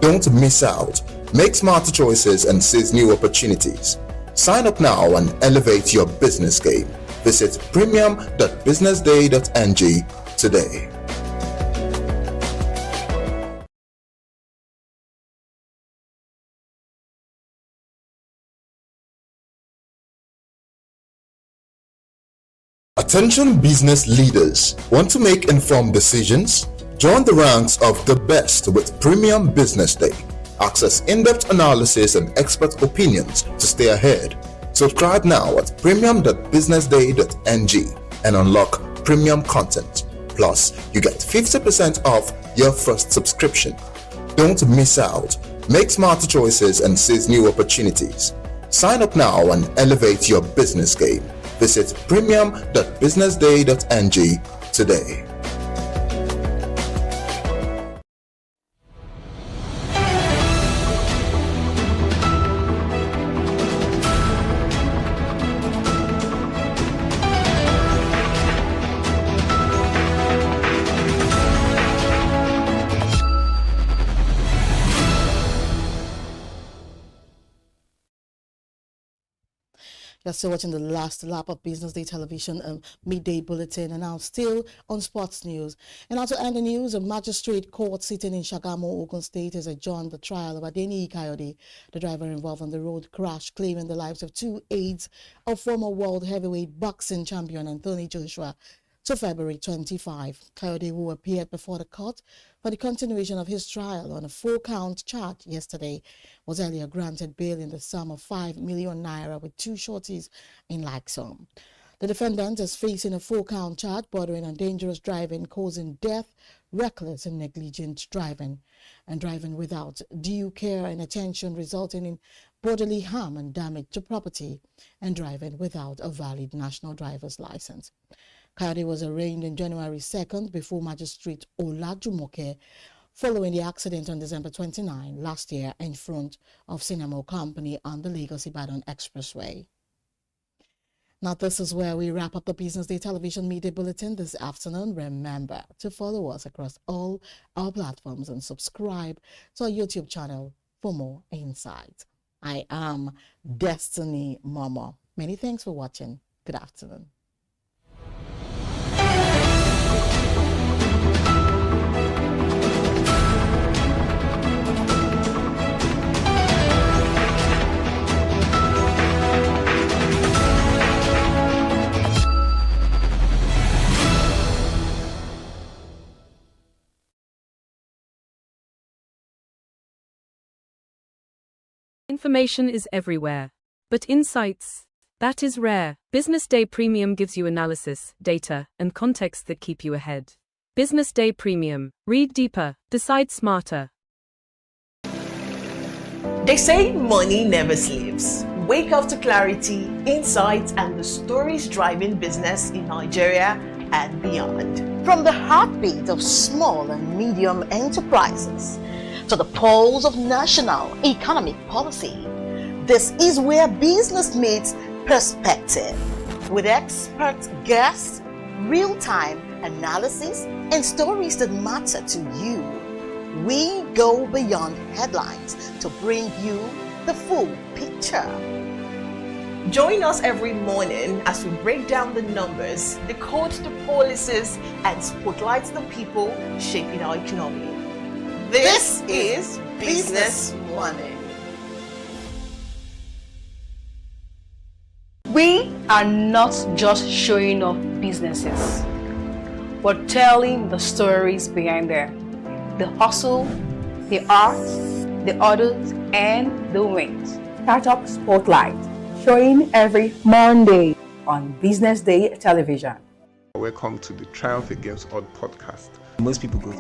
Don't miss out. Make smarter choices and seize new opportunities. Sign up now and elevate your business game. Visit premium.businessday.ng today. Attention business leaders. Want to make informed decisions? Join the ranks of the best with Premium Business Day. Access in-depth analysis and expert opinions to stay ahead. Subscribe now at premium.businessday.ng and unlock premium content. Plus, you get 50% off your first subscription. Don't miss out. Make smarter choices and seize new opportunities. Sign up now and elevate your business game. Visit premium.businessday.ng today. You're still watching the last lap of Business Day Television midday bulletin, and now still on sports news. And also end the news, a magistrate court sitting in Shagamu, Ogun State has adjourned the trial of Adeni Kayode, the driver involved in the road crash, claiming the lives of 2 aides of former world heavyweight boxing champion Anthony Joshua, to February 25. Kayode, who appeared before the court for the continuation of his trial on a 4-count charge yesterday, was earlier granted bail in the sum of 5 million naira with 2 shorties in like sum. The defendant is facing a 4-count charge bordering on dangerous driving, causing death, reckless and negligent driving, and driving without due care and attention, resulting in bodily harm and damage to property, and driving without a valid national driver's license. Kayode was arraigned on January 2nd before Magistrate Olajumoke following the accident on December 29 last year in front of Cinema Company on the Lagos-Ibadan Expressway. Now, this is where we wrap up the Business Day Television Media Bulletin this afternoon. Remember to follow us across all our platforms and subscribe to our YouTube channel for more insights. I am Destiny Momo. Many thanks for watching. Good afternoon. Information is everywhere, but insights, that is rare. Business Day Premium gives you analysis, data, and context that keep you ahead. Business Day Premium. Read deeper, decide smarter. They say money never sleeps. Wake up to clarity, insights, and the stories driving business in Nigeria and beyond. From the heartbeat of small and medium enterprises to the pulse of national economic policy, this is where business meets perspective. With expert guests, real-time analysis, and stories that matter to you, we go beyond headlines to bring you the full picture. Join us every morning as we break down the numbers, decode the policies, and spotlight the people shaping our economy. This is Business Money. We are not just showing off businesses. We're telling the stories behind them. The hustle, the art, the orders, and the wins. Startup Spotlight, showing every Monday on Business Day Television. Welcome to the Triumph Against Odd podcast. Most people go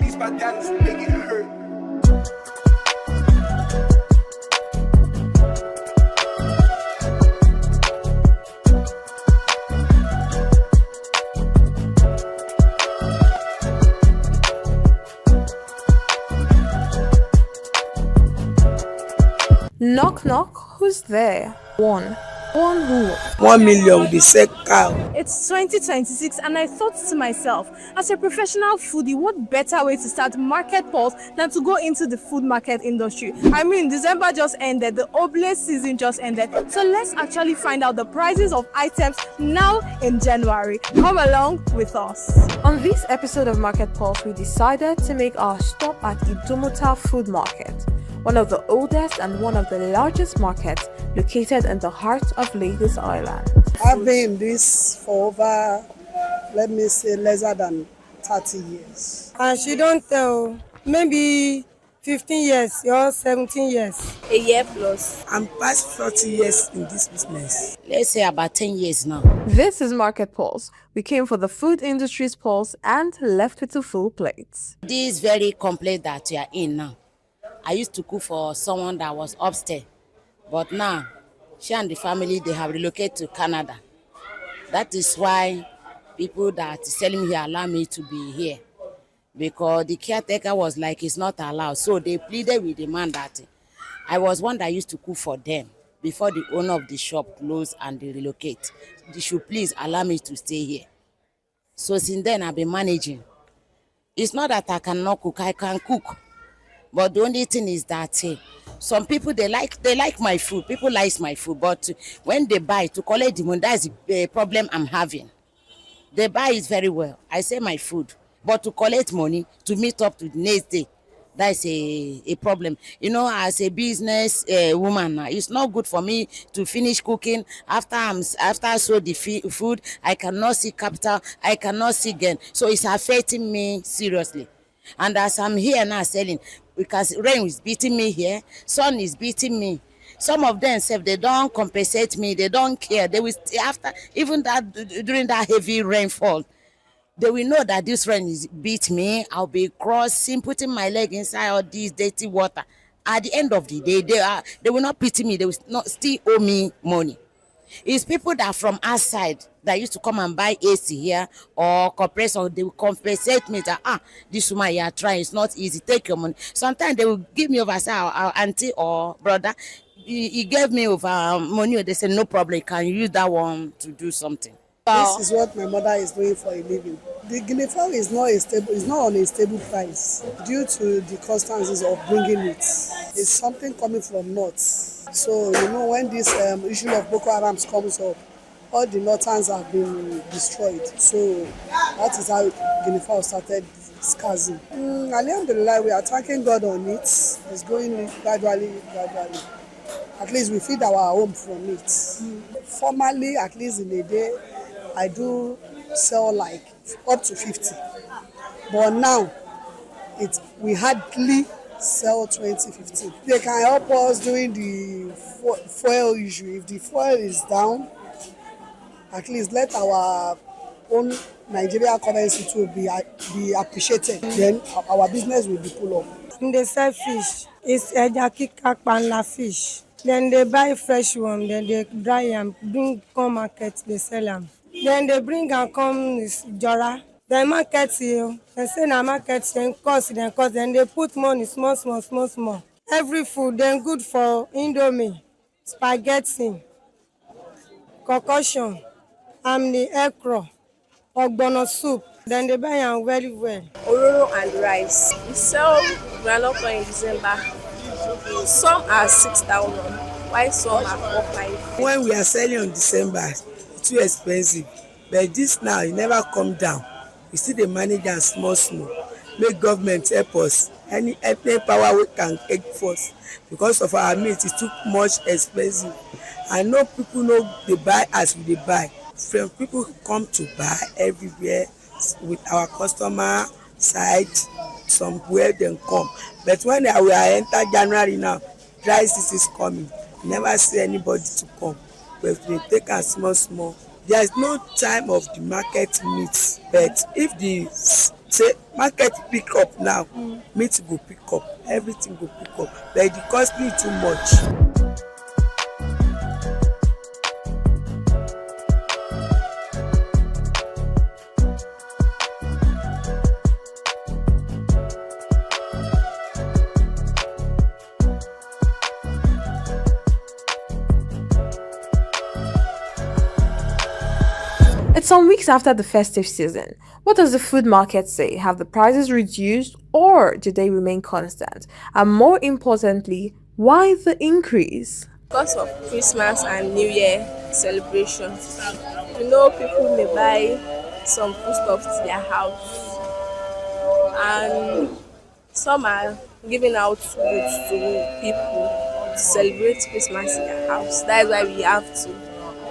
Knock knock, who's there? One who? 1 million with the sell cow. It's 2026 and I thought to myself, as a professional foodie, what better way to start Market Pulse than to go into the food market industry? I mean, December just ended, the oblate season just ended, so let's actually find out the prices of items now in January. Come along with us. On this episode of Market Pulse, we decided to make our stop at Idumota Food Market, one of the oldest and one of the largest markets located in the heart of Lagos Island. I've been in this for over, let me say, lesser than 30 years. And she don't tell, maybe 15 years or 17 years. A year plus. I'm past 40 years in this business. Let's say about 10 years now. This is Market Pulse. We came for the food industry's pulse and left with 2 full plates. This very complex that we are in now. I used to cook for someone that was upstairs, but now she and the family, they have relocated to Canada. That is why people that are selling here allow me to be here, because the caretaker was like, it's not allowed. So they pleaded with the man that I was one that used to cook for them before the owner of the shop closed and they relocate. They should please allow me to stay here. So since then I've been managing. It's not that I cannot cook, I can cook. But the only thing is that some people, they like my food. People like my food. But when they buy to collect the money, that's the problem I'm having. They buy it very well. I say my food. But to collect money, to meet up to the next day, that's a problem. You know, as a business woman, it's not good for me to finish cooking. After I sold the food, I cannot see capital. I cannot see gain. So it's affecting me seriously. And as I'm here now selling, because rain is beating me here, sun is beating me. Some of them say they don't compensate me, they don't care. They will after even that during that heavy rainfall, they will know that this rain is beat me. I'll be crossing, putting my leg inside all this dirty water. At the end of the day, they will not pity me. They will not still owe me money. It's people that are from outside that used to come and buy AC here or compressor. They will compensate me that this woman you are trying, it's not easy. Take your money. Sometimes they will give me over, say our auntie or brother, he gave me over money. They say no problem, you can use that one to do something. This is what my mother is doing for a living. The guinea fowl is not on a stable price due to the constancies of bringing it. It's something coming from north. So you know, when this issue of Boko Haram comes up, all the northerns have been destroyed. So that is how guinea fowl started scarcing. Alhamdulillah, we are thanking God on it. It's going gradually. At least we feed our home from it. Formerly, at least in a day, I do sell like up to 50. But now, we hardly sell 20-15. They can help us during the fuel issue. If the fuel is down, at least let our own Nigeria currency to be appreciated. Then our business will be pulled up. They sell fish. It's ejakika panla fish. Then they buy fresh one. Then they dry them, bring come market, they sell them. Then they bring and come Jora. Then market here. They say na market then cost. Then they put money small. Every food then good for Indomie, spaghetti, concussion, amni ekro, ogbono soup. Then they buy them very well. Ororo and rice. We sell granola in December. Some are 6,000, while some are 4-5. When we are selling in December, it's too expensive. But this now, it never come down. We still the manage and small. Make government help us. Any power we can take first. Because of our meat, it's too much expensive. I know people know they buy as we buy. From people come to buy everywhere with our customer side, somewhere then come. But when we are enter January now, dry season is coming. Never see anybody to come. But we take a small. There is no time of the market meet. But if the market pick up now, meat go pick up, everything go pick up. But the cost me too much. It's some weeks after the festive season. What does the food market say? Have the prices reduced or do they remain constant? And more importantly, why the increase? Because of Christmas and New Year celebrations, people may buy some foodstuffs to their house, and some are giving out goods to people to celebrate Christmas in their house. That is why we have to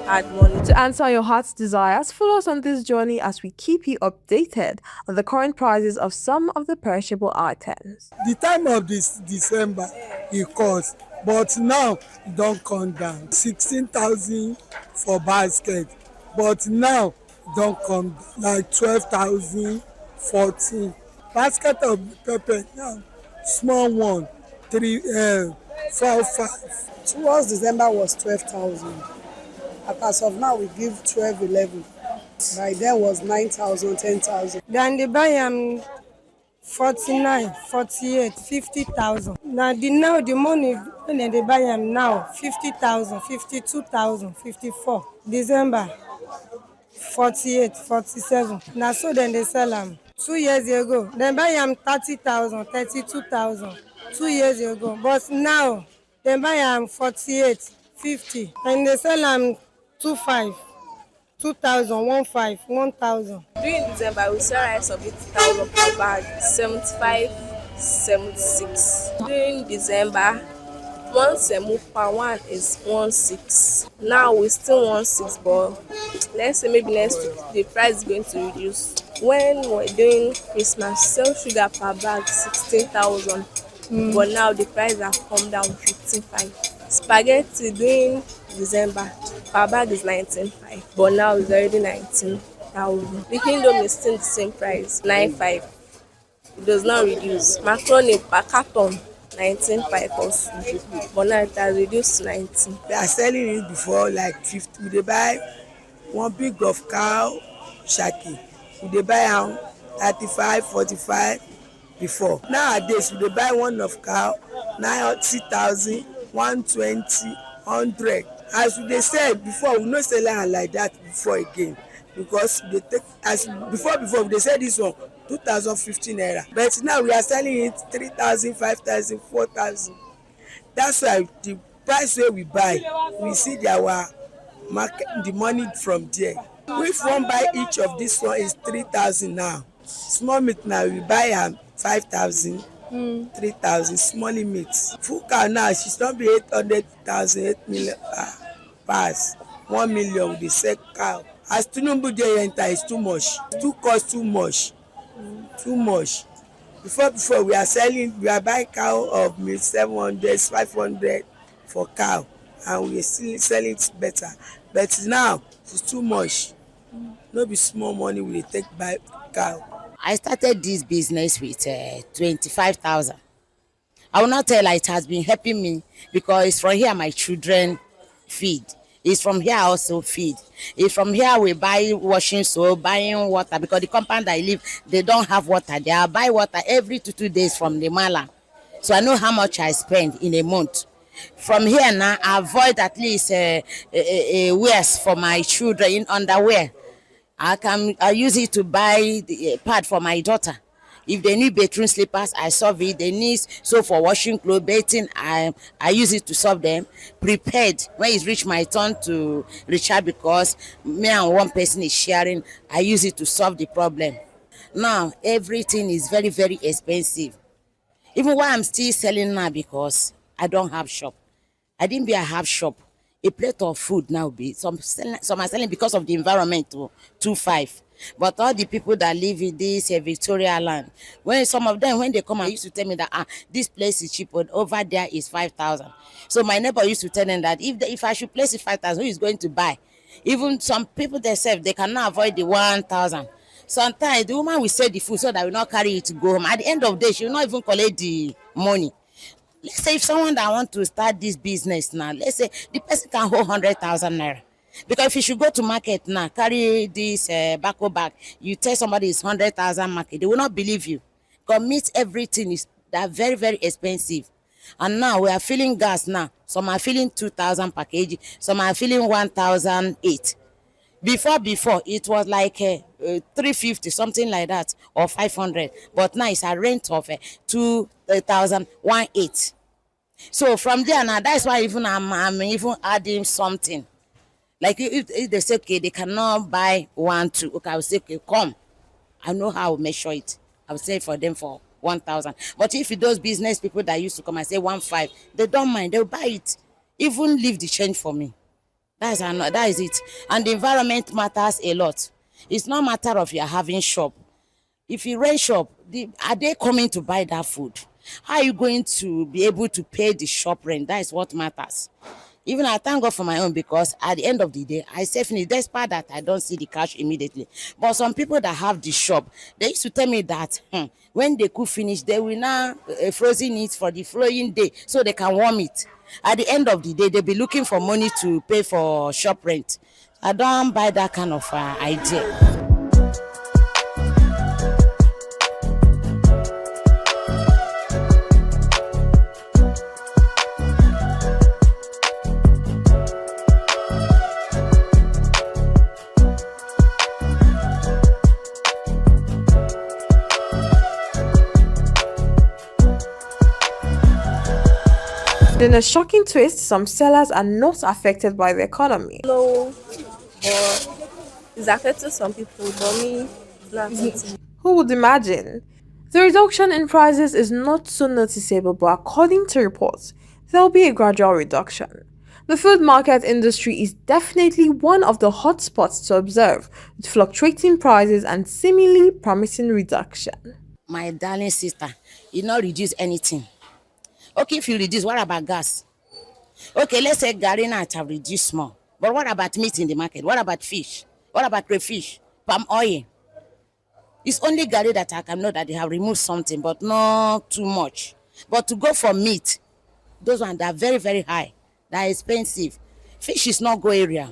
add money. To answer your heart's desires, follow us on this journey as we keep you updated on the current prices of some of the perishable items. The time of this December, it cost, but now it don't come down. 16,000 for basket, but now it don't come down. Like 12,000, 14. Basket of pepper now, small one, 4, 5. Towards December was 12,000. As of now, we give 12, 11. By then was 9,000, 10,000. Then they buy 49, 48, 50,000. Now the money when they buy now 50,000, 52,000, 54. December 48, 47. Now so then they sell them. 2 years ago, they buy 30,000, 32,000. 2 years ago, but now they buy 48, 50, and they sell them 25, 2,000, 15, 1,000. During December, we sell rice of 80,000 per bag, 75, 76. During December, one semo per one is 16. Now we still 16, but let's say maybe next week the price is going to reduce. When we're doing Christmas, sell sugar per bag 16,000, but now the price have come down 15.5. Spaghetti during December per bag is 19.5, but now it's already 19,000. The kingdom is still the same price, 9.5. It does not reduce. Macaroni per carton 19.5 also, but now it has reduced to 19. They are selling it before like 50. They buy one big of cow shaki. They buy 35, 45 before. Nowadays, they buy one of cow 90,000, 120, 100. As they said before, we no sell am like that before again, because they take as before they said this one 2,015 naira, but now we are selling it 3,000, 5,000, 4,000. That's why the price wey we buy, we see our market, the money from there. If one buy each of this one is 3,000 now. Small meat now we buy 5,000. 3,000 small meat. Full cow now she's not be 800,000, 8 million pass 1 million with the same cow. As Tinubu dey enter, it's too much. Too cost too much. Too much. Before we are buying cow of milk 700, 500 for cow, and we are still selling it better. But now it's too much. No be small money we dey take buy cow. I started this business with 25,000. I will not tell her it has been helping me, because it's from here my children feed. It's from here I also feed. It's from here we buy washing soap, buying water, because the compound I live, they don't have water. They are buy water every 2 days from the mala. So I know how much I spend in a month. From here now, I avoid at least wears for my children in underwear. I use it to buy the pad for my daughter. If they need bedroom slippers, I solve it. They need soap for washing clothes, bathing, I use it to solve them. Prepared when it's reached my turn to recharge, because me and one person is sharing, I use it to solve the problem. Now everything is very, very expensive. Even why I'm still selling now, because I don't have shop. I didn't be a have shop. A plate of food now be some are selling because of the environment to 2.5. But all the people that live in this Victoria land, when some of them when they come and used to tell me that this place is cheap, but over there is 5,000. So my neighbor used to tell them that if I should place it 5,000, who is going to buy? Even some people themselves, they cannot avoid the 1,000. Sometimes the woman will sell the food so that will not carry it to go home. At the end of the day, she will not even collect the money. Let's say if someone that want to start this business now, let's say the person can hold 100,000 naira. Because if you should go to market now, carry this backo bag, you tell somebody it's 100,000 market, they will not believe you. Because meat, everything is that very, very expensive. And now we are filling gas now. Some are filling 2,000 per kg, some are filling 1,008. Before it was like 350, something like that, or 500, but now it's a rent of 2,018. So from there now, that's why even I'm even adding something. Like if they say okay, they cannot buy 1, 2, okay, I will say okay, come. I know how to measure it. I will say for them for 1,000. But if those business people that used to come and say 1,500, they don't mind. They'll buy it. Even leave the change for me. That is it. And the environment matters a lot. It's not a matter of you're having shop. If you rent shop, are they coming to buy that food? How are you going to be able to pay the shop rent? That is what matters. Even I thank God for my own, because at the end of the day, I say finish, despite that I don't see the cash immediately. But some people that have the shop, they used to tell me that when they could finish, they will now frozen it for the following day so they can warm it. At the end of the day, they'll be looking for money to pay for shop rent. I don't buy that kind of idea. In a shocking twist, some sellers are not affected by the economy. No, but it's affecting some people, but me, it's not affecting me. Who would imagine? The reduction in prices is not so noticeable, but according to reports, there will be a gradual reduction. The food market industry is definitely one of the hotspots to observe, with fluctuating prices and seemingly promising reduction. My darling sister, you not reduce anything. Okay, if you reduce, what about gas? Okay, let's say garri now have reduced small. But what about meat in the market? What about fish? What about crayfish? Palm oil? It's only garri that I can know that they have removed something, but not too much. But to go for meat, those ones that are very, very high. They are expensive. Fish is not go area.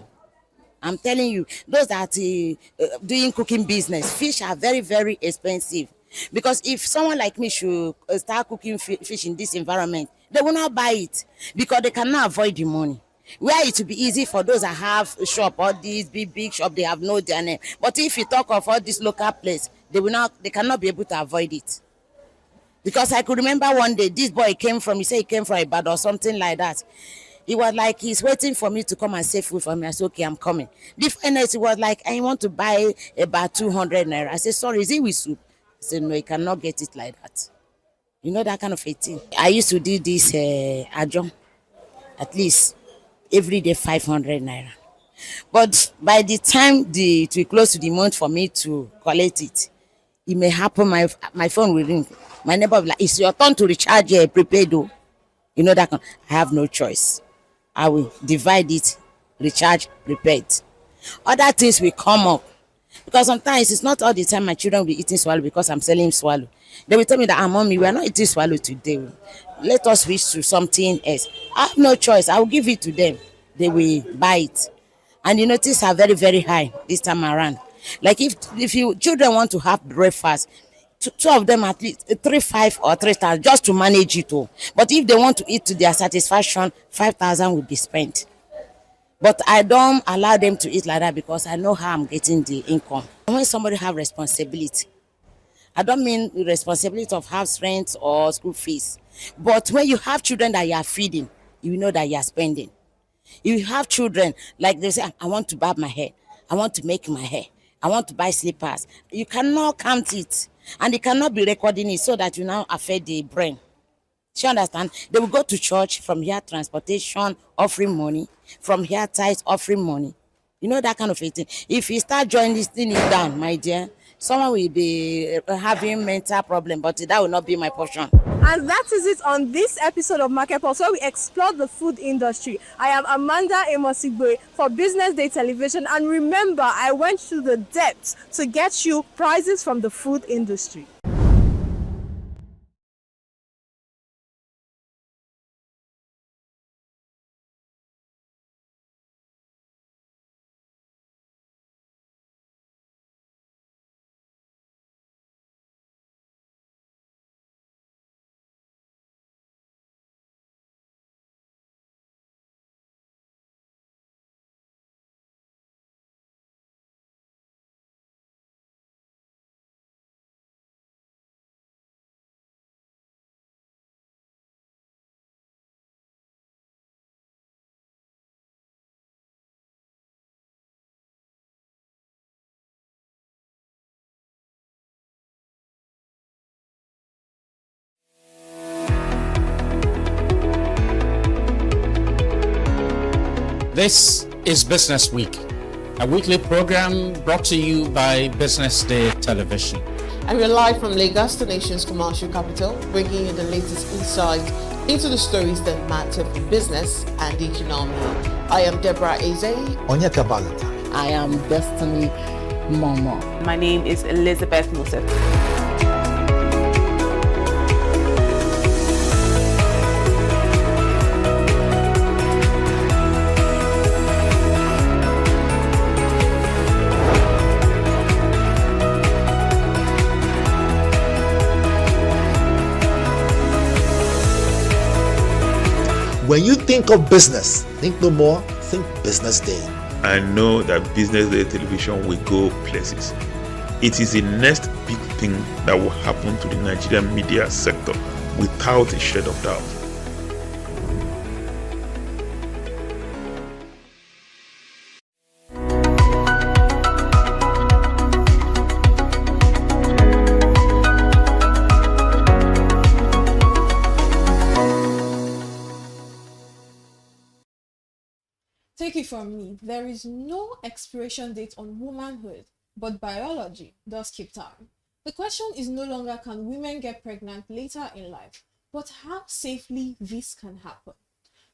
I'm telling you, those that doing cooking business, fish are very, very expensive. Because if someone like me should start cooking fish in this environment, they will not buy it because they cannot avoid the money. Where it will be easy for those that have a shop, or these big shop, they have no their name. But if you talk of all this local place, they cannot be able to avoid it. Because I could remember one day, this boy he said he came from Ibadan or something like that. He was like, he's waiting for me to come and save food for me. I said, okay, I'm coming. The finance, he was like, I want to buy about 200 naira. I said, sorry, is it with soup? I said, no, you cannot get it like that. You know that kind of a thing. I used to do this adjunct, at least every day 500 naira. But by the time it will close to the month for me to collect it, it may happen, my phone will ring. My neighbor will be like, it's your turn to recharge your prepaid though. You know that I have no choice. I will divide it, recharge, prepaid. Other things will come up. Because sometimes it's not all the time my children will be eating swallow because I'm selling swallow. They will tell me that, mommy, we are not eating swallow today. Let us switch to something else. I have no choice. I will give it to them. They will buy it. And you notice are very, very high this time around. Like if you children want to have breakfast, two of them at least 3,500 or 3,000 just to manage it all. But if they want to eat to their satisfaction, 5,000 will be spent. But I don't allow them to eat like that because I know how I'm getting the income. When somebody have responsibility, I don't mean the responsibility of house rent or school fees. But when you have children that you are feeding, you know that you are spending. You have children, like they say, I want to barb my hair. I want to make my hair. I want to buy slippers. You cannot count it. And they cannot be recording it so that you now affect the brain. Do you understand? They will go to church, from here transportation, offering money, from here tithes, offering money. You know that kind of a thing. If you start joining this thing down, my dear, someone will be having mental problem, but that will not be my portion. And that is it on this episode of Market Pulse, where we explore the food industry. I am Amanda Emosigbe for Business Day Television, and remember, I went through the depths to get you prizes from the food industry. This is Business Week, a weekly program brought to you by Business Day Television. And we're live from Lagos, the nation's commercial capital, bringing you the latest insight into the stories that matter for business and the economy. I am Deborah Eze. Onyeka Valentine. I am Destiny Momo. My name is Elizabeth Moses. When you think of business, think no more, think Business Day. I know that Business Day Television will go places. It is the next big thing that will happen to the Nigerian media sector without a shred of doubt. Take it from me, there is no expiration date on womanhood, but biology does keep time. The question is no longer can women get pregnant later in life, but how safely this can happen.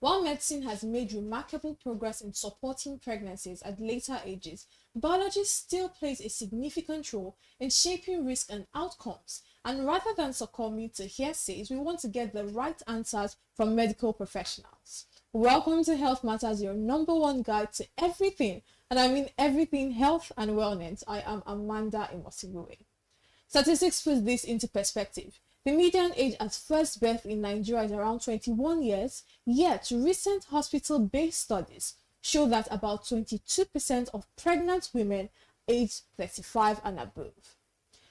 While medicine has made remarkable progress in supporting pregnancies at later ages, biology still plays a significant role in shaping risk and outcomes. And rather than succumbing to hearsays, we want to get the right answers from medical professionals. Welcome to Health Matters, your number one guide to everything, and I mean everything health and wellness. I am Amanda Imosiguwe. Statistics put this into perspective. The median age at first birth in Nigeria is around 21 years, yet recent hospital-based studies show that about 22% of pregnant women aged 35 and above.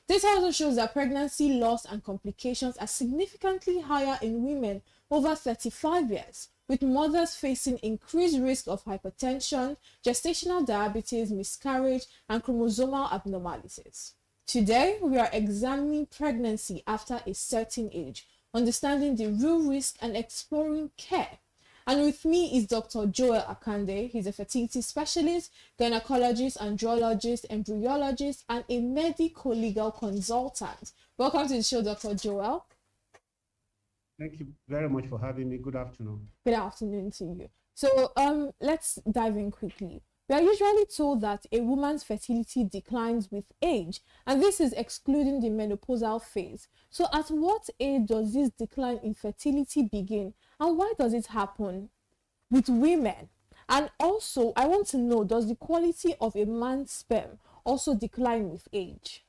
Data also shows that pregnancy loss and complications are significantly higher in women over 35 years, with mothers facing increased risk of hypertension, gestational diabetes, miscarriage, and chromosomal abnormalities. Today, we are examining pregnancy after a certain age, understanding the real risk and exploring care. And with me is Dr. Joel Akande. He's a fertility specialist, gynecologist, andrologist, embryologist, and a medico-legal consultant. Welcome to the show, Dr. Joel. Thank you very much for having me. Good afternoon. Good afternoon to you. So let's dive in quickly. We are usually told that a woman's fertility declines with age, and this is excluding the menopausal phase. So at what age does this decline in fertility begin, and why does it happen with women? And also, I want to know, does the quality of a man's sperm also decline with age?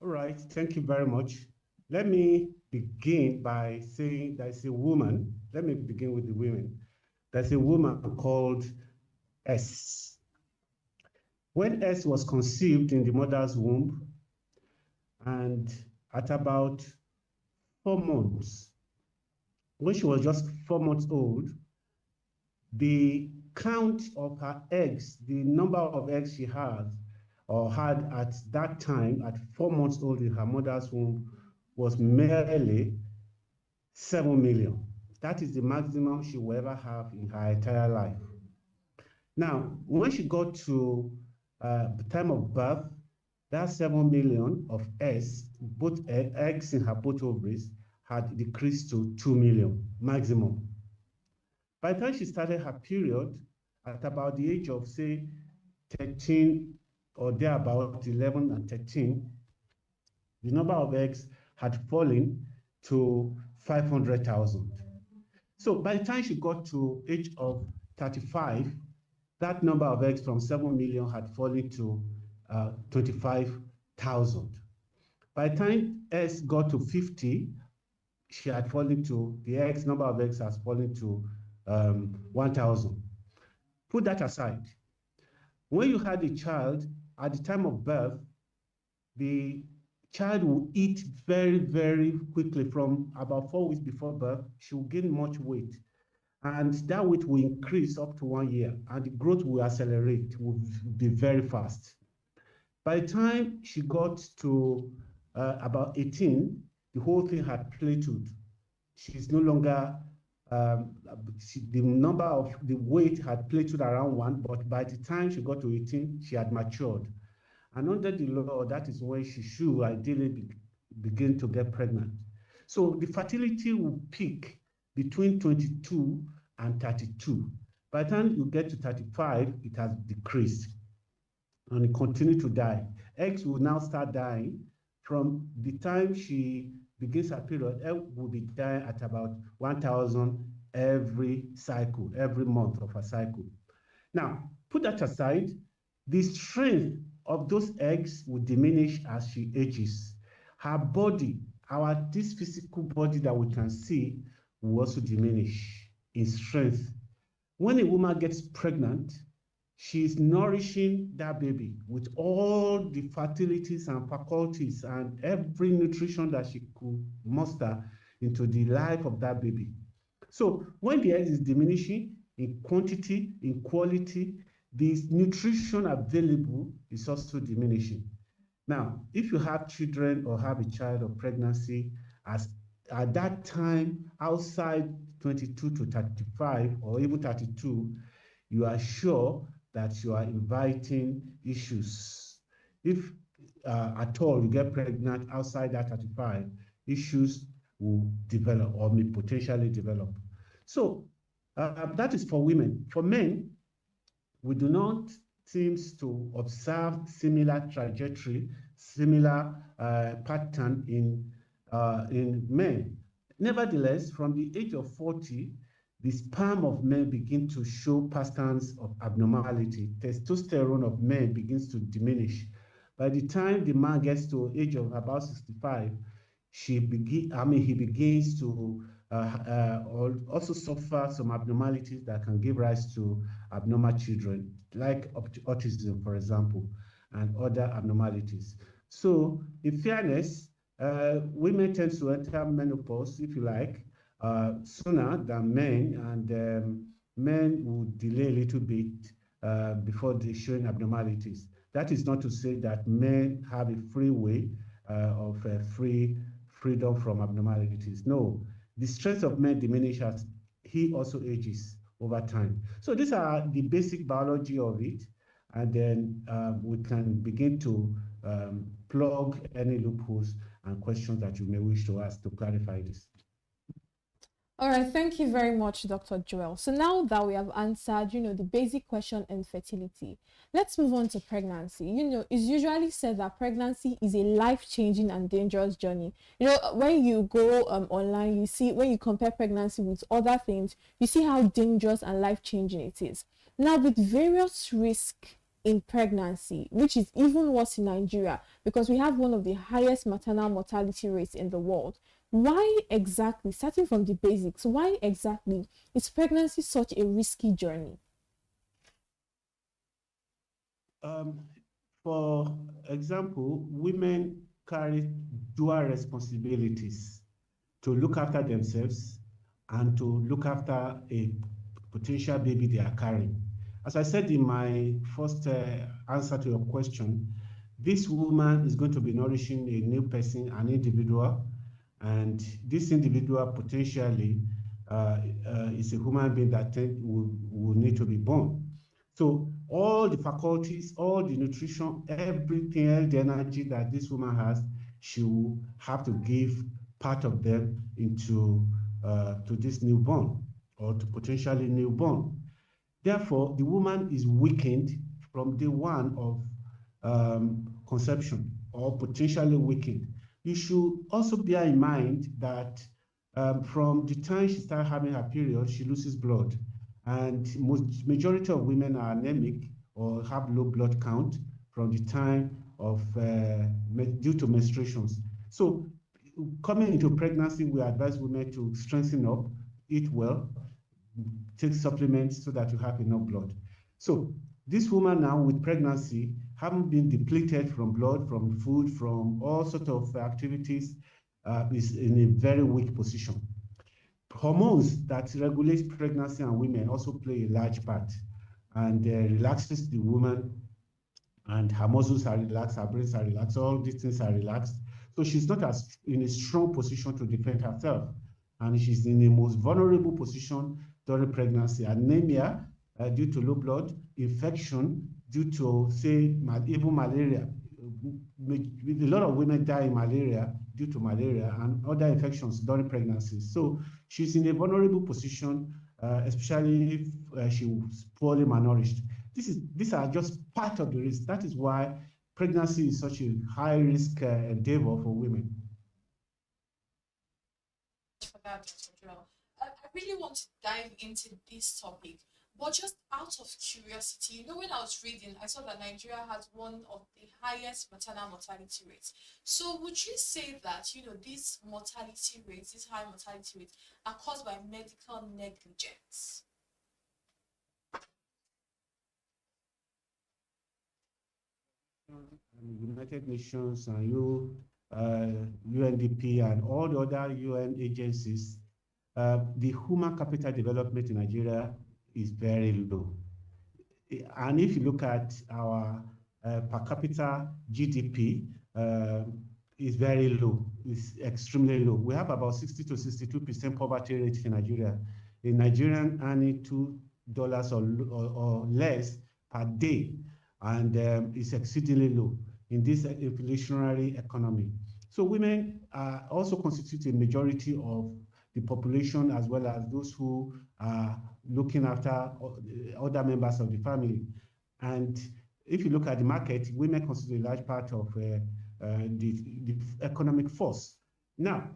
All right, thank you very much. Let me begin by saying there's a woman. Let me begin with the women. There's a woman called S. When S was conceived in the mother's womb, and at about 4 months, when she was just 4 months old, the count of her eggs, the number of eggs she had at that time, at 4 months old in her mother's womb, was merely 7 million. That is the maximum she will ever have in her entire life. Now, when she got to the time of birth, that 7 million of eggs, both eggs in her both ovaries, had decreased to 2 million maximum. By the time she started her period, at about the age of, say, 13 or thereabout, 11 and 13, the number of eggs had fallen to 500,000. So by the time she got to age of 35, that number of eggs from 7 million had fallen to 25,000. By the time S got to 50, she had fallen to, the eggs, number of eggs has fallen to 1,000. Put that aside. When you had a child, at the time of birth, the child will eat very, very quickly. From about 4 weeks before birth, she will gain much weight. And that weight will increase up to 1 year, and the growth will accelerate, will be very fast. By the time she got to about 18, the whole thing had plateaued. She's no longer the number of the weight had plateaued around 1, but by the time she got to 18, she had matured. And under the law, that is when she should ideally begin to get pregnant. So the fertility will peak between 22 and 32. By the time you get to 35, it has decreased and it continues to die. Eggs will now start dying from the time she begins her period. Egg will be dying at about 1,000 every cycle, every month of a cycle. Now, put that aside, the strength of those eggs will diminish as she ages. Her body, this physical body that we can see, will also diminish in strength. When a woman gets pregnant, she's nourishing that baby with all the fertilities and faculties and every nutrition that she could muster into the life of that baby. So when the egg is diminishing in quantity, in quality, the nutrition available is also diminishing. Now, if you have children or have a child of pregnancy, at that time, outside 22 to 35 or even 32, you are sure that you are inviting issues. If at all you get pregnant outside that 35, issues will develop or may potentially develop. So that is for women. For men, we do not seem to observe similar trajectory, similar pattern in men. Nevertheless, from the age of 40, the sperm of men begin to show patterns of abnormality. Testosterone of men begins to diminish. By the time the man gets to age of about 65, he begins to also suffer some abnormalities that can give rise to abnormal children, like autism, for example, and other abnormalities. So, in fairness, women tend to enter menopause, if you like, sooner than men, and men will delay a little bit before they showing abnormalities. That is not to say that men have a free way of freedom from abnormalities. No, the strength of men diminishes as he also ages over time. So these are the basic biology of it, and then we can begin to plug any loopholes and questions that you may wish to ask to clarify this. All right, thank you very much, Dr. Joel. So now that we have answered, the basic question in fertility, let's move on to pregnancy. It's usually said that pregnancy is a life-changing and dangerous journey. When you go online, you see, when you compare pregnancy with other things, you see how dangerous and life-changing it is. Now, with various risks in pregnancy, which is even worse in Nigeria, because we have one of the highest maternal mortality rates in the world. Why exactly, starting from the basics, why exactly is pregnancy such a risky journey? For example, women carry dual responsibilities to look after themselves and to look after a potential baby they are carrying. As I said in my first answer to your question, this woman is going to be nourishing a new person, an individual, and this individual potentially is a human being that will need to be born. So all the faculties, all the nutrition, everything, all the energy that this woman has, she will have to give part of them into to this newborn or to potentially newborn. Therefore, the woman is weakened from day one of conception or potentially weakened. You should also bear in mind that from the time she starts having her period, she loses blood. And majority of women are anemic or have low blood count from the time of due to menstruations. So coming into pregnancy, we advise women to strengthen up, eat well, take supplements so that you have enough blood. So this woman now with pregnancy, having been depleted from blood, from food, from all sorts of activities, is in a very weak position. Hormones that regulate pregnancy and women also play a large part, and relaxes the woman, and her muscles are relaxed, her brains are relaxed, all these things are relaxed. So she's not as in a strong position to defend herself. and she's in the most vulnerable position during pregnancy. Anemia due to low blood, infection due to, say, even malaria. A lot of women die in malaria due to malaria and other infections during pregnancy. So she's in a vulnerable position, especially if she was poorly malnourished. These are just part of the risk. That is why pregnancy is such a high-risk endeavor for women. For that, Dr. Joel. I really want to dive into this topic, but just out of curiosity, when I was reading, I saw that Nigeria has one of the highest maternal mortality rates. So would you say that, these mortality rates, these high mortality rates, are caused by medical negligence? United Nations and UNDP and all the other UN agencies, the human capital development in Nigeria is very low. And if you look at our per capita GDP, is very low. It's extremely low. We have about 60 to 62% poverty rate in Nigeria. A Nigerian earning $2 or less per day, and it's exceedingly low in this inflationary economy. So women also constitute a majority of the population, as well as those who are looking after other members of the family. And if you look at the market, women constitute a large part of the economic force. Now,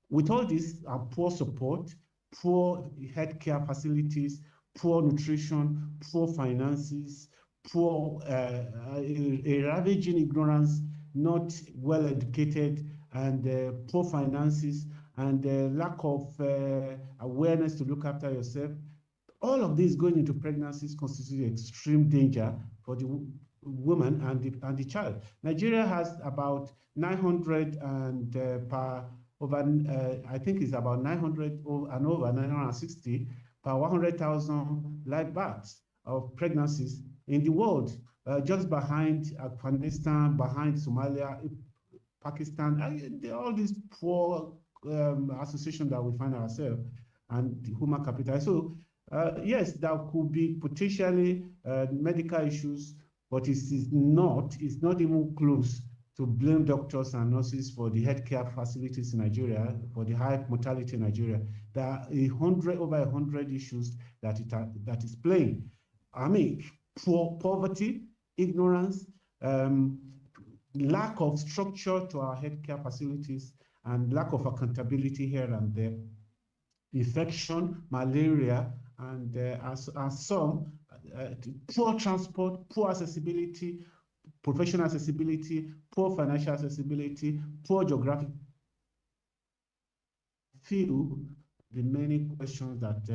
with all this poor support, poor healthcare facilities, poor nutrition, poor finances, poor, a ravaging ignorance, not well educated, and poor finances, and lack of awareness to look after yourself. All of this going into pregnancies constitutes extreme danger for the woman and the child. Nigeria has about 900 and I think it's about 900 and over 960 per 100,000 live births of pregnancies in the world, just behind Afghanistan, behind Somalia, Pakistan, all these poor associations that we find ourselves, and the human capital. So yes, there could be potentially medical issues, but it's not even close to blame doctors and nurses for the healthcare facilities in Nigeria, for the high mortality in Nigeria. There are over 100 issues that is playing. I mean, poverty, ignorance, lack of structure to our healthcare facilities, and lack of accountability here and there, infection, malaria, and as some poor transport, poor accessibility, professional accessibility, poor financial accessibility, poor geographic. Few the many questions that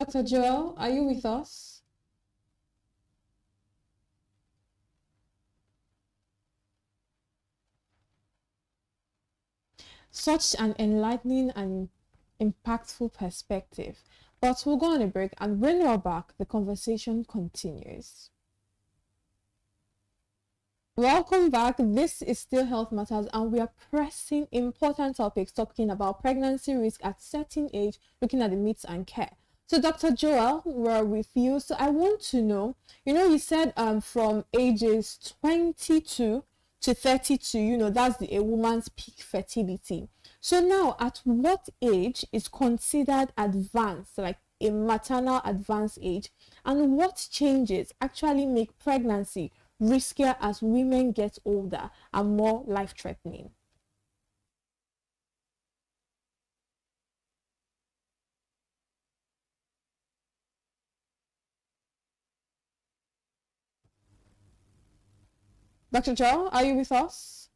Dr. Joel, are you with us? Such an enlightening and impactful perspective. But we'll go on a break, and when we're back, the conversation continues. Welcome back. This is still Health Matters, and we are pressing important topics, talking about pregnancy risk at certain age, looking at the myths and care. So Dr. Joel, we're with you. So I want to know, you said from ages 22 to 32, that's a woman's peak fertility. So now, at what age is considered advanced, like a maternal advanced age, and what changes actually make pregnancy riskier as women get older and more life-threatening? Dr. Joel, are you with us?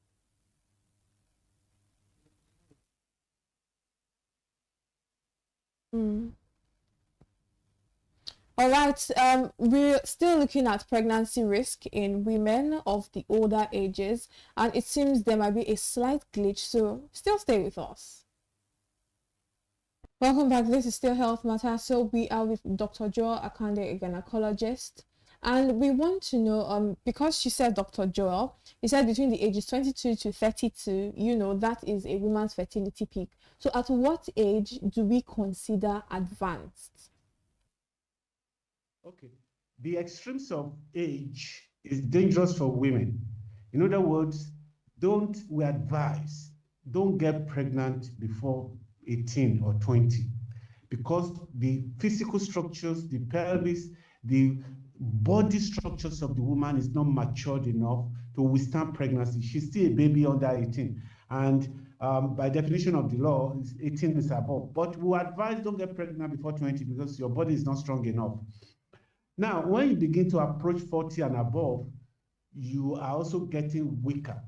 All right, we're still looking at pregnancy risk in women of the older ages, and it seems there might be a slight glitch, so still stay with us. Welcome back. This is still Health Matters. So we are with Dr. Joel Akande, a gynecologist, And we want to know, because she said, Dr. Joel, you said between the ages 22 to 32, that is a woman's fertility peak. So at what age do we consider advanced? Okay. The extremes of age is dangerous for women. In other words, we advise, don't get pregnant before 18 or 20, because the physical structures, the pelvis, the body structures of the woman is not matured enough to withstand pregnancy. She's still a baby under 18. And by definition of the law, 18 is above. But we advise don't get pregnant before 20 because your body is not strong enough. Now, when you begin to approach 40 and above, you are also getting weaker.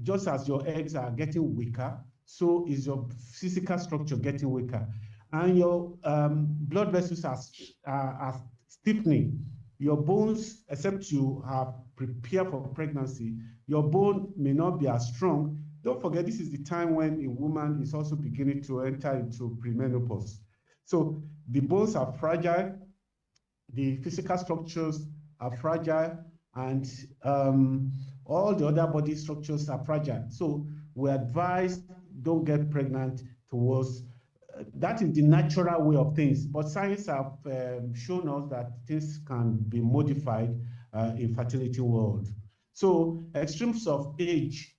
Just as your eggs are getting weaker, so is your physical structure getting weaker. And your blood vessels are stiffening. Your bones, except you have prepared for pregnancy, your bone may not be as strong. Don't forget, this is the time when a woman is also beginning to enter into premenopause. So the bones are fragile, the physical structures are fragile, and all the other body structures are fragile. So we advise don't get pregnant towards, that is the natural way of things. But science have shown us that things can be modified in fertility world. So extremes of age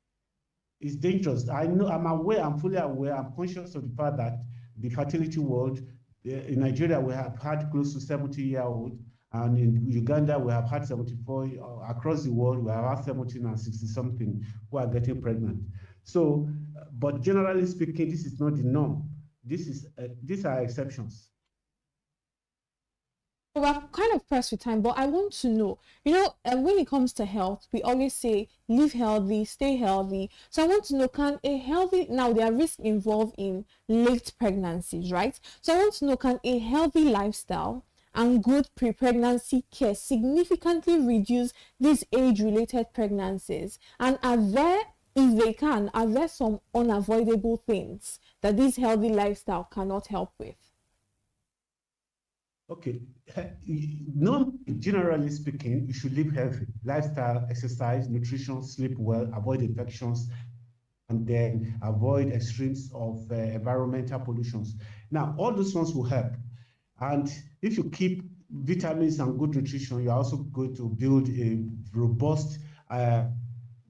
is dangerous. I know, I'm aware, I'm fully aware, I'm conscious of the fact that the fertility world, in Nigeria, we have had close to 70-year-old, and in Uganda, we have had 74. Across the world, we have had 70 and 60-something who are getting pregnant. So, but generally speaking, this is not the norm. These are exceptions. We're kind of pressed with time, but I want to know, when it comes to health, we always say, live healthy, stay healthy. So I want to know, now there are risks involved in late pregnancies, right? So I want to know, can a healthy lifestyle and good pre-pregnancy care significantly reduce these age-related pregnancies? And if they can, are there some unavoidable things that this healthy lifestyle cannot help with? Okay, generally speaking, you should live healthy. Lifestyle, exercise, nutrition, sleep well, avoid infections, and then avoid extremes of environmental pollutions. Now, all those ones will help. And if you keep vitamins and good nutrition, you're also going to build a robust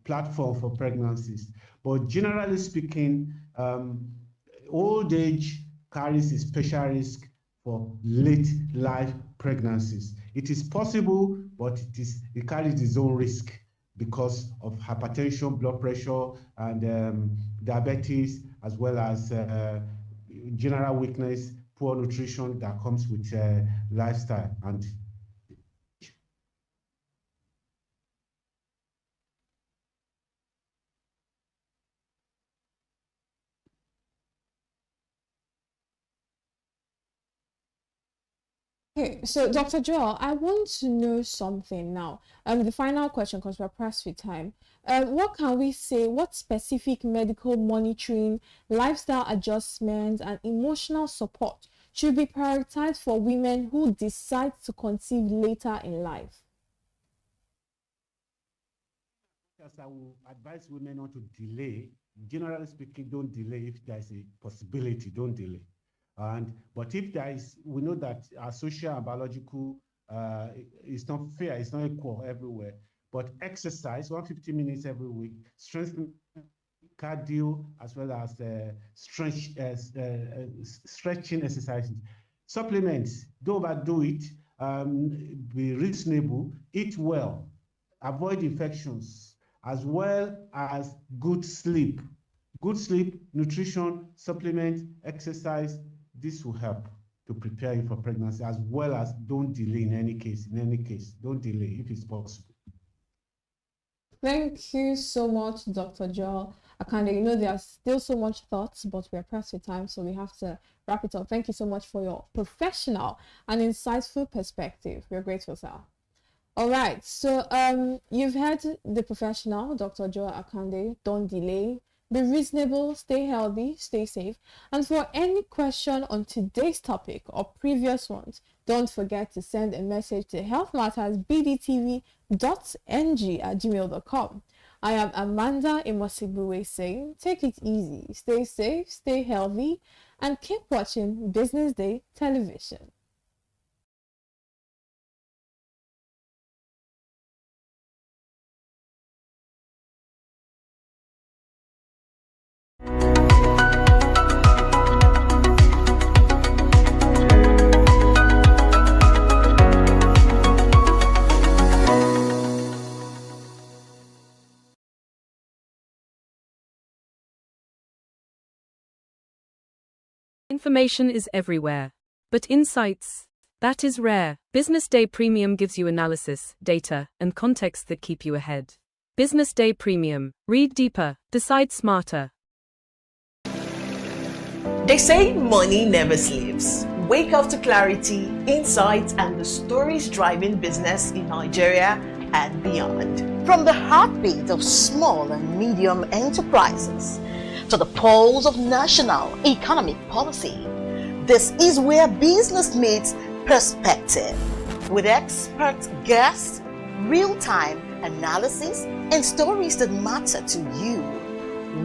platform for pregnancies. But generally speaking, old age carries a special risk for late life pregnancies. It is possible, but it carries its own risk because of hypertension, blood pressure, and diabetes, as well as general weakness, poor nutrition that comes with lifestyle. And Okay, so Dr. Joel, I want to know something now. The final question, because we're pressed with time. What can we say? What specific medical monitoring, lifestyle adjustments, and emotional support should be prioritized for women who decide to conceive later in life? As I will advise women not to delay. Generally speaking, don't delay. If there is a possibility, don't delay. But if there is, we know that our social and biological is not fair, it's not equal everywhere. But exercise, 150 minutes every week, strengthening cardio, as well as stretching exercises. Supplements, don't overdo it, be reasonable, eat well, avoid infections, as well as good sleep. Good sleep, nutrition, supplement, exercise, this will help to prepare you for pregnancy, as well as don't delay in any case. In any case, don't delay if it's possible. Thank you so much, Dr. Joel Akande. There are still so much thoughts, but we're pressed with time, so we have to wrap it up. Thank you so much for your professional and insightful perspective. We're grateful, sir. All right, so you've heard the professional, Dr. Joel Akande. Don't delay. Be reasonable, stay healthy, stay safe. And for any question on today's topic or previous ones, Don't forget to send a message to healthmattersbdtv.ng@gmail.com. I am Amanda Imosibue saying, take it easy, stay safe, stay healthy, and keep watching Business Day television. Information is everywhere, but insights, that is rare. Business Day Premium gives you analysis, data, and context that keep you ahead. Business Day Premium. Read deeper, decide smarter. They say money never sleeps. Wake up to clarity, insights, and the stories driving business in Nigeria and beyond. From the heartbeat of small and medium enterprises to the pulse of national economic policy, this is where business meets perspective. With expert guests, real-time analysis, and stories that matter to you,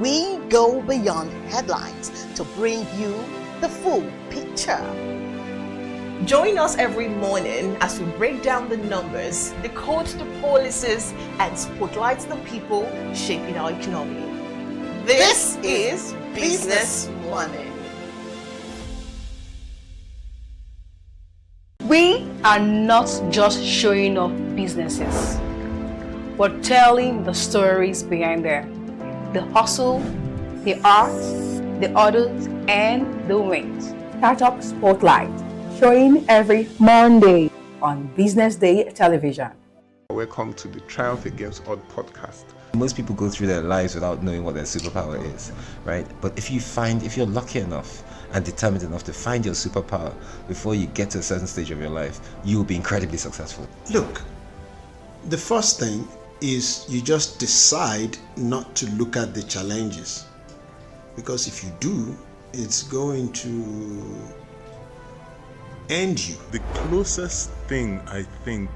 we go beyond headlines to bring you the full picture. Join us every morning as we break down the numbers, decode the policies, and spotlight the people shaping our economy. This is Business Money. We are not just showing off businesses, but telling the stories behind them. The hustle, the art, the orders, and the wins. Startup Spotlight, showing every Monday on Business Day television. Welcome to the Triumph Against Odd podcast. Most people go through their lives without knowing what their superpower is, right? But if you're lucky enough and determined enough to find your superpower before you get to a certain stage of your life, you will be incredibly successful. Look, the first thing is you just decide not to look at the challenges, because if you do, it's going to end you. The closest thing I think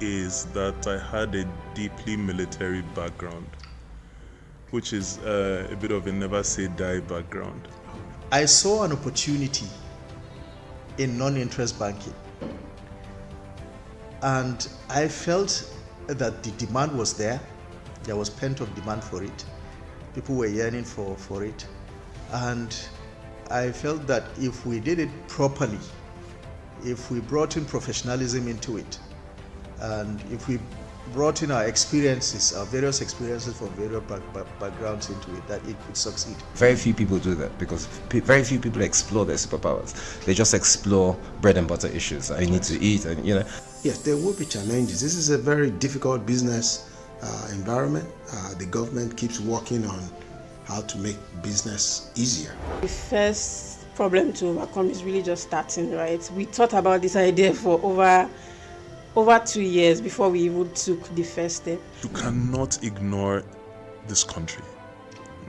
is that I had a deeply military background, which is a bit of a never say die background. I saw an opportunity in non-interest banking, and I felt that the demand was there. There was pent-up demand for it. People were yearning for it, and I felt that if we did it properly, if we brought in professionalism into it, and if we brought in our experiences, our various experiences from various backgrounds into it, that it could succeed. Very few people do that because very few people explore their superpowers. They just explore bread and butter issues. I need to eat, and Yes, there will be challenges. This is a very difficult business environment. The government keeps working on how to make business easier. The first problem to overcome is really just starting, right? We thought about this idea for over 2 years before we even took the first step. You cannot ignore this country.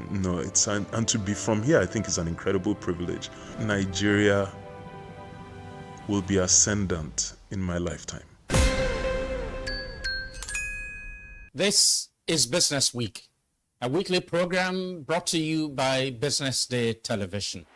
No, and to be from here, I think is an incredible privilege. Nigeria will be ascendant in my lifetime. This is Business Week, a weekly program brought to you by Business Day Television.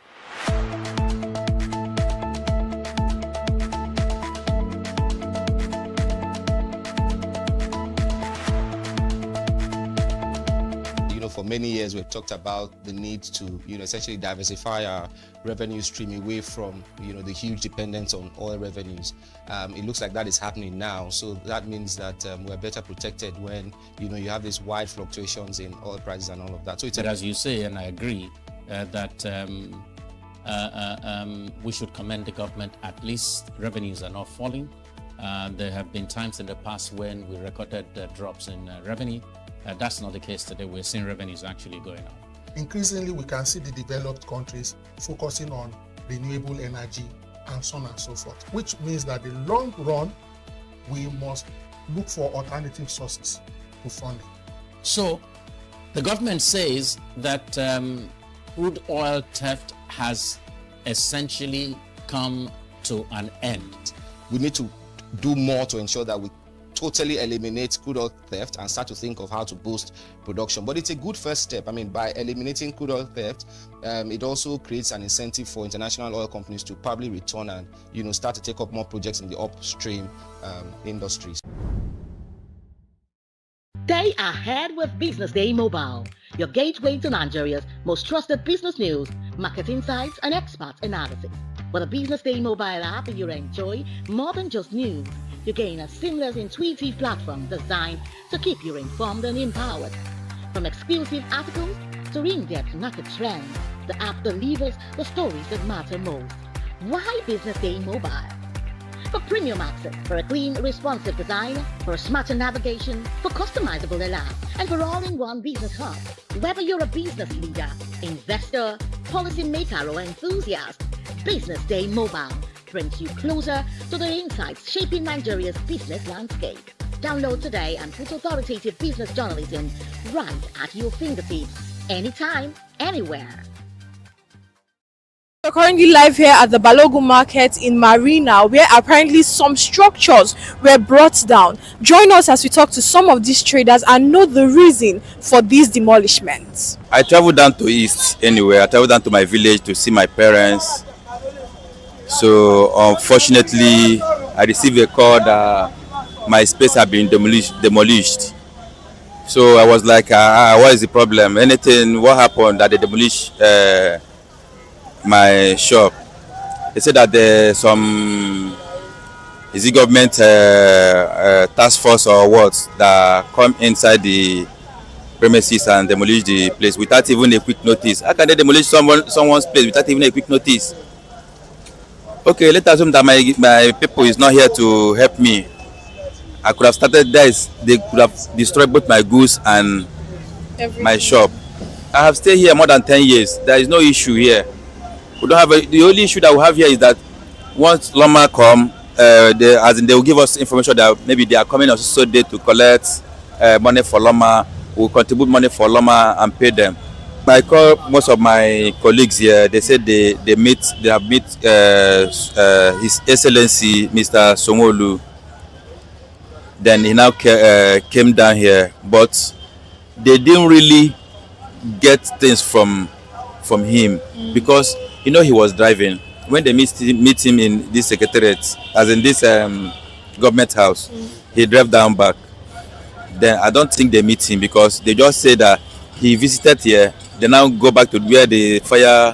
For many years, we've talked about the need to, essentially diversify our revenue stream away from, the huge dependence on oil revenues. It looks like that is happening now. So that means that we're better protected when, you have these wide fluctuations in oil prices and all of that. So But as you say, and I agree, that we should commend the government. At least revenues are not falling. There have been times in the past when we recorded drops in revenue. That's not the case today. We're seeing revenues actually going up. Increasingly, we can see the developed countries focusing on renewable energy and so on and so forth, which means that in the long run, we must look for alternative sources to funding. So, the government says that crude oil theft has essentially come to an end. we need to do more to ensure that we totally eliminate crude oil theft and start to think of how to boost production. But it's a good first step. I mean, by eliminating crude oil theft, it also creates an incentive for international oil companies to probably return and, start to take up more projects in the upstream industries. Stay ahead with Business Day Mobile, your gateway to Nigeria's most trusted business news, market insights, and expert analysis. With a Business Day Mobile app, you enjoy more than just news. You gain a seamless, intuitive platform designed to keep you informed and empowered. From exclusive articles to in-depth market trends, the app delivers the stories that matter most. Why Business Day Mobile? For premium access, for a clean, responsive design, for smarter navigation, for customizable alerts, and for all-in-one business hub. Whether you're a business leader, investor, policymaker, or enthusiast, Business Day Mobile brings you closer to the insights shaping Nigeria's business landscape. Download today and put authoritative business journalism right at your fingertips, anytime, anywhere. We're currently live here at the Balogun Market in Marina, where apparently some structures were brought down. Join us as we talk to some of these traders and know the reason for these demolishments. I traveled down to East anyway. I traveled down to my village to see my parents. So unfortunately, I received a call that my space had been demolished. So I was like, what is the problem? What happened that they demolished my shop? They said that there's some, is it government task force or what, that come inside the premises and demolish the place without even a quick notice. How can they demolish someone's place without even a quick notice? Okay, let's assume that my people is not here to help me. I could have started this. They could have destroyed both my goods and my shop. I have stayed here more than 10 years. There is no issue here. We don't have the only issue that we have here is that once Loma come, they will give us information that maybe they are coming on so day to collect money for Loma. We'll contribute money for Loma and pay them. I call most of my colleagues here. They said they have met His Excellency Mr. Somolu. Then he now came down here, but they didn't really get things from him because he was driving. When they meet him in this secretariat, as in this government house, he drove down back. Then I don't think they meet him because they just say that he visited here. They now go back to where the fire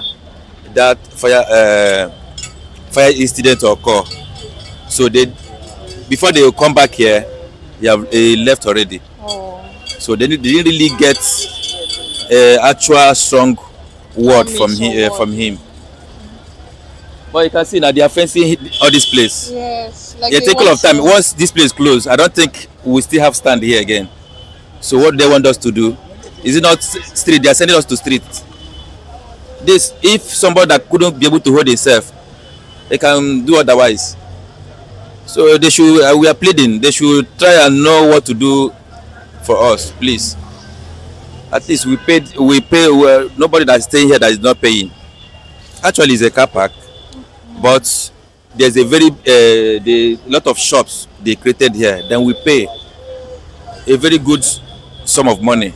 incident occurred. So before they come back here, he left already. So they didn't really get actual strong word from him. But you can see now they are fencing all this place. Yes. It takes a lot of time. Once this place closed, I don't think we still have stand here again. So what they want us to do? Is it not street? They are sending us to street. If somebody that couldn't be able to hold himself, they can do otherwise. So they should. We are pleading. They should try and know what to do for us, please. At least we pay. Nobody that is staying here that is not paying. Actually, it's a car park, but there's a lot of shops they created here. Then we pay a very good sum of money.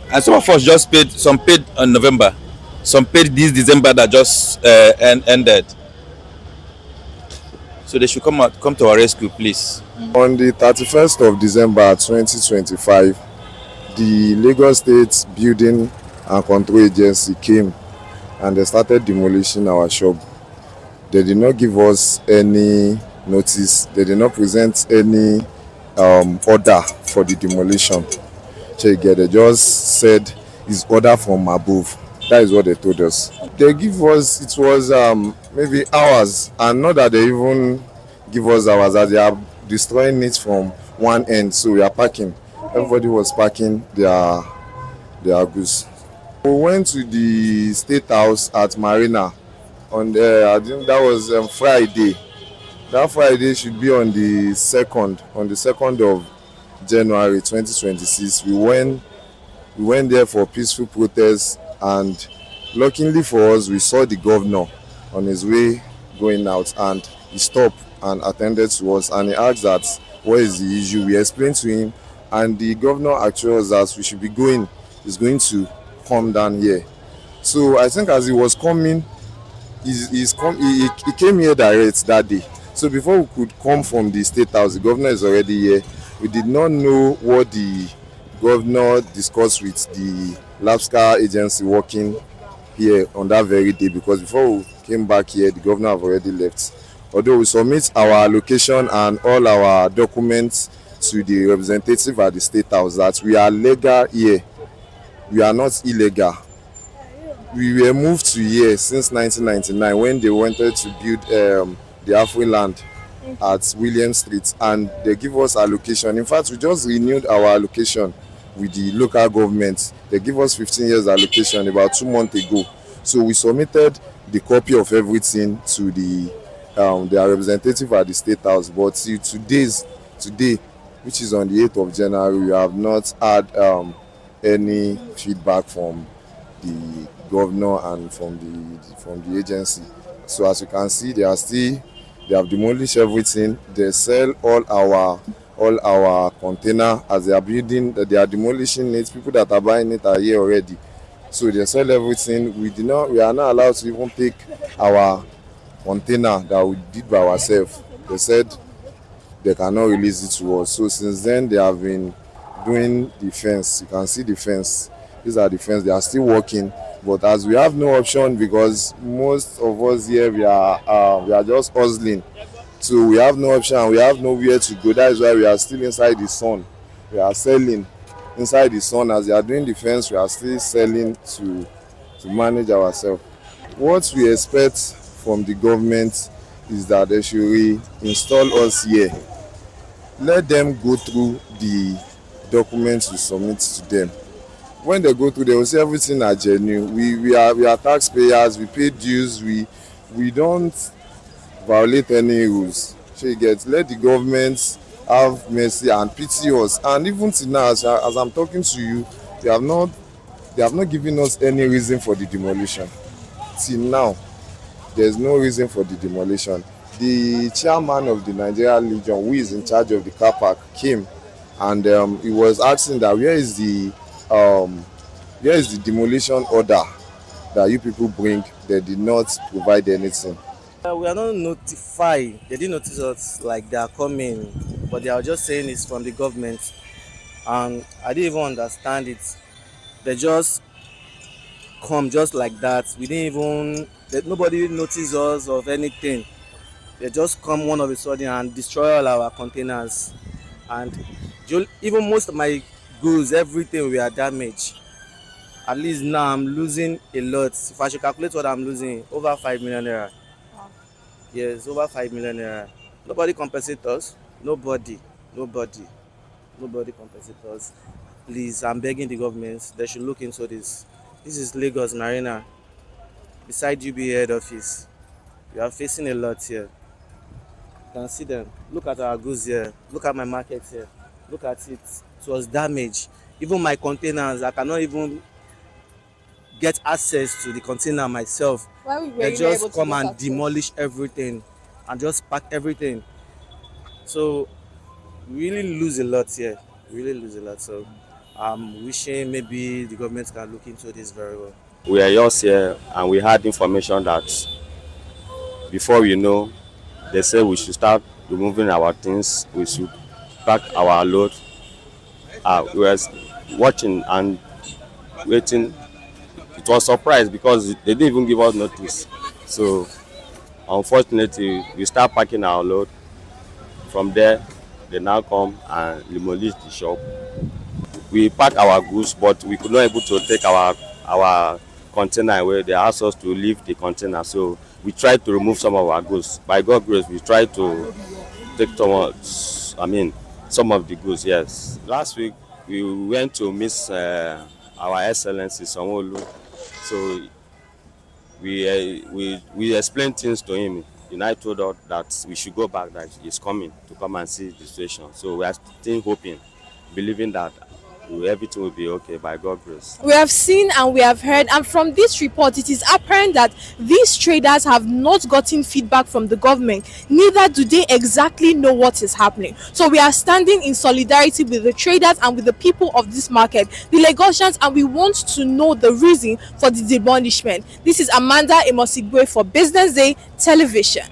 And some of us just paid, some paid in November, some paid this December that just ended. So they should come to our rescue, please. On the 31st of December 2025, the Lagos State Building and Control Agency came and they started demolishing our shop. They did not give us any notice. They did not present any order for the demolition. They just said it's order from above. That is what they told us. They give us, it was maybe hours, and not that they even give us hours, that they are destroying it from one end. So we are packing. Everybody was packing their goods. We went to the State House at Marina on I think that was Friday. That Friday should be on the 2nd of January 2026. We went there for peaceful protest, and luckily for us, we saw the governor on his way going out, and he stopped and attended to us, and he asked that what is the issue. We explained to him, and the governor assured us that we should be going. He's going to come down here. So I think as he was coming, he came here direct that day. So before we could come from the State House, the governor is already here. We did not know what the governor discussed with the LAPSCA agency working here on that very day, because before we came back here, the governor have already left. Although we submit our allocation and all our documents to the representative at the State House that we are legal here, we are not illegal. We were moved to here since 1999 when they wanted to build the halfway land at William Street, and they give us allocation. In fact, we just renewed our allocation with the local government. They give us 15 years allocation about 2 months ago. So we submitted the copy of everything to their representative at the State House. But till today, which is on the 8th of January, we have not had any feedback from the governor and from the agency. So as you can see, they have demolished everything. They sell all our container as they are building. They are demolishing it. People that are buying it are here already. So they sell everything. We are not allowed to even take our container that we did by ourselves. They said they cannot release it to us. So since then they have been doing the fence. You can see the fence. These are the fence. They are still working. But as we have no option, because most of us here we are just hustling, so we have no option. We have nowhere to go. That is why we are still inside the sun. We are selling inside the sun. As they are doing the fence, we are still selling to manage ourselves. What we expect from the government is that they should reinstall us here. Let them go through the documents we submit to them. When they go through, they will say everything are genuine. We are taxpayers. We pay dues. We don't violate any rules. So you get, let the government have mercy and pity us. And even till now, as I'm talking to you, they have not given us any reason for the demolition. Till now, there's no reason for the demolition. The chairman of the Nigeria Legion, who is in charge of the car park, came, and he was asking that where is the demolition order that you people bring. They did not provide anything. We are not notified. They didn't notice us like they are coming, but they are just saying it's from the government, and I didn't even understand it. They just come just like that. Nobody noticed us of anything. They just come one of a sudden and destroy all our containers, and even most of my goods, everything we are damaged. At least now I'm losing a lot. If I should calculate what I'm losing, over 5 million naira. Yes, over 5 million naira. Nobody compensates us. Nobody compensates us. Please, I'm begging the government, they should look into this. This is Lagos Marina, beside UBA head office. We are facing a lot here. You can see them. Look at our goods here. Look at my market here. Look at it. It was damaged. Even my containers, I cannot even get access to the container myself. They just come and demolish everything and just pack everything. So we really lose a lot here. So I'm wishing maybe the government can look into this very well. We are just here and we had information that before we know, they said we should start removing our things, we should pack our load. We were watching and waiting. It was a surprise because they didn't even give us notice. So unfortunately, we start packing our load. From there, they now come and demolish the shop. We pack our goods, but we could not able to take our container away. They asked us to leave the container. So we tried to remove some of our goods. By God's grace, we tried to take some of the goods, yes. Last week, we went to miss our Excellency Sanwo-Olu. So we explained things to him. And I told us that we should go back, that he's coming to come and see the situation. So we are still hoping, believing that everything will be okay by God's grace. We have seen and we have heard, and from this report, it is apparent that these traders have not gotten feedback from the government, neither do they exactly know what is happening. So we are standing in solidarity with the traders and with the people of this market, the Lagosians, and we want to know the reason for the demolishment. This is Amanda Emosigwe for Business Day Television.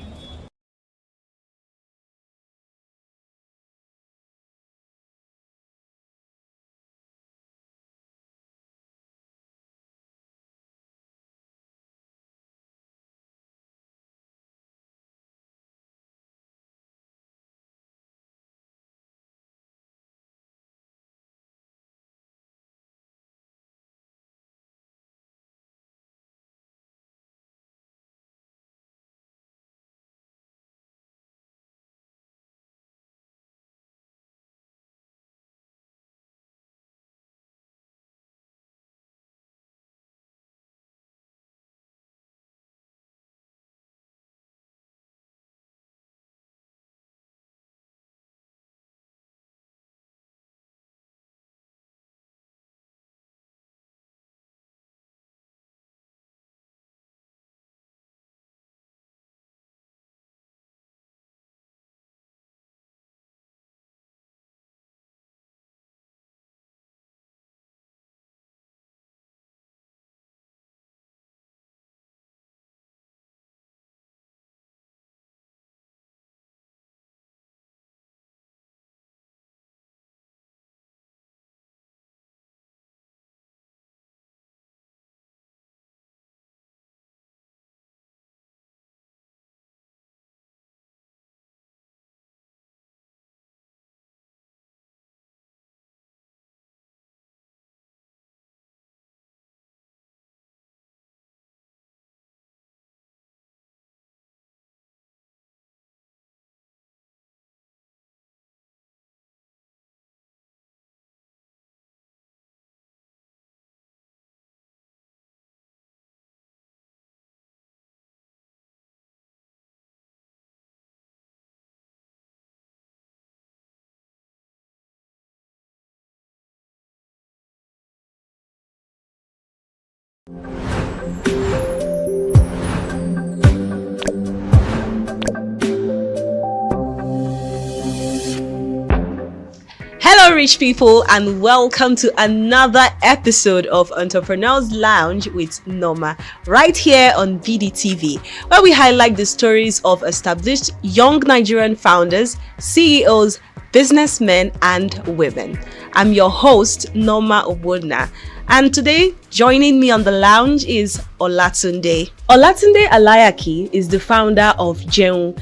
Hello, rich people, and welcome to another episode of Entrepreneurs Lounge with Norma, right here on BDTV, where we highlight the stories of established young Nigerian founders, CEOs, businessmen, and women. I'm your host, Norma Obodna, and today joining me on the lounge is Olatunde. Olatunde Alayaki is the founder of Jeun,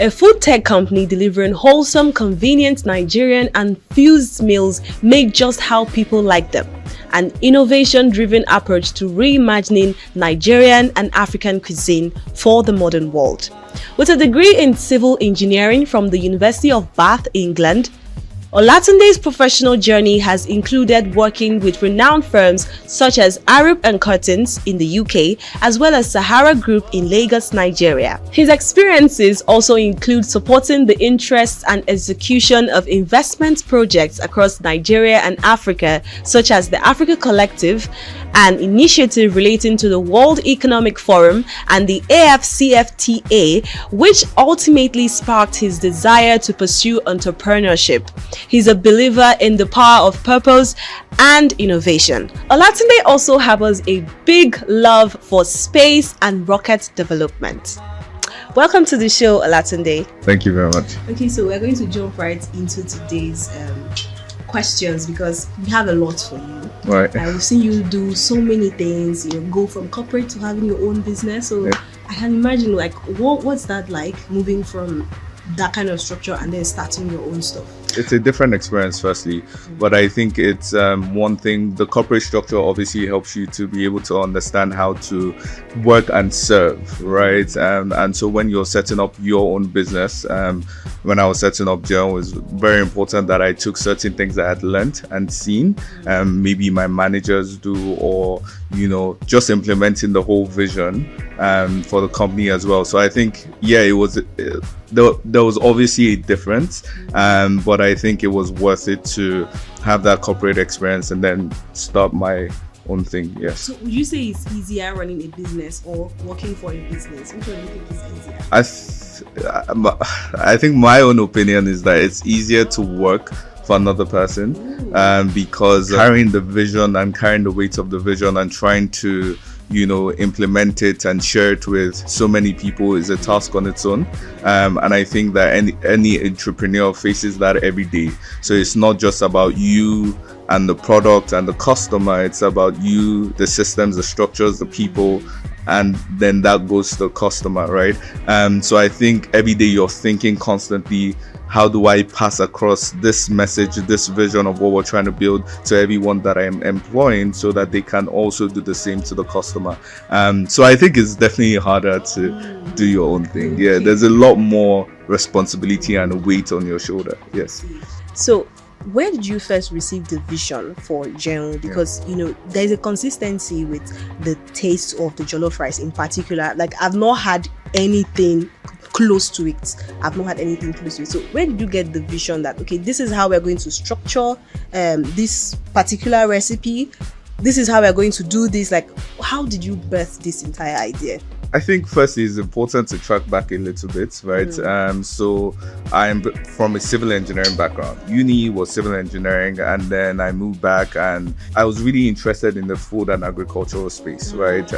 a food tech company delivering wholesome, convenient Nigerian and fused meals made just how people like them. An innovation-driven approach to reimagining Nigerian and African cuisine for the modern world. With a degree in civil engineering from the University of Bath, England, Olatunde's professional journey has included working with renowned firms such as Arup & Curtains in the UK, as well as Sahara Group in Lagos, Nigeria. His experiences also include supporting the interests and execution of investment projects across Nigeria and Africa, such as the Africa Collective, an initiative relating to the World Economic Forum and the AFCFTA, which ultimately sparked his desire to pursue entrepreneurship. He's a believer in the power of purpose and innovation. Olatunde also harbors a big love for space and rocket development. Welcome to the show, Olatunde. Thank you very much. Okay, so we're going to jump right into today's questions because we have a lot for you. Right. We've seen you do so many things, go from corporate to having your own business. So yeah. I can imagine what's that like, moving from that kind of structure and then starting your own stuff? It's a different experience, firstly, but I think it's one thing. The corporate structure obviously helps you to be able to understand how to work and serve, right? And so when you're setting up your own business, when I was setting up Jeun, it was very important that I took certain things that I had learned and seen, maybe my managers do, or just implementing the whole vision for the company as well. So I think, yeah, it was there was obviously a difference, but I think it was worth it to have that corporate experience and then start my own thing. Yes. So would you say it's easier running a business or working for a business? Which one do you think is easier? I think my own opinion is that it's easier to work for another person, because carrying the vision and carrying the weight of the vision and trying to implement it and share it with so many people is a task on its own. And I think that any entrepreneur faces that every day. So it's not just about you and the product and the customer, it's about you, the systems, the structures, the people, and then that goes to the customer, right? So I think every day you're thinking constantly, how do I pass across this message, this vision of what we're trying to build to everyone that I'm employing so that they can also do the same to the customer. So I think it's definitely harder to do your own thing. Yeah, there's a lot more responsibility and weight on your shoulder. Yes. So where did you first receive the vision for Jeon? Because there's a consistency with the taste of the jollof rice in particular. Like, I've not had anything close to it. So where did you get the vision that, okay, this is how we're going to structure this particular recipe, this is how we're going to do this? Like, how did you birth this entire idea? I think firstly it's important to track back a little bit, right? So I'm from a civil engineering background. Uni was civil engineering, and then I moved back and I was really interested in the food and agricultural space, right?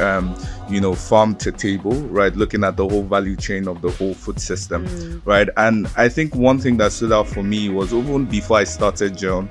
Farm to table, right? Looking at the whole value chain of the whole food system, right? And I think one thing that stood out for me was even before I started Jeon,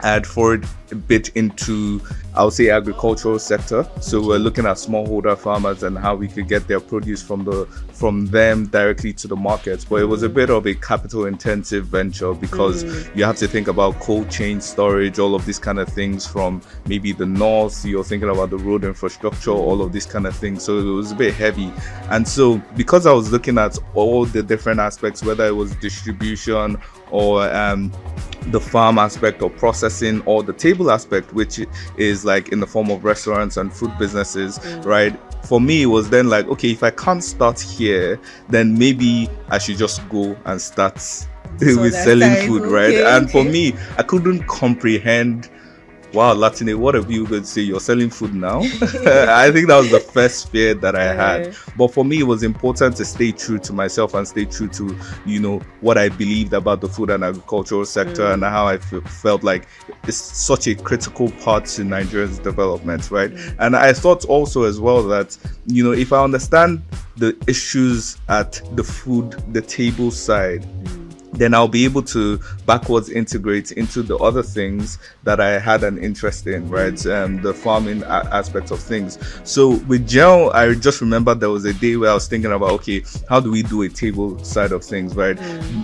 I had forward a bit into, I would say, agricultural sector. So we're looking at smallholder farmers and how we could get their produce from them directly to the markets. But it was a bit of a capital intensive venture because you have to think about cold chain storage, all of these kind of things from maybe the north. You're thinking about the road infrastructure, all of these kind of things. So it was a bit heavy. And so because I was looking at all the different aspects, whether it was distribution or the farm aspect or processing, or the table aspect, which is like in the form of restaurants and food businesses, right? For me, it was then like, okay, if I can't start here, then maybe I should just go and start with selling food, right? And for me, I couldn't comprehend, wow, Latine, what have you going to say? You're selling food now? I think that was the first fear that I had. But for me, it was important to stay true to myself and stay true to, what I believed about the food and agricultural sector and how I felt like it's such a critical part to Nigeria's development, right? And I thought also as well that, if I understand the issues at the table side, then I'll be able to backwards integrate into the other things that I had an interest in, right? The farming aspect of things. So with Jeon, I just remember there was a day where I was thinking about, okay, how do we do a table side of things, right?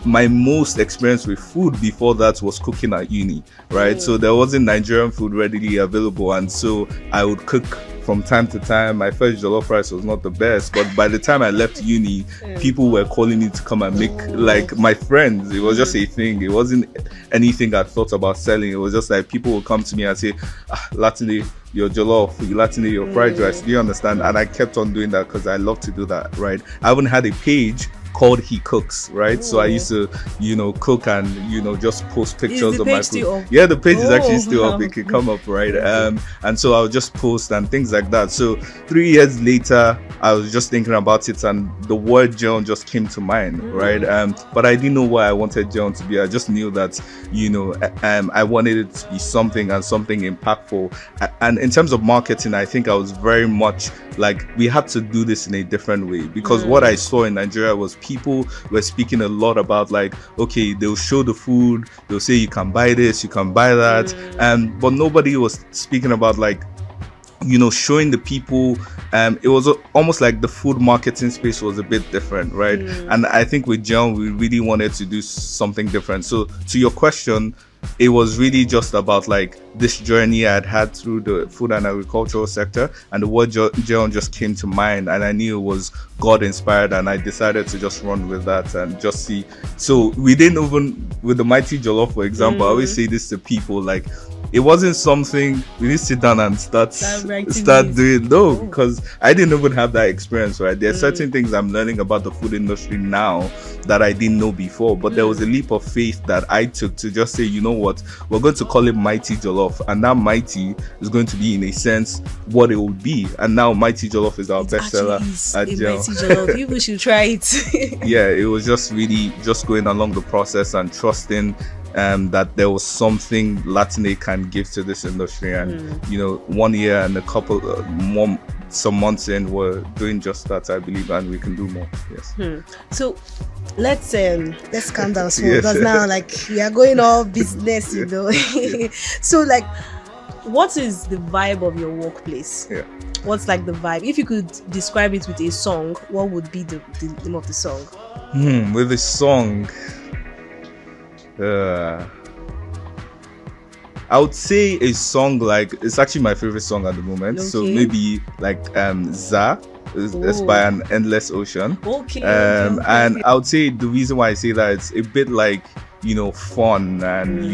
My most experience with food before that was cooking at uni, right? So there wasn't Nigerian food readily available, and so I would cook from time to time. My first jollof rice was not the best, but by the time I left uni, people were calling me to come and make, like my friends. It was just a thing. It wasn't anything I thought about selling. It was just like people would come to me and say, Latine, your jollof, Latine, your fried rice. Do you understand? And I kept on doing that because I love to do that, right? I haven't had a page called He Cooks, right? So I used to, cook and, just post pictures of my food. Yeah, the page is actually still up. It can come up, right? And so I would just post and things like that. So 3 years later, I was just thinking about it and the word Jeon just came to mind, right? But I didn't know what I wanted Jeon to be. I just knew that, I wanted it to be something and something impactful. And in terms of marketing, I think I was very much like, we had to do this in a different way because what I saw in Nigeria was people were speaking a lot about like, okay, they'll show the food, they'll say you can buy this, you can buy that, but nobody was speaking about like, showing the people. It was almost like the food marketing space was a bit different, right? And I think with Jeon, we really wanted to do something different. So to your question, it was really just about like this journey I'd had through the food and agricultural sector, and the word Jeon just came to mind, and I knew it was God inspired, and I decided to just run with that and just see. So we didn't even, with the Mighty Jollof, for example, I always say this to people, like, it wasn't something we didn't sit down and start doing. No, because I didn't even have that experience, right? There are certain things I'm learning about the food industry now that I didn't know before, but there was a leap of faith that I took to just say, you know what, we're going to call it Mighty Jollof, and that Mighty is going to be, in a sense, what it will be. And now Mighty Jollof is our bestseller at Jeon. Mighty Jollof. People should try it. Yeah, it was just really just going along the process and trusting that there was something Latine can give to this industry, and 1 year and a couple more, some months in, we're doing just that, I believe, and we can do more. Yes. So let's calm down small, because now, like, we are going all business, So, like, what is the vibe of your workplace? Yeah. What's like the vibe? If you could describe it with a song, what would be the name of the song? With a song, I would say a song, like, it's actually my favorite song at the moment. Okay. So maybe like Za is by An Endless Ocean. And I would say the reason why I say that, it's a bit like, fun, and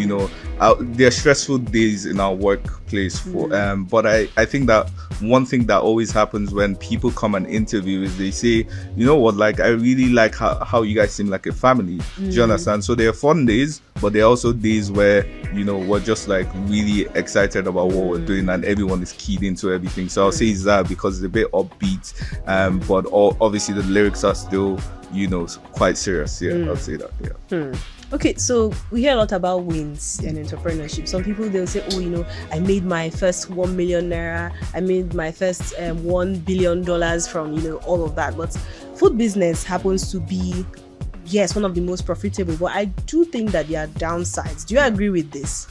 there are stressful days in our workplace but I think that one thing that always happens when people come and interview is they say, you know what, like, I really like how you guys seem like a family. Do you understand? So there are fun days, but there are also days where we're just like really excited about what we're doing, and everyone is keyed into everything. So I'll say that because it's a bit upbeat, but obviously the lyrics are still quite serious. I'll say that. Okay, so we hear a lot about wins and entrepreneurship. Some people, they'll say, I made my first 1 million naira, I made my first $1 billion from all of that. But food business happens to be, yes, one of the most profitable, but I do think that there are downsides. Do you agree with this?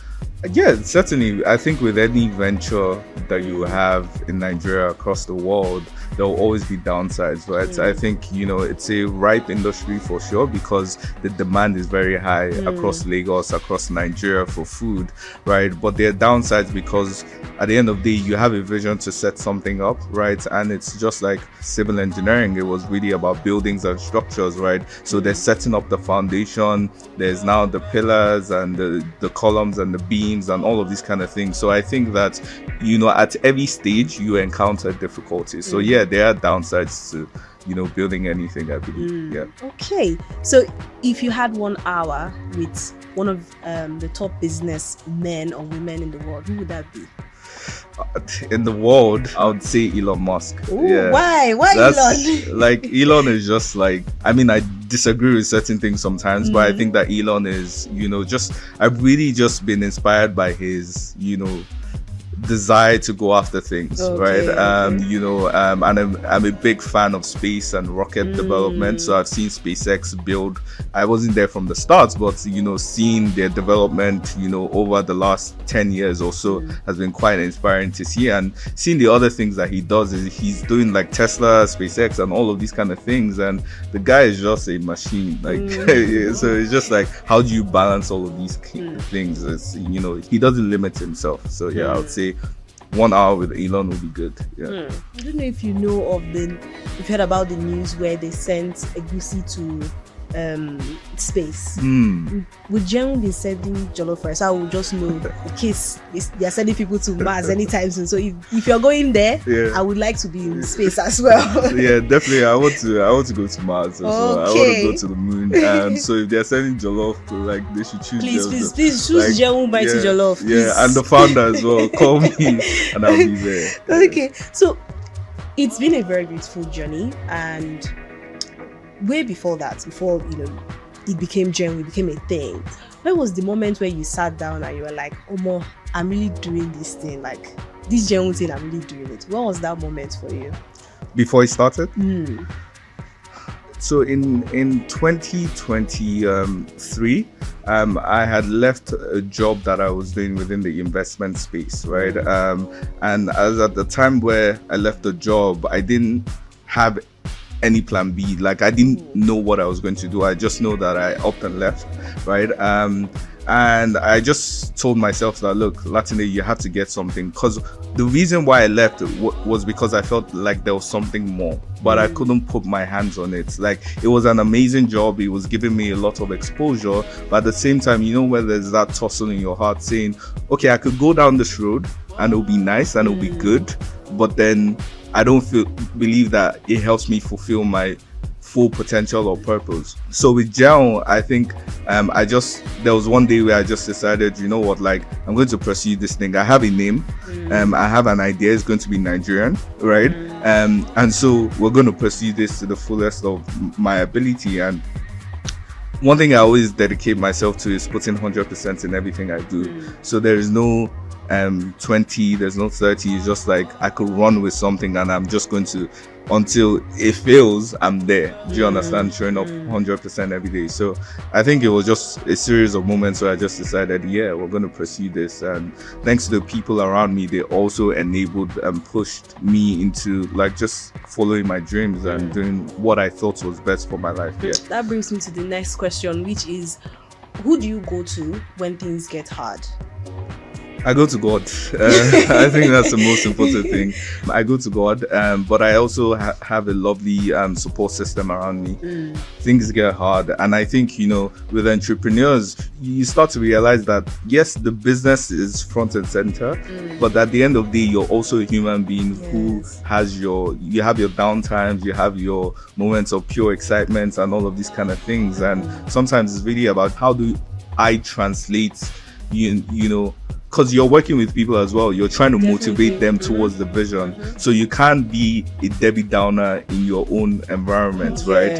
Yeah, certainly. I think with any venture that you have in Nigeria, across the world, there will always be downsides, right? I think, it's a ripe industry for sure, because the demand is very high across Lagos, across Nigeria for food, right? But there are downsides because at the end of the day, you have a vision to set something up, right? And it's just like civil engineering. It was really about buildings and structures, right? So they're setting up the foundation. There's now the pillars and the columns and the beams and all of these kind of things. So I think that, at every stage you encounter difficulties. So yeah, there are downsides to, building anything, I believe. Yeah. Okay. So if you had 1 hour with one of the top business men or women in the world, who would that be? In the world, I would say Elon Musk. Ooh, yeah. Why Elon? Like, Elon is just like, I mean, I disagree with certain things sometimes, but I think that Elon is, I've really just been inspired by his, desire to go after things, right? And I'm a big fan of space and rocket development. So I've seen SpaceX build. I wasn't there from the start, but seeing their development, over the last 10 years or so has been quite inspiring to see. And seeing the other things that he does, is he's doing like Tesla, SpaceX, and all of these kind of things. And the guy is just a machine. Like, so it's just like, how do you balance all of these things? It's, he doesn't limit himself. So yeah, I would say 1 hour with Elon would be good. Yeah. I don't know if you know you've heard about the news where they sent Egusi to space. Would Jeon be sending jollof rice? I will just know in case they are sending people to Mars anytime soon. So if you're going there, I would like to be in space as well. Yeah, definitely. I want to go to Mars as well. I want to go to the moon. So if they're sending jollof, like, they should choose. Please choose Jeon Mighty Jollof. Please. Yeah, and the founder as well. Call me and I'll be there. Okay, so it's been a very beautiful journey, and way before that, before it became Jeon, it became a thing, where was the moment where you sat down and you were like, Omo, I'm really doing this thing, like this Jeon thing, I'm really doing it? What was that moment for you? Before it started? So in 2023, I had left a job that I was doing within the investment space, right? And as at the time where I left the job, I didn't have any plan B. Like, I didn't know what I was going to do. I just know that I upped and left, right? And I just told myself that, look, Latine, you have to get something. Because the reason why I left was because I felt like there was something more, but I couldn't put my hands on it. Like, it was an amazing job. It was giving me a lot of exposure. But at the same time, you know, where there's that tussle in your heart saying, okay, I could go down this road and it'll be nice and it'll be good. But then I don't believe that it helps me fulfill my full potential or purpose. So with Gel, I think there was one day where I just decided, you know what, like, I'm going to pursue this thing. I have a name, I have an idea. It's going to be Nigerian, right? And so we're going to pursue this to the fullest of my ability. And one thing I always dedicate myself to is putting 100% in everything I do. So there is no 20, there's no 30. It's just like I could run with something and I'm just going to, until it fails, I'm there. Do you understand? Showing up 100% every day. So I think it was just a series of moments where I just decided, yeah, we're going to pursue this. And thanks to the people around me, they also enabled and pushed me into like just following my dreams and doing what I thought was best for my life. Yeah. That brings me to the next question, which is, who do you go to when things get hard? I go to God. I think that's the most important thing. I go to God, but I also have a lovely support system around me. Things get hard, and I think, you know, with entrepreneurs, you start to realize that yes, the business is front and center, but at the end of the day, you're also a human being who has you have your downtimes, you have your moments of pure excitement, and all of these kind of things. And sometimes it's really about how do I translate, you know, because you're working with people as well. You're trying to motivate them towards the vision. So you can't be a Debbie Downer in your own environment, right?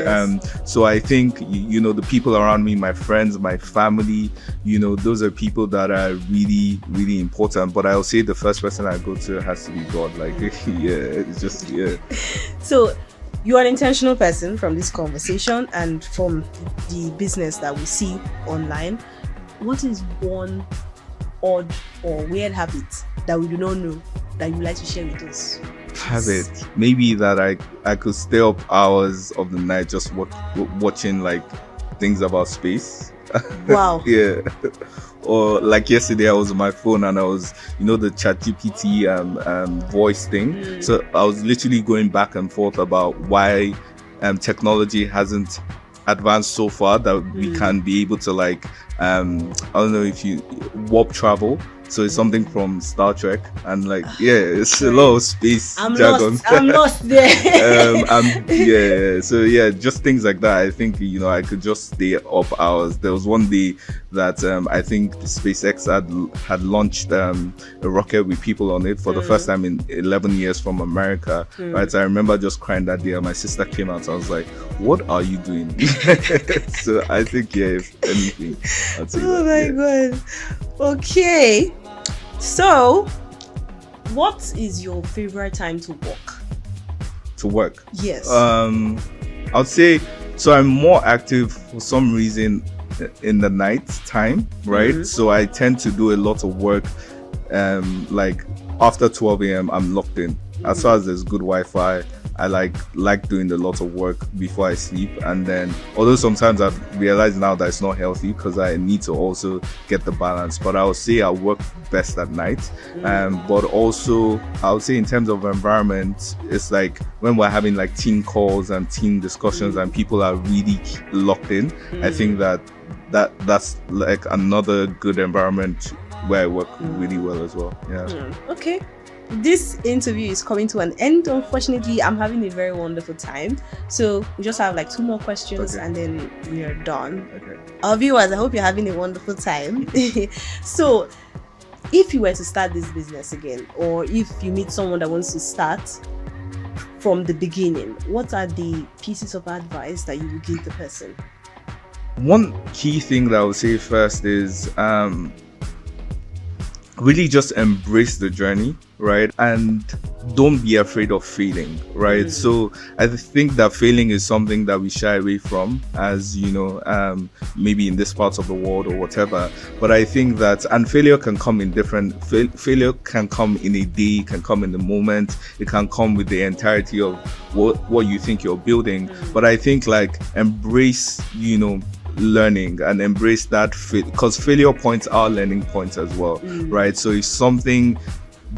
So I think, you know, the people around me, my friends, my family, you know, those are people that are really, really important. But I'll say the first person I go to has to be God. Like, yeah, it's just, yeah. So you're an intentional person from this conversation and from the business that we see online. What is one odd or weird habit that we do not know that you'd like to share with us? Habit, maybe that I could stay up hours of the night just watching like things about space. Wow. Yeah. Or like yesterday I was on my phone and I was, you know, the ChatGPT voice thing. So I was literally going back and forth about why technology hasn't advanced so far that we can be able to like I don't know if you warp travel. So it's something from Star Trek, and like, yeah, it's a lot of space jargon. I'm lost there. Yeah, so yeah, just things like that. I think, you know, I could just stay up hours. There was one day that I think SpaceX had launched a rocket with people on it for the first time in 11 years from America, right? So I remember just crying that day, and my sister came out. So I was like, "What are you doing?" So I think, yeah, if anything, I'd say oh that, my god. Okay. So, what is your favorite time to work? To work? Yes. I'd say, so I'm more active for some reason in the night time, right? So I tend to do a lot of work like after 12 a.m. I'm locked in. As far as there's good Wi-Fi, I like doing a lot of work before I sleep. And then, although sometimes I've realized now that it's not healthy because I need to also get the balance, but I would say I work best at night. But also I would say in terms of environment, it's like when we're having like team calls and team discussions and people are really locked in, I think that's like another good environment where I work really well as well. Yeah. Okay. This interview is coming to an end. Unfortunately, I'm having a very wonderful time. So we just have like 2 more questions and then we are done. Our viewers, I hope you're having a wonderful time. So if you were to start this business again, or if you meet someone that wants to start from the beginning, what are the pieces of advice that you would give the person? One key thing that I would say first is really just embrace the journey, right? And don't be afraid of failing, right? So I think that failing is something that we shy away from, as maybe in this part of the world or whatever. But I think that, and failure can come in different, failure can come in a day, can come in the moment, it can come with the entirety of what you think you're building. But I think like embrace, learning and embrace that, because failure points are learning points as well, right? So if something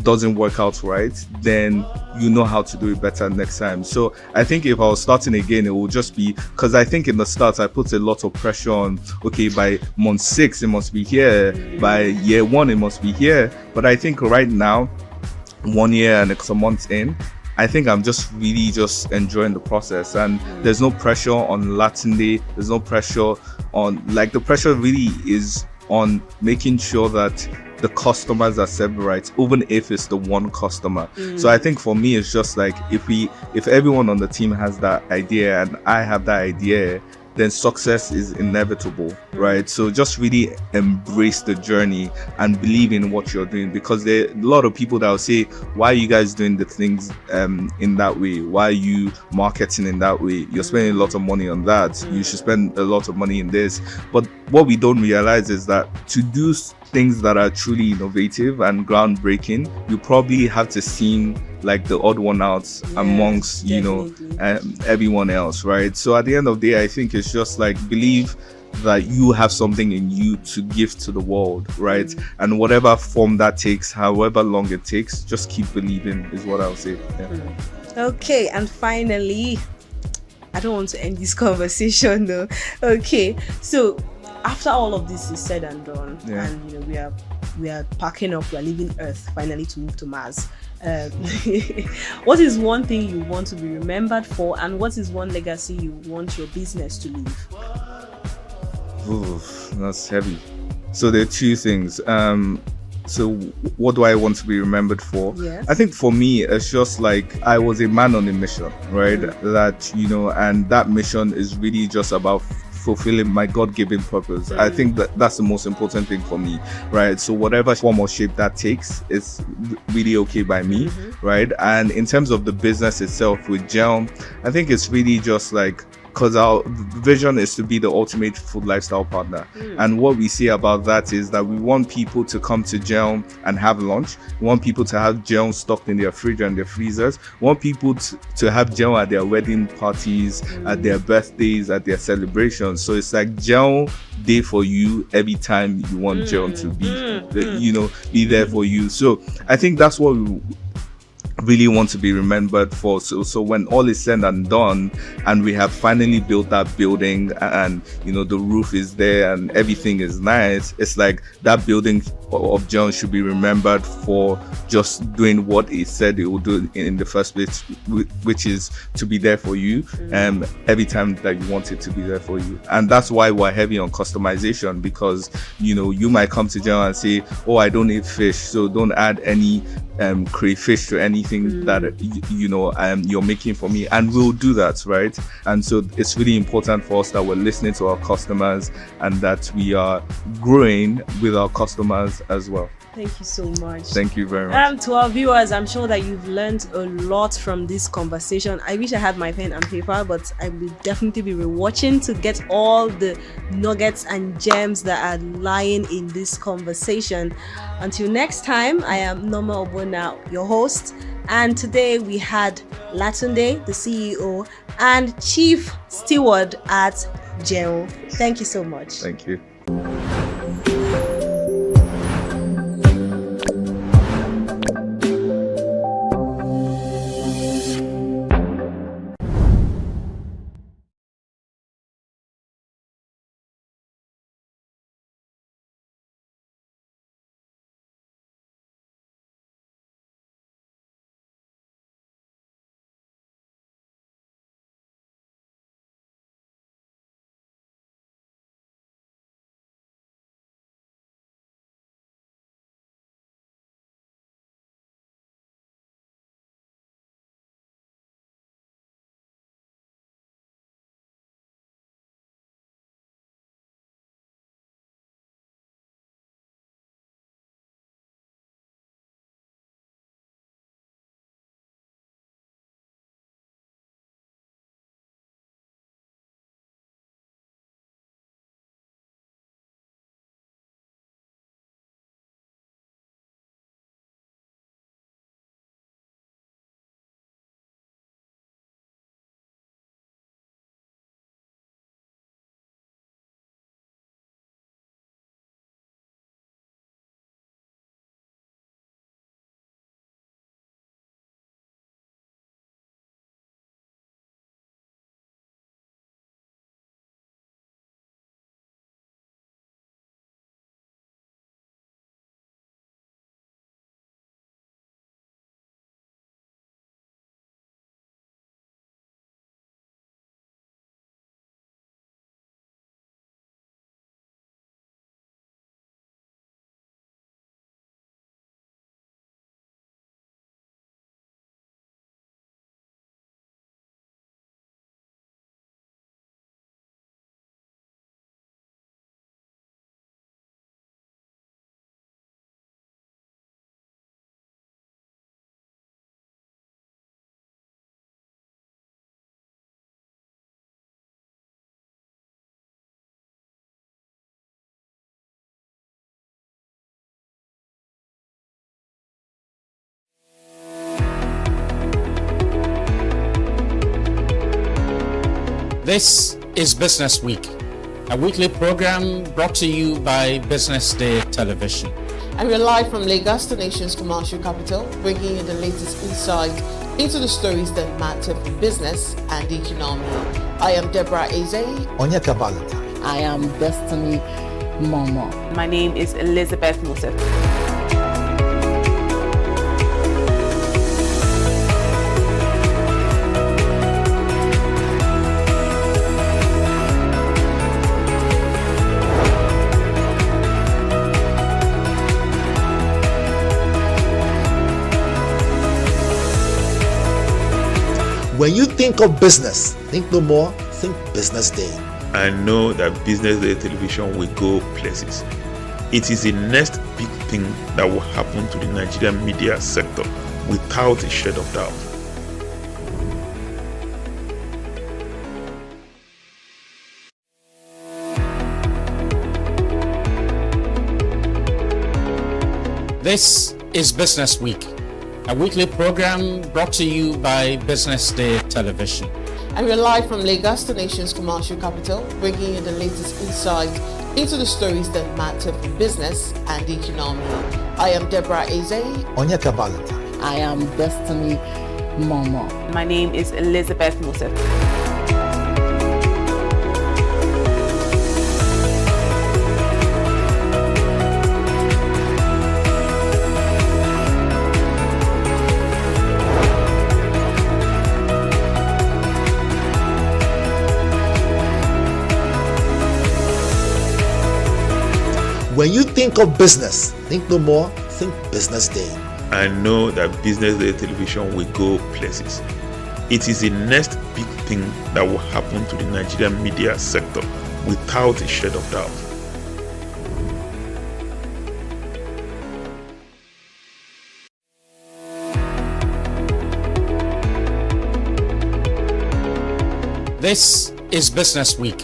doesn't work out right, then you know how to do it better next time. So I think if I was starting again, it would just be, because I think in the start I put a lot of pressure on, okay, by month 6 it must be here, by year 1 it must be here. But I think right now, 1 year and a month in, I think I'm just really just enjoying the process, and there's no pressure on Latin Day. There's no pressure on, like, the pressure really is on making sure that the customers are served right, even if it's the one customer. So I think for me, it's just like, if everyone on the team has that idea and I have that idea, then success is inevitable, right? So just really embrace the journey and believe in what you're doing, because there are a lot of people that will say, why are you guys doing the things in that way? Why are you marketing in that way? You're spending a lot of money on that. You should spend a lot of money in this. But what we don't realize is that to do things that are truly innovative and groundbreaking, you probably have to seem like the odd one out amongst everyone else, right? So at the end of the day, I think it's just like, believe that you have something in you to give to the world, right? And whatever form that takes, however long it takes, just keep believing is what I'll say. Okay, and finally, I don't want to end this conversation though. Okay, so after all of this is said and done, and we are packing up, we are leaving Earth finally to move to Mars. What is one thing you want to be remembered for, and what is one legacy you want your business to leave? Oof, that's heavy. So there are two things. So what do I want to be remembered for? Yes. I think for me, it's just like, I was a man on a mission, right? That, and that mission is really just about fulfilling my God-given purpose. I think that's the most important thing for me, right? So whatever form or shape that takes is really okay by me, right? And in terms of the business itself with Gel, I think it's really just like, because our vision is to be the ultimate food lifestyle partner. And what we see about that is that we want people to come to Gel and have lunch. We want people to have Gel stocked in their fridge and their freezers. We want people to have Gel at their wedding parties, at their birthdays, at their celebrations. So it's like Gel day for you every time you want Gel to be there for you. So I think that's what we really want to be remembered for. So when all is said and done, and we have finally built that building, and the roof is there and everything is nice, it's like that building of John should be remembered for just doing what it said it would do in the first place, which is to be there for you every time that you want it to be there for you. And that's why we're heavy on customization, because you might come to John and say, oh, I don't eat fish, so don't add any crayfish to anything that you're making for me, and we'll do that, right? And so it's really important for us that we're listening to our customers and that we are growing with our customers as well. Thank you so much. Thank you very much. To our viewers, I'm sure that you've learned a lot from this conversation. I wish I had my pen and paper, but I will definitely be rewatching to get all the nuggets and gems that are lying in this conversation. Until next time, I am Norma Obona, your host, and today we had Latunde, the CEO, and Chief Steward at Gel. Thank you so much. Thank you. This is Business Week, a weekly program brought to you by BusinessDay television. And we're live from Lagos, the nation's commercial capital, bringing you the latest insight into the stories that matter for business and the economy. I am Deborah Eze. Onyeka Valentine. I am Destiny Momo. My name is Elizabeth Moses. When you think of business, think no more, think Business Day. I know that Business Day television will go places. It is the next big thing that will happen to the Nigerian media sector without a shade of doubt. This is Business Week, a weekly program brought to you by BusinessDay television. And we're live from Lagos, the nation's commercial capital, bringing you the latest insight into the stories that matter for business and the economy. I am Deborah Eze. Onyeka Valentine. I am Destiny Momo. My name is Elizabeth Moses. When you think of business, think no more, think Business Day. I know that Business Day television will go places. It is the next big thing that will happen to the Nigerian media sector without a shade of doubt. This is Business Week,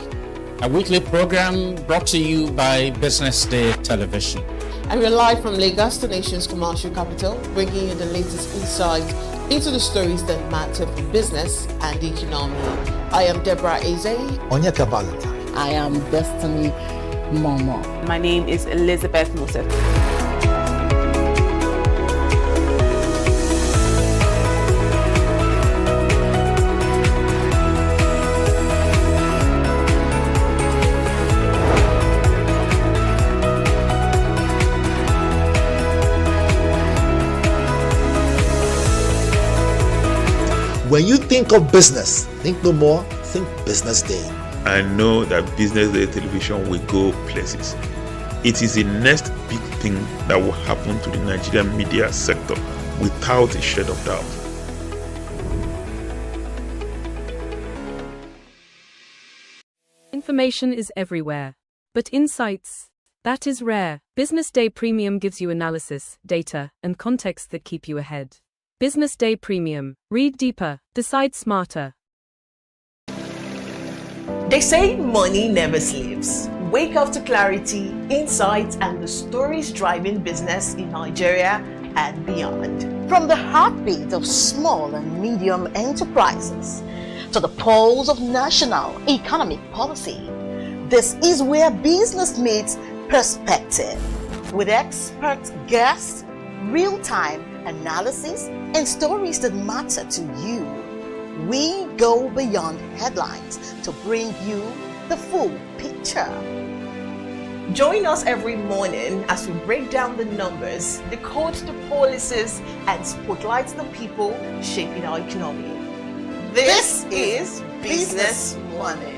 a weekly program brought to you by BusinessDay television. And we're live from Lagos, the nation's commercial capital, bringing you the latest insight into the stories that matter for business and the economy. I am Deborah Eze. Onyeka Valentine. I am Destiny Momo. My name is Elizabeth Moses. When you think of business, think no more, think Business Day. I know that Business Day television will go places. It is the next big thing that will happen to the Nigerian media sector without a shade of doubt. Information is everywhere, but insights, that is rare. Business Day Premium gives you analysis, data, and context that keep you ahead. Business Day Premium. Read deeper, decide smarter. They say money never sleeps. Wake up to clarity, insights, and the stories driving business in Nigeria and beyond. From the heartbeat of small and medium enterprises to the pulse of national economic policy, this is where business meets perspective. With expert guests, real-time analysis, and stories that matter to you. We go beyond headlines to bring you the full picture. Join us every morning as we break down the numbers, decode the policies, and spotlight the people shaping our economy. This is Business Money.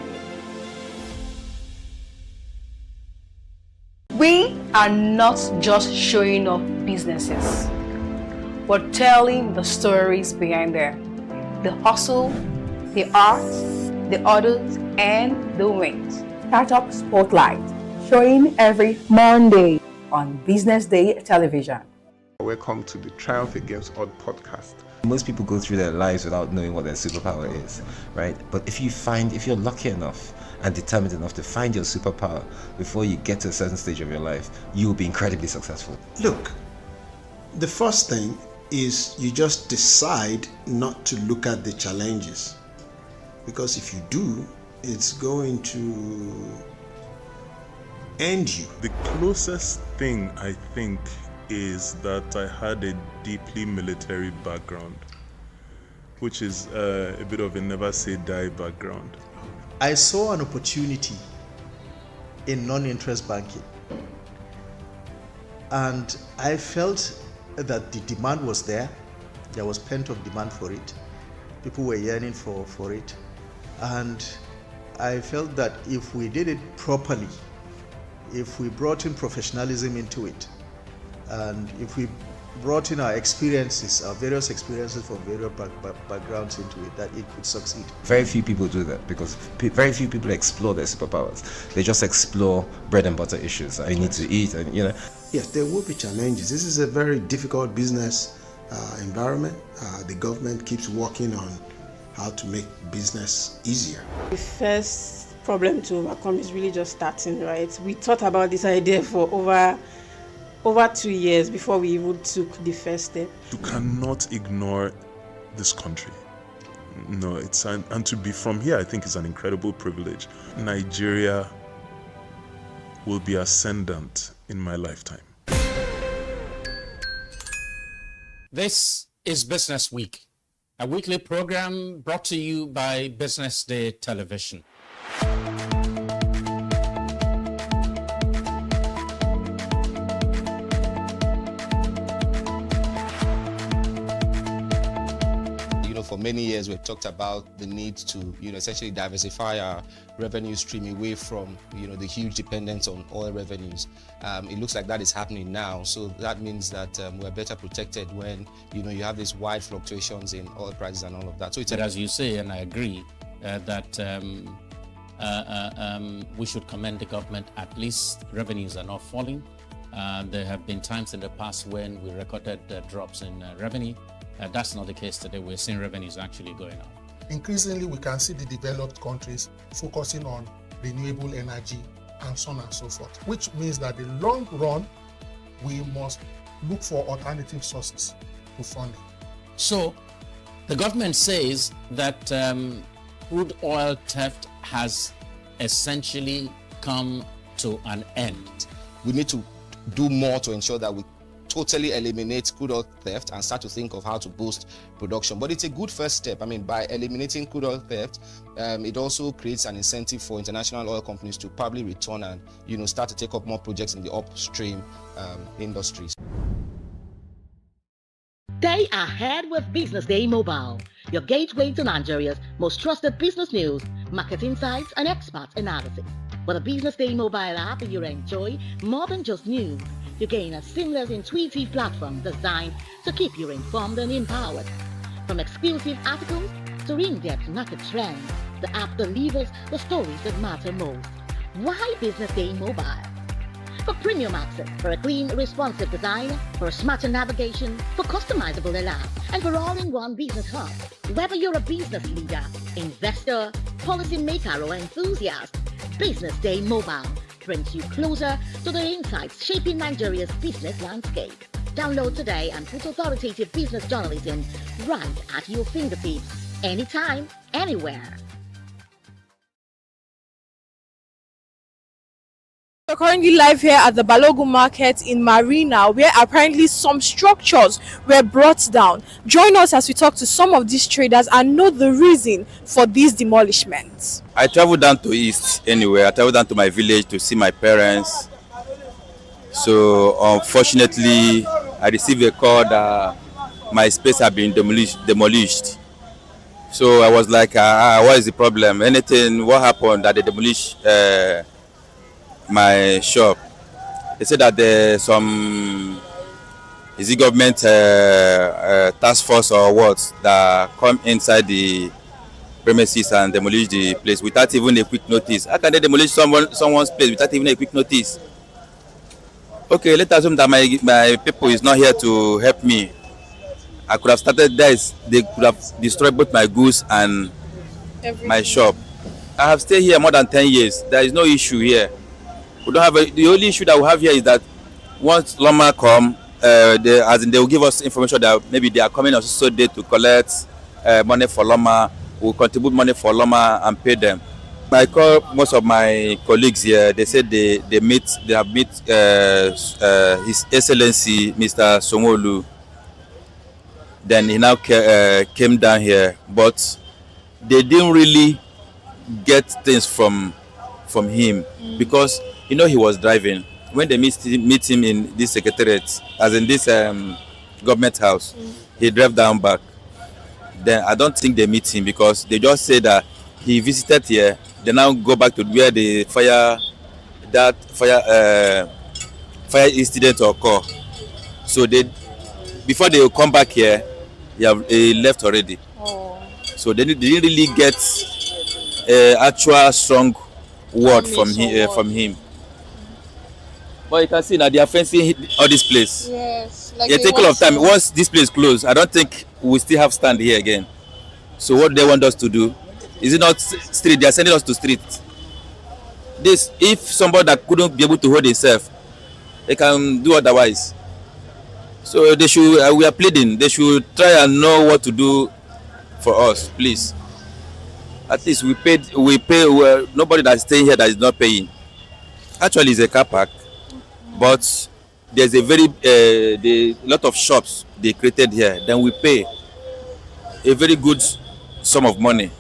We are not just showing off businesses. We're telling the stories behind there. The hustle, the art, the orders, and the wins. Startup Spotlight, showing every Monday on Business Day television. Welcome to the Triumph Against Odd podcast. Most people go through their lives without knowing what their superpower is, right? But if you're lucky enough and determined enough to find your superpower before you get to a certain stage of your life, you will be incredibly successful. Look, the first thing is you just decide not to look at the challenges, because if you do, it's going to end you. The closest thing I think is that I had a deeply military background, which is a bit of a never say die background. I saw an opportunity in non-interest banking, and I felt that the demand was there. There was pent-up demand for it. People were yearning for it, and I felt that if we did it properly, if we brought in professionalism into it, and if we brought in our experiences, our various experiences from various backgrounds into it, that it could succeed. Very few people do that because very few people explore their superpowers. They just explore bread and butter issues. I need to eat, and Yes, there will be challenges. This is a very difficult business environment. The government keeps working on how to make business easier. The first problem to overcome is really just starting, right? We thought about this idea for over 2 years before we even took the first step. You cannot ignore this country. No, and to be from here, I think is an incredible privilege. Nigeria will be ascendant in my lifetime. This is Business Week, a weekly program brought to you by Business Day Television. For many years, we've talked about the need to, essentially diversify our revenue stream away from, the huge dependence on oil revenues. It looks like that is happening now. So that means that we're better protected when, you have these wide fluctuations in oil prices and all of that. So it's as you say, and I agree, that we should commend the government. At least revenues are not falling. There have been times in the past when we recorded drops in revenue. That's not the case today. We're seeing revenues actually going up. Increasingly, we can see the developed countries focusing on renewable energy and so on and so forth, which means that in the long run, we must look for alternative sources to funding. So, the government says that crude oil theft has essentially come to an end. We need to do more to ensure that we totally eliminate crude oil theft and start to think of how to boost production. But it's a good first step. I mean, by eliminating crude oil theft, it also creates an incentive for international oil companies to probably return and, start to take up more projects in the upstream industries. Stay ahead with Business Day Mobile, your gateway to Nigeria's most trusted business news, market insights, and expert analysis. With a Business Day Mobile app, you enjoy more than just news. You gain a seamless, intuitive platform designed to keep you informed and empowered. From exclusive articles to in-depth market trends, the app delivers the stories that matter most. Why Business Day Mobile? For premium access, for a clean, responsive design, for smarter navigation, for customizable alerts, and for all-in-one business hub. Whether you're a business leader, investor, policymaker, or enthusiast, Business Day Mobile brings you closer to the insights shaping Nigeria's business landscape. Download today and put authoritative business journalism right at your fingertips, anytime, anywhere. We're currently live here at the Balogun Market in Marina, where apparently some structures were brought down. Join us as we talk to some of these traders and know the reason for these demolishments. I traveled down to East anyway. I traveled down to my village to see my parents. So unfortunately, I received a call that my space had been demolished. So I was like, what is the problem? What happened that they demolished my shop? They said that there's some government task force or what that come inside the premises and demolish the place without even a quick notice. How can they demolish someone's place without even a quick notice? Okay, let's assume that my people is not here to help me. I could have started this. They could have destroyed both my goods and my shop. I have stayed here more than 10 years. There is no issue here. We don't have the only issue that we have here is that once Loma come, they will give us information that maybe they are coming on so day to collect money for Loma. We'll contribute money for Loma and pay them. I call most of my colleagues here. They said they have met His Excellency Mr. Somolu. Then he now came down here, but they didn't really get things from him because he was driving. When they meet him in this secretariat, as in this government house, he drove down back. Then I don't think they meet him because they just say that he visited here. They now go back to where the fire incident occurred. So before they come back here, he left already. So they didn't really get actual strong word from him. But you can see now they are fencing all this place. Yes. Like It take a lot of time. Once this place closed, I don't think we still have stand here again. So what they want us to do, is it not street? They are sending us to street. This, if somebody that couldn't be able to hold himself, they can do otherwise. So they should. We are pleading. They should try and know what to do for us, please. At least we pay. Well, nobody that's staying here that is not paying. Actually, it's a car park, but there's a lot of shops they created here. Then we pay a very good sum of money,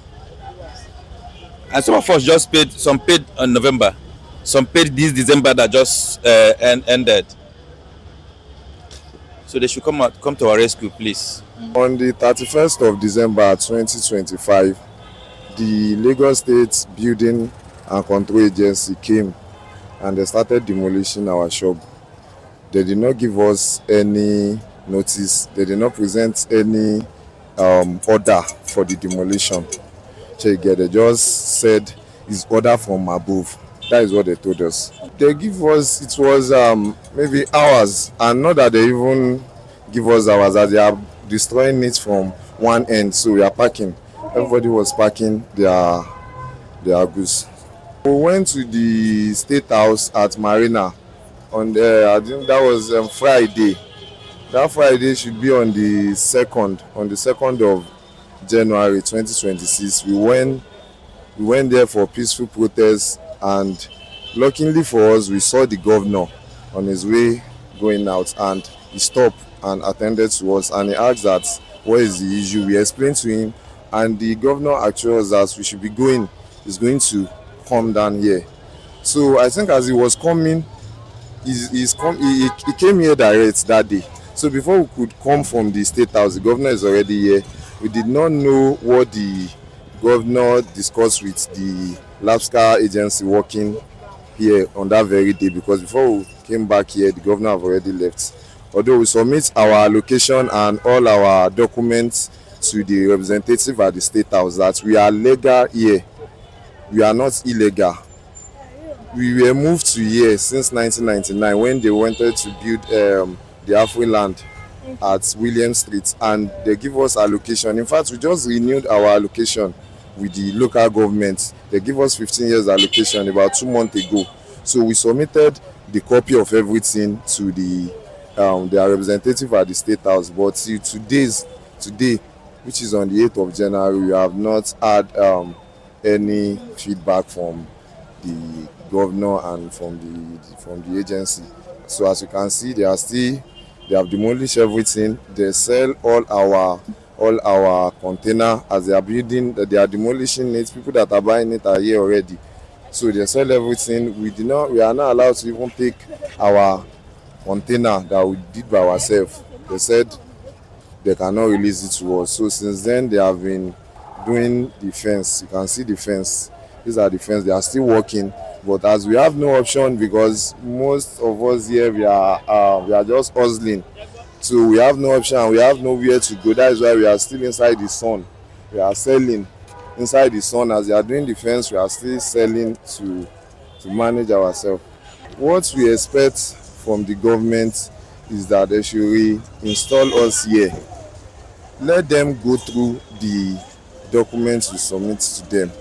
and some of us just paid. Some paid in November, some paid this December that just ended. So they should come to our rescue, please. On the 31st of December 2025, the Lagos State Building and Control Agency came and they started demolishing our shop. They did not give us any notice. They did not present any order for the demolition. They just said it's order from above. That is what they told us. They give us, it was maybe hours, and not that they even give us hours, as they are destroying it from one end. So we are packing. Everybody was packing their goods. We went to the State House at Marina on I think that was Friday. That Friday should be on the 2nd of January 2026. We went there for peaceful protest, and luckily for us, we saw the governor on his way going out, and he stopped and attended to us, and he asked that what is the issue. We explained to him, and the governor assured us that we should be going. He's going to come down here. So I think as he was coming, he came here direct that day. So before we could come from the State House, the governor is already here. We did not know what the governor discussed with the LAPSCA agency working here on that very day, because before we came back here, the governor have already left. Although we submit our allocation and all our documents to the representative at the State House that we are legal here, we are not illegal. We were moved to here since 1999 when they wanted to build the halfway land at William Street, and they give us allocation. In fact, we just renewed our allocation with the local government. They give us 15 years allocation about 2 months ago. So we submitted the copy of everything to their representative at the State House. But till today, which is on the 8th of January, we have not had any feedback from the governor and from the agency. So as you can see, they have demolished everything. They sell all our container as they are building. They are demolishing it. People that are buying it are here already. So they sell everything. We are not allowed to even take our container that we did by ourselves. They said they cannot release it to us. So since then they have been doing the fence. You can see the fence. These are the fence. They are still working. But as we have no option, because most of us here we are just hustling, so we have no option. We have nowhere to go. That is why we are still inside the sun. We are selling inside the sun. As they are doing the fence, we are still selling to manage ourselves. What we expect from the government is that they should reinstall us here. Let them go through the documents we submit to them.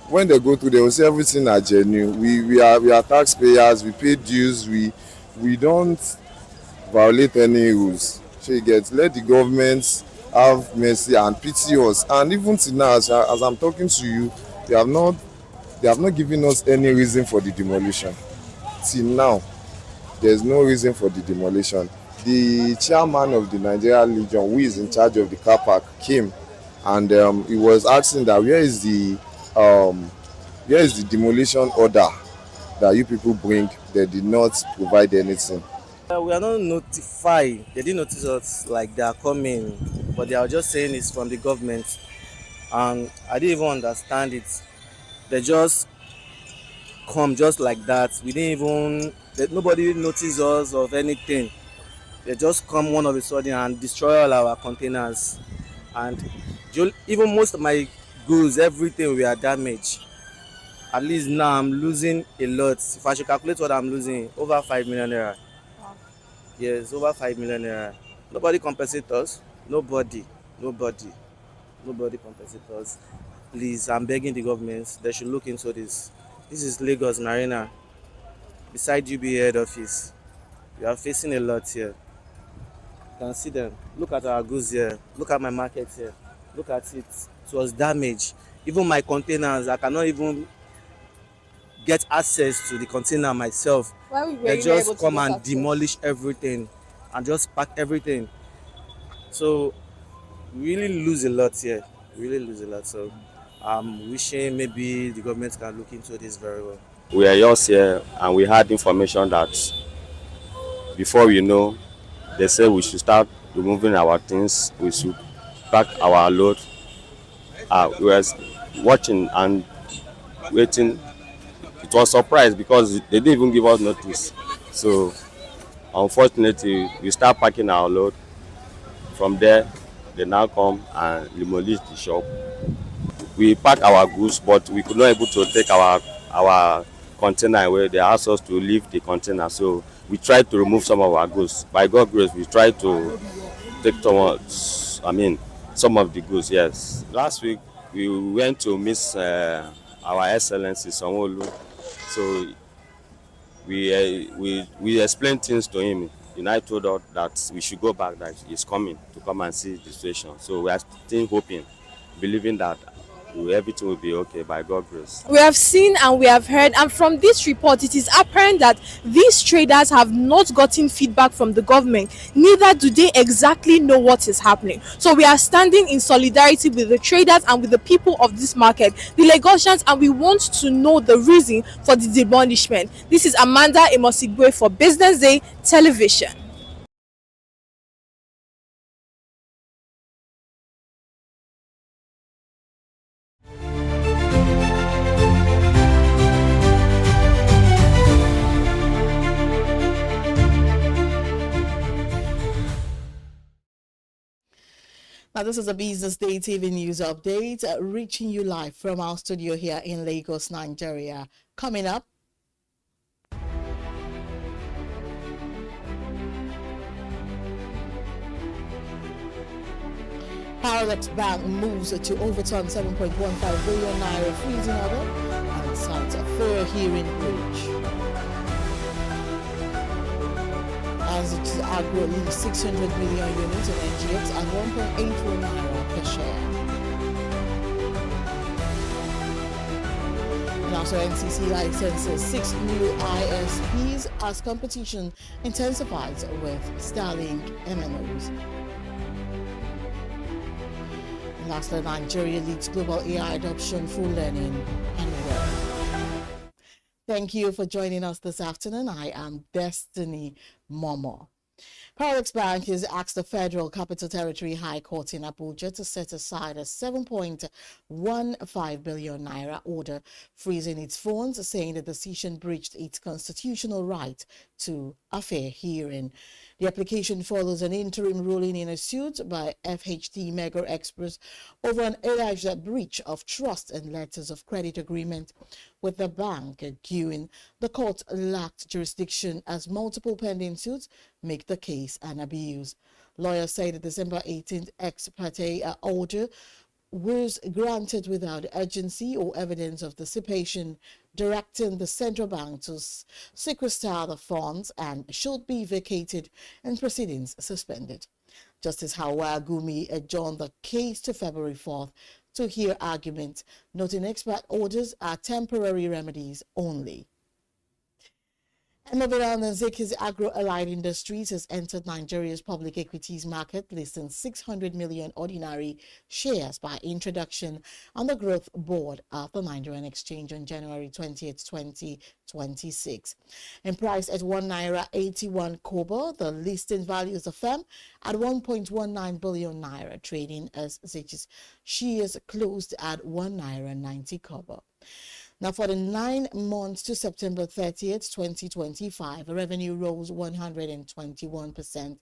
When they go through, they will say everything are genuine. We are taxpayers. We pay dues. We don't violate any rules. So you get, let the government have mercy and pity us. And even till now, as I'm talking to you, they have not They have not given us any reason for the demolition. Till now, there's no reason for the demolition. The chairman of the Nigeria Legion, who is in charge of the car park, came and he was asking that where is the demolition order that you people bring. They did not provide anything. We are not notified. They didn't notice us like they are coming, but they are just saying it's from the government. And I didn't even understand it. They just come just like that. We didn't even, nobody noticed us of anything. They just come one of a sudden and destroy all our containers. And even most of my goods, everything we are damaged. At least now I'm losing a lot. If I should calculate what I'm losing, over 5 million naira. Yes, over 5 million naira. Nobody compensates us. Nobody compensates us. Please, I'm begging the government, they should look into this. This is Lagos Marina, beside UBA head office. We are facing a lot here. You can see them. Look at our goods here. Look at my market here. Look at it. It was damaged. Even my containers, I cannot even get access to the container myself. They just come and demolish everything and just pack everything. So we really lose a lot here. We really lose a lot. So I'm wishing maybe the government can look into this very well. We are just here and we had information that before we know, they said we should start removing our things, we should pack our load. We were watching and waiting. It was a surprise because they didn't even give us notice. So unfortunately, we start packing our load. From there, they now come and demolish the shop. We pack our goods, but we could not able to take our container away. They asked us to leave the container. So we tried to remove some of our goods. By God's grace, we tried to take some of the goods, yes. Last week, we went to miss our Excellency Sanwo-Olu. So we explained things to him. And I told us that we should go back, that he's coming to come and see the situation. So we are still hoping, believing that everything will be okay by God's grace. We have seen and we have heard, and from this report it is apparent that these traders have not gotten feedback from the government, neither do they exactly know what is happening. So we are standing in solidarity with the traders and with the people of this market, the Lagosians, and we want to know the reason for the demolishment. This is Amanda Emosigwe for Business Day Television. Now, this is a Business Day TV news update, reaching you live from our studio here in Lagos, Nigeria. Coming up, Parallax Bank moves to overturn 7.15 billion naira freezing order and cites a fair hearing breach. As it agro leaves 600 million units in NGX at 1.81 naira per share. And also NCC licenses 6 new ISPs as competition intensifies with Starlink MNOs. And lastly, Nigeria leads global AI adoption for learning and work. Thank you for joining us this afternoon. I am Destiny Momo. Parallax Bank has asked the Federal Capital Territory High Court in Abuja to set aside a 7.15 billion naira order freezing its funds, saying the decision breached its constitutional right to a fair hearing. The application follows an interim ruling in a suit by FHT Mega Express over an alleged breach of trust and letters of credit agreement with the bank, arguing the court lacked jurisdiction as multiple pending suits make the case an abuse. Lawyers say the December 18th ex parte order was granted without urgency or evidence of dissipation, directing the central bank to sequester the funds and should be vacated and proceedings suspended. Justice Hawa Gumi adjourned the case to February 4th to hear arguments, noting expert orders are temporary remedies only. And moving on, Nzik's agro-allied industries has entered Nigeria's public equities market, listing 600 million ordinary shares by introduction on the growth board of the Nigerian Exchange on January 20th, 2026. And priced at 1 naira 81 kobo, the listing values the firm at 1.19 billion naira, trading as Nzik's shares closed at 1 naira 90 kobo. Now, for the 9 months to September 30th, 2025, revenue rose 121%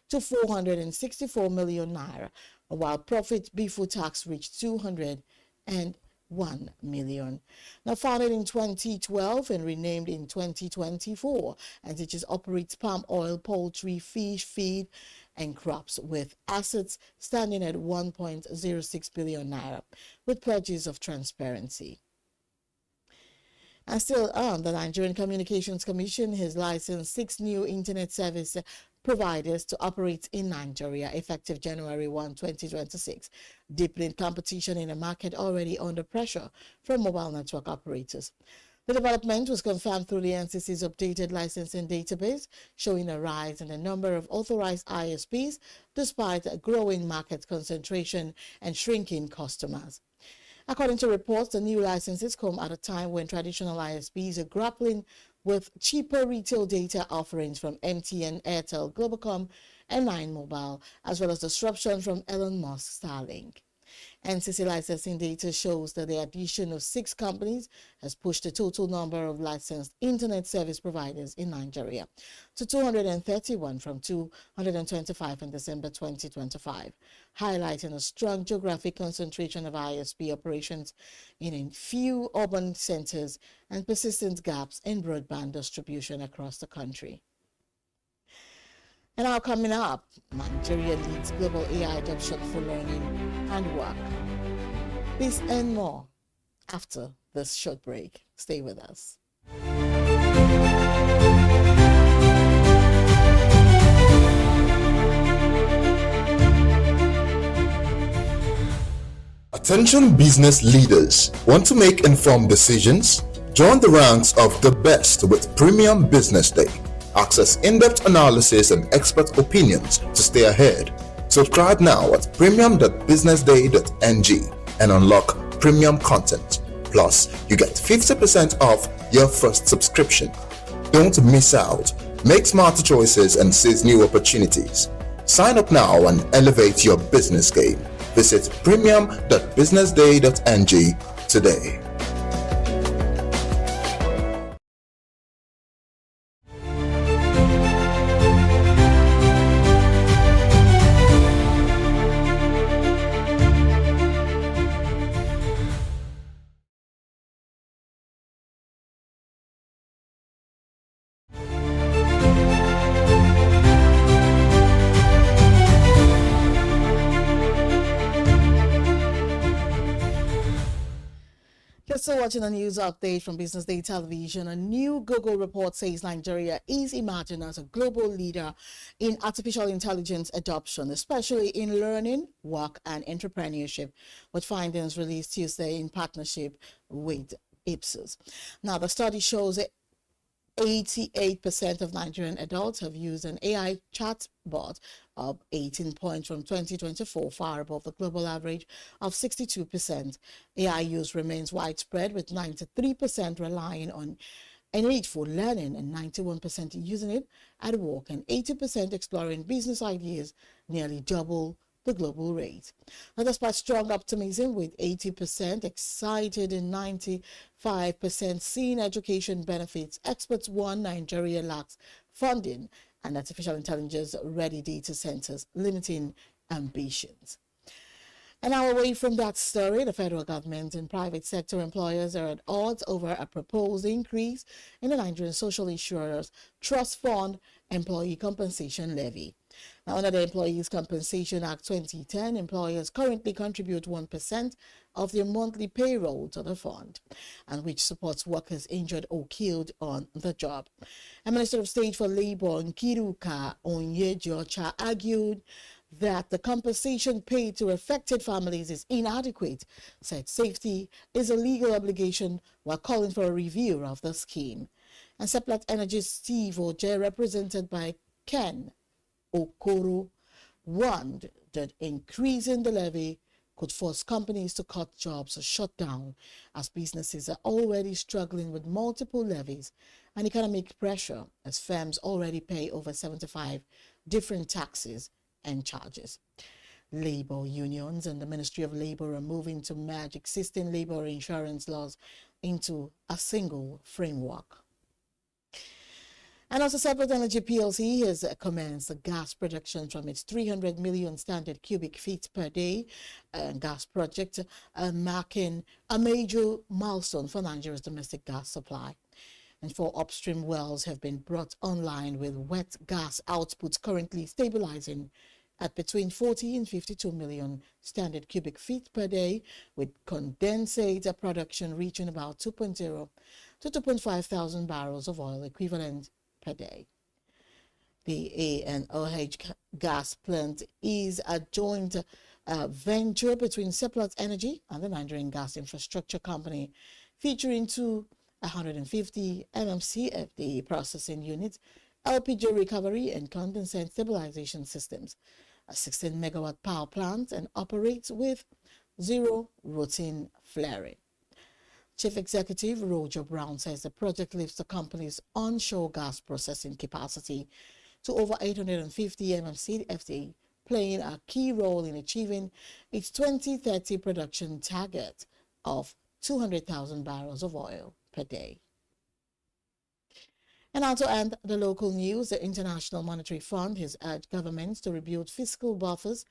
to 464 million naira, while profit before tax reached 201 million. Now, founded in 2012 and renamed in 2024, and it just operates palm oil, poultry, fish, feed, and crops, with assets standing at 1.06 billion naira, with pledges of transparency. And still on, the Nigerian Communications Commission has licensed 6 new internet service providers to operate in Nigeria effective January 1, 2026, deepening competition in a market already under pressure from mobile network operators. The development was confirmed through the NCC's updated licensing database, showing a rise in the number of authorized ISPs despite a growing market concentration and shrinking customers. According to reports, the new licenses come at a time when traditional ISPs are grappling with cheaper retail data offerings from MTN, Airtel, Globacom, and 9Mobile, as well as disruption from Elon Musk's Starlink. NCC licensing data shows that the addition of 6 companies has pushed the total number of licensed internet service providers in Nigeria to 231 from 225 in December 2025, highlighting a strong geographic concentration of ISP operations in a few urban centers and persistent gaps in broadband distribution across the country. And now coming up, Nigeria leads global AI adoption for learning and work. This and more after this short break. Stay with us. Attention business leaders. Want to make informed decisions? Join the ranks of the best with Premium Business Day. Access in-depth analysis and expert opinions to stay ahead. Subscribe now at premium.businessday.ng and unlock premium content. Plus, you get 50% off your first subscription. Don't miss out. Make smarter choices and seize new opportunities. Sign up now and elevate your business game. Visit premium.businessday.ng today. You're still watching a news update from Business Day Television. A new Google report says Nigeria is emerging as a global leader in artificial intelligence adoption, especially in learning, work, and entrepreneurship, with findings released Tuesday in partnership with Ipsos. Now, the study shows 88% of Nigerian adults have used an AI chatbot, up 18 points from 2024, far above the global average of 62%. AI use remains widespread, with 93% relying on it for learning and 91% using it at work and 80% exploring business ideas, nearly double the global rate. Now, despite strong optimism, with 80% excited and 95% seeing education benefits, experts warn Nigeria lacks funding and artificial intelligence ready data centers, limiting ambitions. And now, away from that story, the federal government and private sector employers are at odds over a proposed increase in the Nigerian Social Insurance Trust Fund Employee Compensation Levy. Now, under the Employees Compensation Act 2010, employers currently contribute 1% of their monthly payroll to the fund, and which supports workers injured or killed on the job. A Minister of State for Labor, Nkiruka Onyejocha, argued that the compensation paid to affected families is inadequate, said safety is a legal obligation while calling for a review of the scheme. And Seplat Energy's Steve Oje, represented by Ken Okoro, warned that increasing the levy could force companies to cut jobs or shut down, as businesses are already struggling with multiple levies and economic pressure, as firms already pay over 75 different taxes and charges. Labor unions and the Ministry of Labor are moving to merge existing labor insurance laws into a single framework. And also, Seplat Energy PLC has commenced gas production from its 300 million standard cubic feet per day gas project, marking a major milestone for Nigeria's domestic gas supply. And 4 upstream wells have been brought online, with wet gas outputs currently stabilizing at between 40 and 52 million standard cubic feet per day, with condensate production reaching about 2.0 to 2.5 thousand barrels of oil equivalent per day. The ANOH gas plant is a joint venture between Seplat Energy and the Nigerian Gas Infrastructure Company, featuring 2 150 mmCFD processing units, LPG recovery and condensate stabilization systems, a 16 megawatt power plant, and operates with 0 routine flaring. Chief Executive Roger Brown says the project lifts the company's onshore gas processing capacity to over 850 mmCFD, playing a key role in achieving its 2030 production target of 200,000 barrels of oil per day. And now to end the local news, the International Monetary Fund has urged governments to rebuild fiscal buffers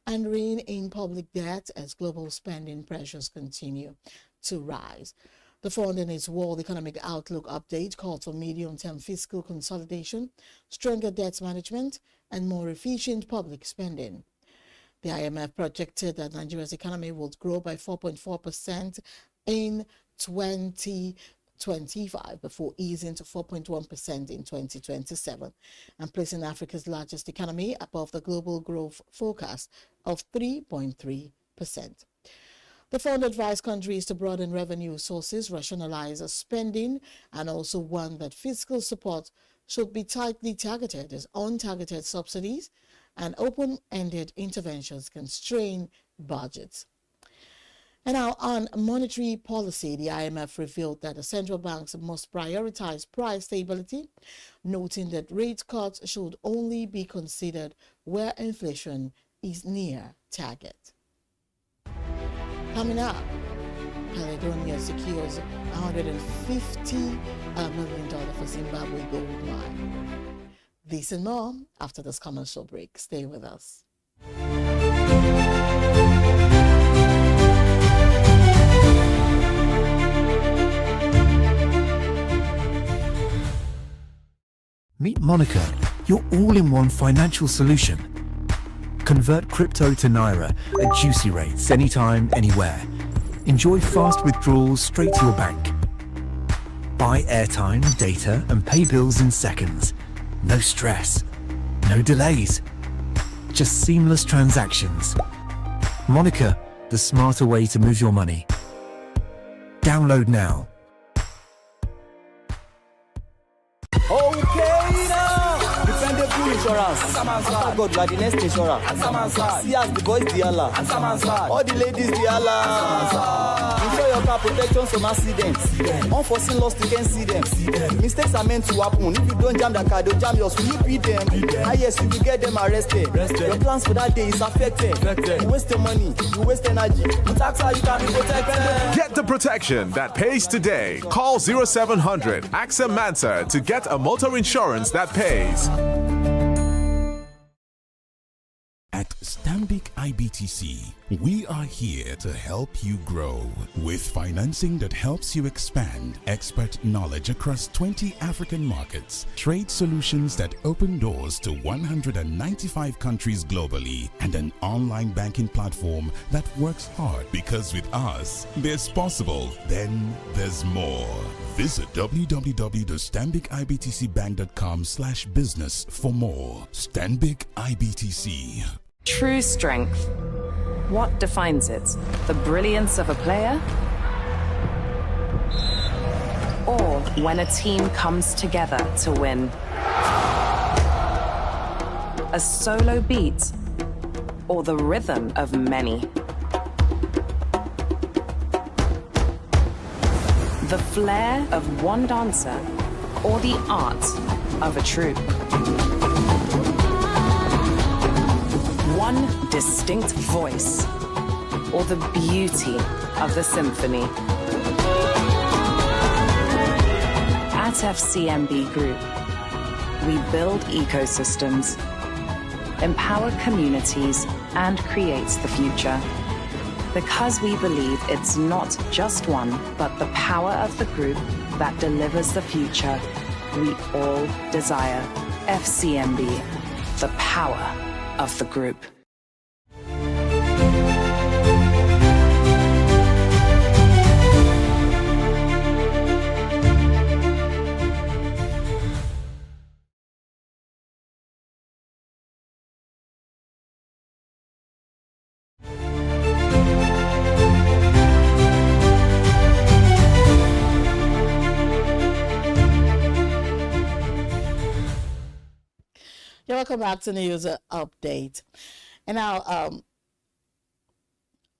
and rein in public debt as global spending pressures continue to rise. The fund, in its World Economic Outlook update, called for medium-term fiscal consolidation, stronger debt management, and more efficient public spending. The IMF projected that Nigeria's economy would grow by 4.4% in 2025 before easing to 4.1% in 2027, and placing Africa's largest economy above the global growth forecast of 3.3%. The fund advised countries to broaden revenue sources, rationalize spending, and also warned that fiscal support should be tightly targeted, as untargeted subsidies and open-ended interventions can strain budgets. And now, on monetary policy, the IMF revealed that the central banks must prioritize price stability, noting that rate cuts should only be considered where inflation is near target. Coming up, Caledonia secures $150 million for Zimbabwe gold mine. This and more after this commercial break. Stay with us. Meet Monica, your all-in-one financial solution. Convert crypto to Naira at juicy rates anytime, anywhere. Enjoy fast withdrawals straight to your bank. Buy airtime, data, and pay bills in seconds. No stress, no delays, just seamless transactions. Monica, the smarter way to move your money. Download now. Okay now, dependable insurance. After God, you are the next insurance. See as the boys the Allah, all the ladies the Allah. Insure your car protection from accidents. Unforeseen loss, you can see them. Mistakes are meant to happen. If you don't jam the car, they'll jam yours. Will you beat them? Ah yes, you will get them arrested. Your plans for that day is affected. You waste your money, you waste energy. With AXA, you can be protected. Get the protection that pays today. Call 0700 AXA Mansa to get a motor insurance that pays. At Stanbic IBTC, we are here to help you grow with financing that helps you expand, expert knowledge across 20 African markets, trade solutions that open doors to 195 countries globally, and an online banking platform that works hard, because with us, there's possible, then there's more. Visit www.stanbicibtcbank.com/business for more. Stanbic IBTC. True strength. What defines it? The brilliance of a player? Or when a team comes together to win? A solo beat? Or the rhythm of many? The flair of one dancer? Or the art of a troupe? One distinct voice, or the beauty of the symphony. At FCMB Group, we build ecosystems, empower communities, and create the future. Because we believe it's not just one, but the power of the group that delivers the future we all desire. FCMB, the power of the group. You're welcome back to News Update. And now,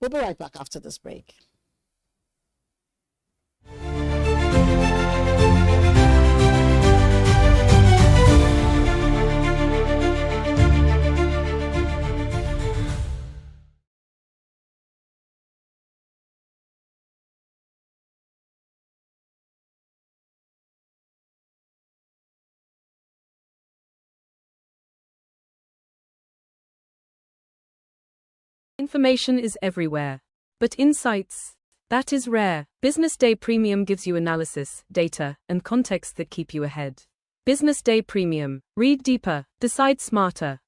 we'll be right back after this break. Information is everywhere, but insights, that is rare. Business Day Premium gives you analysis, data, and context that keep you ahead. Business Day Premium. Read deeper, decide smarter.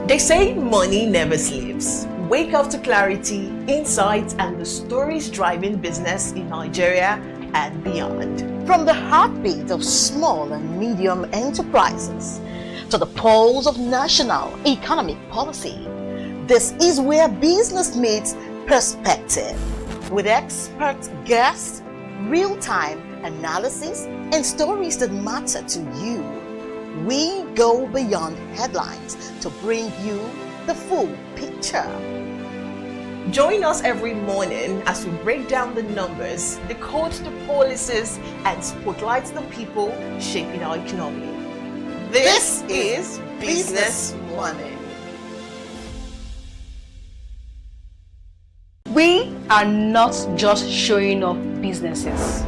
They say money never sleeps. Wake up to clarity, insights, and the stories driving business in Nigeria and beyond. From the heartbeat of small and medium enterprises to the pulse of national economic policy, this is where business meets perspective. With expert guests, real-time analysis, and stories that matter to you, we go beyond headlines to bring you the full picture. Join us every morning as we break down the numbers, decode the policies, and spotlight the people shaping our economy. This is Business Money. We are not just showing off businesses,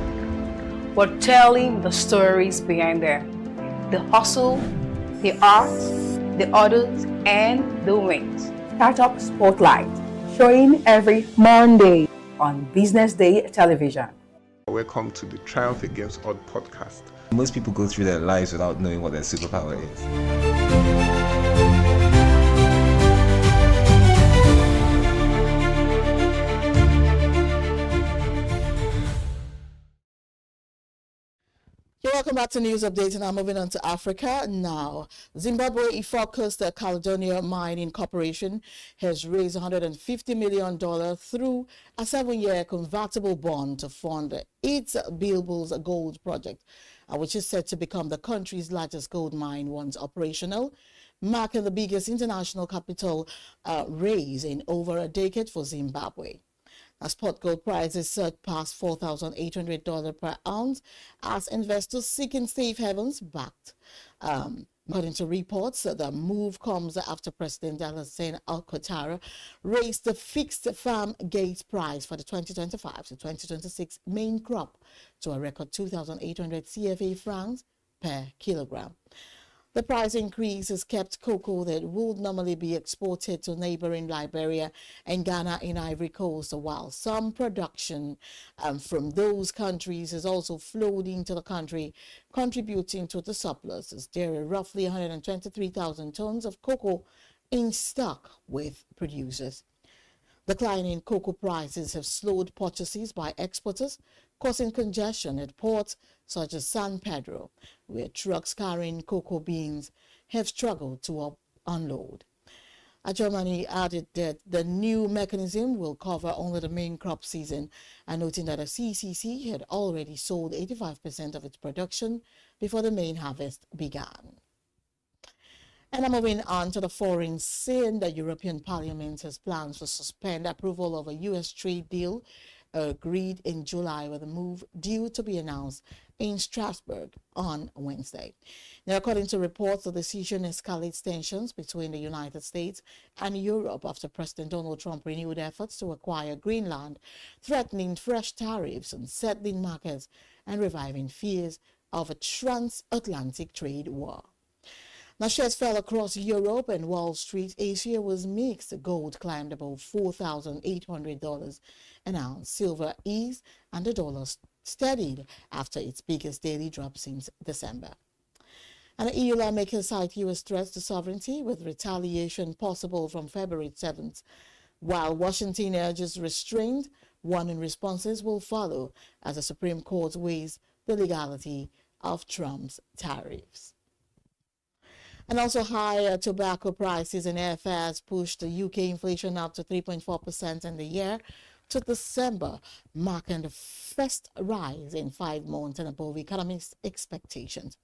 but telling the stories behind them. The hustle, the art, the orders, and the wins. Startup Spotlight, showing every Monday on Business Day television. Welcome to the Triumph Against Odd podcast. Most people go through their lives without knowing what their superpower is. You're welcome back to News Update, and I'm moving on to Africa now. Zimbabwe focused Caledonia Mining Corporation has raised $150 million through a 7-year convertible bond to fund its Bilboes gold project, which is set to become the country's largest gold mine once operational, marking the biggest international capital raise in over a decade for Zimbabwe. As spot gold prices surged past $4,800 per ounce as investors seeking safe havens backed. According to reports, the move comes after President Alassane Ouattara raised the fixed farm gate price for the 2025 to 2026 main crop to a record 2,800 CFA francs per kilogram. The price increase has kept cocoa that would normally be exported to neighboring Liberia and Ghana in Ivory Coast, while some production from those countries has also flowed into the country, contributing to the surplus, as there are roughly 123,000 tons of cocoa in stock with producers. Declining cocoa prices have slowed purchases by exporters, causing congestion at ports such as San Pedro, where trucks carrying cocoa beans have struggled to unload. Germany added that the new mechanism will cover only the main crop season, and noting that the CCC had already sold 85% of its production before the main harvest began. And I'm moving on to the foreign scene. The European Parliament has plans to suspend approval of a U.S. trade deal agreed in July, with a move due to be announced in Strasbourg on Wednesday. Now, according to reports, the decision escalates tensions between the United States and Europe after President Donald Trump renewed efforts to acquire Greenland, threatening fresh tariffs on settling markets and reviving fears of a transatlantic trade war. Now, shares fell across Europe and Wall Street. Asia was mixed. Gold climbed above $4,800 an ounce. Silver eased, and the dollar steadied after its biggest daily drop since December. And the EU lawmakers cite U.S. threats to sovereignty, with retaliation possible from February 7th, while Washington urges restraint. Warning responses will follow as the Supreme Court weighs the legality of Trump's tariffs. And also higher tobacco prices and airfares pushed the UK inflation up to 3.4% in the year to December, marking the first rise in 5 months and above economists' expectations.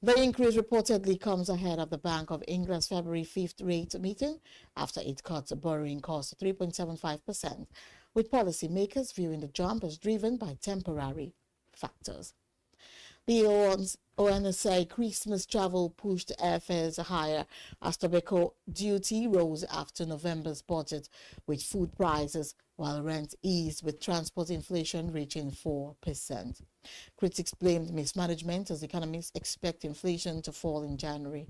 The increase reportedly comes ahead of the Bank of England's February 5th rate meeting after it cut the borrowing cost to 3.75%, with policymakers viewing the jump as driven by temporary factors. The ONSA Christmas travel pushed airfares higher as tobacco duty rose after November's budget, with food prices, while rent eased with transport inflation reaching 4%. Critics blamed mismanagement as economists expect inflation to fall in January,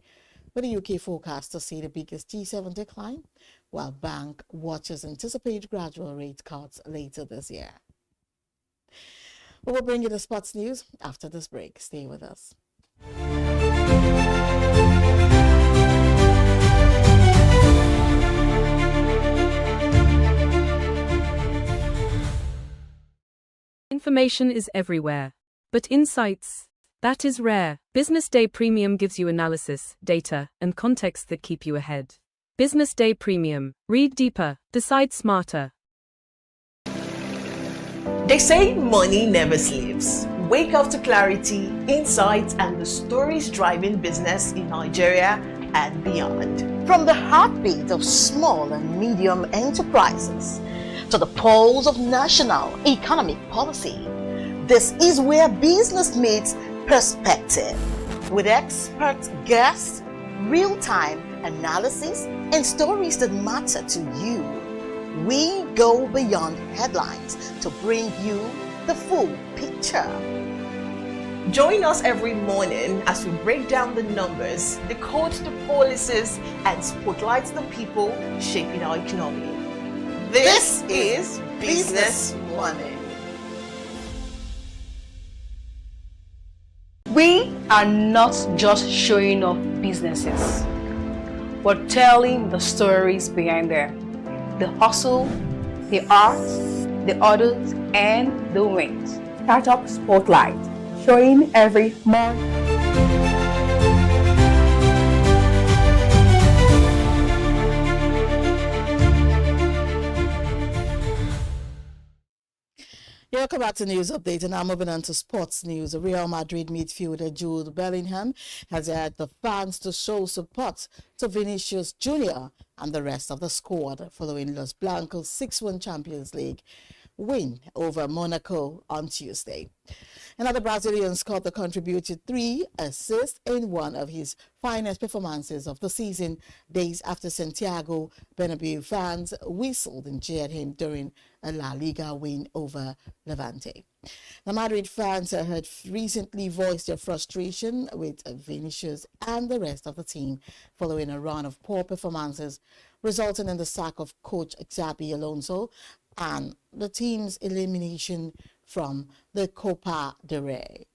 but the UK forecast to see the biggest G7 decline, while bank watchers anticipate gradual rate cuts later this year. We will bring you the sports news after this break. Stay with us. Information is everywhere, but insights, that is rare. Business Day Premium gives you analysis, data, and context that keep you ahead. Business Day Premium. Read deeper, decide smarter. They say money never sleeps. Wake up to clarity, insights, and the stories driving business in Nigeria and beyond. From the heartbeat of small and medium enterprises to the pulse of national economic policy, this is where business meets perspective. With expert guests, real-time analysis, and stories that matter to you. We go beyond headlines to bring you the full picture. Join us every morning as we break down the numbers, decode the policies, and spotlight the people shaping our economy. This is Business Money. We are not just showing off businesses, but telling the stories behind them. The hustle, the art, the orders, and the wins. Startup Spotlight, showing every month. Welcome back to News Update, and now moving on to sports news. Real Madrid midfielder Jude Bellingham has had the fans to show support to Vinicius Jr. and the rest of the squad following Los Blancos' 6-1 Champions League win over Monaco on Tuesday. Another Brazilian scorer contributed 3 assists in one of his finest performances of the season, days after Santiago Bernabeu fans whistled and cheered him during a La Liga win over Levante. The Madrid fans had recently voiced their frustration with Vinicius and the rest of the team following a run of poor performances, resulting in the sack of coach Xabi Alonso and the team's elimination from the Copa del Rey.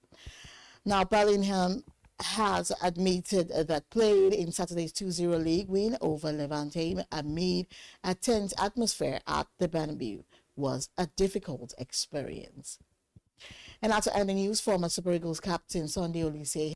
Now, Bellingham has admitted that playing in Saturday's 2-0 league win over Levante amid a tense atmosphere at the Bernabeu was a difficult experience. And after ending news, former Super Eagles captain Sunday Oliseh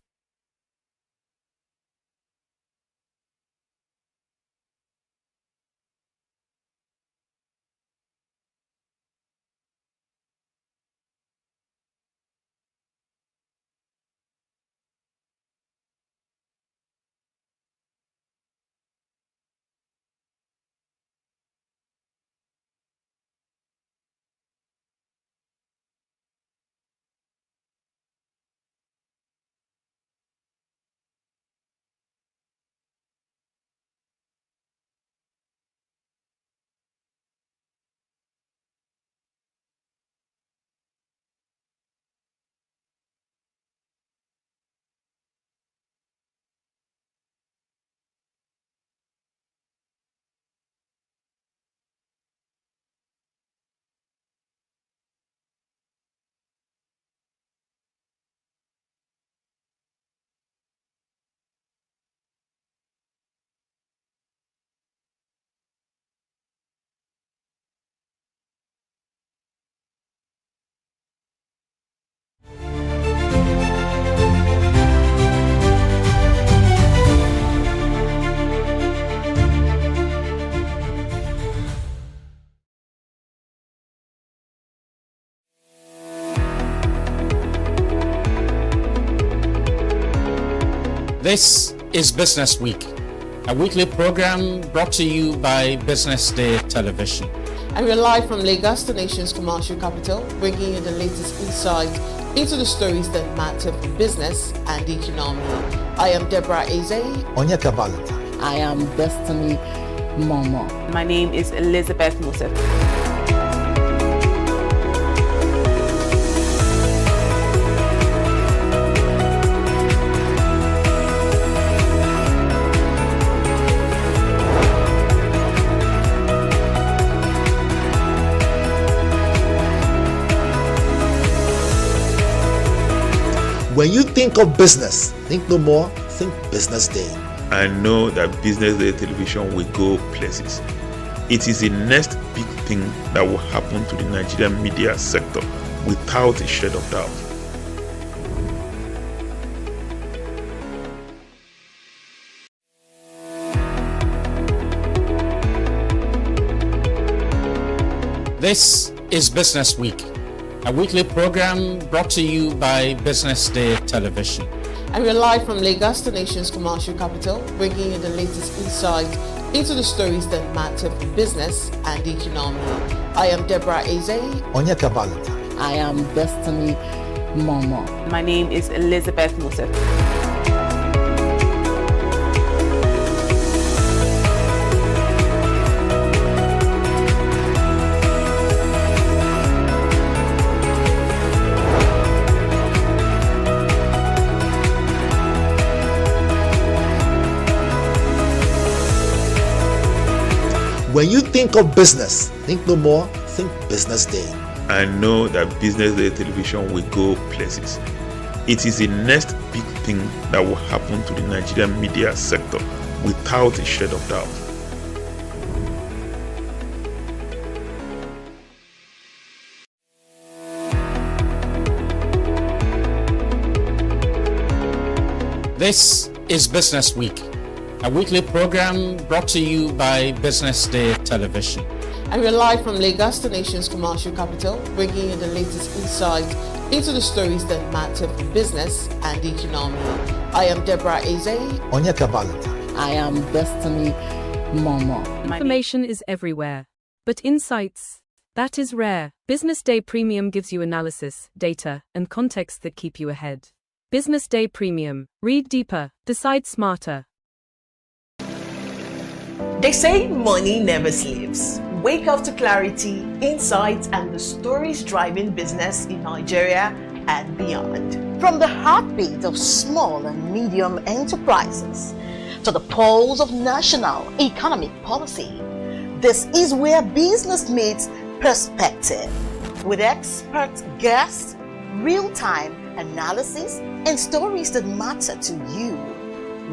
This is Business Week, a weekly program brought to you by BusinessDay Television. And we're live from Lagos, the nation's commercial capital, bringing you the latest insight into the stories that matter for business and the economy. I am Deborah Eze. Onyeka Valentine. I am Destiny Momo. My name is Elizabeth Mosef. When you think of business, think no more, think Business Day. I know that Business Day television will go places. It is the next big thing that will happen to the Nigerian media sector without a shade of doubt. This is Business Week, a weekly program brought to you by BusinessDay Television. And we're live from Lagos, the nation's commercial capital, bringing you the latest insight into the stories that matter for business and the economy. I am Deborah Eze. Onyeka Valentine. I am Destiny Momo. My name is Elizabeth Mosef. When you think of business, think no more, think Business Day. I know that Business Day television will go places. It is the next big thing that will happen to the Nigerian media sector without a shade of doubt. This is Business Week, a weekly program brought to you by BusinessDay Television. And we're live from Lagos, the nation's commercial capital, bringing you the latest insight into the stories that matter for business and the economy. I am Deborah Eze. Onyeka Valentine. I am Destiny Momo. Information is everywhere, but insights, that is rare. Business Day Premium gives you analysis, data, and context that keep you ahead. Business Day Premium. Read deeper, decide smarter. They say money never sleeps. Wake up to clarity, insights, and the stories driving business in Nigeria and beyond. From the heartbeat of small and medium enterprises to the pulse of national economic policy, this is where business meets perspective. With expert guests, real-time analysis, and stories that matter to you.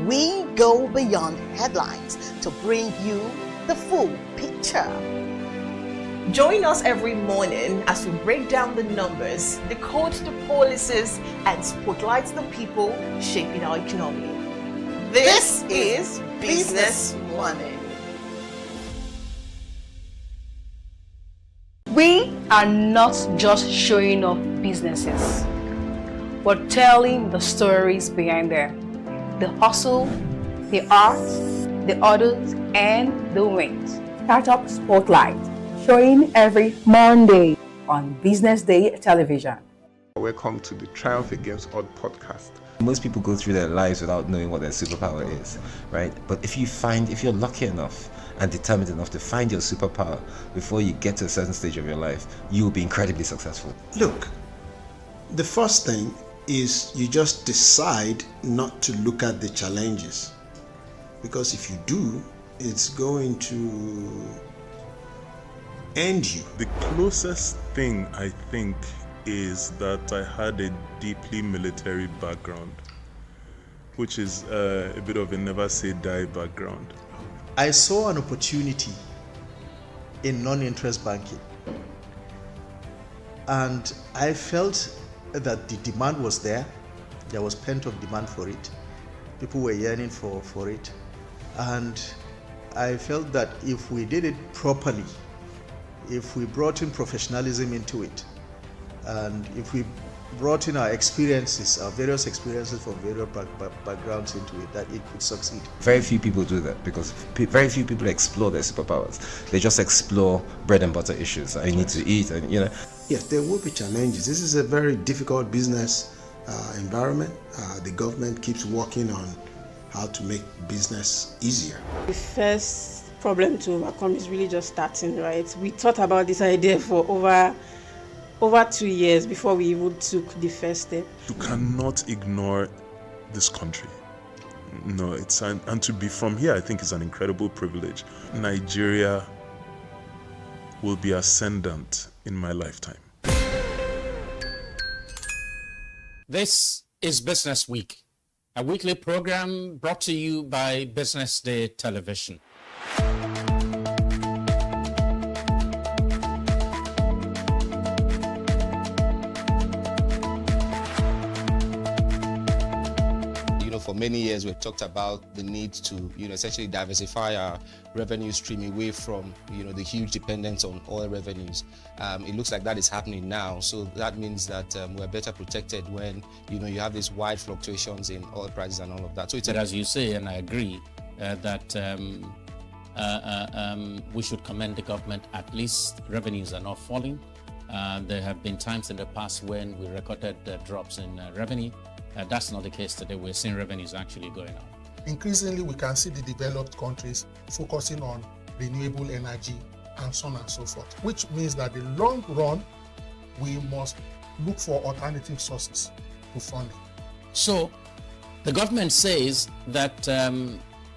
We go beyond headlines to bring you the full picture. Join us every morning as we break down the numbers, decode the policies, and spotlight the people shaping our economy. This is Business Morning. We are not just showing off businesses, but telling the stories behind them. The hustle, the art, the orders, and the wins. Startup Spotlight, showing every Monday on Business Day Television. Welcome to the Triumph Against Odd podcast. Most people go through their lives without knowing what their superpower is, right? But if you're lucky enough and determined enough to find your superpower before you get to a certain stage of your life, you will be incredibly successful. Look, the first thing is you just decide not to look at the challenges, because if you do, it's going to end you. The closest thing I think is that I had a deeply military background, which is a bit of a never say die background. I saw an opportunity in non-interest banking, and I felt that the demand was there. There was pent-up demand for it. People were yearning for it. And I felt that if we did it properly, if we brought in professionalism into it, and if we brought in our experiences, our various experiences from various backgrounds into it, that it could succeed. Very few people do that because very few people explore their superpowers. They just explore bread and butter issues. I need to eat, and you know. Yes, there will be challenges. This is a very difficult business environment. The government keeps working on how to make business easier. The first problem to overcome is really just starting, right? We thought about this idea for over 2 years before we even took the first step. You cannot ignore this country. No, and to be from here, I think is an incredible privilege. Nigeria will be ascendant in my lifetime. This is Business Week, a weekly program brought to you by Business Day Television. For many years, we've talked about the need to, essentially diversify our revenue stream away from, the huge dependence on oil revenues. It looks like that is happening now. So that means that we're better protected when, you have these wide fluctuations in oil prices and all of that. So it's as you say, and I agree, that we should commend the government. At least revenues are not falling. There have been times in the past when we recorded drops in revenue. That's not the case today. We're seeing revenues actually going up. Increasingly, we can see the developed countries focusing on renewable energy and so on and so forth, which means that in the long run, we must look for alternative sources to funding. So, the government says that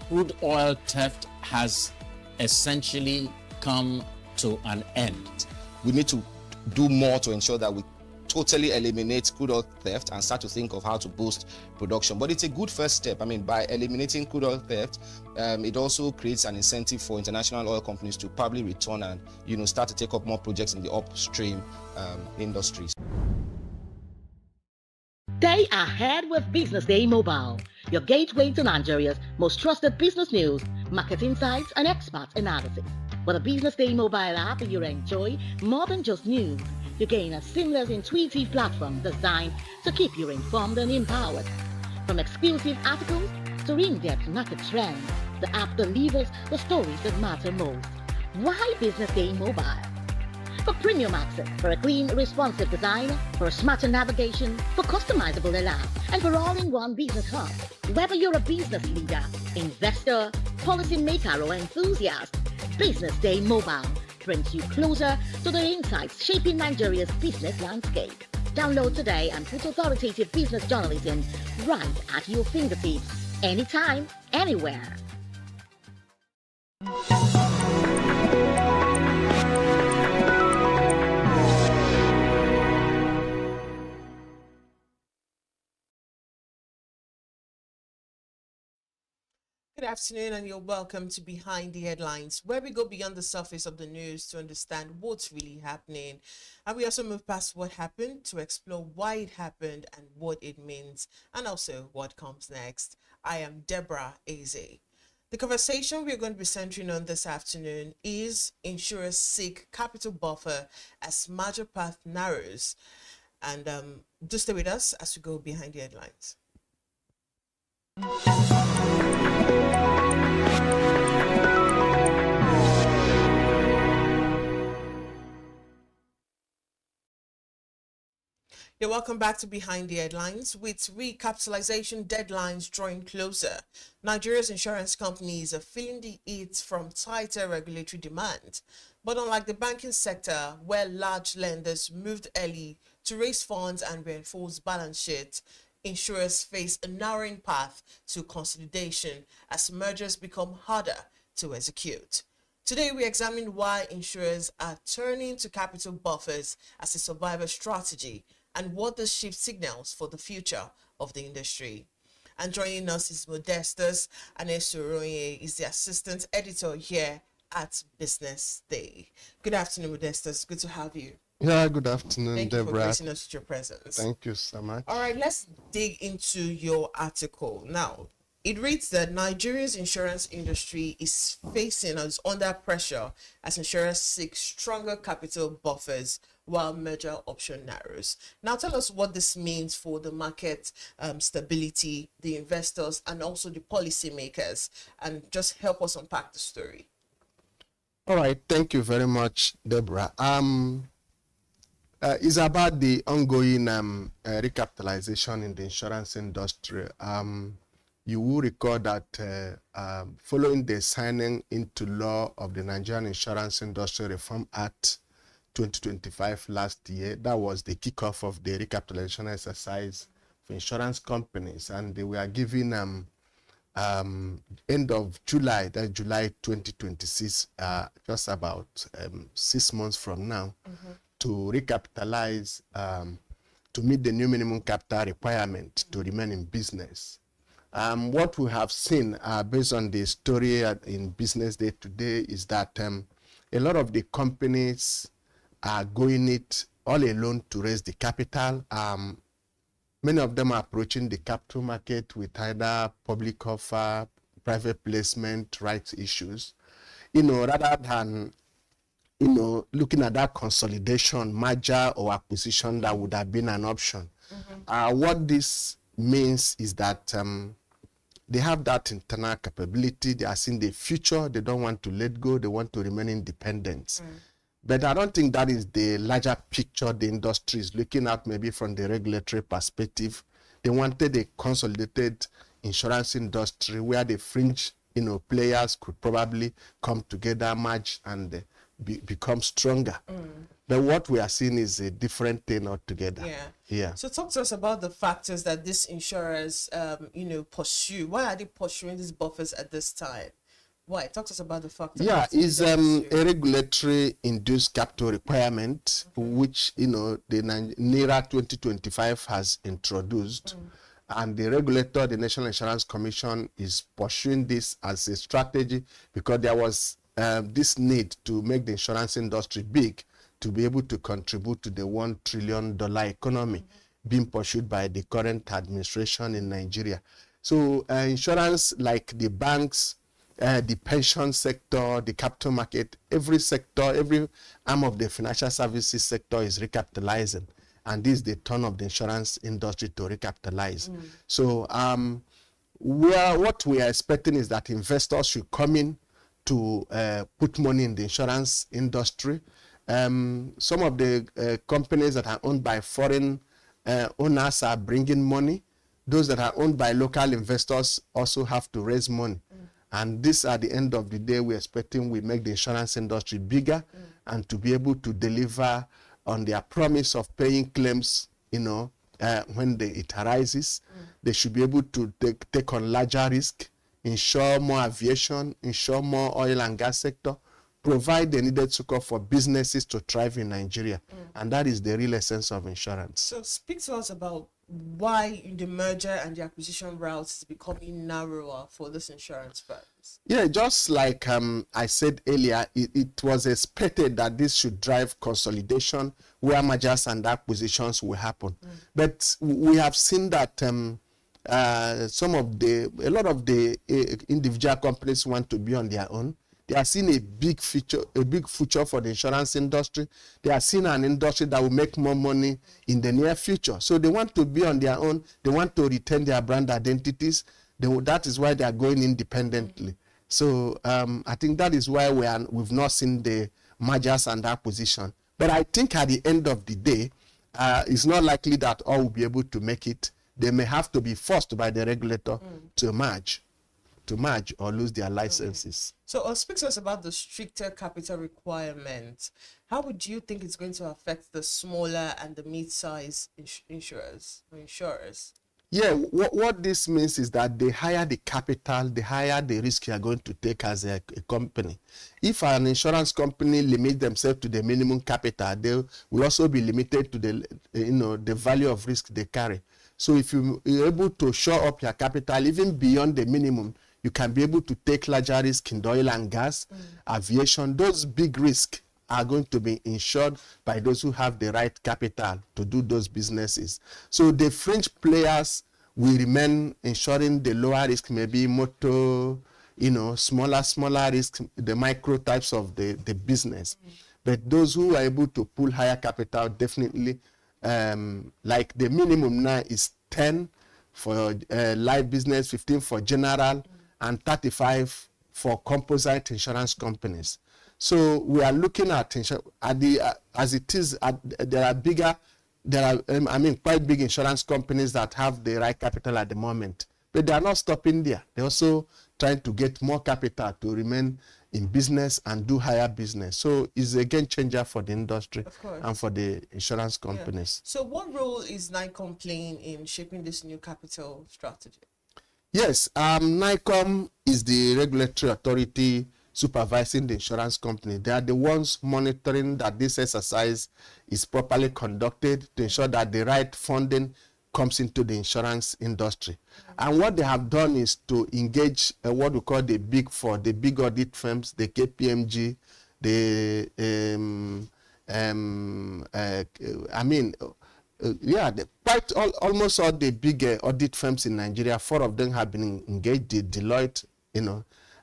crude oil theft has essentially come to an end. We need to do more to ensure that we totally eliminate crude oil theft and start to think of how to boost production. But it's a good first step. I mean, by eliminating crude oil theft, it also creates an incentive for international oil companies to probably return and, start to take up more projects in the upstream industries. Stay ahead with Business Day Mobile, your gateway to Nigeria's most trusted business news, market insights, and expert analysis. With a Business Day mobile app, you enjoy more than just news. You gain a seamless, intuitive platform designed to keep you informed and empowered. From exclusive articles to in-depth market trends, the app delivers the stories that matter most. Why Business Day Mobile? For premium access, for a clean, responsive design, for a smarter navigation, for customizable alarm, and for all-in-one business hub. Whether you're a business leader, investor, policymaker, or enthusiast, Business Day Mobile brings you closer to the insights shaping Nigeria's business landscape. Download today and put authoritative business journalism right at your fingertips, anytime, anywhere. Good afternoon and you're welcome to Behind the Headlines, where we go beyond the surface of the news to understand what's really happening. And we also move past what happened to explore why it happened and what it means, and also what comes next. I am Deborah Eze. The conversation we're going to be centering on this afternoon is insurers seek capital buffer as merger path narrows. And do stay with us as we go behind the headlines. You're welcome back to Behind the Headlines. With recapitalization deadlines drawing closer, Nigeria's insurance companies are feeling the heat from tighter regulatory demand. But unlike the banking sector, where large lenders moved early to raise funds and reinforce balance sheets, insurers face a narrowing path to consolidation as mergers become harder to execute. Today, we examine why insurers are turning to capital buffers as a survival strategy and what this shift signals for the future of the industry. And joining us is Modestus Anesoroye, is the assistant editor here at Business Day. Good afternoon, Modestus. Good to have you. Yeah, good afternoon, Thank you Deborah. for gracing us with your presence. Thank you so much. All right, let's dig into your article. Now, it reads that Nigeria's insurance industry is facing or is under pressure as insurers seek stronger capital buffers while merger option narrows. Now tell us what this means for the market stability, the investors, and also the policymakers, and just help us unpack the story. All right, thank you very much, Deborah. It's about the ongoing recapitalization in the insurance industry. You will recall that following the signing into law of the Nigerian Insurance Industry Reform Act 2025 last year, that was the kickoff of the recapitalization exercise for insurance companies, and they were given end of July, that's July 2026, just about 6 months from now, to recapitalize to meet the new minimum capital requirement to remain in business. What we have seen based on the story in Business Day today is that a lot of the companies are going it all alone to raise the capital. Many of them are approaching the capital market with either public offer, private placement, rights issues, rather than, looking at that consolidation, merger or acquisition that would have been an option. What this means is that they have that internal capability, they are seeing the future, they don't want to let go, they want to remain independent. But I don't think that is the larger picture the industry is looking at, maybe from the regulatory perspective. They wanted a consolidated insurance industry where the fringe, players could probably come together, merge, and become stronger. But what we are seeing is a different thing altogether. Yeah. So talk to us about the factors that these insurers, pursue. Why are they pursuing these buffers at this time? Why? Talk to us about the factors. Yeah, it's a regulatory induced capital requirement, which, the NIRA 2025 has introduced. And the regulator, the National Insurance Commission, is pursuing this as a strategy because there was this need to make the insurance industry big to be able to contribute to the $1 trillion economy being pursued by the current administration in Nigeria. So insurance, like the banks, the pension sector, the capital market, every sector, every arm of the financial services sector is recapitalizing. And this is the turn of the insurance industry to recapitalize. So what we are expecting is that investors should come in to put money in the insurance industry. Some of the companies that are owned by foreign owners are bringing money. Those that are owned by local investors also have to raise money. And this, at the end of the day, we're expecting we make the insurance industry bigger and to be able to deliver on their promise of paying claims, when it arises. They should be able to take on larger risk, insure more aviation, insure more oil and gas sector, provide the needed support for businesses to thrive in Nigeria. And that is the real essence of insurance. So speak to us about why the merger and the acquisition routes is becoming narrower for this insurance firms. Yeah, just like I said earlier, it was expected that this should drive consolidation where mergers and acquisitions will happen. But we have seen that a lot of the individual companies want to be on their own. They are seeing a big future for the insurance industry. They are seeing an industry that will make more money in the near future. So they want to be on their own. They want to retain their brand identities. That is why they are going independently. So I think that is why we've not seen the mergers and acquisition. But I think at the end of the day, it's not likely that all will be able to make it. They may have to be forced by the regulator to merge or lose their licenses. So speak to us about the stricter capital requirement. How would you think it's going to affect the smaller and the mid-size insurers? Yeah, what this means is that the higher the capital, the higher the risk you are going to take as a company. If an insurance company limits themselves to the minimum capital, they will also be limited to the value of risk they carry. So if you're able to shore up your capital even beyond the minimum, you can be able to take larger risk in the oil and gas, aviation. Those big risks are going to be insured by those who have the right capital to do those businesses. So the fringe players will remain insuring the lower risk, maybe motor, smaller risk, the micro types of the business. But those who are able to pull higher capital, definitely, like the minimum now is 10 for life business, 15 for general, and 35 for composite insurance companies. So we are looking at as it is. There are quite big insurance companies that have the right capital at the moment, but they are not stopping there. They're also trying to get more capital to remain in business and do higher business. So it's a game changer for the industry and for the insurance companies. Yeah. So what role is NICOM playing in shaping this new capital strategy? Yes, NICOM is the regulatory authority supervising the insurance company. They are the ones monitoring that this exercise is properly conducted to ensure that the right funding comes into the insurance industry. And what they have done is to engage what we call the big four, the big audit firms, the KPMG, almost all the big audit firms in Nigeria. 4 of them have been engaged, the Deloitte,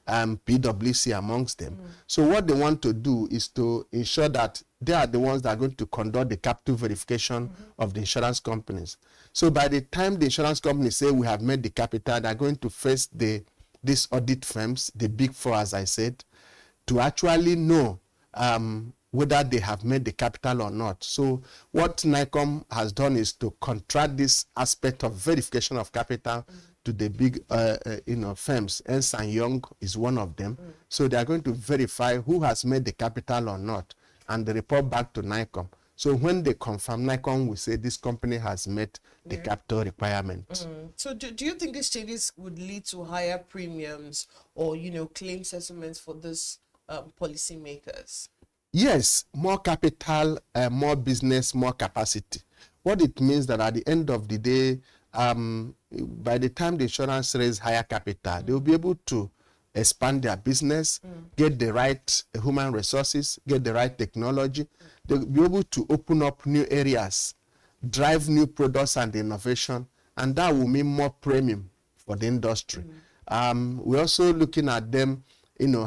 PwC amongst them. So what they want to do is to ensure that they are the ones that are going to conduct the capital verification of the insurance companies. So by the time the insurance companies say we have made the capital, they're going to face these audit firms, the big four, as I said, to actually know whether they have made the capital or not. So what NICOM has done is to contract this aspect of verification of capital to the big firms. Ernst & Young is one of them. So they are going to verify who has made the capital or not, and they report back to NICOM. So when they confirm, NICOM will say this company has met the capital requirement. So do you think these changes would lead to higher premiums or, claim settlements for these policymakers? Yes, more capital, more business, more capacity. What it means that at the end of the day, by the time the insurance raise higher capital, they will be able to expand their business, get the right human resources, get the right technology. They'll be able to open up new areas, drive new products and innovation, and that will mean more premium for the industry. We're also looking at them,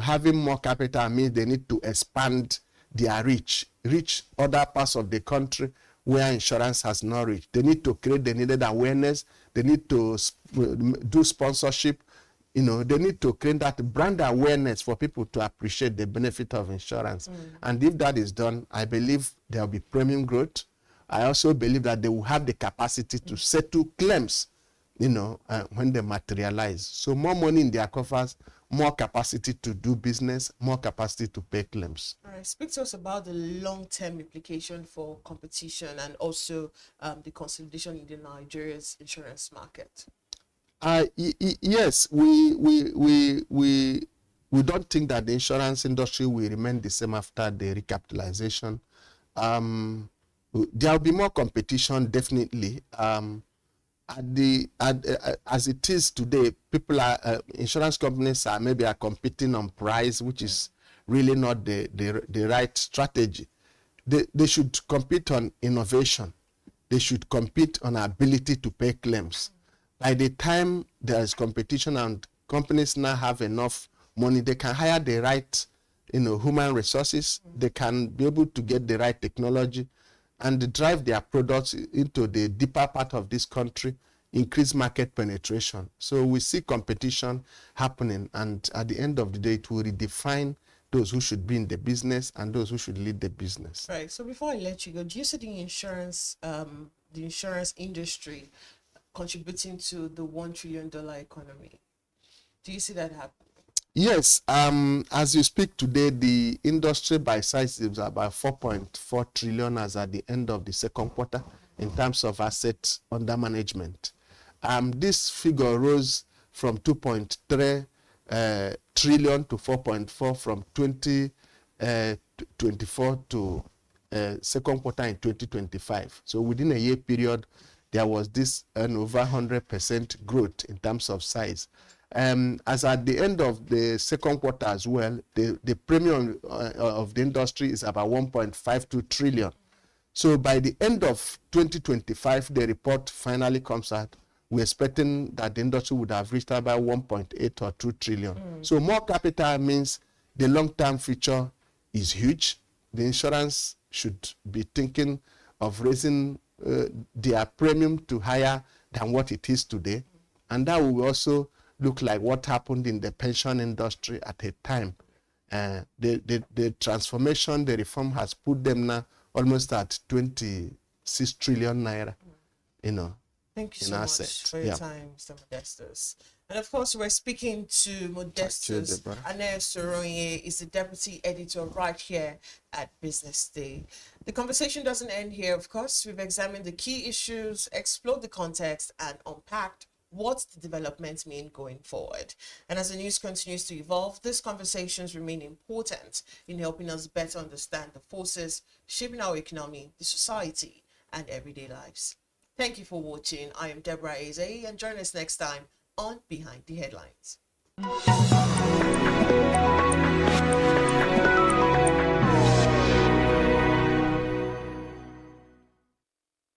having more capital means they need to expand their reach other parts of the country where insurance has not reached. They need to create the needed awareness. They need to do sponsorship. They need to create that brand awareness for people to appreciate the benefit of insurance. And if that is done, I believe there will be premium growth. I also believe that they will have the capacity to settle claims, when they materialize. So more money in their coffers, more capacity to do business, more capacity to pay claims. All right, speak to us about the long-term implication for competition and also the consolidation in the Nigeria's insurance market. Yes, we don't think that the insurance industry will remain the same after the recapitalization. There will be more competition, definitely. As it is today, insurance companies are competing on price, which is really not the right strategy. They should compete on innovation. They should compete on ability to pay claims. By the time there is competition and companies now have enough money, they can hire the right, human resources. They can be able to get the right technology and drive their products into the deeper part of this country, increase market penetration. So we see competition happening, and at the end of the day, it will redefine those who should be in the business and those who should lead the business. Right. So before I let you go, do you see the insurance industry contributing to the $1 trillion economy? Do you see that happen? Yes. As you speak today, the industry by size is about 4.4 trillion as at the end of the second quarter in terms of assets under management. This figure rose from 2.3 trillion to 4.4 from 2024 to second quarter in 2025. So within a year period, there was this over 100% growth in terms of size. As at the end of the second quarter as well, the premium of the industry is about 1.52 trillion. So by the end of 2025, the report finally comes out. We're expecting that the industry would have reached about 1.8 or 2 trillion. So more capital means the long-term future is huge. the insurance should be thinking of raising their premium to higher than what it is today. And that will also look like what happened in the pension industry at a time. The transformation, the reform has put them now almost at 26 trillion naira, Thank you in so assets. much for your time, Mr. Modestus. And of course, we're speaking to Modestus. Anel Soronye is the deputy editor right here at Business Day. The conversation doesn't end here, of course. We've examined the key issues, explored the context, and unpacked what the developments mean going forward. And as the news continues to evolve, these conversations remain important in helping us better understand the forces shaping our economy, the society, and everyday lives. Thank you for watching. I am Deborah Eze, and join us next time on Behind the Headlines.